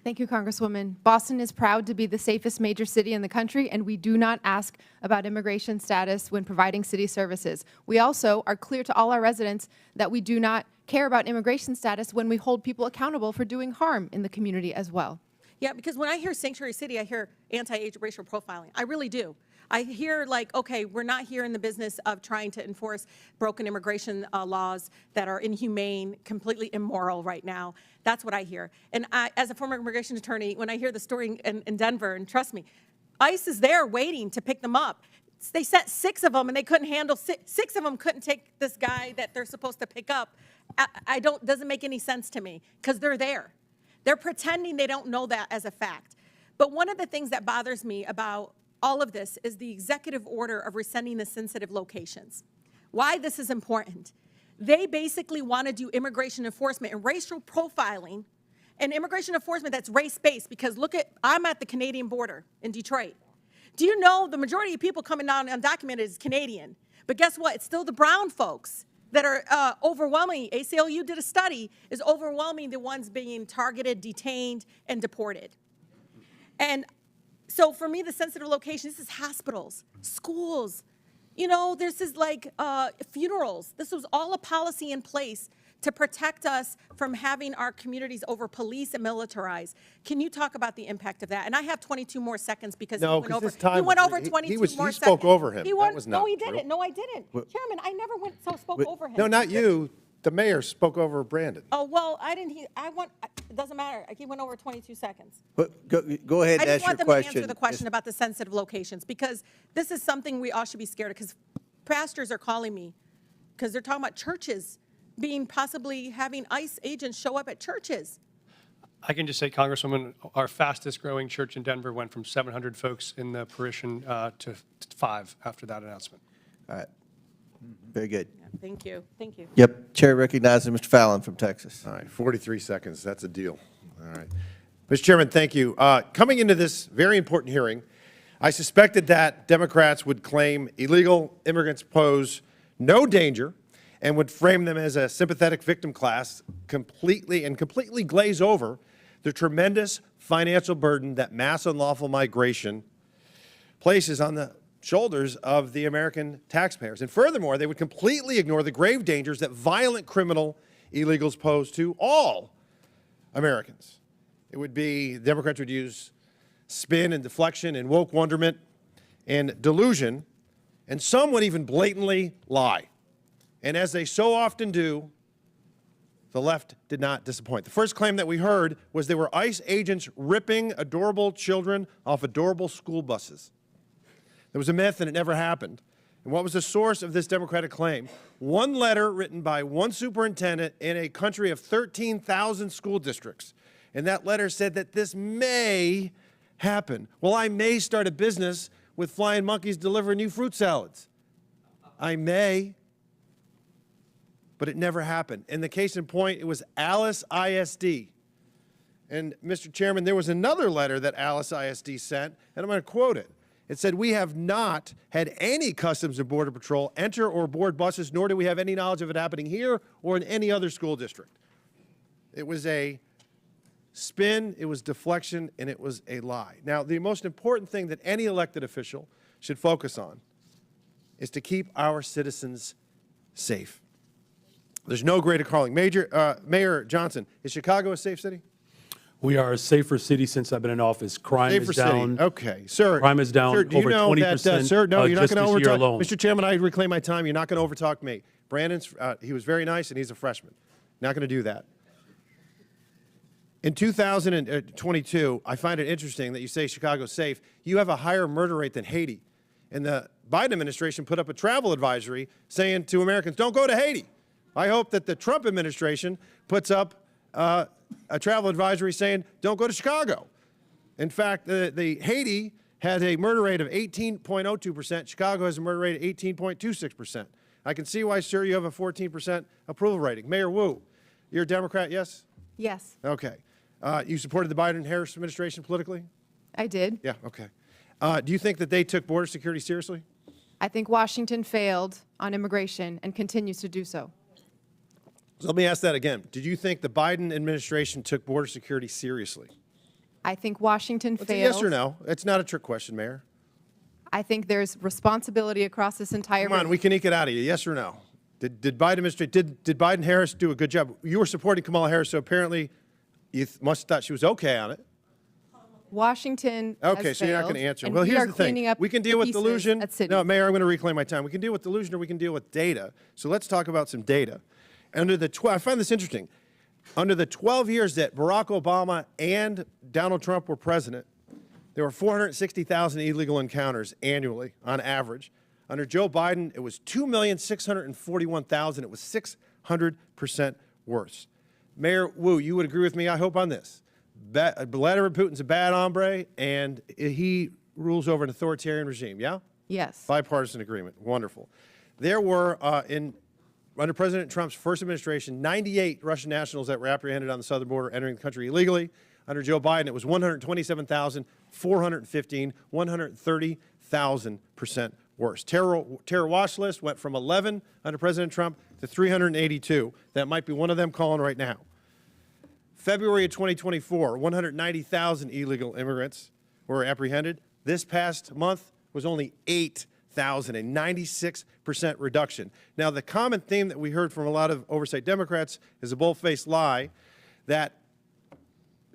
Thank you, Congresswoman. Boston is proud to be the safest major city in the country, and we do not ask about immigration status when providing city services. We also are clear to all our residents that we do not care about immigration status when we hold people accountable for doing harm in the community as well. Yeah, because when I hear sanctuary city, I hear anti-racial profiling. I really do. I hear like, okay, we're not here in the business of trying to enforce broken immigration laws that are inhumane, completely immoral right now. That's what I hear. And I, as a former immigration attorney, when I hear the story in Denver, and trust me, ICE is there waiting to pick them up. They sent 6 of them, and they couldn't handle 6 of them couldn't take this guy that they're supposed to pick up. Doesn't make any sense to me, because they're there. They're pretending they don't know that as a fact. But one of the things that bothers me about all of this is the executive order of rescinding the sensitive locations. Why this is important. They basically want to do immigration enforcement and racial profiling, and immigration enforcement that's race-based, because look at, I'm at the Canadian border in Detroit. Do you know the majority of people coming down undocumented is Canadian? But guess what? It's still the brown folks that are overwhelming. ACLU did a study, is overwhelming the ones being targeted, detained, and deported. And so for me, the sensitive location, this is hospitals, schools, you know, this is like funerals. This was all a policy in place to protect us from having our communities over-policed and militarized. Can you talk about the impact of that? And I have 22 more seconds because he went over 22 more seconds. He spoke over him. That was not no, he didn't. No, I didn't. Chairman, I never spoke over him. No, not you. The mayor spoke over Brandon. Oh, well, I didn't. It doesn't matter. He went over 22 seconds. But go ahead and ask your question. I just want them to answer the question about the sensitive locations, because this is something we all should be scared of, because pastors are calling me because they're talking about churches being possibly having ICE agents show up at churches. I can just say, Congresswoman, our fastest growing church in Denver went from 700 folks in the parishion to 5 after that announcement. All right. Very good. Yeah, thank you. Thank you. Yep. Chair recognizes Mr. Fallon from Texas. All right, 43 seconds. That's a deal. All right. Mr. Chairman, thank you. Coming into this very important hearing, I suspected that Democrats would claim illegal immigrants pose no danger and would frame them as a sympathetic victim class, completely glaze over the tremendous financial burden that mass unlawful migration places on the shoulders of the American taxpayers. And furthermore, they would completely ignore the grave dangers that violent criminal illegals pose to all Americans. It would be, Democrats would use spin and deflection and woke wonderment and delusion, and some would even blatantly lie. And as they so often do, the left did not disappoint. The first claim that we heard was there were ICE agents ripping adorable children off adorable school buses. There was a myth and it never happened. And what was the source of this Democratic claim? One letter written by one superintendent in a country of 13,000 school districts. And that letter said that this may happen. Well, I may start a business with flying monkeys delivering new fruit salads. I may. But it never happened. And the case in point, it was Alice ISD. And Mr. Chairman, there was another letter that Alice ISD sent, and I'm going to quote it. It said, "We have not had any Customs and Border Patrol enter or board buses, nor do we have any knowledge of it happening here or in any other school district." It was a spin, it was deflection, and it was a lie. Now, the most important thing that any elected official should focus on is to keep our citizens safe. There's no greater calling. Mayor Johnston, is Chicago a safe city? We are a safer city since I've been in office. Crime Safer is down. city. Okay, sir. Crime is down Sir, do you over know 20%. that, sir, no, you're not just going to this year overtalk. alone. Mr. Chairman, I reclaim my time. You're not going to overtalk me. Brandon's, he was very nice, and he's a freshman. Not going to do that. In 2022, I find it interesting that you say Chicago's safe. You have a higher murder rate than Haiti. And the Biden administration put up a travel advisory saying to Americans, don't go to Haiti. I hope that the Trump administration puts up a travel advisory saying, don't go to Chicago. In fact, the Haiti had a murder rate of 18.02%. Chicago has a murder rate of 18.26%. I can see why, sir, you have a 14% approval rating. Mayor Wu, you're a Democrat, yes? Yes, Okay. You supported the Biden-Harris administration politically? I did. Yeah, okay. Do you think that they took border security seriously? I think Washington failed on immigration and continues to do so. So let me ask that again. Did you think the Biden administration took border security seriously? I think Washington It's a failed. yes or no. It's not a trick question, Mayor. I think there's responsibility across this entire. Come on, we can eke it out of you. Yes or no? Did Biden-Harris do a good job? You were supporting Kamala Harris, so apparently you must have thought she was okay on it. Washington. Okay, has so you're not going to failed, answer. and Well, we here's are the thing. cleaning up We can deal the with pieces delusion. at city. No, Mayor, I'm going to reclaim my time. We can deal with delusion or we can deal with data. So let's talk about some data. I find this interesting. Under the 12 years that Barack Obama and Donald Trump were president, there were 460,000 illegal encounters annually on average. Under Joe Biden, it was 2,641,000. It was 600% worse. Mayor Wu, you would agree with me, I hope, on this. Vladimir Putin's a bad hombre, and he rules over an authoritarian regime, yeah? Yes. Bipartisan agreement. Wonderful. There were, under President Trump's first administration, 98 Russian nationals that were apprehended on the southern border entering the country illegally. Under Joe Biden, it was 127,415, 130,000% worse. Terror watch list went from 11 under President Trump to 382. That might be one of them calling right now. February of 2024, 190,000 illegal immigrants were apprehended. This past month was only 8,000, a 96% reduction. Now, the common theme that we heard from a lot of oversight Democrats is a bold-faced lie that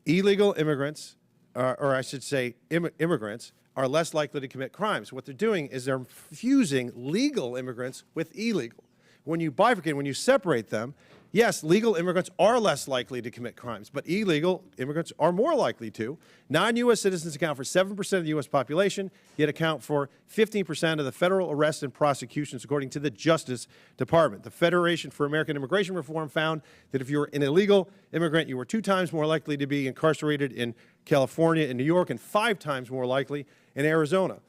illegal immigrants, or I should say immigrants, are less likely to commit crimes. What they're doing is they're fusing legal immigrants with illegal. When you bifurcate, when you separate them, yes, legal immigrants are less likely to commit crimes, but illegal immigrants are more likely to. Non-U.S. citizens account for 7% of the U.S. population, yet account for 15% of the federal arrests and prosecutions, according to the Justice Department. The Federation for American Immigration Reform found that if you were an illegal immigrant, you were 2 times more likely to be incarcerated in California and New York, and 5 times more likely in Arizona.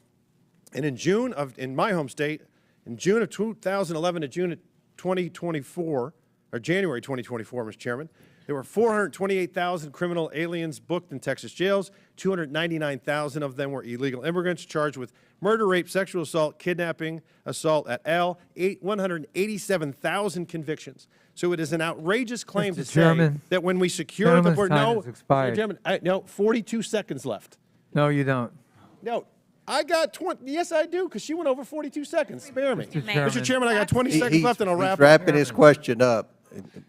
And in my home state, in June of 2011 to June of 2024, or January 2024, Mr. Chairman, there were 428,000 criminal aliens booked in Texas jails. 299,000 of them were illegal immigrants charged with murder, rape, sexual assault, kidnapping, assault et al. 187,000 convictions. So it is an outrageous claim to say that when we secure the border, Mr. Chairman, no, 42 seconds left. No, you don't. No, I got 20. Yes, I do, because she went over 42 seconds. Spare me. Mr. Chairman, I got 20 seconds left, and I'll wrap He's wrapping his question up,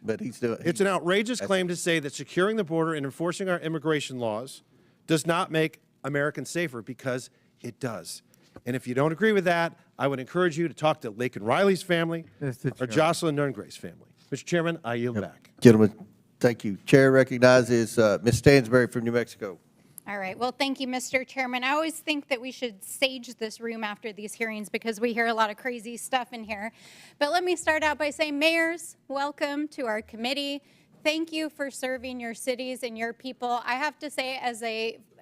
but he's doing. It's an outrageous claim to say that securing the border and enforcing our immigration laws does not make Americans safer, because it does. And if you don't agree with that, I would encourage you to talk to Lakin Riley's family or Jocelyn Nerngray's family. Mr. Chairman, I yield back. Gentlemen, thank you. Chair recognizes Ms. Stansberry from New Mexico. All right. Well, thank you, Mr. Chairman. I always think that we should sage this room after these hearings because we hear a lot of crazy stuff in here. But let me start out by saying, mayors, welcome to our committee. Thank you for serving your cities and your people. I have to say, as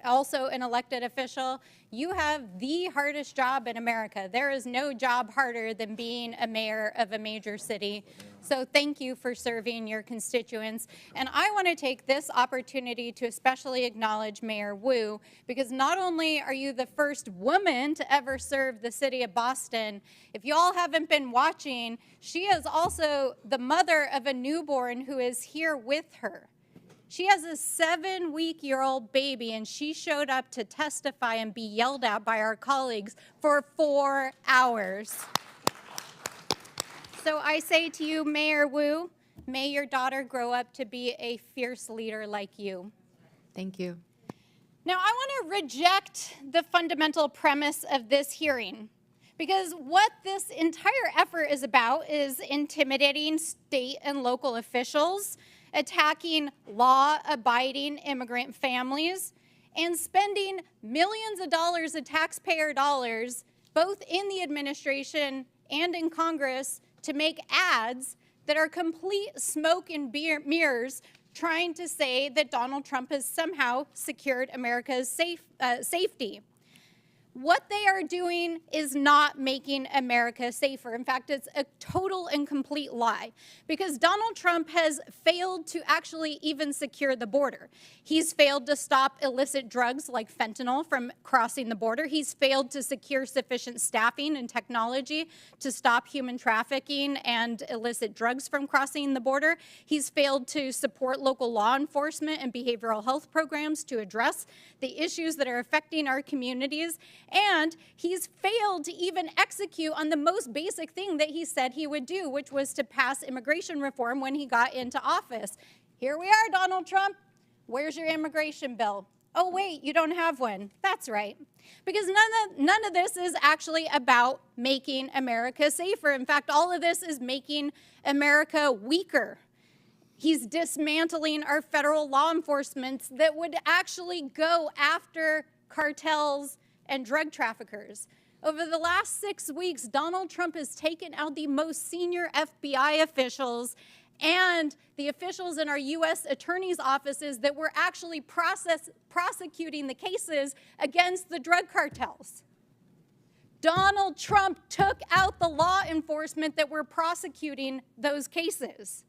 also an elected official, you have the hardest job in America. There is no job harder than being a mayor of a major city. So thank you for serving your constituents. And I want to take this opportunity to especially acknowledge Mayor Wu, because not only are you the first woman to ever serve the city of Boston, if you all haven't been watching, she is also the mother of a newborn who is here with her. She has a 7-week-old baby, and she showed up to testify and be yelled at by our colleagues for 4 hours. So I say to you, Mayor Wu, may your daughter grow up to be a fierce leader like you. Thank you. Now, I want to reject the fundamental premise of this hearing, because what this entire effort is about is intimidating state and local officials, attacking law-abiding immigrant families, and spending millions of dollars of taxpayer dollars, both in the administration and in Congress, to make ads that are complete smoke and mirrors, trying to say that Donald Trump has somehow secured America's safety. What they are doing is not making America safer. In fact, it's a total and complete lie, because Donald Trump has failed to actually even secure the border. He's failed to stop illicit drugs like fentanyl from crossing the border. He's failed to secure sufficient staffing and technology to stop human trafficking and illicit drugs from crossing the border. He's failed to support local law enforcement and behavioral health programs to address the issues that are affecting our communities. And he's failed to even execute on the most basic thing that he said he would do, which was to pass immigration reform when he got into office. Here we are, Donald Trump. Where's your immigration bill? Oh, wait, you don't have one. That's right. Because none of this is actually about making America safer. In fact, all of this is making America weaker. He's dismantling our federal law enforcement that would actually go after cartels and drug traffickers. Over the last 6 weeks, Donald Trump has taken out the most senior FBI officials and the officials in our U.S. attorney's offices that were actually prosecuting the cases against the drug cartels. Donald Trump took out the law enforcement that were prosecuting those cases.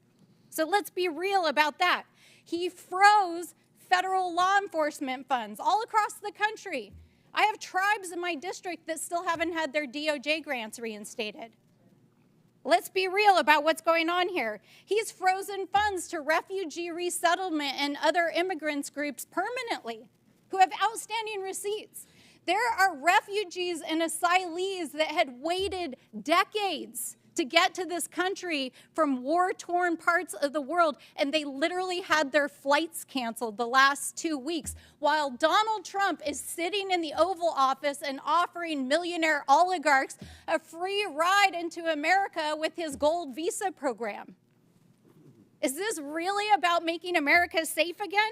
So let's be real about that. He froze federal law enforcement funds all across the country. I have tribes in my district that still haven't had their DOJ grants reinstated. Let's be real about what's going on here. He's frozen funds to refugee resettlement and other immigrants groups permanently who have outstanding receipts. There are refugees and asylees that had waited decades to get to this country from war-torn parts of the world, and they literally had their flights canceled the last 2 weeks, while Donald Trump is sitting in the Oval Office and offering millionaire oligarchs a free ride into America with his gold visa program. Is this really about making America safe again?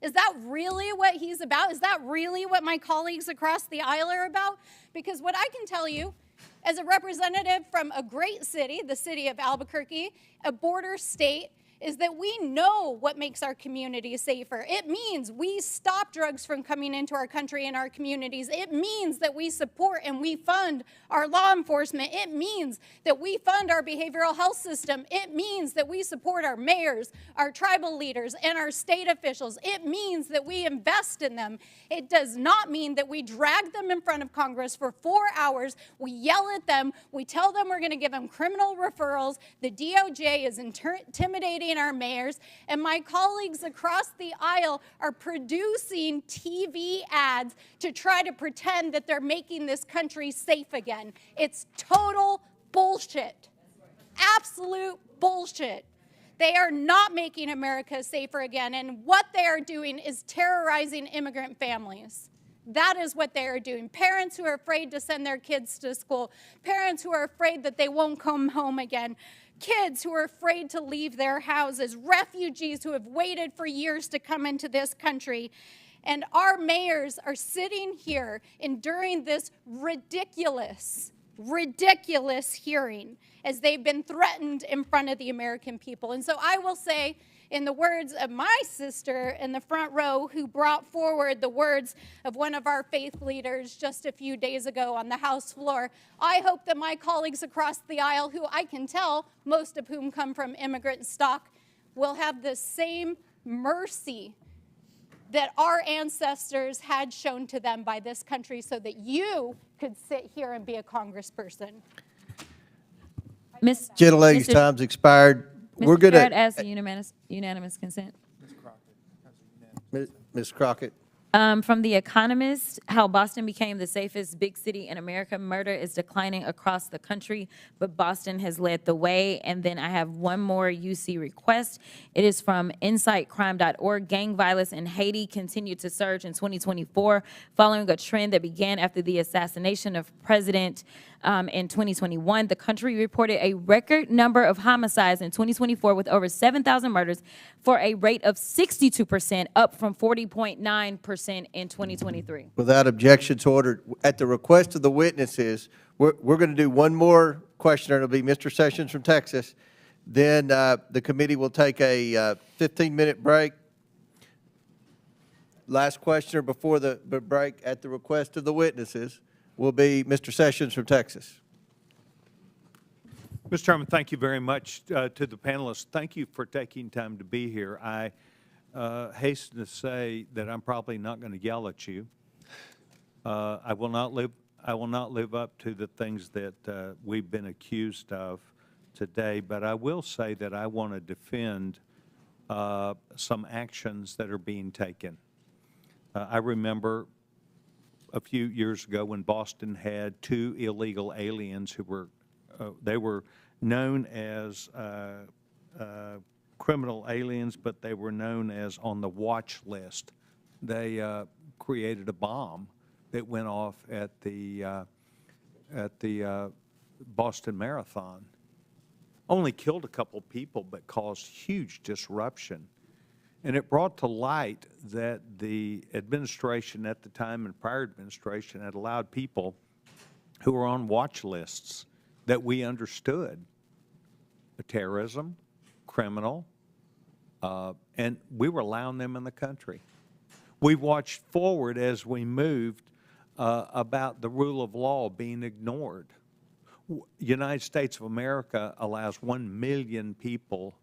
Is that really what he's about? Is that really what my colleagues across the aisle are about? Because what I can tell you, as a representative from a great city, the city of Albuquerque, a border state, is that we know what makes our communities safer. It means we stop drugs from coming into our country and our communities. It means that we support and we fund our law enforcement. It means that we fund our behavioral health system. It means that we support our mayors, our tribal leaders, and our state officials. It means that we invest in them. It does not mean that we drag them in front of Congress for 4 hours. We yell at them. We tell them we're going to give them criminal referrals. The DOJ is intimidating our mayors, and my colleagues across the aisle are producing TV ads to try to pretend that they're making this country safe again. It's total bullshit. Absolute bullshit. They are not making America safer again, and what they are doing is terrorizing immigrant families. That is what they are doing. Parents who are afraid to send their kids to school, parents who are afraid that they won't come home again, kids who are afraid to leave their houses, refugees who have waited for years to come into this country. And our mayors are sitting here enduring this ridiculous hearing as they've been threatened in front of the American people. And so I will say, in the words of my sister in the front row who brought forward the words of one of our faith leaders just a few days ago on the House floor, I hope that my colleagues across the aisle, who I can tell, most of whom come from immigrant stock, will have the same mercy that our ancestors had shown to them by this country so that you could sit here and be a congressperson. Gentlelady's time's expired. We're going Barrett to, asked unanimous consent. Ms. Crockett. From The Economist, how Boston became the safest big city in America. Murder is declining across the country, but Boston has led the way. And then I have one more UC request. It is from insightcrime.org. Gang violence in Haiti continued to surge in 2024, following a trend that began after the assassination of President in 2021. The country reported a record number of homicides in 2024 with over 7,000 murders for a rate of 62%, up from 40.9% in 2023. Without objections ordered, at the request of the witnesses, we're going to do one more questioner. It'll be Mr. Sessions from Texas. Then the committee will take a 15-minute break. Last questioner before the break, at the request of the witnesses, will be Mr. Sessions from Texas. Mr. Chairman, thank you very much to the panelists. Thank you for taking time to be here. I hasten to say that I'm probably not going to yell at you. I will not live up to the things that we've been accused of today, but I will say that I want to defend some actions that are being taken. I remember a few years ago when Boston had 2 illegal aliens who were, they were known as criminal aliens, but they were known as on the watch list. They created a bomb that went off at the Boston Marathon. Only killed a couple people, but caused huge disruption. And it brought to light that the administration at the time and prior administration had allowed people who were on watch lists that we understood, terrorism, criminal, and we were allowing them in the country. We watched forward as we moved about the rule of law being ignored. United States of America allows 1 million people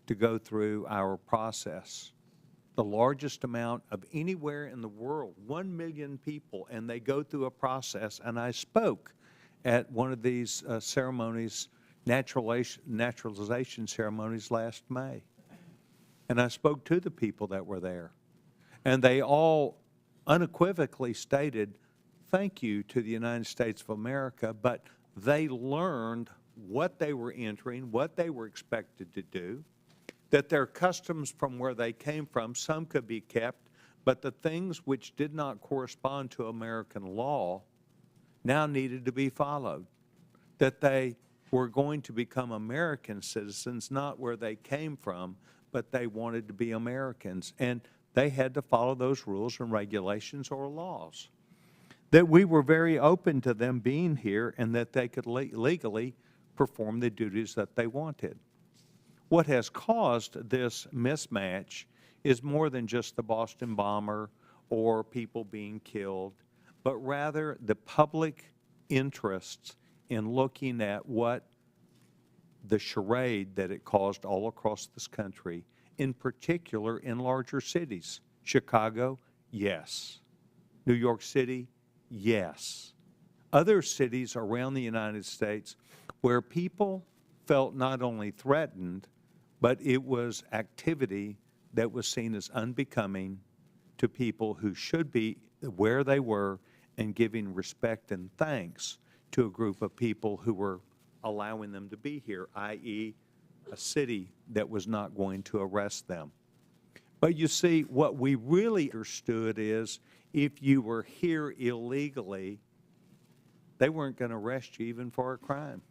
to go through our process, the largest amount of anywhere in the world, 1 million people, and they go through a process. And I spoke at one of these ceremonies, naturalization ceremonies last May. And I spoke to the people that were there. And they all unequivocally stated, thank you to the United States of America, but they learned what they were entering, what they were expected to do, that their customs from where they came from, some could be kept, but the things which did not correspond to American law now needed to be followed, that they were going to become American citizens, not where they came from, but they wanted to be Americans, and they had to follow those rules and regulations or laws. That we were very open to them being here and that they could legally perform the duties that they wanted. What has caused this mismatch is more than just the Boston bomber or people being killed, but rather the public interests in looking at what the charade that it caused all across this country, in particular in larger cities. Chicago, yes. New York City, yes. Other cities around the United States where people felt not only threatened, but it was activity that was seen as unbecoming to people who should be where they were and giving respect and thanks to a group of people who were allowing them to be here, i.e., a city that was not going to arrest them. But you see, what we really understood is if you were here illegally, they weren't going to arrest you even for a crime.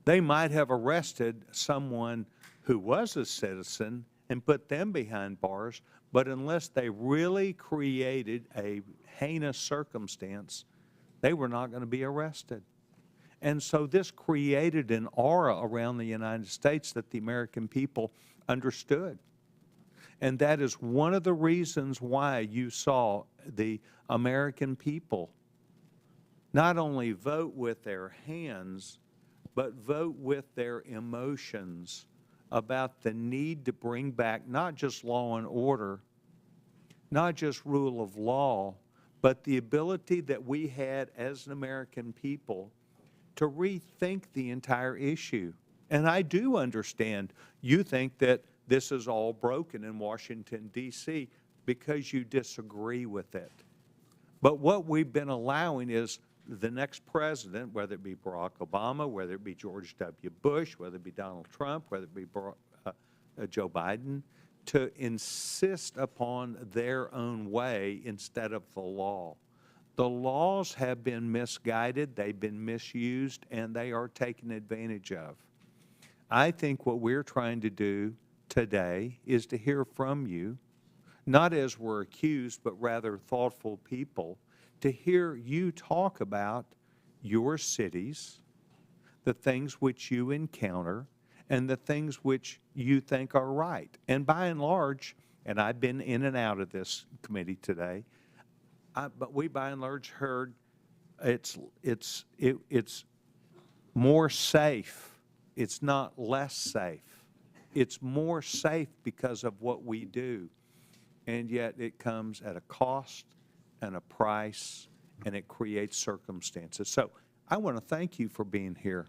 They might have arrested someone who was a citizen and put them behind bars, but unless they really created a heinous circumstance, they were not going to be arrested. And so this created an aura around the United States that the American people understood. And that is one of the reasons why you saw the American people not only vote with their hands, but vote with their emotions about the need to bring back not just law and order, not just rule of law, but the ability that we had as an American people to rethink the entire issue. And I do understand you think that this is all broken in Washington, D.C. because you disagree with it. But what we've been allowing is the next president, whether it be Barack Obama, whether it be George W. Bush, whether it be Donald Trump, whether it be Joe Biden, to insist upon their own way instead of the law. The laws have been misguided, they've been misused, and they are taken advantage of. I think what we're trying to do today is to hear from you, not as we're accused, but rather thoughtful people, to hear you talk about your cities, the things which you encounter, and the things which you think are right. And by and large, and I've been in and out of this committee today, but we by and large heard it's more safe. It's not less safe. It's more safe because of what we do. And yet it comes at a cost and a price, and it creates circumstances. So I want to thank you for being here.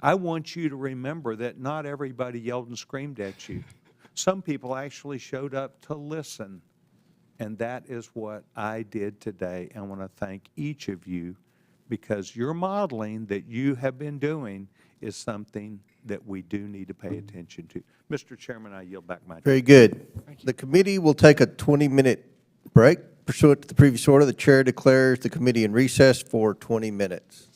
I want you to remember that not everybody yelled and screamed at you. Some people actually showed up to listen, and that is what I did today. I want to thank each of you because your modeling that you have been doing is something that we do need to pay attention to. Mr. Chairman, I yield back my time. Very good. The committee will take a 20-minute break. Pursuant to the previous order, the chair declares the committee in recess for 20 minutes.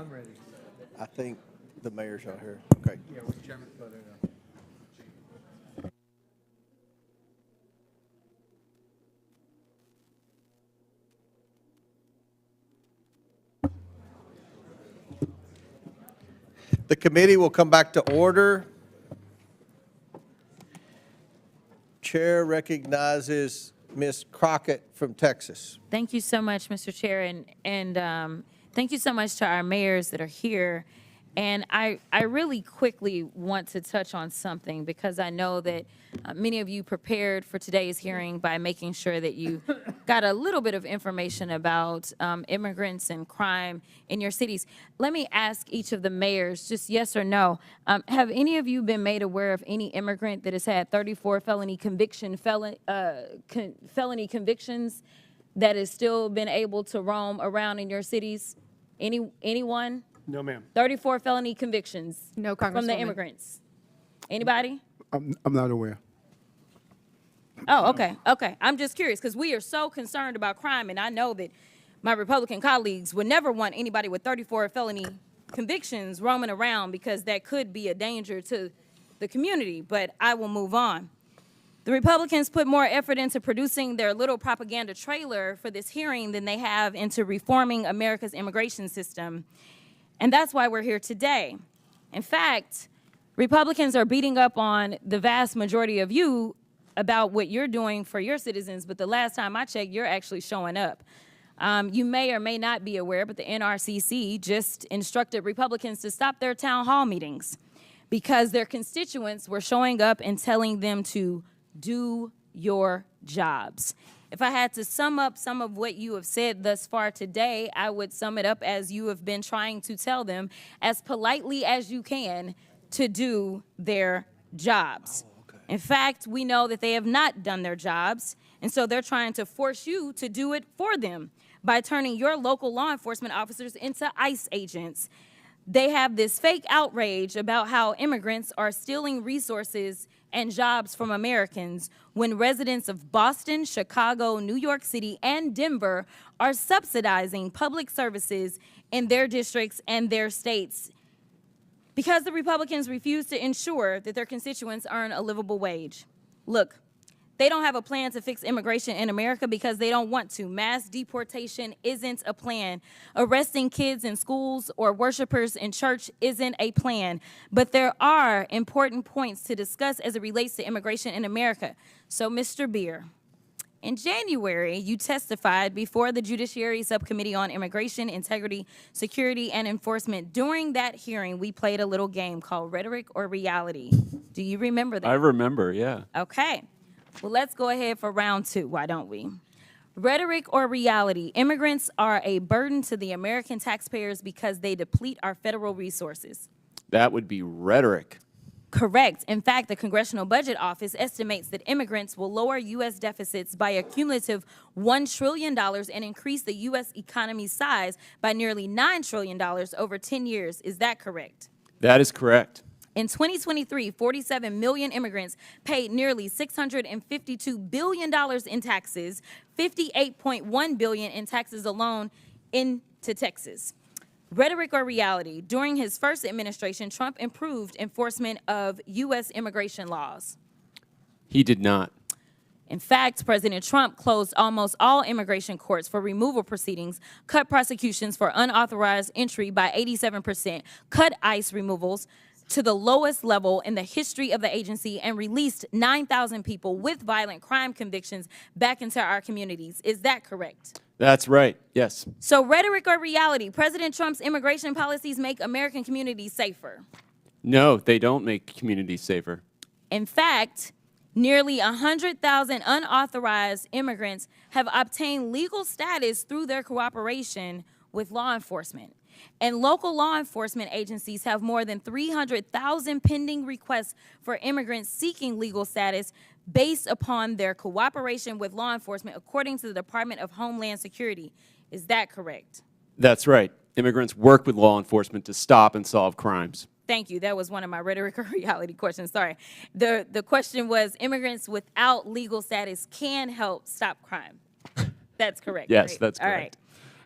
I'm ready. I think the mayor's out here. Okay. Yeah, Chairman, The committee will come back to order. Chair recognizes Ms. Crockett from Texas. Thank you so much, Mr. Chair, and thank you so much to our mayors that are here. And I really quickly want to touch on something because I know that many of you prepared for today's hearing by making sure that you got a little bit of information about immigrants and crime in your cities. Let me ask each of the mayors, just yes or no, have any of you been made aware of any immigrant that has had 34 felony convictions that has still been able to roam around in your cities? Anyone? No, ma'am. 34 felony convictions. No, from the Congresswoman. immigrants. Anybody? I'm not aware. Oh, okay, okay. I'm just curious because we are so concerned about crime, and I know that my Republican colleagues would never want anybody with 34 felony convictions roaming around because that could be a danger to the community, but I will move on. The Republicans put more effort into producing their little propaganda trailer for this hearing than they have into reforming America's immigration system. And that's why we're here today. In fact, Republicans are beating up on the vast majority of you about what you're doing for your citizens, but the last time I checked, you're actually showing up. You may or may not be aware, but the NRCC just instructed Republicans to stop their town hall meetings because their constituents were showing up and telling them to do your jobs. If I had to sum up some of what you have said thus far today, I would sum it up as you have been trying to tell them as politely as you can to do their jobs. In fact, we know that they have not done their jobs, and so they're trying to force you to do it for them by turning your local law enforcement officers into ICE agents. They have this fake outrage about how immigrants are stealing resources and jobs from Americans when residents of Boston, Chicago, New York City, and Denver are subsidizing public services in their districts and their states because the Republicans refuse to ensure that their constituents earn a livable wage. Look, they don't have a plan to fix immigration in America because they don't want to. Mass deportation isn't a plan. Arresting kids in schools or worshipers in church isn't a plan. But there are important points to discuss as it relates to immigration in America. So, Mr. Bier, in January, you testified before the Judiciary Subcommittee on Immigration, Integrity, Security, and Enforcement. During that hearing, we played a little game called Rhetoric or Reality. Do you remember that? I remember, yeah. Okay. Well, let's go ahead for round two, why don't we? Rhetoric or reality? Immigrants are a burden to the American taxpayers because they deplete our federal resources. That would be rhetoric. Correct. In fact, the Congressional Budget Office estimates that immigrants will lower U.S. deficits by a cumulative $1 trillion and increase the U.S. economy's size by nearly $9 trillion over 10 years. Is that correct? That is correct. In 2023, 47 million immigrants paid nearly $652 billion in taxes, $58.1 billion in taxes alone into Texas. Rhetoric or reality? During his first administration, Trump improved enforcement of U.S. immigration laws. He did not. In fact, President Trump closed almost all immigration courts for removal proceedings, cut prosecutions for unauthorized entry by 87%, cut ICE removals to the lowest level in the history of the agency, and released 9,000 people with violent crime convictions back into our communities. Is that correct? That's right, yes. So rhetoric or reality? President Trump's immigration policies make American communities safer. No, they don't make communities safer. In fact, nearly 100,000 unauthorized immigrants have obtained legal status through their cooperation with law enforcement. And local law enforcement agencies have more than 300,000 pending requests for immigrants seeking legal status based upon their cooperation with law enforcement, according to the Department of Homeland Security. Is that correct? That's right. Immigrants work with law enforcement to stop and solve crimes. Thank you. That was one of my rhetoric or reality questions. Sorry. The question was, immigrants without legal status can help stop crime. That's correct. Yes, right? that's correct. All right.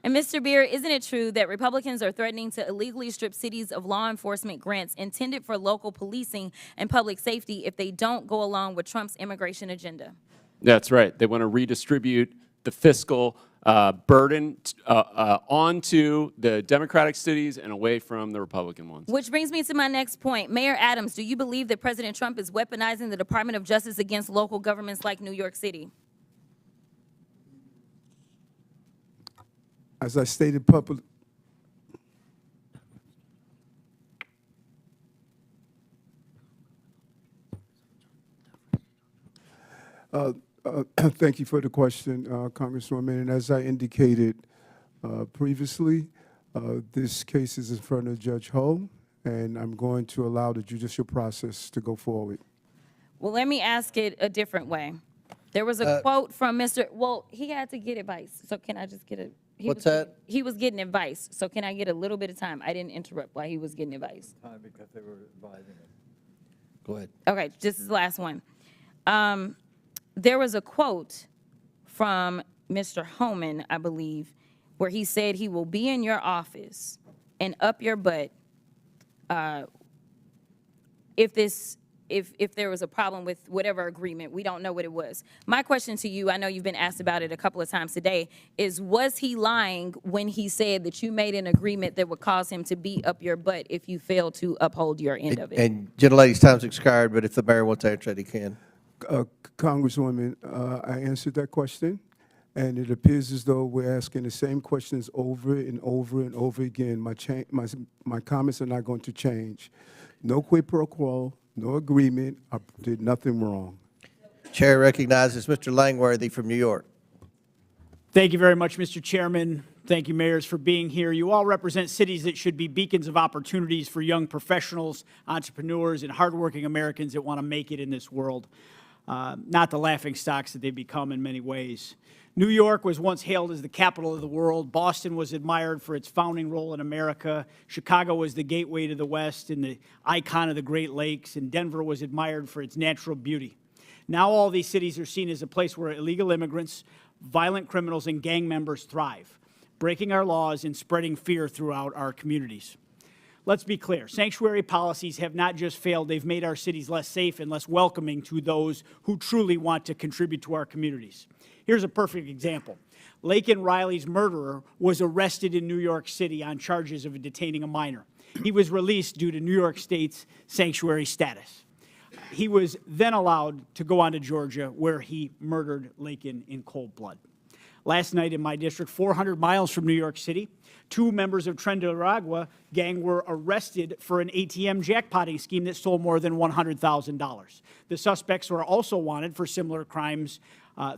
And Mr. Bier, isn't it true that Republicans are threatening to illegally strip cities of law enforcement grants intended for local policing and public safety if they don't go along with Trump's immigration agenda? That's right. They want to redistribute the fiscal burden onto the Democratic cities and away from the Republican ones. Which brings me to my next point. Mayor Adams, do you believe that President Trump is weaponizing the Department of Justice against local governments like New York City? As I stated publicly, thank you for the question, Congresswoman. And as I indicated previously, this case is in front of Judge Ho, and I'm going to allow the judicial process to go forward. Well, let me ask it a different way. There was a quote from Mr. Well, he had to get advice, so can I just get a... What's that? He was getting advice, so can I get a little bit of time? I didn't interrupt while he was getting advice. Time because they were advising us. Go ahead. Okay, this is the last one. There was a quote from Mr. Homan, I believe, where he said he will be in your office and up your butt if there was a problem with whatever agreement. We don't know what it was. My question to you, I know you've been asked about it a couple of times today, is was he lying when he said that you made an agreement that would cause him to be up your butt if you failed to uphold your end of it? And gentlelady's time's expired, but if the mayor wants to answer that, he can. Congresswoman, I answered that question, and it appears as though we're asking the same questions over and over and over again. My comments are not going to change. No quid pro quo, no agreement. I did nothing wrong. Chair recognizes Mr. Langworthy from New York. Thank you very much, Mr. Chairman. Thank you, mayors, for being here. You all represent cities that should be beacons of opportunities for young professionals, entrepreneurs, and hardworking Americans that want to make it in this world. Not the laughing stocks that they've become in many ways. New York was once hailed as the capital of the world. Boston was admired for its founding role in America. Chicago was the gateway to the West and the icon of the Great Lakes. And Denver was admired for its natural beauty. Now all these cities are seen as a place where illegal immigrants, violent criminals, and gang members thrive, breaking our laws and spreading fear throughout our communities. Let's be clear. Sanctuary policies have not just failed, they've made our cities less safe and less welcoming to those who truly want to contribute to our communities. Here's a perfect example. Laken Riley's murderer was arrested in New York City on charges of detaining a minor. He was released due to New York State's sanctuary status. He was then allowed to go on to Georgia, where he murdered Laken in cold blood. Last night in my district, 400 miles from New York City, 2 members of Trendaragua gang were arrested for an ATM jackpotting scheme that stole more than $100,000. The suspects were also wanted for similar crimes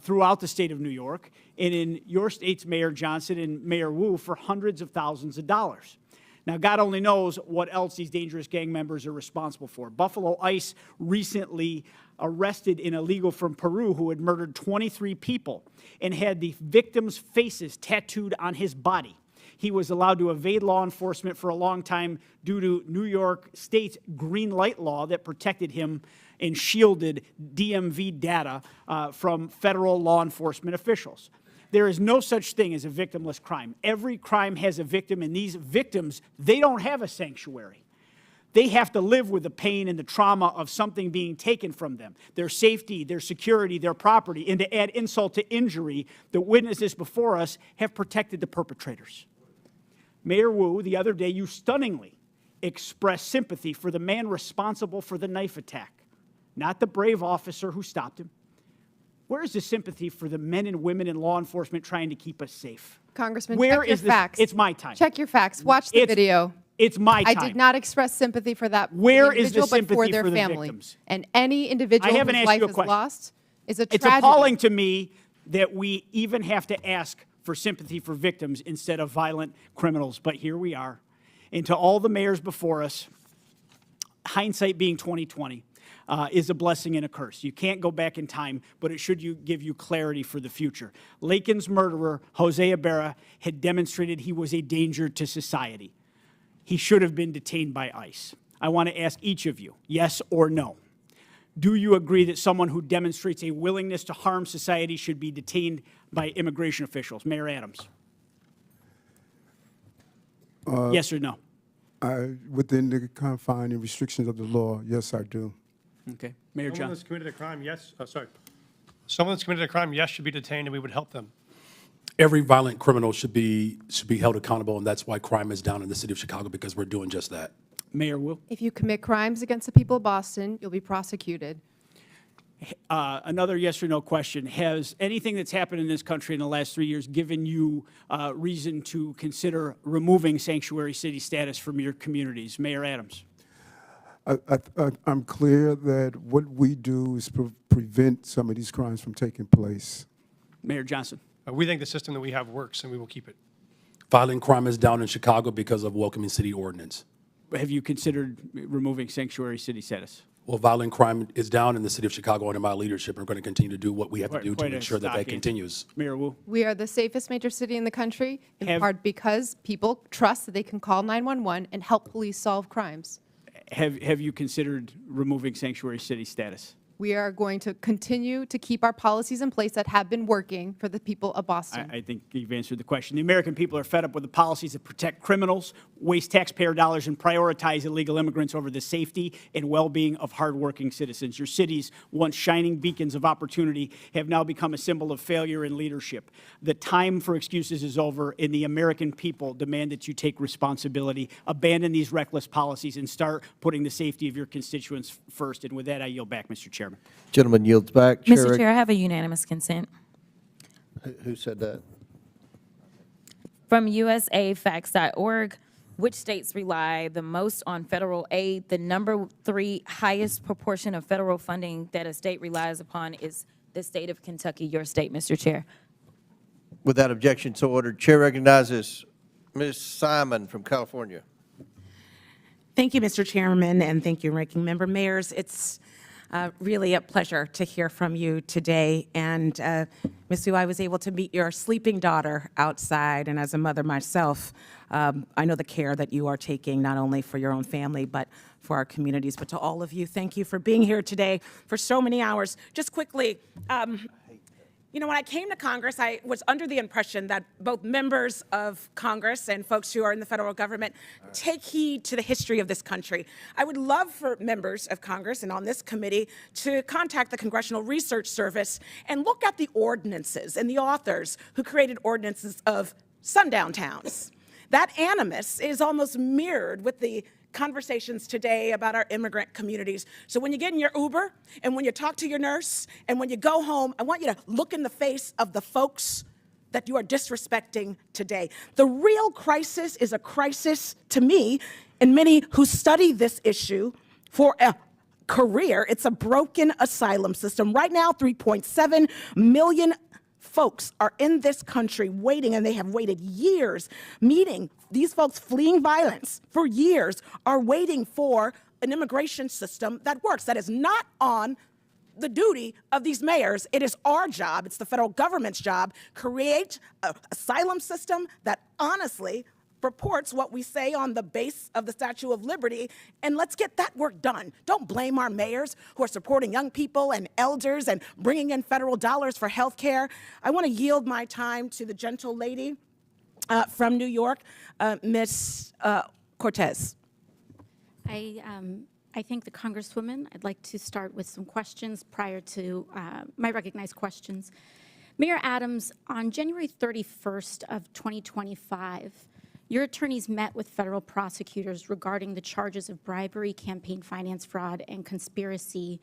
throughout the state of New York, and in your state's Mayor Johnston and Mayor Wu for hundreds of thousands of dollars. Now, God only knows what else these dangerous gang members are responsible for. Buffalo ICE recently arrested an illegal from Peru who had murdered 23 people and had the victims' faces tattooed on his body. He was allowed to evade law enforcement for a long time due to New York State's green light law that protected him and shielded DMV data from federal law enforcement officials. There is no such thing as a victimless crime. Every crime has a victim, and these victims, they don't have a sanctuary. They have to live with the pain and the trauma of something being taken from them, their safety, their security, their property. And to add insult to injury, the witnesses before us have protected the perpetrators. Mayor Wu, the other day, you stunningly expressed sympathy for the man responsible for the knife attack, not the brave officer who stopped him. Where is the sympathy for the men and women in law enforcement trying to keep us safe? Congressman, Where check your is this? facts. It's my time. Check your facts. Watch the video. It's my time. I did not express sympathy for that Where is the individual, but for sympathy their for the family. victims? And any individual I haven't whose asked life you a is question. lost is a It's tragedy. appalling to me that we even have to ask for sympathy for victims instead of violent criminals, but here we are. And to all the mayors before us, hindsight being 20/20, is a blessing and a curse. You can't go back in time, but it should give you clarity for the future. Laken's murderer, Jose Bier, had demonstrated he was a danger to society. He should have been detained by ICE. I want to ask each of you, yes or no. Do you agree that someone who demonstrates a willingness to harm society should be detained by immigration officials? Mayor Adams. Yes or no? Within the confine and restrictions of the law, yes, I do. Okay. Mayor Someone John. that's committed a crime, yes, Someone that's committed a crime, yes, should be detained, and we would help them. Every violent criminal should be held accountable, and that's why crime is down in the city of Chicago, because we're doing just that. Mayor Wu. If you commit crimes against the people of Boston, you'll be prosecuted. Another yes or no question. Has anything that's happened in this country in the last 3 years given you reason to consider removing sanctuary city status from your communities? Mayor Adams. I'm clear that what we do is prevent some of these crimes from taking place. Mayor Johnston. We think the system that we have works, and we will keep it. Violent crime is down in Chicago because of welcoming city ordinance. Have you considered removing sanctuary city status? Well, violent crime is down in the city of Chicago under my leadership. We're going to continue to do what we have to do to ensure that continues. Mayor Wu. We are the safest major city in the country, in part because people trust that they can call 911 and help police solve crimes. Have you considered removing sanctuary city status? We are going to continue to keep our policies in place that have been working for the people of Boston. I think you've answered the question. The American people are fed up with the policies that protect criminals, waste taxpayer dollars, and prioritize illegal immigrants over the safety and well-being of hardworking citizens. Your cities, once shining beacons of opportunity, have now become a symbol of failure in leadership. The time for excuses is over, and the American people demand that you take responsibility, abandon these reckless policies, and start putting the safety of your constituents first. And with that, I yield back, Mr. Chairman. Gentleman yields back. Mr. Chair, I have a unanimous consent. Who said that? From USAFacts.org, which states rely the most on federal aid? The number 3 highest proportion of federal funding that a state relies upon is the state of Kentucky, your state, Mr. Chair. Without objection, so ordered. Chair recognizes Ms. Simon from California. Thank you, Mr. Chairman, and thank you, Ranking Member Mayors. It's really a pleasure to hear from you today. And Ms. Wu, I was able to meet your sleeping daughter outside, and as a mother myself, I know the care that you are taking not only for your own family, but for our communities. But to all of you, thank you for being here today for so many hours. Just quickly, you know, when I came to Congress, I was under the impression that both members of Congress and folks who are in the federal government take heed to the history of this country. I would love for members of Congress and on this committee to contact the Congressional Research Service and look at the ordinances and the authors who created ordinances of sundown towns. That animus is almost mirrored with the conversations today about our immigrant communities. So when you get in your Uber and when you talk to your nurse and when you go home, I want you to look in the face of the folks that you are disrespecting today. The real crisis is a crisis to me and many who study this issue for a career. It's a broken asylum system. Right now, 3.7 million folks are in this country waiting, and they have waited years, meaning these folks fleeing violence for years are waiting for an immigration system that works. That is not on the duty of these mayors. It is our job, it's the federal government's job, create an asylum system that honestly purports what we say on the base of the Statue of Liberty, and let's get that work done. Don't blame our mayors who are supporting young people and elders and bringing in federal dollars for health care. I want to yield my time to the gentle lady from New York, Ms. Cortez. I thank the Congresswoman. I'd like to start with some questions prior to my recognized questions. Mayor Adams, on January 31st of 2025, your attorneys met with federal prosecutors regarding the charges of bribery, campaign finance fraud, and conspiracy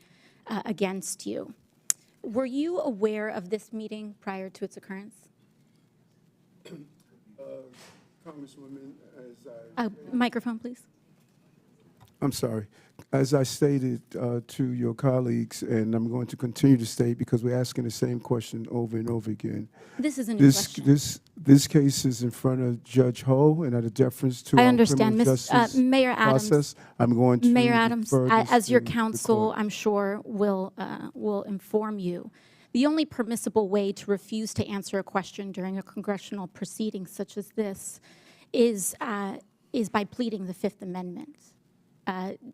against you. Were you aware of this meeting prior to its occurrence? Congresswoman, as microphone, please. I'm sorry. As I stated to your colleagues, and I'm going to continue to state because we're asking the same question over and over again. This is a new question. This case is in front of Judge Ho, and out of deference to I our understand, criminal justice Mayor Adams. process, I'm going to Mayor Adams, defer this as your to the counsel, court. I'm sure will inform you. The only permissible way to refuse to answer a question during a congressional proceeding such as this is by pleading the Fifth Amendment.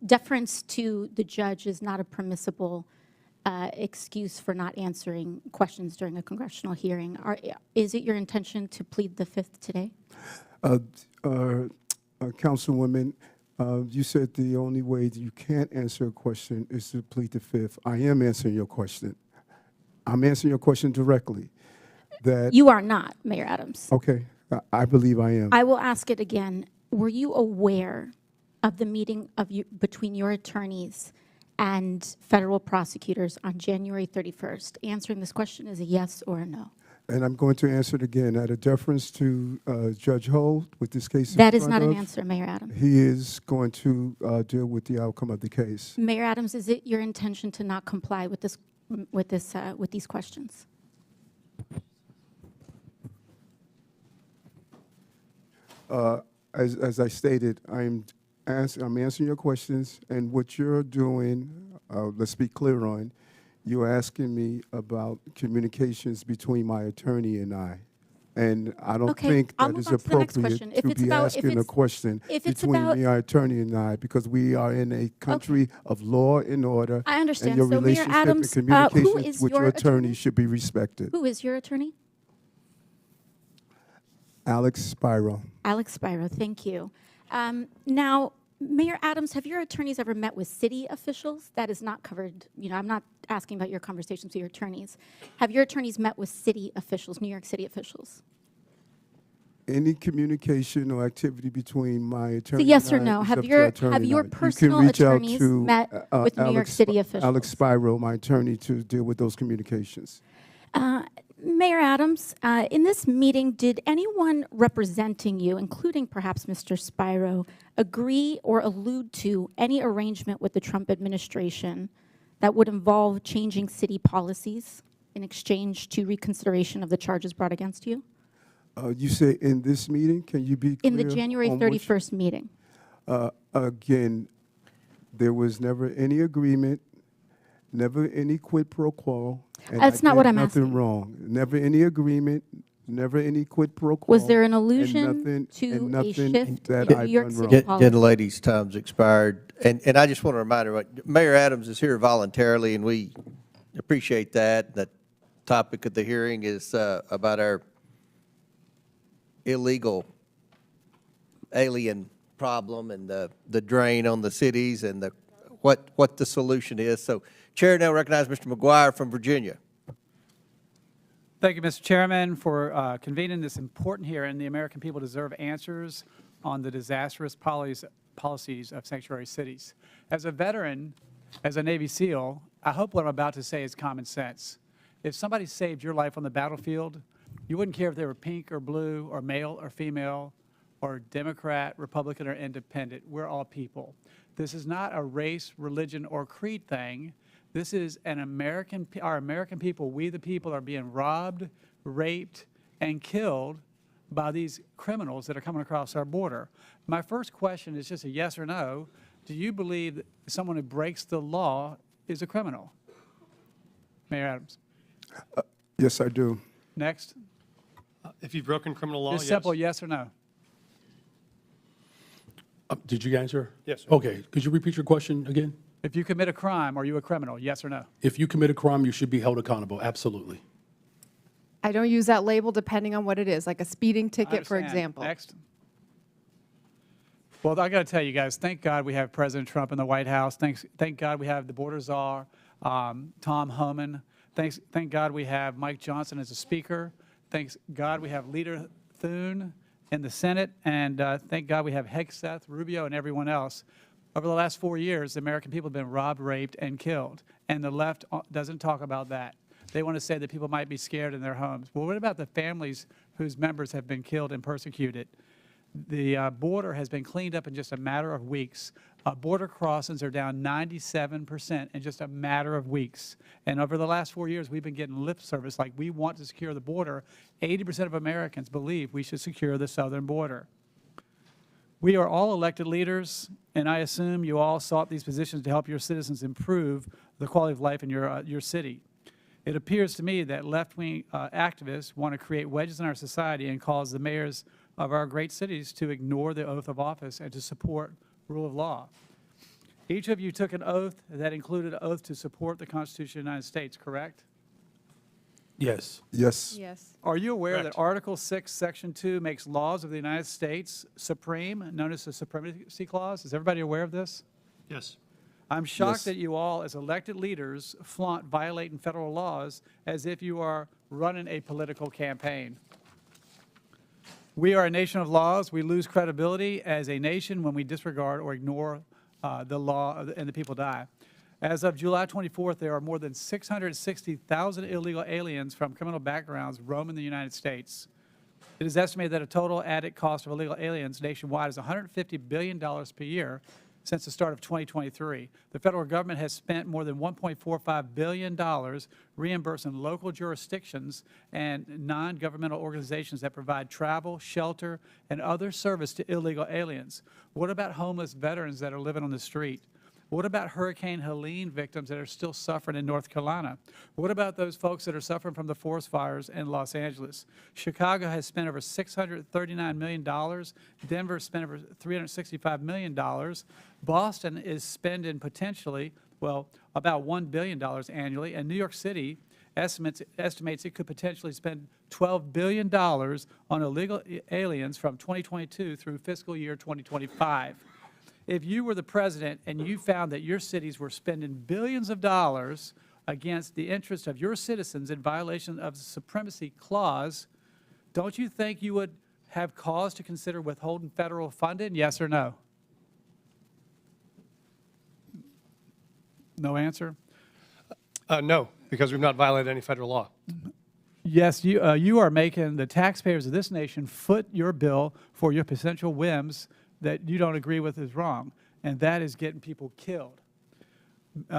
Deference to the judge is not a permissible excuse for not answering questions during a congressional hearing. Is it your intention to plead the Fifth today? Councilwoman, you said the only way that you can't answer a question is to plead the fifth. I am answering your question. I'm answering your question directly. That You are not, Mayor Adams. Okay, I believe I am. I will ask it again. Were you aware of the meeting between your attorneys and federal prosecutors on January 31st? Answering this question is a yes or a no. And I'm going to answer it again. Out of deference to Judge Holt with this case in That is front not an of, answer, Mayor Adams. He is going to deal with the outcome of the case. Mayor Adams, is it your intention to not comply with these questions? As I stated, I'm answering your questions, and what you're doing, let's be clear on, you're asking me about communications between my attorney and I. And I don't think I'll that move is on to the next appropriate question. If to it's be about- if asking a it's- question if it's between about- my attorney and I, because we are in a country of law and order. I understand. And your So, Mayor relationship Adams, and who communications is with your your attorney should be respected. Who is your attorney? Alex Spiro. Alex Spiro, thank you. Now, Mayor Adams, have your attorneys ever met with city officials? That is not covered. I'm not asking about your conversations with your attorneys. Have your attorneys met with city officials, New York City officials? Any communication or activity between my attorney So yes and or I no? is Have up to your- attorney have and your I. You can personal reach out attorneys to, met with New York City officials? Alex Spiro, my attorney, to deal with those communications. Mayor Adams, in this meeting, did anyone representing you, including perhaps Mr. Spiro, agree or allude to any arrangement with the Trump administration that would involve changing city policies in exchange to reconsideration of the charges brought against you? You say in this meeting? Can you be clear? In the January on which- 31st meeting? Again, there was never any agreement, never any quid pro quo. And That's I not did what I'm nothing asking. wrong. Never any agreement, never any quid pro quo. Was there an and allusion nothing- to and a nothing shift that in I've New York done City wrong. policy? Gentlelady's time's expired. And I just want to remind everybody, Mayor Adams is here voluntarily, and we appreciate that. The topic of the hearing is about our illegal alien problem and the drain on the cities and what the solution is. So Chair now recognizes Mr. McGuire from Virginia. Thank you, Mr. Chairman, for convening this important hearing. The American people deserve answers on the disastrous policies of sanctuary cities. As a veteran, as a Navy SEAL, I hope what I'm about to say is common sense. If somebody saved your life on the battlefield, you wouldn't care if they were pink or blue or male or female or Democrat, Republican, or independent. We're all people. This is not a race, religion, or creed thing. This is our American people, we the people, are being robbed, raped, and killed by these criminals that are coming across our border. My first question is just a yes or no. Do you believe that someone who breaks the law is a criminal? Mayor Adams. Yes, I do. Next. If you've broken criminal law, Just yes. simple yes or no. Did you answer? Yes, sir. Okay, could you repeat your question again? If you commit a crime, are you a criminal? Yes or no? If you commit a crime, you should be held accountable, absolutely. I don't use that label depending on what it is, like a speeding ticket, for Understand. example. Next. Well, I got to tell you guys, thank God we have President Trump in the White House. Thank God we have the border czar, Tom Homan. Thank God we have Mike Johnston as a speaker. Thanks God we have Leader Thune in the Senate. And thank God we have Hegseth, Rubio, and everyone else. Over the last 4 years, the American people have been robbed, raped, and killed. And the left doesn't talk about that. They want to say that people might be scared in their homes. Well, what about the families whose members have been killed and persecuted? The border has been cleaned up in just a matter of weeks. Border crossings are down 97% in just a matter of weeks. And over the last 4 years, we've been getting lip service like we want to secure the border. 80% of Americans believe we should secure the southern border. We are all elected leaders, and I assume you all sought these positions to help your citizens improve the quality of life in your city. It appears to me that left-wing activists want to create wedges in our society and cause the mayors of our great cities to ignore the oath of office and to support rule of law. Each of you took an oath that included an oath to support the Constitution of the United States, correct? Yes. Yes. Yes. Are you aware Correct. that Article 6, Section 2 makes laws of the United States supreme, known as the Supremacy Clause? Is everybody aware of this? Yes. I'm shocked Yes. that you all, as elected leaders, flaunt violating federal laws as if you are running a political campaign. We are a nation of laws. We lose credibility as a nation when we disregard or ignore the law and the people die. As of July 24th, there are more than 660,000 illegal aliens from criminal backgrounds roaming the United States. It is estimated that a total added cost of illegal aliens nationwide is $150 billion per year since the start of 2023. The federal government has spent more than $1.45 billion reimbursing local jurisdictions and non-governmental organizations that provide travel, shelter, and other service to illegal aliens. What about homeless veterans that are living on the street? What about Hurricane Helene victims that are still suffering in North Carolina? What about those folks that are suffering from the forest fires in Los Angeles? Chicago has spent over $639 million. Denver spent over $365 million. Boston is spending potentially, well, about $1 billion annually. And New York City estimates it could potentially spend $12 billion on illegal aliens from 2022 through fiscal year 2025. If you were the president and you found that your cities were spending billions of dollars against the interest of your citizens in violation of the Supremacy Clause, don't you think you would have cause to consider withholding federal funding, yes or no? No answer? No, because we've not violated any federal law. Yes, you are making the taxpayers of this nation foot your bill for your potential whims that you don't agree with is wrong, and that is getting people killed.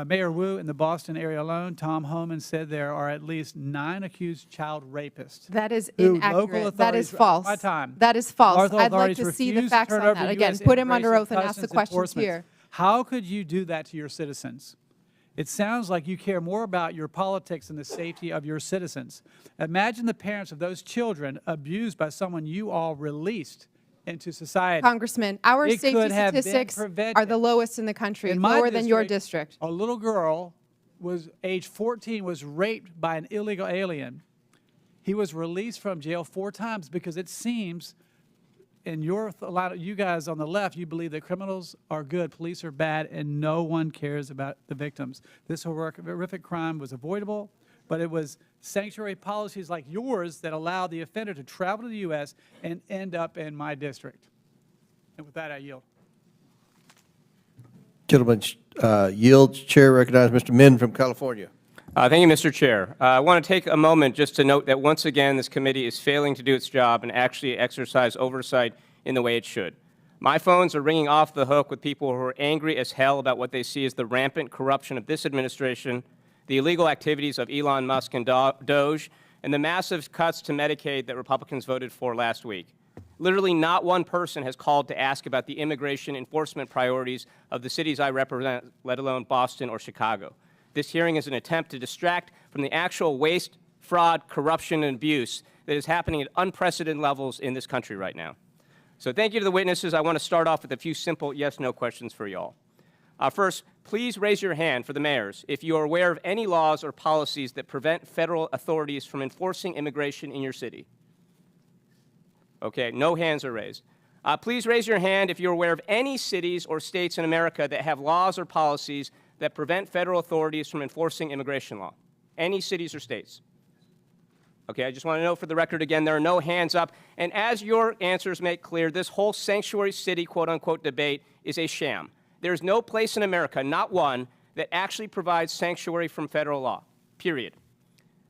Mayor Wu, in the Boston area alone, Tom Homan said there are at least 9 accused child rapists. That is who inaccurate. That is authorities- false. My time. That is false. Local I'd like authorities to see the refused facts turn on over that. to Again, US put him under Immigration oath and ask the Customs questions Enforcement. here. How could you do that to your citizens? It sounds like you care more about your politics than the safety of your citizens. Imagine the parents of those children abused by someone you all released into society. Congressman, our It safety could have been statistics prevented. are the lowest in the country, In my lower than your district. A little girl was age 14, was raped by an illegal alien. He was released from jail 4 times because it seems, and a lot of you guys on the left, you believe that criminals are good, police are bad, and no one cares about the victims. This horrific crime was avoidable, but it was sanctuary policies like yours that allowed the offender to travel to the U.S. and end up in my district. And with that, I yield. Gentleman yields. Chair recognizes Mr. Min from California. Thank you, Mr. Chair. I want to take a moment just to note that once again, this committee is failing to do its job and actually exercise oversight in the way it should. My phones are ringing off the hook with people who are angry as hell about what they see as the rampant corruption of this administration, the illegal activities of Elon Musk and Doge, and the massive cuts to Medicaid that Republicans voted for last week. Literally not one person has called to ask about the immigration enforcement priorities of the cities I represent, let alone Boston or Chicago. This hearing is an attempt to distract from the actual waste, fraud, corruption, and abuse that is happening at unprecedented levels in this country right now. So thank you to the witnesses. I want to start off with a few simple yes-no questions for y'all. First, please raise your hand for the mayors if you are aware of any laws or policies that prevent federal authorities from enforcing immigration in your city. Okay, no hands are raised. Please raise your hand if you're aware of any cities or states in America that have laws or policies that prevent federal authorities from enforcing immigration law. Any cities or states. Okay, I just want to note for the record again, there are no hands up. And as your answers make clear, this whole sanctuary city, quote-unquote, debate is a sham. There's no place in America, not one, that actually provides sanctuary from federal law, period.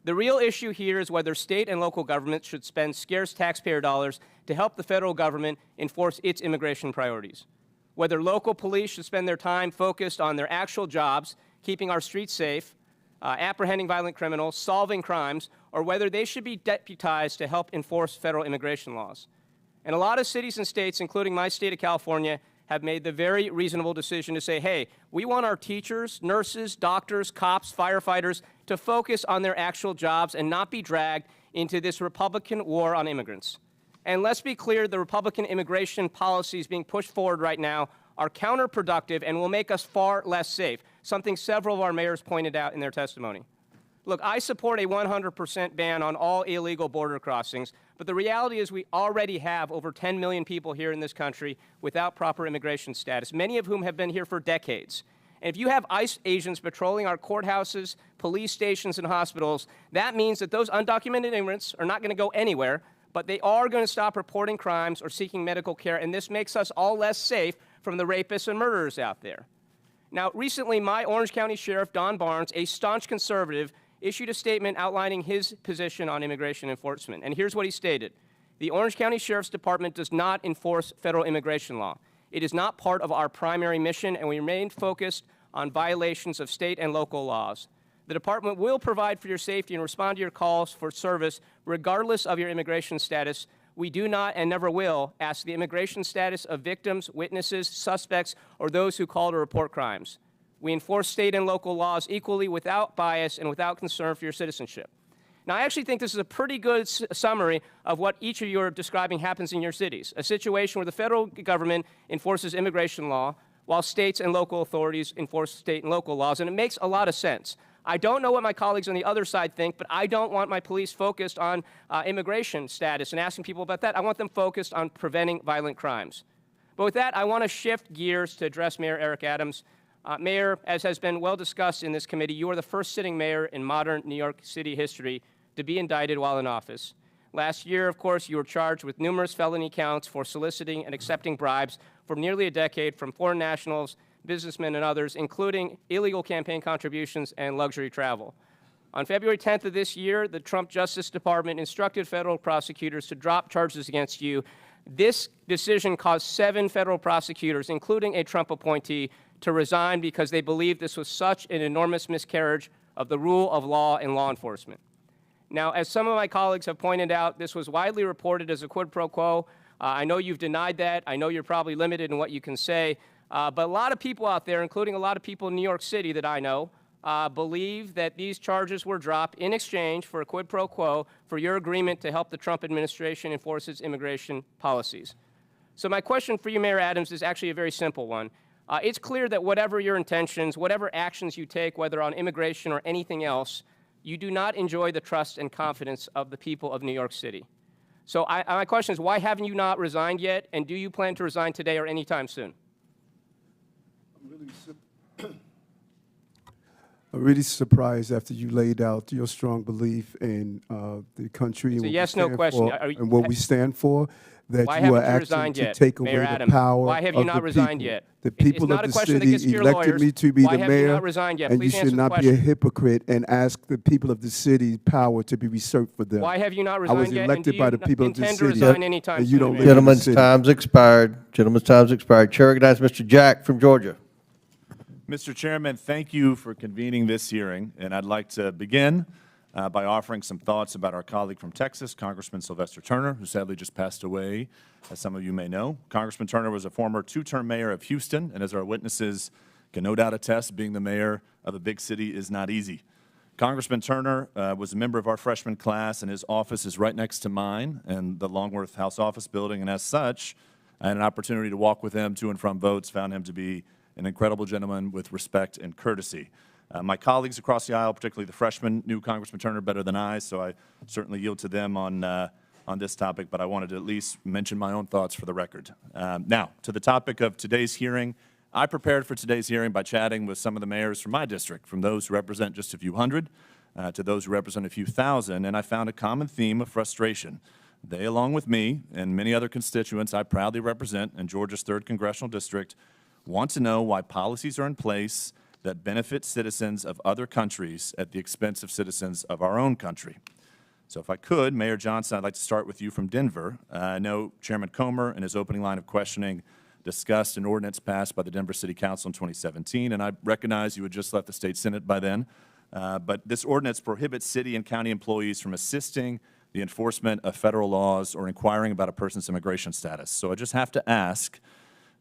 The real issue here is whether state and local governments should spend scarce taxpayer dollars to help the federal government enforce its immigration priorities. Whether local police should spend their time focused on their actual jobs, keeping our streets safe, apprehending violent criminals, solving crimes, or whether they should be deputized to help enforce federal immigration laws. And a lot of cities and states, including my state of California, have made the very reasonable decision to say, hey, we want our teachers, nurses, doctors, cops, firefighters to focus on their actual jobs and not be dragged into this Republican war on immigrants. And let's be clear, the Republican immigration policies being pushed forward right now are counterproductive and will make us far less safe, something several of our mayors pointed out in their testimony. Look, I support a 100% ban on all illegal border crossings, but the reality is we already have over 10 million people here in this country without proper immigration status, many of whom have been here for decades. And if you have ICE agents patrolling our courthouses, police stations, and hospitals, that means that those undocumented immigrants are not going to go anywhere, but they are going to stop reporting crimes or seeking medical care, and this makes us all less safe from the rapists and murderers out there. Now, recently, my Orange County Sheriff, Don Barnes, a staunch conservative, issued a statement outlining his position on immigration enforcement. And here's what he stated. The Orange County Sheriff's Department does not enforce federal immigration law. It is not part of our primary mission, and we remain focused on violations of state and local laws. The department will provide for your safety and respond to your calls for service regardless of your immigration status. We do not and never will ask the immigration status of victims, witnesses, suspects, or those who call to report crimes. We enforce state and local laws equally without bias and without concern for your citizenship. Now, I actually think this is a pretty good summary of what each of you are describing happens in your cities, a situation where the federal government enforces immigration law while states and local authorities enforce state and local laws, and it makes a lot of sense. I don't know what my colleagues on the other side think, but I don't want my police focused on immigration status and asking people about that. I want them focused on preventing violent crimes. But with that, I want to shift gears to address Mayor Eric Adams. Mayor, as has been well discussed in this committee, you are the first sitting mayor in modern New York City history to be indicted while in office. Last year, of course, you were charged with numerous felony counts for soliciting and accepting bribes for nearly a decade from foreign nationals, businessmen, and others, including illegal campaign contributions and luxury travel. On February 10th of this year, the Trump Justice Department instructed federal prosecutors to drop charges against you. This decision caused 7 federal prosecutors, including a Trump appointee, to resign because they believed this was such an enormous miscarriage of the rule of law in law enforcement. Now, as some of my colleagues have pointed out, this was widely reported as a quid pro quo. I know you've denied that. I know you're probably limited in what you can say. But a lot of people out there, including a lot of people in New York City that I know, believe that these charges were dropped in exchange for a quid pro quo for your agreement to help the Trump administration enforce its immigration policies. So my question for you, Mayor Adams, is actually a very simple one. It's clear that whatever your intentions, whatever actions you take, whether on immigration or anything else, you do not enjoy the trust and confidence of the people of New York City. So my question is, why haven't you not resigned yet, and do you plan to resign today or anytime soon? I'm really surprised after you laid out your strong belief in the country It's a and, yes/no question. and what we stand for, that Why you are haven't you acting resigned to yet, take away Mayor the Adams? power Why have you of not the resigned people. yet? The It's people not of a the question that city gets to your elected lawyers. me to be Why the have you mayor, not resigned yet? and you Please answer should the not be a question. hypocrite and ask the people of the city power to be usurped for them. Why have you not I resigned was yet, and elected do by you the people of the intend to city, resign anytime and you soon, don't Mayor? live in the Gentleman's city. time's expired. Gentleman's time's expired. Chair recognizes Mr. Jack from Georgia. Mr. Chairman, thank you for convening this hearing, and I'd like to begin by offering some thoughts about our colleague from Texas, Congressman Sylvester Turner, who sadly just passed away, as some of you may know. Congressman Turner was a former 2-term mayor of Houston, and as our witnesses can no doubt attest, being the mayor of a big city is not easy. Congressman Turner was a member of our freshman class, and his office is right next to mine in the Longworth House Office Building, and as such, I had an opportunity to walk with him to and from votes, found him to be an incredible gentleman with respect and courtesy. My colleagues across the aisle, particularly the freshmen, knew Congressman Turner better than I, so I certainly yield to them on this topic, but I wanted to at least mention my own thoughts for the record. Now, to the topic of today's hearing. I prepared for today's hearing by chatting with some of the mayors from my district, from those who represent just a few hundred to those who represent a few thousand, and I found a common theme of frustration. They, along with me and many other constituents I proudly represent in Georgia's 3rd Congressional District, want to know why policies are in place that benefit citizens of other countries at the expense of citizens of our own country. So if I could, Mayor Johnston, I'd like to start with you from Denver. I know Chairman Comer, in his opening line of questioning, discussed an ordinance passed by the Denver City Council in 2017, and I recognize you had just left the state Senate by then. But this ordinance prohibits city and county employees from assisting the enforcement of federal laws or inquiring about a person's immigration status. So I just have to ask,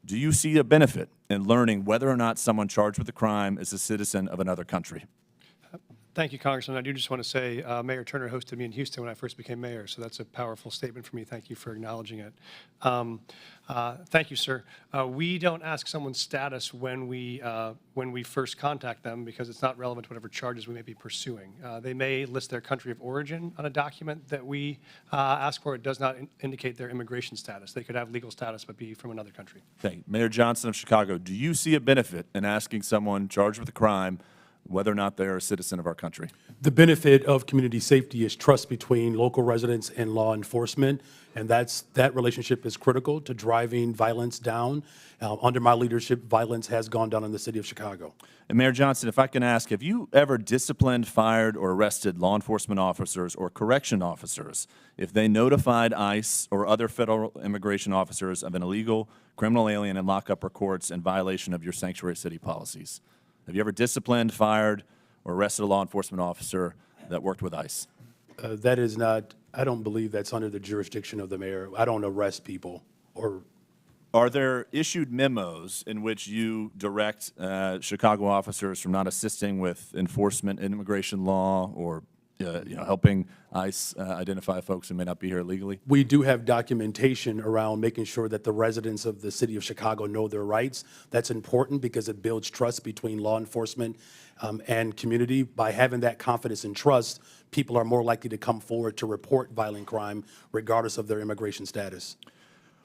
do you see a benefit in learning whether or not someone charged with a crime is a citizen of another country? Thank you, Congressman. I do just want to say Mayor Turner hosted me in Houston when I first became mayor, so that's a powerful statement for me. Thank you for acknowledging it. Thank you, sir. We don't ask someone's status when we first contact them because it's not relevant to whatever charges we may be pursuing. They may list their country of origin on a document that we ask for. It does not indicate their immigration status. They could have legal status but be from another country. Thank you. Mayor Johnston of Chicago, do you see a benefit in asking someone charged with a crime whether or not they're a citizen of our country? The benefit of community safety is trust between local residents and law enforcement, and that relationship is critical to driving violence down. Under my leadership, violence has gone down in the city of Chicago. And Mayor Johnston, if I can ask, have you ever disciplined, fired, or arrested law enforcement officers or correction officers if they notified ICE or other federal immigration officers of an illegal criminal alien in lockup or courts in violation of your sanctuary city policies? Have you ever disciplined, fired, or arrested a law enforcement officer that worked with ICE? That is not, I don't believe that's under the jurisdiction of the mayor. I don't arrest people or. Are there issued memos in which you direct Chicago officers from not assisting with enforcement in immigration law or helping ICE identify folks who may not be here illegally? We do have documentation around making sure that the residents of the city of Chicago know their rights. That's important because it builds trust between law enforcement and community. By having that confidence and trust, people are more likely to come forward to report violent crime regardless of their immigration status.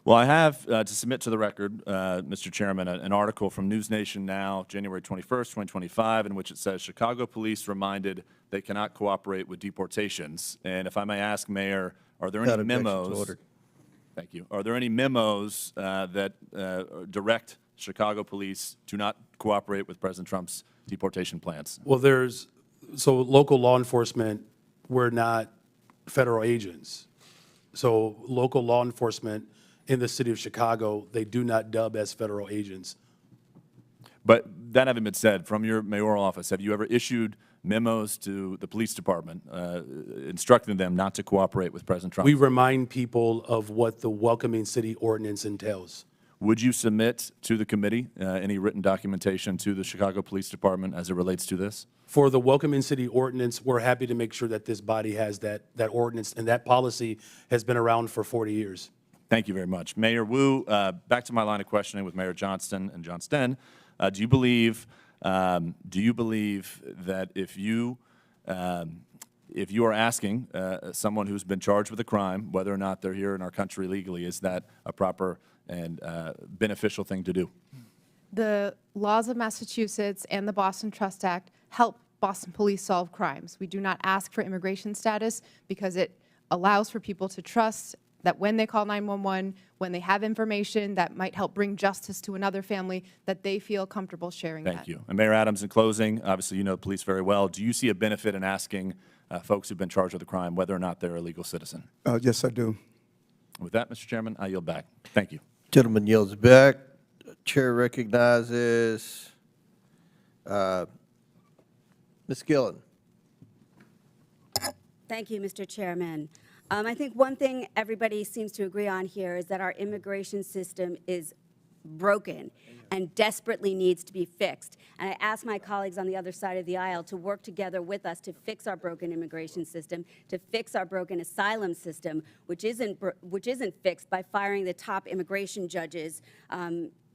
Well, I have to submit to the record, Mr. Chairman, an article from NewsNation now, January 21st, 2025, in which it says Chicago police reminded they cannot cooperate with deportations. And if I may ask, Mayor, are there any memos? Thank you. Are there any memos that direct Chicago police to not cooperate with President Trump's deportation plans? Well, so local law enforcement, we're not federal agents. So local law enforcement in the city of Chicago, they do not dub as federal agents. But that having been said, from your mayoral office, have you ever issued memos to the police department instructing them not to cooperate with President Trump? We remind people of what the Welcoming City Ordinance entails. Would you submit to the committee any written documentation to the Chicago Police Department as it relates to this? For the Welcoming City Ordinance, we're happy to make sure that this body has that ordinance, and that policy has been around for 40 years. Thank you very much. Mayor Wu, back to my line of questioning with Mayor Johnston and Johnston. Do you believe that if you are asking someone who's been charged with a crime, whether or not they're here in our country legally, is that a proper and beneficial thing to do? The laws of Massachusetts and the Boston Trust Act help Boston police solve crimes. We do not ask for immigration status because it allows for people to trust that when they call 911, when they have information that might help bring justice to another family, that they feel comfortable sharing that. Thank you. And Mayor Adams, in closing, obviously you know the police very well. Do you see a benefit in asking folks who've been charged with a crime whether or not they're a legal citizen? Yes, I do. With that, Mr. Chairman, I yield back. Thank you. Gentleman yields back. Chair recognizes Ms. Gillen. Thank you, Mr. Chairman. I think one thing everybody seems to agree on here is that our immigration system is broken and desperately needs to be fixed. And I ask my colleagues on the other side of the aisle to work together with us to fix our broken immigration system, to fix our broken asylum system, which isn't fixed by firing the top immigration judges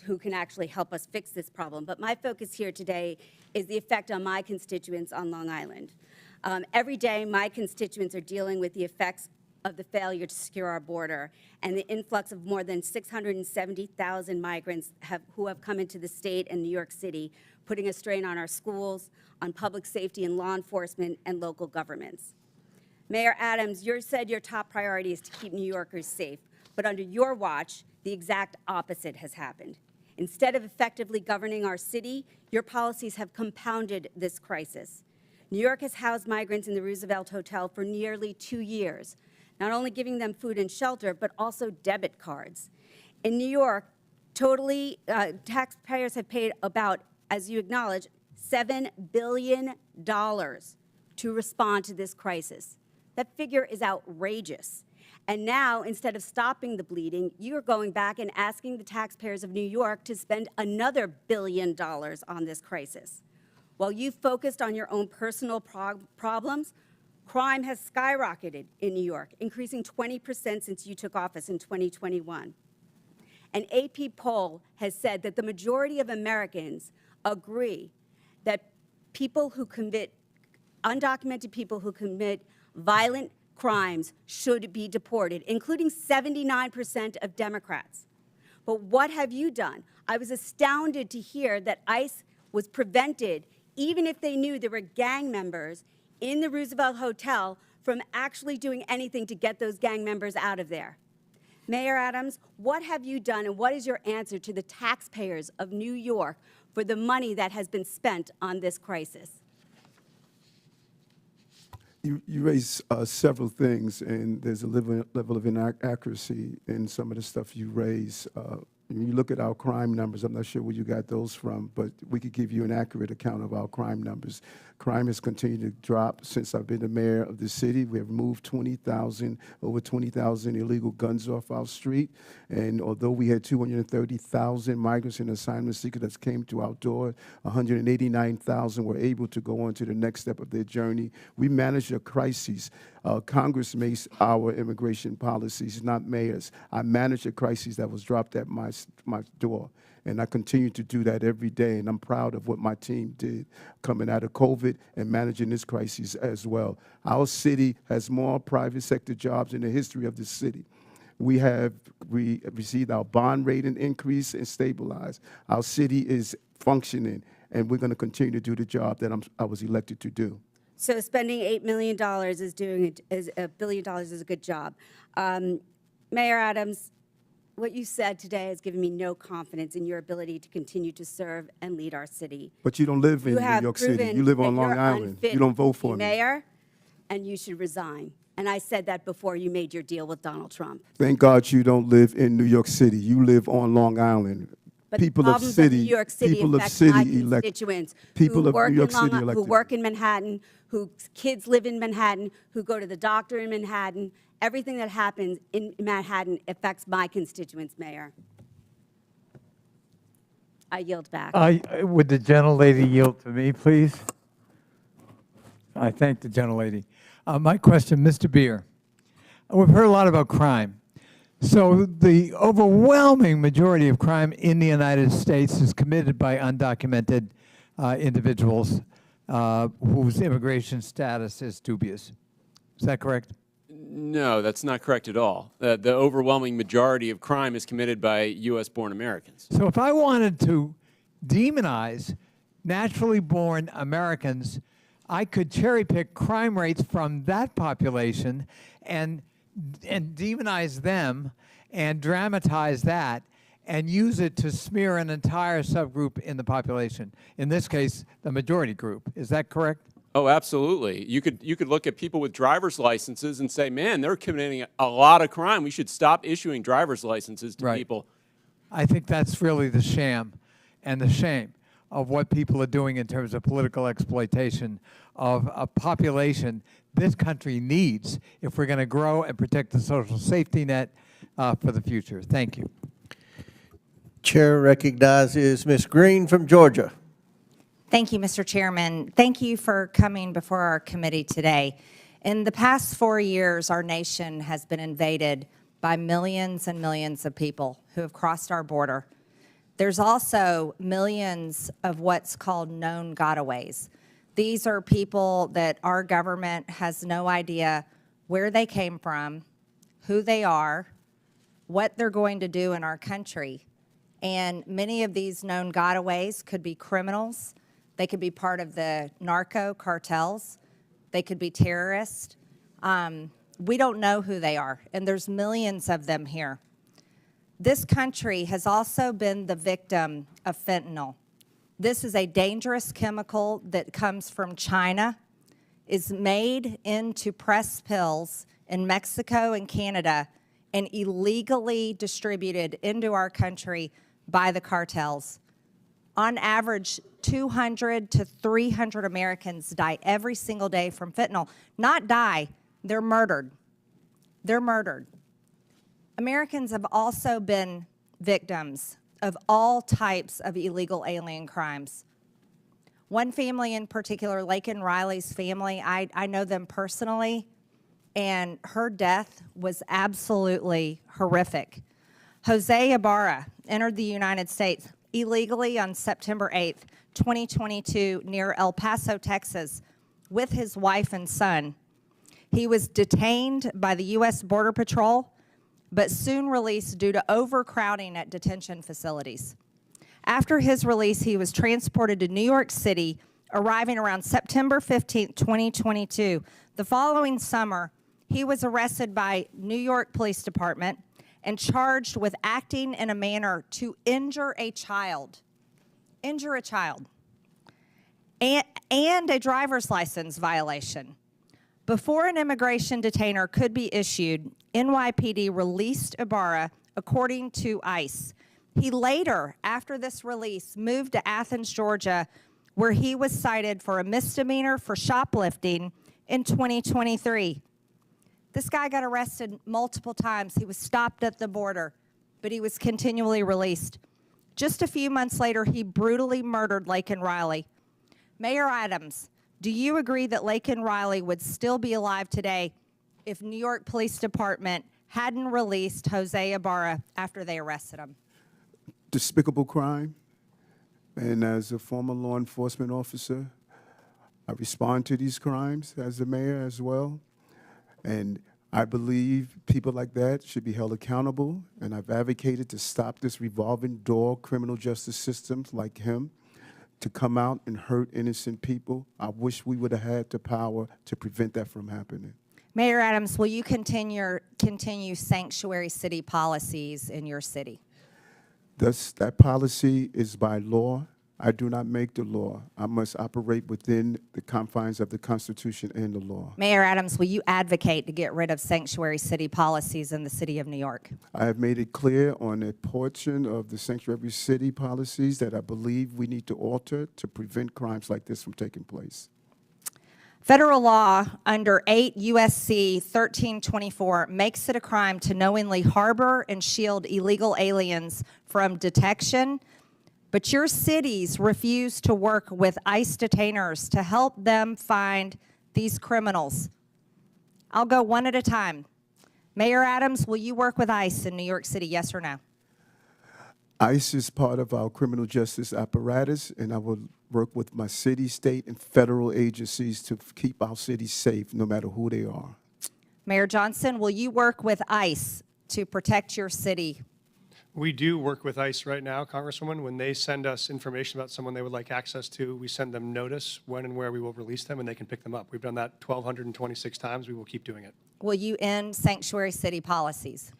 who can actually help us fix this problem. But my focus here today is the effect on my constituents on Long Island. Every day, my constituents are dealing with the effects of the failure to secure our border and the influx of more than 670,000 migrants who have come into the state and New York City, putting a strain on our schools, on public safety and law enforcement, and local governments. Mayor Adams, you said your top priority is to keep New Yorkers safe, but under your watch, the exact opposite has happened. Instead of effectively governing our city, your policies have compounded this crisis. New York has housed migrants in the Roosevelt Hotel for nearly 2 years, not only giving them food and shelter, but also debit cards. In New York, taxpayers have paid about, as you acknowledge, $7 billion to respond to this crisis. That figure is outrageous. And now, instead of stopping the bleeding, you're going back and asking the taxpayers of New York to spend another $1 billion on this crisis. While you focused on your own personal problems, crime has skyrocketed in New York, increasing 20% since you took office in 2021. An AP poll has said that the majority of Americans agree that undocumented people who commit violent crimes should be deported, including 79% of Democrats. But what have you done? I was astounded to hear that ICE was prevented, even if they knew there were gang members in the Roosevelt Hotel, from actually doing anything to get those gang members out of there. Mayor Adams, what have you done and what is your answer to the taxpayers of New York for the money that has been spent on this crisis? You raise several things, and there's a level of inaccuracy in some of the stuff you raise. When you look at our crime numbers, I'm not sure where you got those from, but we could give you an accurate account of our crime numbers. Crime has continued to drop since I've been the mayor of the city. We have moved over 20,000 illegal guns off our street. And although we had 230,000 migrants and asylum seekers that came to our door, 189,000 were able to go on to the next step of their journey. We managed a crisis. Congress makes our immigration policies, not mayors. I managed a crisis that was dropped at my door. And I continue to do that every day, and I'm proud of what my team did coming out of COVID and managing this crisis as well. Our city has more private sector jobs in the history of the city. We received our bond rating increase and stabilized. Our city is functioning, and we're going to continue to do the job that I was elected to do. So spending $8 million is $1 billion is a good job. Mayor Adams, what you said today has given me no confidence in your ability to continue to serve and lead our city. But you don't live in New York City. You live on Long Island. You don't vote for me. Mayor, and you should resign. And I said that before you made your deal with Donald Trump. Thank God you don't live in New York City. You live on Long Island. But people the of problems city, New York City people of affect city my elect constituents people who of work New York in Long City Island, who elected. work in Manhattan, whose kids live in Manhattan, who go to the doctor in Manhattan. Everything that happens in Manhattan affects my constituents, Mayor. I yield back. Would the gentlelady yield to me, please? I thank the gentlelady. My question, Mr. Bier. We've heard a lot about crime. So the overwhelming majority of crime in the United States is committed by undocumented individuals whose immigration status is dubious. Is that correct? No, that's not correct at all. The overwhelming majority of crime is committed by U.S.-born Americans. So if I wanted to demonize naturally born Americans, I could cherry pick crime rates from that population and demonize them and dramatize that and use it to smear an entire subgroup in the population. In this case, the majority group. Is that correct? Oh, absolutely. You could look at people with driver's licenses and say, man, they're committing a lot of crime. We should stop issuing driver's licenses to people. I think that's really the sham and the shame of what people are doing in terms of political exploitation of a population this country needs if we're going to grow and protect the social safety net for the future. Thank you. Chair recognizes Ms. Green from Georgia. Thank you, Mr. Chairman. Thank you for coming before our committee today. In the past 4 years, our nation has been invaded by millions and millions of people who have crossed our border. There's also millions of what's called known gotaways. These are people that our government has no idea where they came from, who they are, what they're going to do in our country. And many of these known gotaways could be criminals. They could be part of the narco cartels. They could be terrorists. We don't know who they are, and there's millions of them here. This country has also been the victim of fentanyl. This is a dangerous chemical that comes from China, is made into pressed pills in Mexico and Canada, and illegally distributed into our country by the cartels. On average, 200 to 300 Americans die every single day from fentanyl. Not die, they're murdered. They're murdered. Americans have also been victims of all types of illegal alien crimes. One family in particular, Lakin Riley's family, I know them personally, and her death was absolutely horrific. Jose Ibarra entered the United States illegally on September 8th, 2022, near El Paso, Texas, with his wife and son. He was detained by the U.S. Border Patrol, but soon released due to overcrowding at detention facilities. After his release, he was transported to New York City, arriving around September 15th, 2022. The following summer, he was arrested by New York Police Department and charged with acting in a manner to injure a child, and a driver's license violation. Before an immigration detainer could be issued, NYPD released Ibarra according to ICE. He later, after this release, moved to Athens, Georgia, where he was cited for a misdemeanor for shoplifting in 2023. This guy got arrested multiple times. He was stopped at the border, but he was continually released. Just a few months later, he brutally murdered Lakin Riley. Mayor Adams, do you agree that Lakin Riley would still be alive today if New York Police Department hadn't released Jose Ibarra after they arrested him? Despicable crime. And as a former law enforcement officer, I respond to these crimes as the mayor as well. And I believe people like that should be held accountable. And I've advocated to stop this revolving door criminal justice systems like him to come out and hurt innocent people. I wish we would have had the power to prevent that from happening. Mayor Adams, will you continue sanctuary city policies in your city? That policy is by law. I do not make the law. I must operate within the confines of the Constitution and the law. Mayor Adams, will you advocate to get rid of sanctuary city policies in the city of New York? I have made it clear on a portion of the sanctuary city policies that I believe we need to alter to prevent crimes like this from taking place. Federal law under 8 U.S.C. 1324 makes it a crime to knowingly harbor and shield illegal aliens from detection, but your cities refuse to work with ICE detainers to help them find these criminals. I'll go one at a time. Mayor Adams, will you work with ICE in New York City, yes or no? ICE is part of our criminal justice apparatus, and I will work with my city, state, and federal agencies to keep our cities safe, no matter who they are. Mayor Johnston, will you work with ICE to protect your city? We do work with ICE right now, Congresswoman. When they send us information about someone they would like access to, we send them notice when and where we will release them, and they can pick them up. We've done that 1,226 times. We will keep doing it. Will you end sanctuary city policies?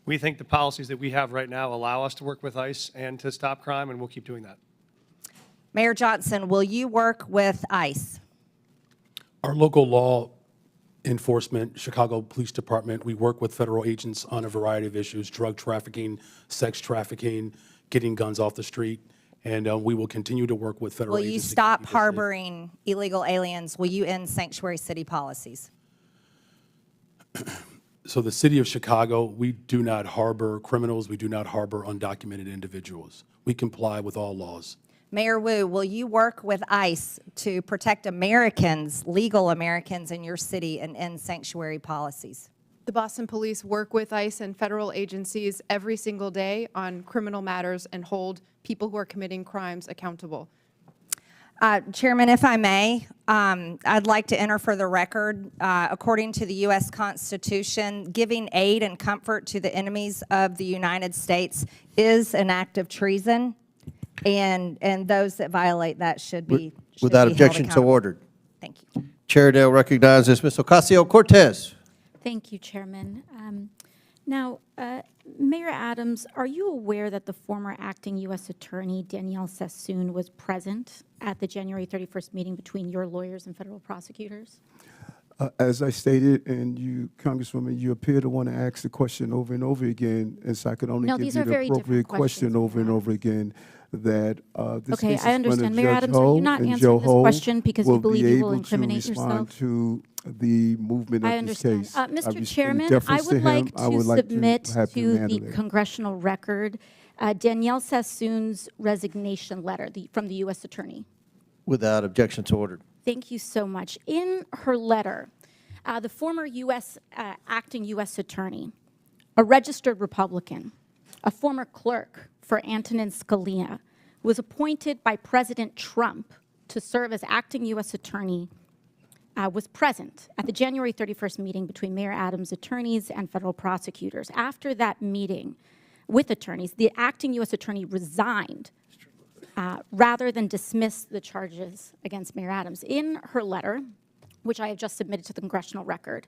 We think the policies that we have right now allow us to work with ICE and to stop crime, and we'll keep doing that. Mayor Johnston, will you work with ICE? Our local law enforcement, Chicago Police Department, we work with federal agents on a variety of issues: drug trafficking, sex trafficking, getting guns off the street, and we will continue to work with federal agents. Will you stop harboring illegal aliens? Will you end sanctuary city policies? So the city of Chicago, we do not harbor criminals. We do not harbor undocumented individuals. We comply with all laws. Mayor Wu, will you work with ICE to protect Americans, legal Americans in your city, and end sanctuary policies? The Boston Police work with ICE and federal agencies every single day on criminal matters and hold people who are committing crimes accountable. Chairman, if I may, I'd like to enter for the record, according to the U.S. Constitution, giving aid and comfort to the enemies of the United States is an act of treason, and those that violate that should be Without held objection, so accountable. ordered. Thank you. Chair Dale recognizes Ms. Ocasio-Cortez. Thank you, Chairman. Now, Mayor Adams, are you aware that the former acting U.S. Attorney Danielle Sassoon was present at the January 31st meeting between your lawyers and federal prosecutors? As I stated, and you, Congresswoman, you appear to want to ask the question over and over again, and so I could only No, give these you are the very appropriate different questions, question over and over again. That this Okay, case is I in front of understand. Mayor Judge Adams, are you Ho, not and answering Joe this Ho question because you believe you will be incriminate able to respond yourself? to the movement I of this understand. case. Mr. Chairman, I deference to would him, like I to would like submit have him to handle the it. congressional record Danielle Sassoon's resignation letter from the U.S. Attorney. Without objection, so ordered. Thank you so much. In her letter, the former acting U.S. attorney, a registered Republican, a former clerk for Antonin Scalia, was appointed by President Trump to serve as acting U.S. attorney, was present at the January 31st meeting between Mayor Adams' attorneys and federal prosecutors. After that meeting with attorneys, the acting U.S. attorney resigned rather than dismiss the charges against Mayor Adams. In her letter, which I have just submitted to the congressional record,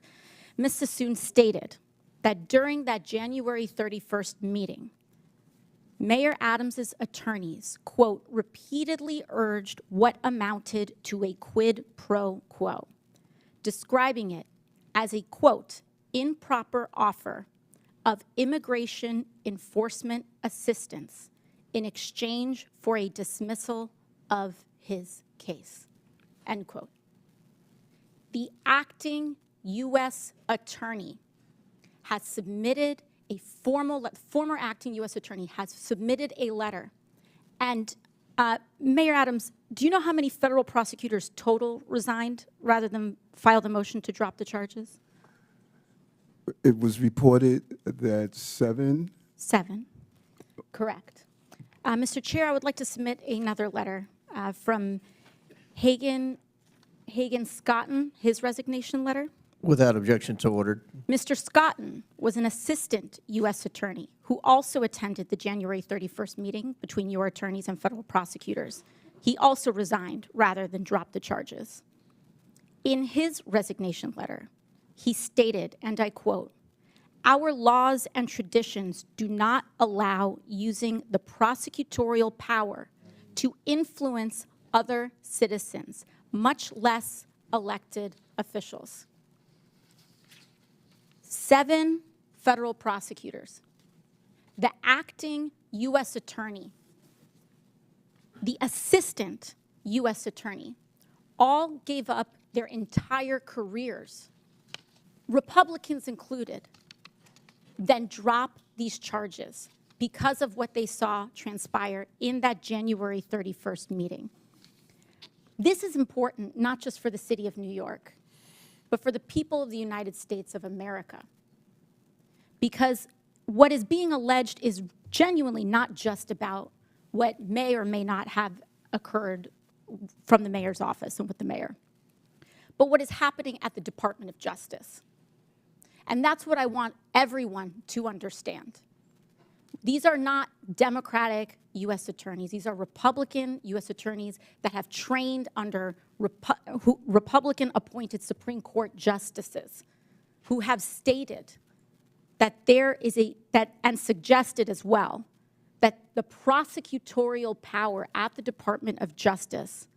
Ms. Sassoon stated that during that January 31st meeting, Mayor Adams's attorneys, quote, repeatedly urged what amounted to a quid pro quo, describing it as a, quote, improper offer of immigration enforcement assistance in exchange for a dismissal of his case, end quote. The acting U.S. attorney has submitted a former acting U.S. attorney has submitted a letter. And Mayor Adams, do you know how many federal prosecutors total resigned rather than file the motion to drop the charges? It was reported that 7. 7, correct. Mr. Chair, I would like to submit another letter from Hagan Scotton, his resignation letter. Without objection, so ordered. Mr. Scotton was an assistant U.S. attorney who also attended the January 31st meeting between your attorneys and federal prosecutors. He also resigned rather than drop the charges. In his resignation letter, he stated, and I quote, "Our laws and traditions do not allow using the prosecutorial power to influence other citizens, much less elected officials." 7 federal prosecutors, the acting U.S. attorney, the assistant U.S. attorney, all gave up their entire careers, Republicans included, then drop these charges because of what they saw transpire in that January 31st meeting. This is important not just for the city of New York, but for the people of the United States of America. Because what is being alleged is genuinely not just about what may or may not have occurred from the mayor's office and with the mayor, but what is happening at the Department of Justice. And that's what I want everyone to understand. These are not Democratic U.S. attorneys. These are Republican U.S. attorneys that have trained under Republican-appointed Supreme Court justices who have stated that there is and suggested as well, that the prosecutorial power at the Department of Justice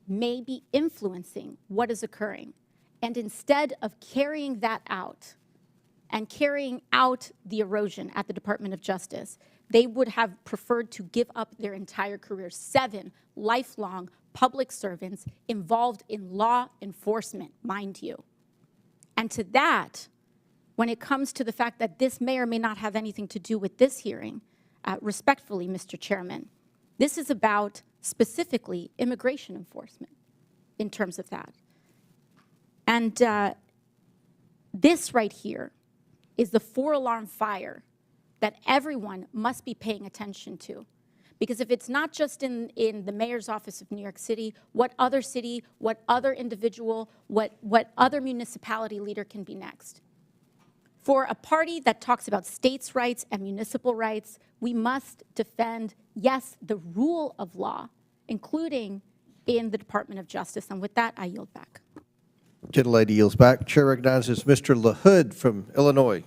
may be influencing what is occurring. And instead of carrying that out and carrying out the erosion at the Department of Justice, they would have preferred to give up their entire careers. 7 lifelong public servants involved in law enforcement, mind you. And to that, when it comes to the fact that this may or may not have anything to do with this hearing, respectfully, Mr. Chairman, this is about specifically immigration enforcement in terms of that. And this right here is the 4-alarm fire that everyone must be paying attention to. Because if it's not just in the mayor's office of New York City, what other city, what other individual, what other municipality leader can be next? For a party that talks about states' rights and municipal rights, we must defend, yes, the rule of law, including in the Department of Justice. And with that, I yield back. Gentlelady yields back. Chair recognizes Mr. LaHood from Illinois.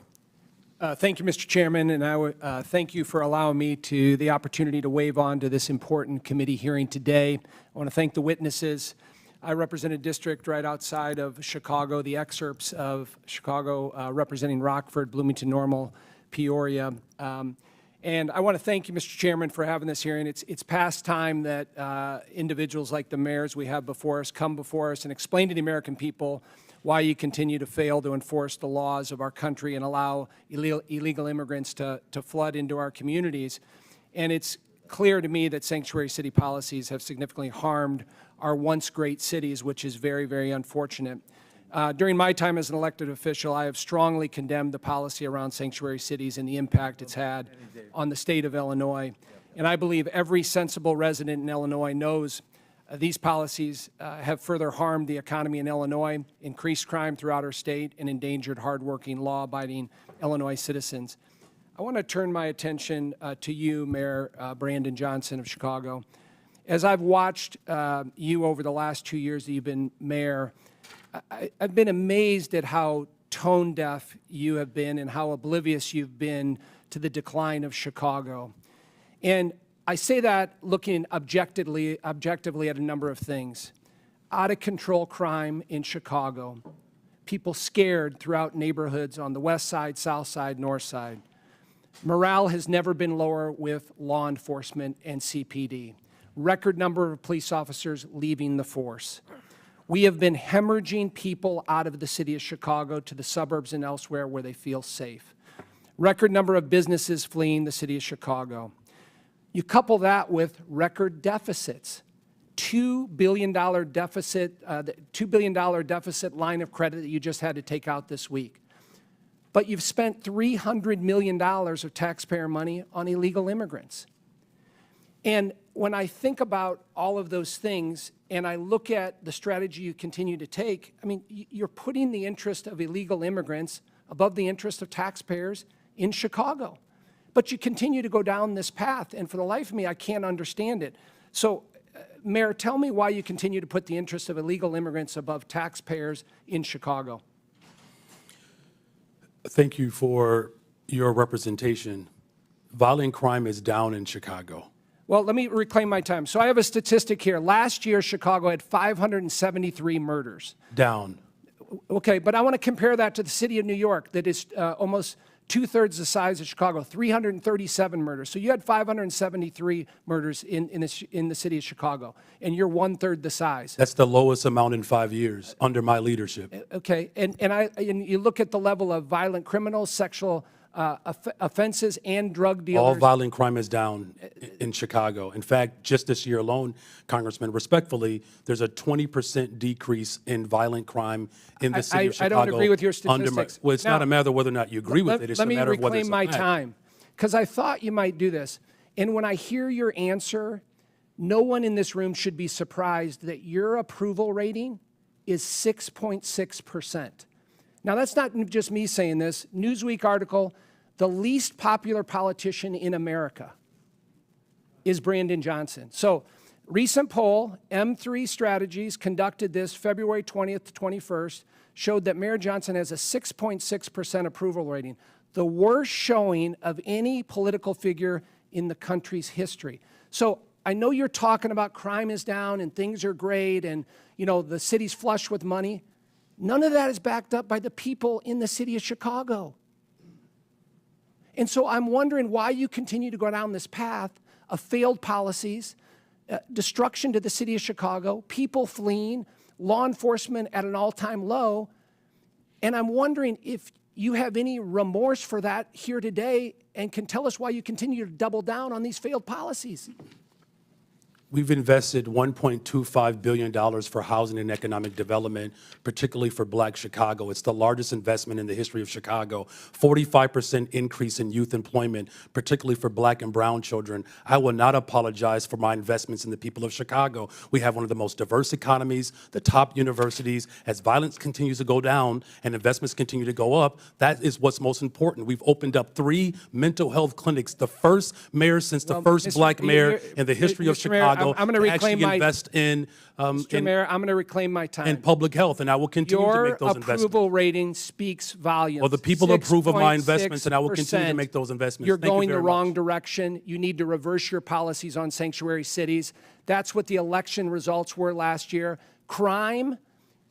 Thank you, Mr. Chairman, and I thank you for allowing me the opportunity to wave on to this important committee hearing today. I want to thank the witnesses. I represent a district right outside of Chicago, the excerpts of Chicago representing Rockford, Bloomington Normal, Peoria. And I want to thank you, Mr. Chairman, for having this hearing. It's past time that individuals like the mayors we have before us come before us and explain to the American people why you continue to fail to enforce the laws of our country and allow illegal immigrants to flood into our communities. And it's clear to me that sanctuary city policies have significantly harmed our once great cities, which is very, very unfortunate. During my time as an elected official, I have strongly condemned the policy around sanctuary cities and the impact it's had on the state of Illinois. And I believe every sensible resident in Illinois knows these policies have further harmed the economy in Illinois, increased crime throughout our state, and endangered hardworking, law-abiding Illinois citizens. I want to turn my attention to you, Mayor Brandon Johnston of Chicago. As I've watched you over the last 2 years that you've been mayor, I've been amazed at how tone deaf you have been and how oblivious you've been to the decline of Chicago. And I say that looking objectively at a number of things. Out of control crime in Chicago, people scared throughout neighborhoods on the west side, south side, north side. Morale has never been lower with law enforcement and CPD. Record number of police officers leaving the force. We have been hemorrhaging people out of the city of Chicago to the suburbs and elsewhere where they feel safe. Record number of businesses fleeing the city of Chicago. You couple that with record deficits. $2 billion deficit, the $2 billion deficit line of credit that you just had to take out this week. But you've spent $300 million of taxpayer money on illegal immigrants. And when I think about all of those things and I look at the strategy you continue to take, I mean, you're putting the interest of illegal immigrants above the interest of taxpayers in Chicago. But you continue to go down this path, and for the life of me, I can't understand it. So, Mayor, tell me why you continue to put the interest of illegal immigrants above taxpayers in Chicago. Thank you for your representation. Violent crime is down in Chicago. Well, let me reclaim my time. So I have a statistic here. Last year, Chicago had 573 murders. Down. Okay, but I want to compare that to the city of New York that is almost two-thirds the size of Chicago, 337 murders. So you had 573 murders in the city of Chicago, and you're one-third the size. That's the lowest amount in 5 years under my leadership. Okay, and you look at the level of violent criminals, sexual offenses, and drug dealers. All violent crime is down in Chicago. In fact, just this year alone, Congressman, respectfully, there's a 20% decrease in violent crime in the city of Chicago. I don't agree with your statistics. Well, it's not a matter of whether or not you agree with it. It's a matter of whether it's a fact. Let me reclaim my time, because I thought you might do this. And when I hear your answer, no one in this room should be surprised that your approval rating is 6.6%. Now, that's not just me saying this. Newsweek article, the least popular politician in America is Brandon Johnston. So, recent poll, M3 Strategies conducted this February 20th to 21st, showed that Mayor Johnston has a 6.6% approval rating, the worst showing of any political figure in the country's history. So, I know you're talking about crime is down and things are great and, you know, the city's flush with money. None of that is backed up by the people in the city of Chicago. And so I'm wondering why you continue to go down this path of failed policies, destruction to the city of Chicago, people fleeing, law enforcement at an all-time low. And I'm wondering if you have any remorse for that here today and can tell us why you continue to double down on these failed policies. We've invested $1.25 billion for housing and economic development, particularly for Black Chicago. It's the largest investment in the history of Chicago. 45% increase in youth employment, particularly for Black and brown children. I will not apologize for my investments in the people of Chicago. We have one of the most diverse economies, the top universities. As violence continues to go down and investments continue to go up, that is what's most important. We've opened up 3 mental health clinics, the first mayor since the first Black mayor in the history of Chicago. I'm going to reclaim my invest in Mr. Mayor, I'm going to reclaim my time. In public health, and I will continue to make those investments. Your approval rating speaks volumes. Well, the people approve of my investments, and I will continue to make those investments. You're going the wrong direction. You need to reverse your policies on sanctuary cities. That's what the election results were last year. Crime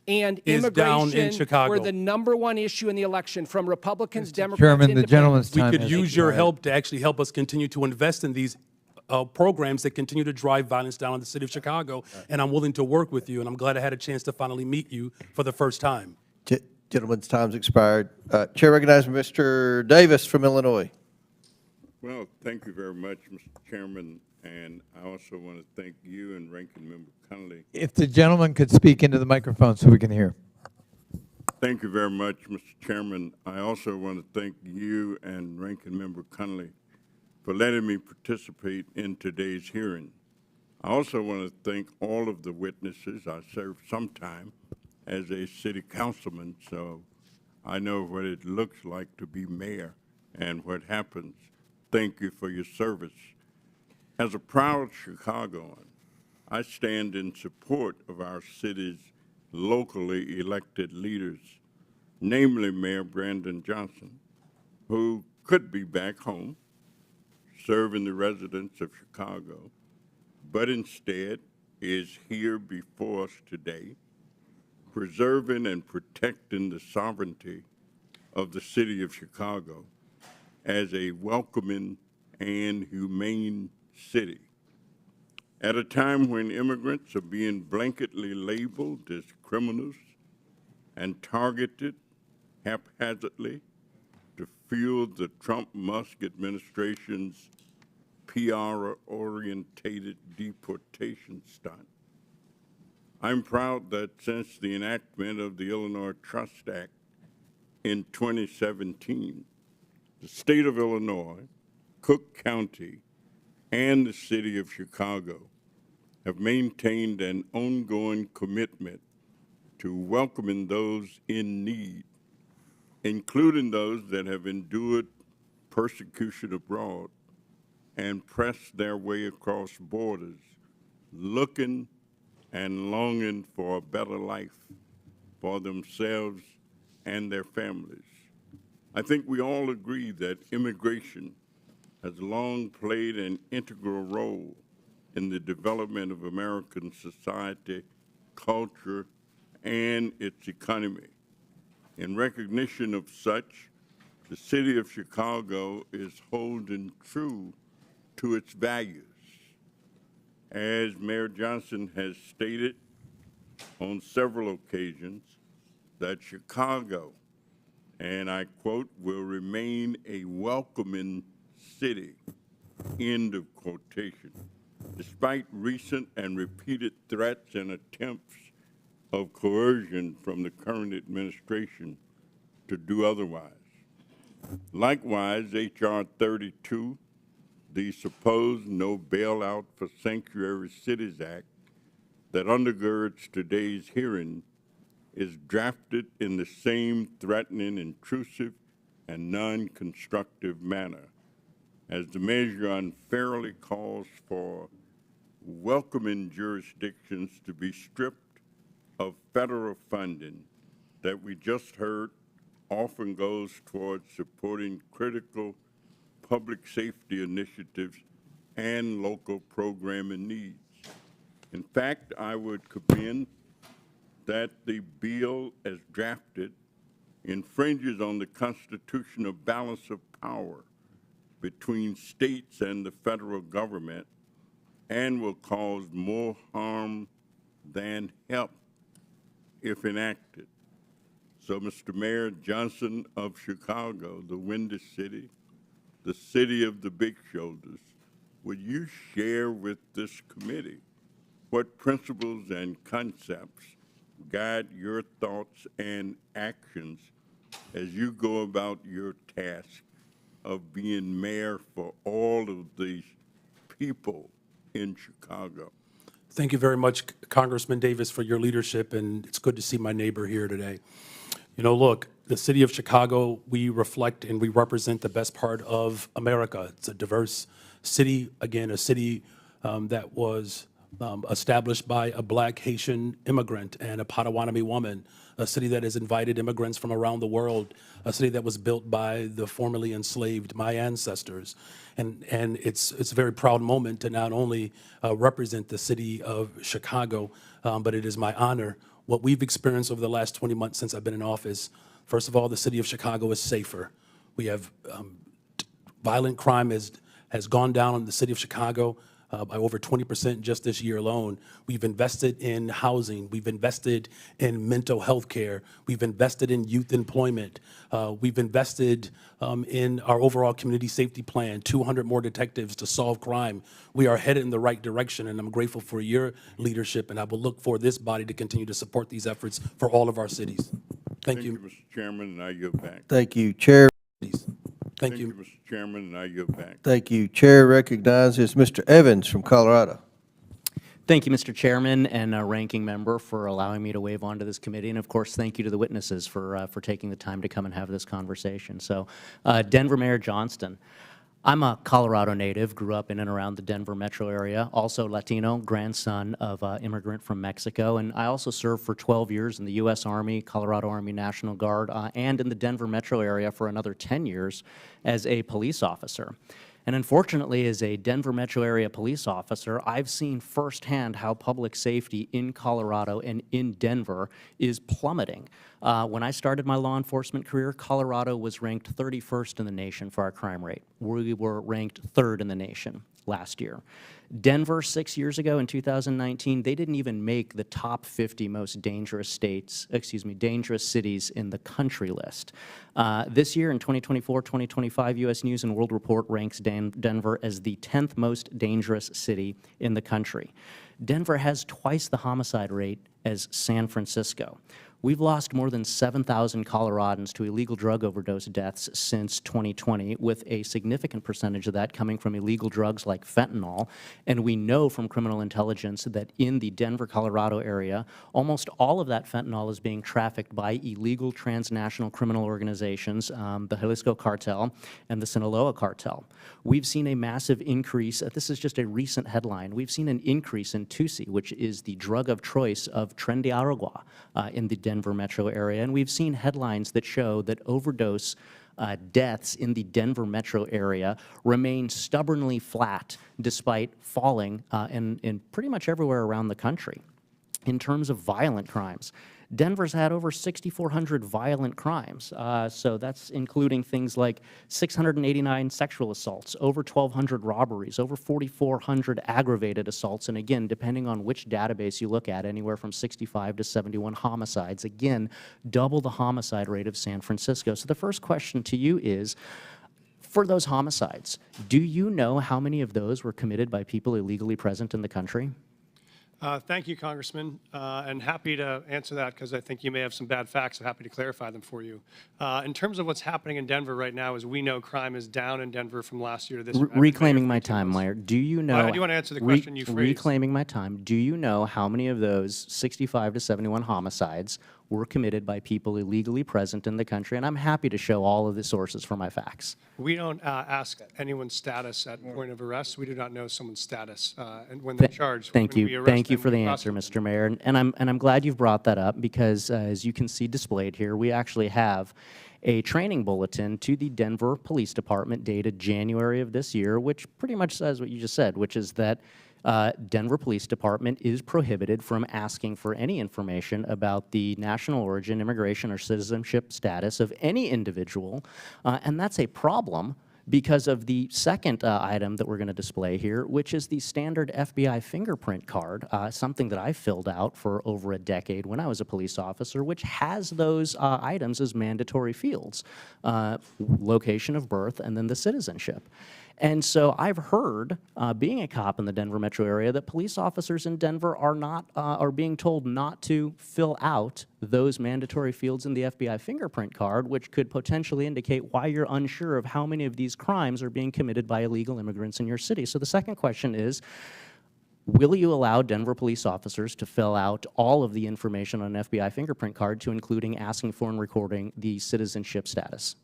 and immigration were the #1 issue in the election from Republicans, Democrats, Chairman, the gentleman's time We could use your help to actually help us continue to invest in these programs that continue to drive violence down in the city of Chicago, and I'm willing to work with you, and I'm glad I had a chance to finally meet you for the first time. Gentleman's time's expired. Chair recognizes Mr. Davis from Illinois. Well, thank you very much, Mr. Chairman, And I also want to thank you and Ranking Member Connolly. If the gentleman could speak into the microphone so we can hear. Thank you very much, Mr. Chairman. I also want to thank you and Ranking Member Connolly for letting me participate in today's hearing. I also want to thank all of the witnesses. I served some time as a city councilman, so I know what it looks like to be mayor and what happens. Thank you for your service. As a proud Chicagoan, I stand in support of our city's locally elected leaders, namely Mayor Brandon Johnston, who could be back home serving the residents of Chicago, but instead is here before us today, preserving and protecting the sovereignty of the city of Chicago as a welcoming and humane city. At a time when immigrants are being blanketly labeled as criminals and targeted haphazardly to fuel the Trump-Musk administration's PR-orientated deportation stunt, I'm proud that since the enactment of the Illinois Trust Act in 2017, the state of Illinois, Cook County, and the city of Chicago have maintained an ongoing commitment to welcoming those in need, including those that have endured persecution abroad and pressed their way across borders, looking and longing for a better life for themselves and their families. I think we all agree that immigration has long played an integral role in the development of American society, culture, and its economy. In recognition of such, the city of Chicago is holding true to its values. As Mayor Johnston has stated on several occasions, that Chicago, and I quote, will remain a welcoming city, end of quotation, despite recent and repeated threats and attempts of coercion from the current administration to do otherwise. Likewise, H.R. 32, the supposed No Bailout for Sanctuary Cities Act that undergirds today's hearing, is drafted in the same threatening, intrusive, and non-constructive manner, as the measure unfairly calls for welcoming jurisdictions to be stripped of federal funding that we just heard often goes towards supporting critical public safety initiatives and local programming needs. In fact, I would commend that the bill as drafted infringes on the constitutional balance of power between states and the federal government and will cause more harm than help if enacted. So, Mr. Mayor Johnston of Chicago, the Windy City, the city of the big shoulders, would you share with this committee what principles and concepts guide your thoughts and actions as you go about your task of being mayor for all of these people in Chicago? Thank you very much, Congressman Davis, for your leadership, and it's good to see my neighbor here today. You know, look, the city of Chicago, we reflect and we represent the best part of America. It's a diverse city, again, a city that was established by a Black Haitian immigrant and a Potawatomi woman, a city that has invited immigrants from around the world, a city that was built by the formerly enslaved, my ancestors. And it's a very proud moment to not only represent the city of Chicago, but it is my honor. What we've experienced over the last 20 months since I've been in office, first of all, the city of Chicago is safer. We have violent crime has gone down in the city of Chicago. by over 20% just this year alone. We've invested in housing. We've invested in mental health care. We've invested in youth employment. We've invested in our overall community safety plan, 200 more detectives to solve crime. We are headed in the right direction, and I'm grateful for your leadership, and I will look for this body to continue to support these efforts for all of our cities. Thank you. Mr. Chairman, and I yield back. Thank you, Chair. Thank you. Mr. Chairman, and I yield back. Thank you. Chair recognizes Mr. Evans from Colorado. Thank you, Mr. Chairman and Ranking Member, for allowing me to wave onto this committee. And of course, thank you to the witnesses for taking the time to come and have this conversation. So, Denver Mayor Johnston. I'm a Colorado native, grew up in and around the Denver metro area, also Latino, grandson of an immigrant from Mexico, and I also served for 12 years in the U.S. Army, Colorado Army National Guard, and in the Denver metro area for another 10 years as a police officer. And unfortunately, as a Denver metro area police officer, I've seen firsthand how public safety in Colorado and in Denver is plummeting. When I started my law enforcement career, Colorado was ranked 31st in the nation for our crime rate. We were ranked 3rd in the nation last year. Denver, 6 years ago in 2019, they didn't even make the top 50 most dangerous dangerous cities in the country list. This year in 2024-2025, U.S. News & World Report ranks Denver as the 10th most dangerous city in the country. Denver has twice the homicide rate as San Francisco. We've lost more than 7,000 Coloradans to illegal drug overdose deaths since 2020, with a significant percentage of that coming from illegal drugs like fentanyl. And we know from criminal intelligence that in the Denver, Colorado area, almost all of that fentanyl is being trafficked by illegal transnational criminal organizations, the Jalisco cartel and the Sinaloa cartel. We've seen a massive increase, this is just a recent headline, we've seen an increase in Tusi, which is the drug of choice of Tren de Aragua in the Denver metro area, and we've seen headlines that show that overdose deaths in the Denver metro area remain stubbornly flat despite falling in pretty much everywhere around the country. In terms of violent crimes, Denver's had over 6,400 violent crimes, so that's including things like 689 sexual assaults, over 1,200 robberies, over 4,400 aggravated assaults, and again, depending on which database you look at, anywhere from 65 to 71 homicides. Again, double the homicide rate of San Francisco. So the first question to you is, for those homicides, do you know how many of those were committed by people illegally present in the country? Thank you, Congressman, and happy to answer that because I think you may have some bad facts. I'm happy to clarify them for you. In terms of what's happening in Denver right now, as we know, crime is down in Denver from last year to this year. Reclaiming my time, Meyer. Do you know? I do want to answer the question you phrased. Reclaiming my time. Do you know how many of those 65 to 71 homicides were committed by people illegally present in the country? And I'm happy to show all of the sources for my facts. We don't ask anyone's status at point of arrest. We do not know someone's status and when they're charged. Thank you. Thank you for the answer, Mr. Mayor. And I'm glad you've brought that up because, as you can see displayed here, we actually have a training bulletin to the Denver Police Department dated January of this year, which pretty much says what you just said, which is that Denver Police Department is prohibited from asking for any information about the national origin, immigration, or citizenship status of any individual, and that's a problem because of the second item that we're going to display here, which is the standard FBI fingerprint card, something that I filled out for over a decade when I was a police officer, which has those items as mandatory fields, location of birth and then the citizenship. And so I've heard, being a cop in the Denver metro area, that police officers in Denver are being told not to fill out those mandatory fields in the FBI fingerprint card, which could potentially indicate why you're unsure of how many of these crimes are being committed by illegal immigrants in your city. So the second question is, will you allow Denver police officers to fill out all of the information on an FBI fingerprint card, to including asking for and recording the citizenship status?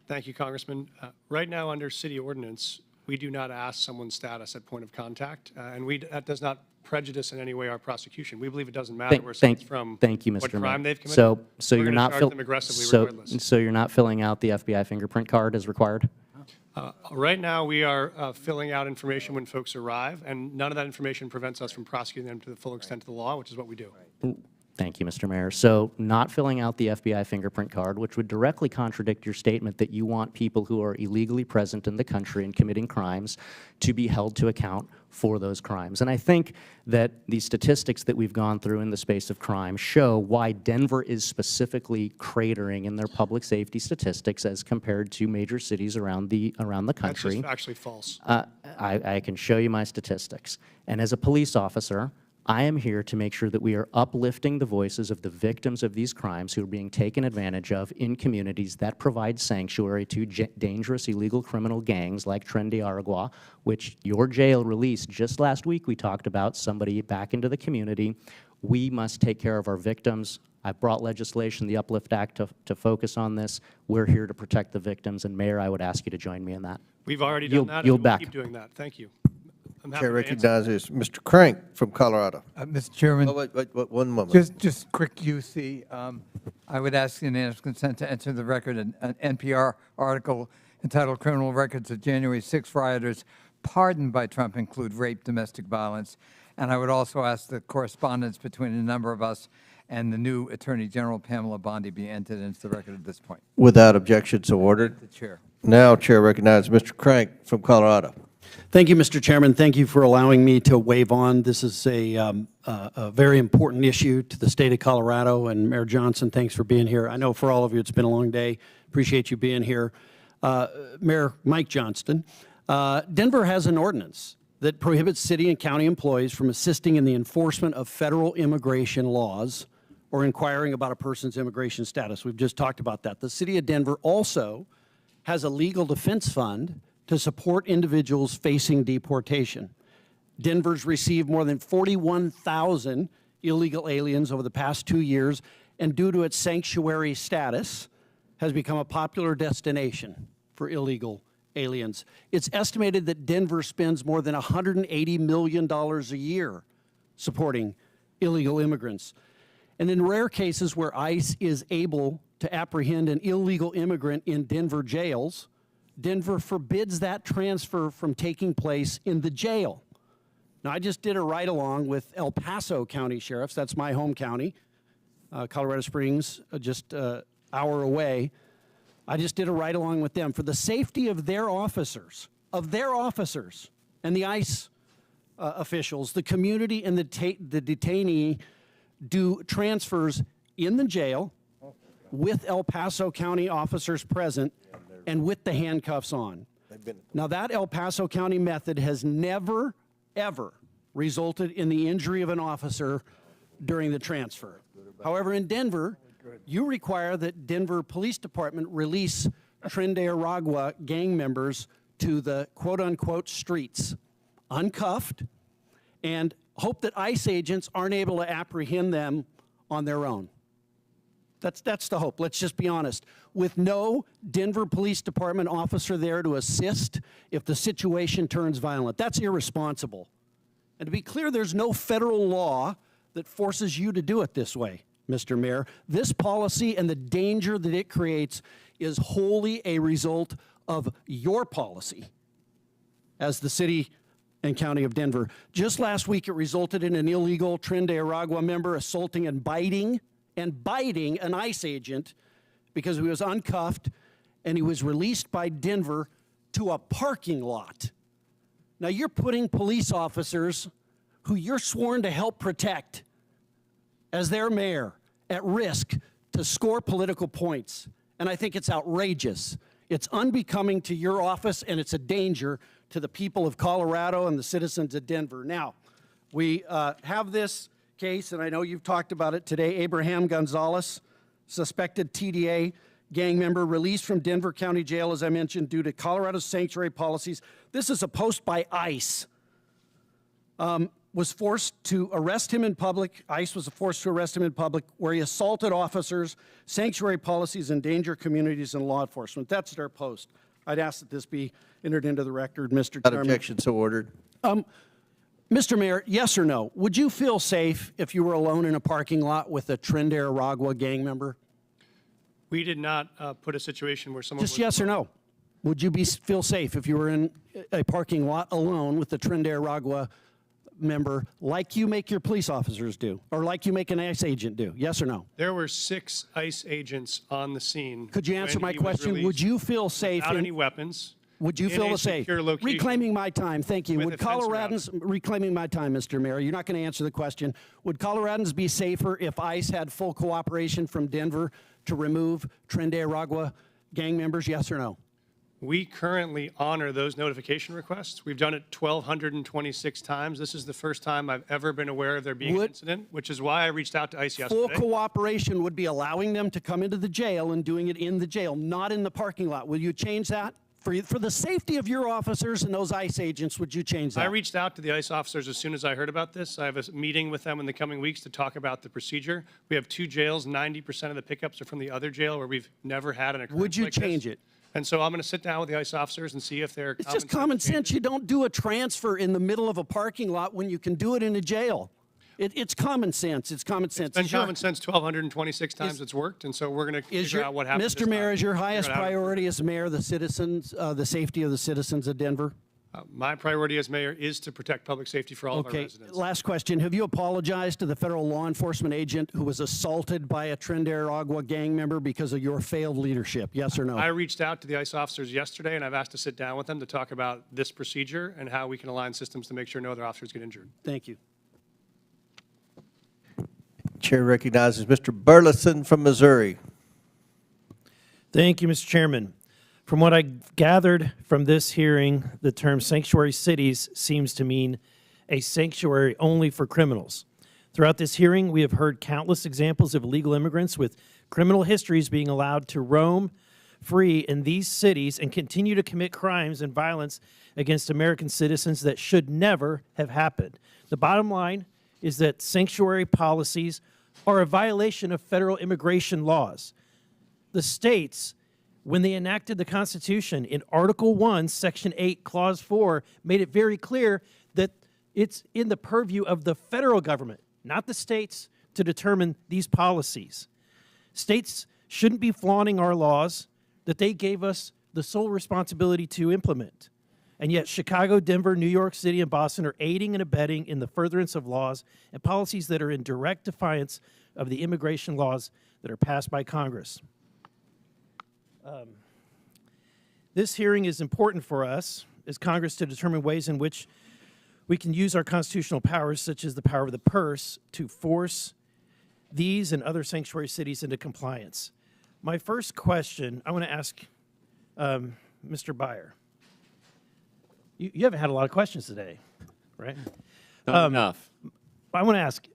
Thank you, Congressman. Right now, under city ordinance, we do not ask someone's status at point of contact, and that does not prejudice in any way our prosecution. We believe it doesn't matter where someone's from, thank you, Mr. what crime Mayor. they've committed. So We're you're gonna not charge them aggressively regardless. so you're not filling out the FBI fingerprint card as required? Right now, we are filling out information when folks arrive, and none of that information prevents us from prosecuting them to the full extent of the law, which is what we do. Thank you, Mr. Mayor. So not filling out the FBI fingerprint card, which would directly contradict your statement that you want people who are illegally present in the country and committing crimes to be held to account for those crimes. And I think that the statistics that we've gone through in the space of crime show why Denver is specifically cratering in their public safety statistics as compared to major cities around the country. That's just actually false. I can show you my statistics. And as a police officer, I am here to make sure that we are uplifting the voices of the victims of these crimes who are being taken advantage of in communities that provide sanctuary to dangerous illegal criminal gangs like Tren de Aragua, which your jail released just last week. We talked about somebody back into the community. We must take care of our victims. I've brought legislation, the Uplift Act, to focus on this. We're here to protect the victims, and Mayor, I would ask you to join me in that. We've already done that, and yield we'll back. keep doing that. Thank you. I'm happy Chair to answer. recognizes Mr. Crank from Colorado. Mr. Chairman. Oh, wait, one moment. Just quick UC. I would ask unanimous consent to enter the record an NPR article entitled Criminal Records of January 6 Rioters Pardoned by Trump Include Rape, Domestic Violence. And I would also ask the correspondence between a number of us and the new Attorney General Pamela Bondi be entered into the record at this point. Without objection, so ordered. The Chair. Now, Chair recognizes Mr. Crank from Colorado. Thank you, Mr. Chairman. Thank you for allowing me to wave on. This is a very important issue to the state of Colorado, and Mayor Johnston, thanks for being here. I know for all of you it's been a long day. Appreciate you being here. Mayor Mike Johnston, Denver has an ordinance that prohibits city and county employees from assisting in the enforcement of federal immigration laws or inquiring about a person's immigration status. We've just talked about that. The city of Denver also has a legal defense fund to support individuals facing deportation. Denver's received more than 41,000 illegal aliens over the past 2 years, and due to its sanctuary status, has become a popular destination for illegal aliens. It's estimated that Denver spends more than $180 million a year supporting illegal immigrants. And in rare cases where ICE is able to apprehend an illegal immigrant in Denver jails, Denver forbids that transfer from taking place in the jail. Now, I just did a ride-along with El Paso County Sheriffs. That's my home county. Colorado Springs, just an hour away. I just did a ride-along with them for the safety of their officers, and the ICE officials. The community and the detainee do transfers in the jail with El Paso County officers present and with the handcuffs on. Now, that El Paso County method has never, ever resulted in the injury of an officer during the transfer. However, in Denver, you require that Denver Police Department release Tren de Aragua gang members to the quote-unquote streets, uncuffed, and hope that ICE agents aren't able to apprehend them on their own. That's the hope. Let's just be honest. With no Denver Police Department officer there to assist if the situation turns violent, that's irresponsible. And to be clear, there's no federal law that forces you to do it this way, Mr. Mayor. This policy and the danger that it creates is wholly a result of your policy as the city and county of Denver. Just last week, it resulted in an illegal Tren de Aragua member assaulting and biting an ICE agent because he was uncuffed and he was released by Denver to a parking lot. Now, you're putting police officers who you're sworn to help protect as their mayor at risk to score political points. And I think it's outrageous. It's unbecoming to your office, and it's a danger to the people of Colorado and the citizens of Denver. Now, we have this case, and I know you've talked about it today. Abraham Gonzalez, suspected TDA gang member, released from Denver County Jail, as I mentioned, due to Colorado's sanctuary policies. This is a post by ICE. Was forced to arrest him in public. ICE was forced to arrest him in public where he assaulted officers, sanctuary policies, endanger communities, and law enforcement. That's their post. I'd ask that this be entered into the record, Mr. Chairman. Objection, so ordered. Mr. Mayor, yes or no? Would you feel safe if you were alone in a parking lot with a Tren de Aragua gang member? We did not put a situation where someone Just yes or no. Would you feel safe if you were in a parking lot alone with the Tren de Aragua member like you make your police officers do, or like you make an ICE agent do? Yes or no? There were 6 ICE agents on the scene. Could you answer when my he was question? Would released you feel safe without in- any weapons? Would you in feel a safe? secure location Reclaiming my time, thank you. with Would a fence around Coloradans, reclaiming my time, Mr. Mayor, you're not going to answer the question. Would Coloradans be safer if ICE had full cooperation from Denver to remove Tren de Aragua gang members, yes or no? We currently honor those notification requests. We've done it 1,226 times. This is the first time I've ever been aware of there being an incident, which is why I reached out to ICE Full yesterday. cooperation would be allowing them to come into the jail and doing it in the jail, not in the parking lot. Will you change that? For the safety of your officers and those ICE agents, would you change that? I reached out to the ICE officers as soon as I heard about this. I have a meeting with them in the coming weeks to talk about the procedure. We have 2 jails. 90% of the pickups are from the other jail where we've never had an occurrence Would you like this. change it? And so I'm going to sit down with the ICE officers and see if they're It's just common sense. You don't do a transfer in the middle of a parking lot when you can do it in a jail. It's common sense. It's common sense. It's been Is your- common sense 1,226 times it's worked, and so we're going to figure out what happens. Mr. Mayor, is your Figure highest out how to- priority as mayor the citizens, the safety of the citizens of Denver? My priority as mayor is to protect public safety for all of our Okay, residents. last question. Have you apologized to the federal law enforcement agent who was assaulted by a Tren de Aragua gang member because of your failed leadership? Yes or no? I reached out to the ICE officers yesterday, and I've asked to sit down with them to talk about this procedure and how we can align systems to make sure no other officers get injured. Thank you. Chair recognizes Mr. Burleson from Missouri. Thank you, Mr. Chairman. From what I gathered from this hearing, the term sanctuary cities seems to mean a sanctuary only for criminals. Throughout this hearing, we have heard countless examples of illegal immigrants with criminal histories being allowed to roam free in these cities and continue to commit crimes and violence against American citizens that should never have happened. The bottom line is that sanctuary policies are a violation of federal immigration laws. The states, when they enacted the Constitution in Article 1, Section 8, Clause 4, made it very clear that it's in the purview of the federal government, not the states, to determine these policies. States shouldn't be flaunting our laws that they gave us the sole responsibility to implement. And yet Chicago, Denver, New York City, and Boston are aiding and abetting in the furtherance of laws and policies that are in direct defiance of the immigration laws that are passed by Congress. This hearing is important for us as Congress to determine ways in which we can use our constitutional powers, such as the power of the purse, to force these and other sanctuary cities into compliance. My first question, I want to ask Mr. Bier. You haven't had a lot of questions today, right? Not enough. I want to ask,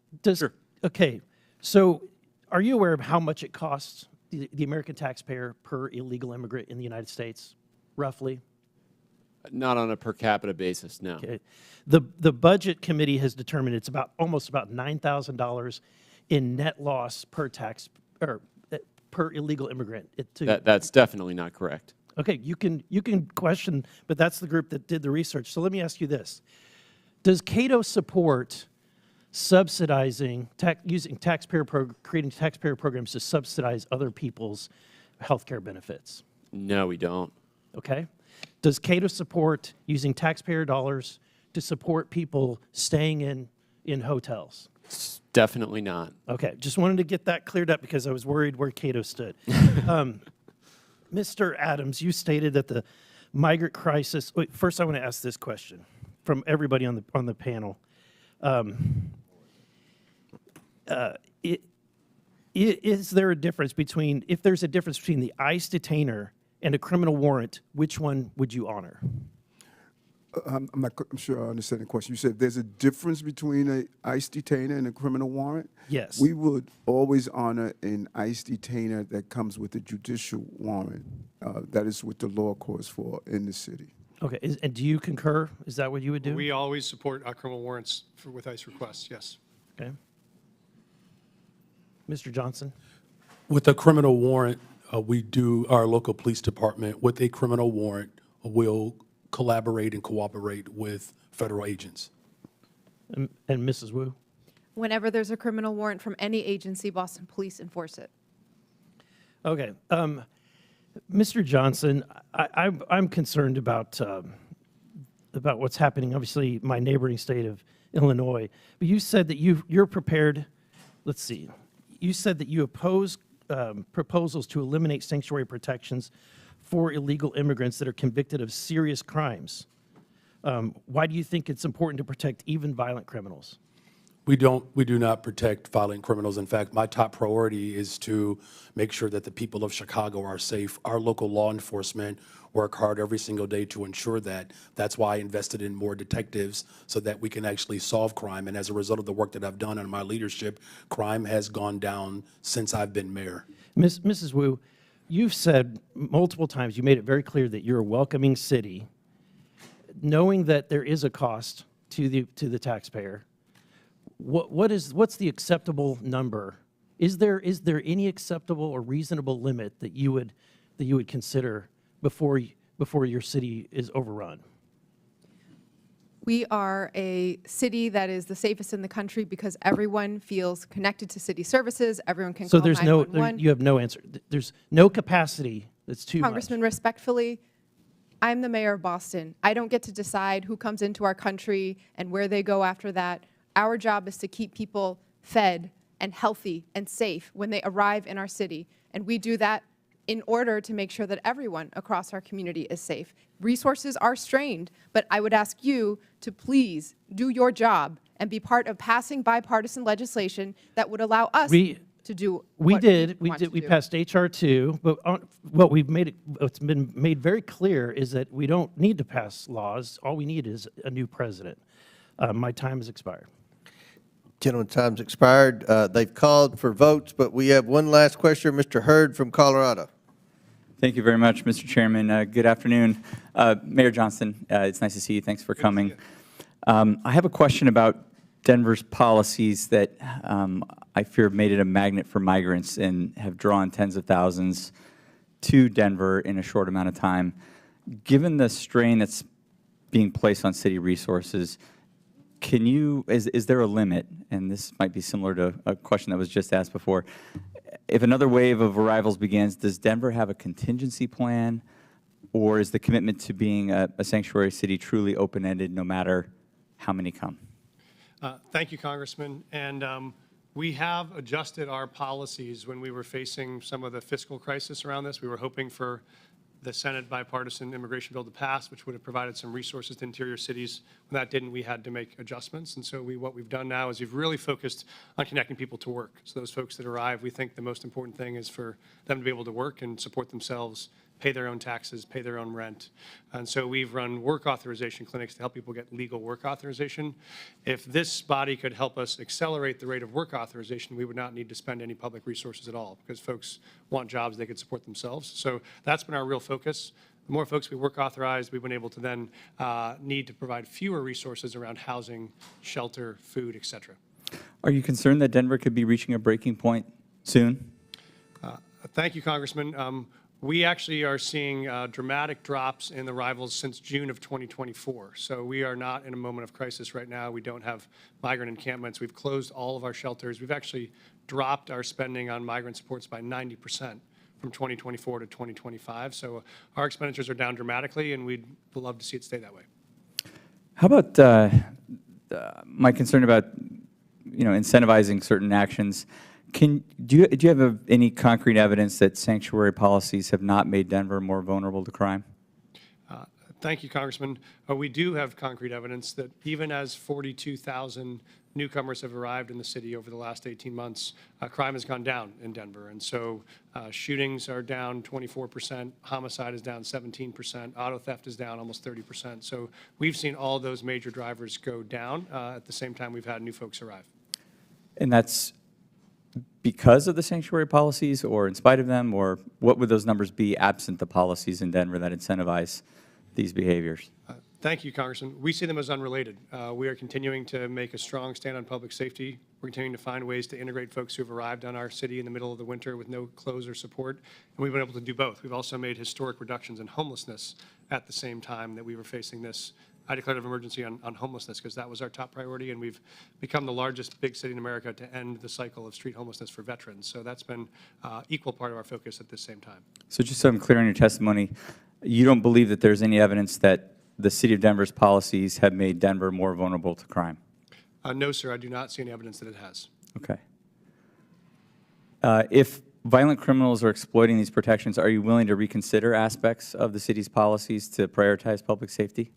okay, so are you aware of how much it costs the American taxpayer per illegal immigrant in the United States, roughly? Not on a per capita basis, no. Okay. The Budget Committee has determined it's almost about $9,000 in net loss per per illegal immigrant. That's definitely not correct. Okay, you can question, but that's the group that did the research. So let me ask you this. Does Cato support subsidizing, creating taxpayer programs to subsidize other people's health care benefits? No, we don't. Okay. Does Cato support using taxpayer dollars to support people staying in hotels? Definitely not. Okay, just wanted to get that cleared up because I was worried where Cato stood. Mr. Adams, you stated that the migrant crisis. Wait, first, I want to ask this question from everybody on the panel. Is there a difference between, if there's a difference between the ICE detainer and a criminal warrant, which one would you honor? I'm sure I understand the question. You said there's a difference between an ICE detainer and a criminal warrant? Yes. We would always honor an ICE detainer that comes with a judicial warrant. That is what the law calls for in the city. Okay, and do you concur? Is that what you would do? We always support our criminal warrants with ICE requests, yes. Okay. Mr. Johnston? With a criminal warrant, our local police department, with a criminal warrant, will collaborate and cooperate with federal agents. And Mrs. Wu? Whenever there's a criminal warrant from any agency, Boston Police enforce it. Okay. Mr. Johnson, I'm concerned about about what's happening, obviously, my neighboring state of Illinois. But you said that you're prepared, let's see, you said that you oppose proposals to eliminate sanctuary protections for illegal immigrants that are convicted of serious crimes. Why do you think it's important to protect even violent criminals? We do not protect violent criminals. In fact, my top priority is to make sure that the people of Chicago are safe. Our local law enforcement work hard every single day to ensure that. That's why I invested in more detectives so that we can actually solve crime. And as a result of the work that I've done in my leadership, crime has gone down since I've been mayor. Mrs. Wu, you've said multiple times, you made it very clear that you're a welcoming city, knowing that there is a cost to the taxpayer. What's the acceptable number? Is there any acceptable or reasonable limit that you would consider before your city is overrun? We are a city that is the safest in the country because everyone feels connected to city services. Everyone can So call there's 911. you have no answer. There's no capacity that's too much. Congressman, respectfully, I'm the mayor of Boston. I don't get to decide who comes into our country and where they go after that. Our job is to keep people fed and healthy and safe when they arrive in our city. And we do that in order to make sure that everyone across our community is safe. Resources are strained, but I would ask you to please do your job and be part of passing bipartisan legislation that would allow us to do what we passed H.R. 2, but what's been made very clear is that we don't need to pass laws. All we need is a new president. My time has expired. Gentleman's time's expired. They've called for votes, but we have one last question. Mr. Hurd from Colorado. Thank you very much, Mr. Chairman. Good afternoon. Mayor Johnston, it's nice to see you. Thanks for coming. I have a question about Denver's policies that I fear have made it a magnet for migrants and have drawn tens of thousands to Denver in a short amount of time. Given the strain that's being placed on city resources, is there a limit, and this might be similar to a question that was just asked before, if another wave of arrivals begins, does Denver have a contingency plan, or is the commitment to being a sanctuary city truly open-ended no matter how many come? Thank you, Congressman. And we have adjusted our policies when we were facing some of the fiscal crisis around this. We were hoping for the Senate bipartisan immigration bill to pass, which would have provided some resources to interior cities. When that didn't, we had to make adjustments. And so what we've done now is we've really focused on connecting people to work. So those folks that arrive, we think the most important thing is for them to be able to work and support themselves, pay their own taxes, pay their own rent. And so we've run work authorization clinics to help people get legal work authorization. If this body could help us accelerate the rate of work authorization, we would not need to spend any public resources at all because folks want jobs they could support themselves. So that's been our real focus. The more folks we work authorized, we've been able to then need to provide fewer resources around housing, shelter, food, et cetera. Are you concerned that Denver could be reaching a breaking point soon? Thank you, Congressman. We actually are seeing dramatic drops in arrivals since June of 2024. So we are not in a moment of crisis right now. We don't have migrant encampments. We've closed all of our shelters. We've actually dropped our spending on migrant supports by 90% from 2024 to 2025. So our expenditures are down dramatically, and we'd love to see it stay that way. How about my concern about incentivizing certain actions? Do you have any concrete evidence that sanctuary policies have not made Denver more vulnerable to crime? Thank you, Congressman. We do have concrete evidence that even as 42,000 newcomers have arrived in the city over the last 18 months, crime has gone down in Denver. And so shootings are down 24%, homicide is down 17%, auto theft is down almost 30%. So we've seen all those major drivers go down at the same time we've had new folks arrive. And that's because of the sanctuary policies or in spite of them, or what would those numbers be absent the policies in Denver that incentivize these behaviors? Thank you, Congressman. We see them as unrelated. We are continuing to make a strong stand on public safety. We're continuing to find ways to integrate folks who have arrived on our city in the middle of the winter with no clothes or support, and we've been able to do both. We've also made historic reductions in homelessness at the same time that we were facing this. I declared an emergency on homelessness because that was our top priority, and we've become the largest big city in America to end the cycle of street homelessness for veterans. So that's been equal part of our focus at the same time. So just so I'm clear on your testimony, you don't believe that there's any evidence that the City of Denver's policies have made Denver more vulnerable to crime? No, sir, I do not see any evidence that it has. Okay. If violent criminals are exploiting these protections, are you willing to reconsider aspects of the city's policies to prioritize public safety?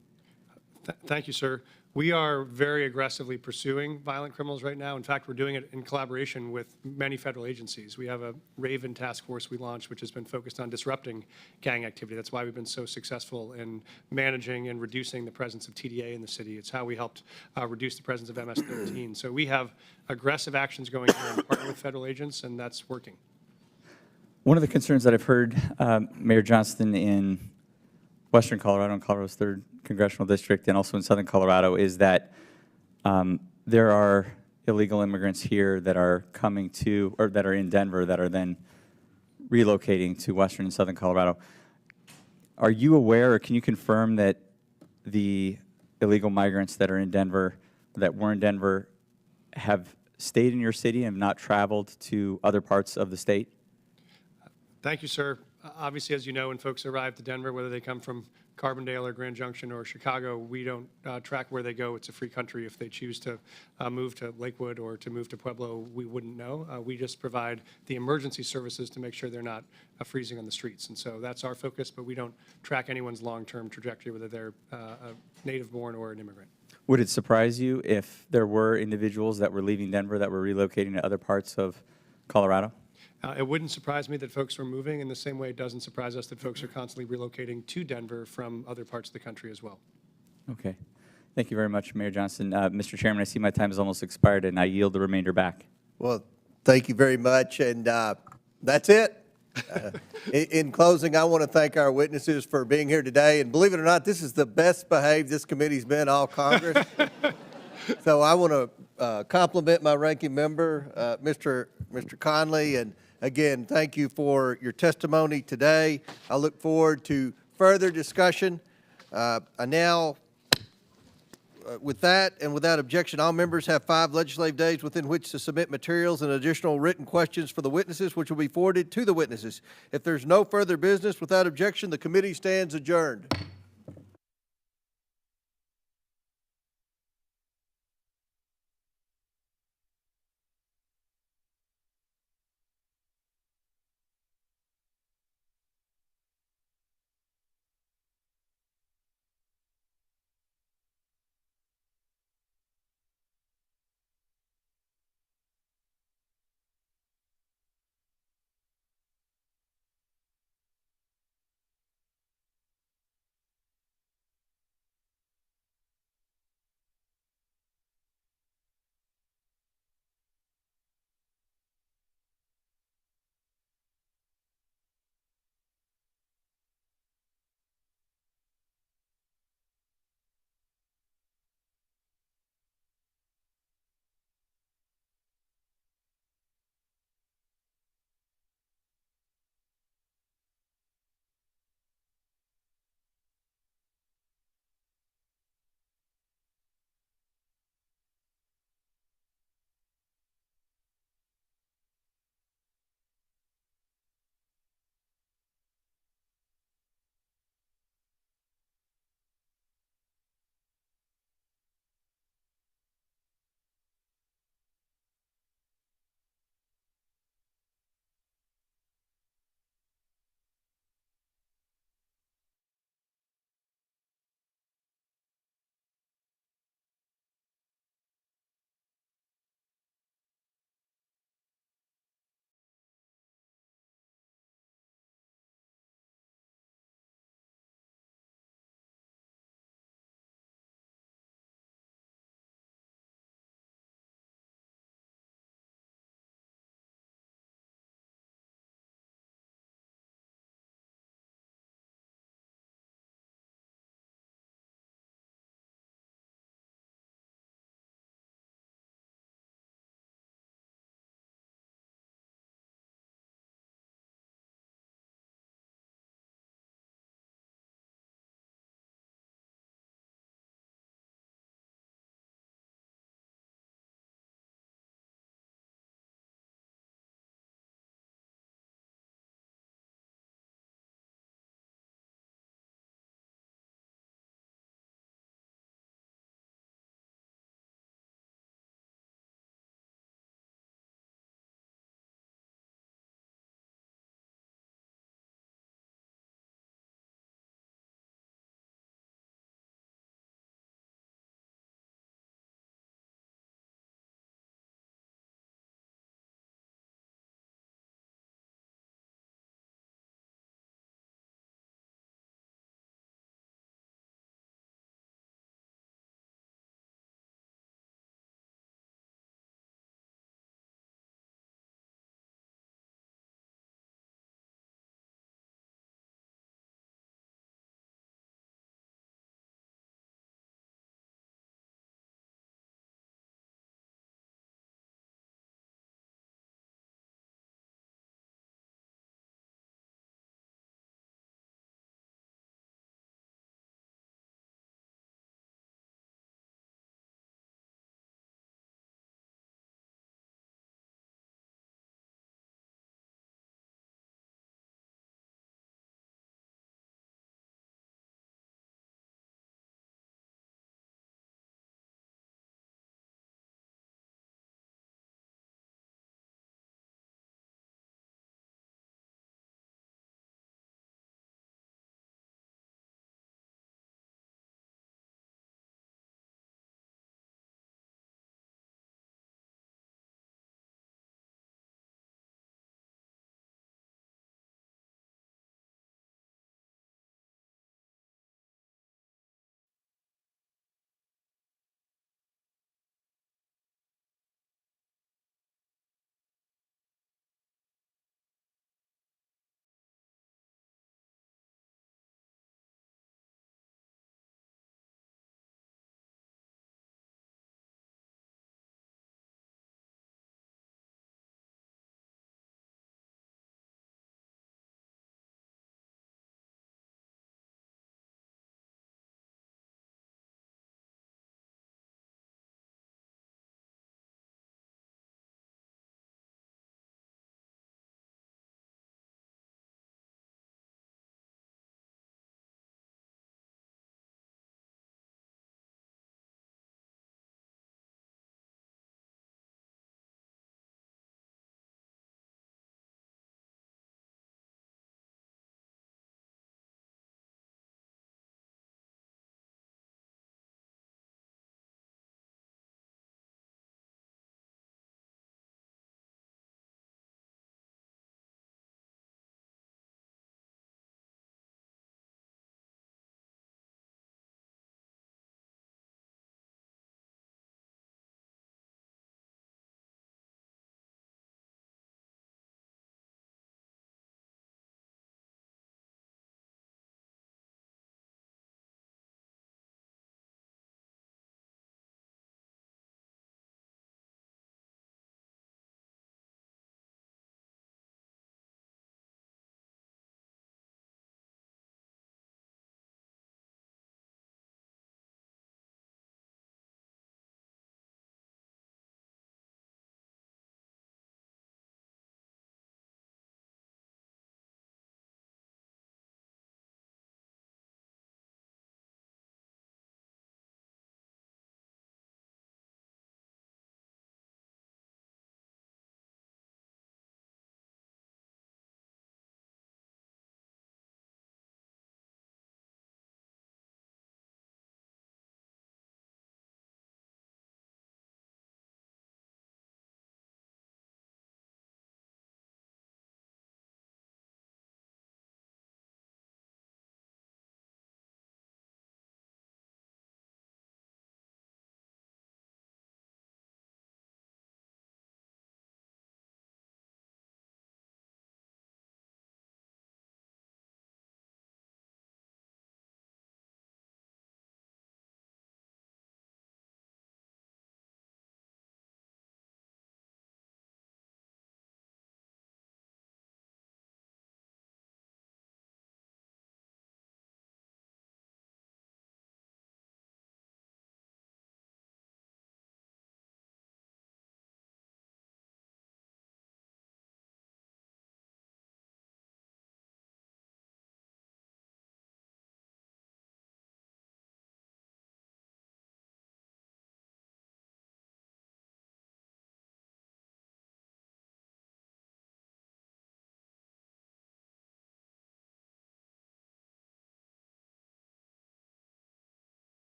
Thank you, sir. We are very aggressively pursuing violent criminals right now. In fact, we're doing it in collaboration with many federal agencies. We have a Raven task force we launched, which has been focused on disrupting gang activity. That's why we've been so successful in managing and reducing the presence of TDA in the city. It's how we helped reduce the presence of MS-13. So we have aggressive actions going on in partner with federal agents, and that's working. One of the concerns that I've heard, Mayor Johnston, in Western Colorado and Colorado's 3rd Congressional District and also in Southern Colorado is that there are illegal immigrants here that are coming to, or that are in Denver that are then relocating to Western and Southern Colorado. Are you aware, or can you confirm that the illegal migrants that are in Denver, that were in Denver, have stayed in your city and have not traveled to other parts of the state? Thank you, sir. Obviously, as you know, when folks arrive to Denver, whether they come from Carbondale or Grand Junction or Chicago, we don't track where they go. It's a free country. If they choose to move to Lakewood or to move to Pueblo, we wouldn't know. We just provide the emergency services to make sure they're not freezing on the streets. And so that's our focus, but we don't track anyone's long-term trajectory, whether they're a native-born or an immigrant. Would it surprise you if there were individuals that were leaving Denver that were relocating to other parts of Colorado? It wouldn't surprise me that folks were moving in the same way it doesn't surprise us that folks are constantly relocating to Denver from other parts of the country as well. Okay. Thank you very much, Mayor Johnston. Mr. Chairman, I see my time has almost expired, and I yield the remainder back. Well, thank you very much, and that's it. In closing, I want to thank our witnesses for being here today, and believe it or not, this is the best behaved this committee's been all Congress. So I want to compliment my ranking member, Mr. Conley, and again, thank you for your testimony today. I look forward to further discussion. With that and without objection, all members have 5 legislative days within which to submit materials and additional written questions for the witnesses, which will be forwarded to the witnesses. If there's no further business, without objection, the committee stands adjourned.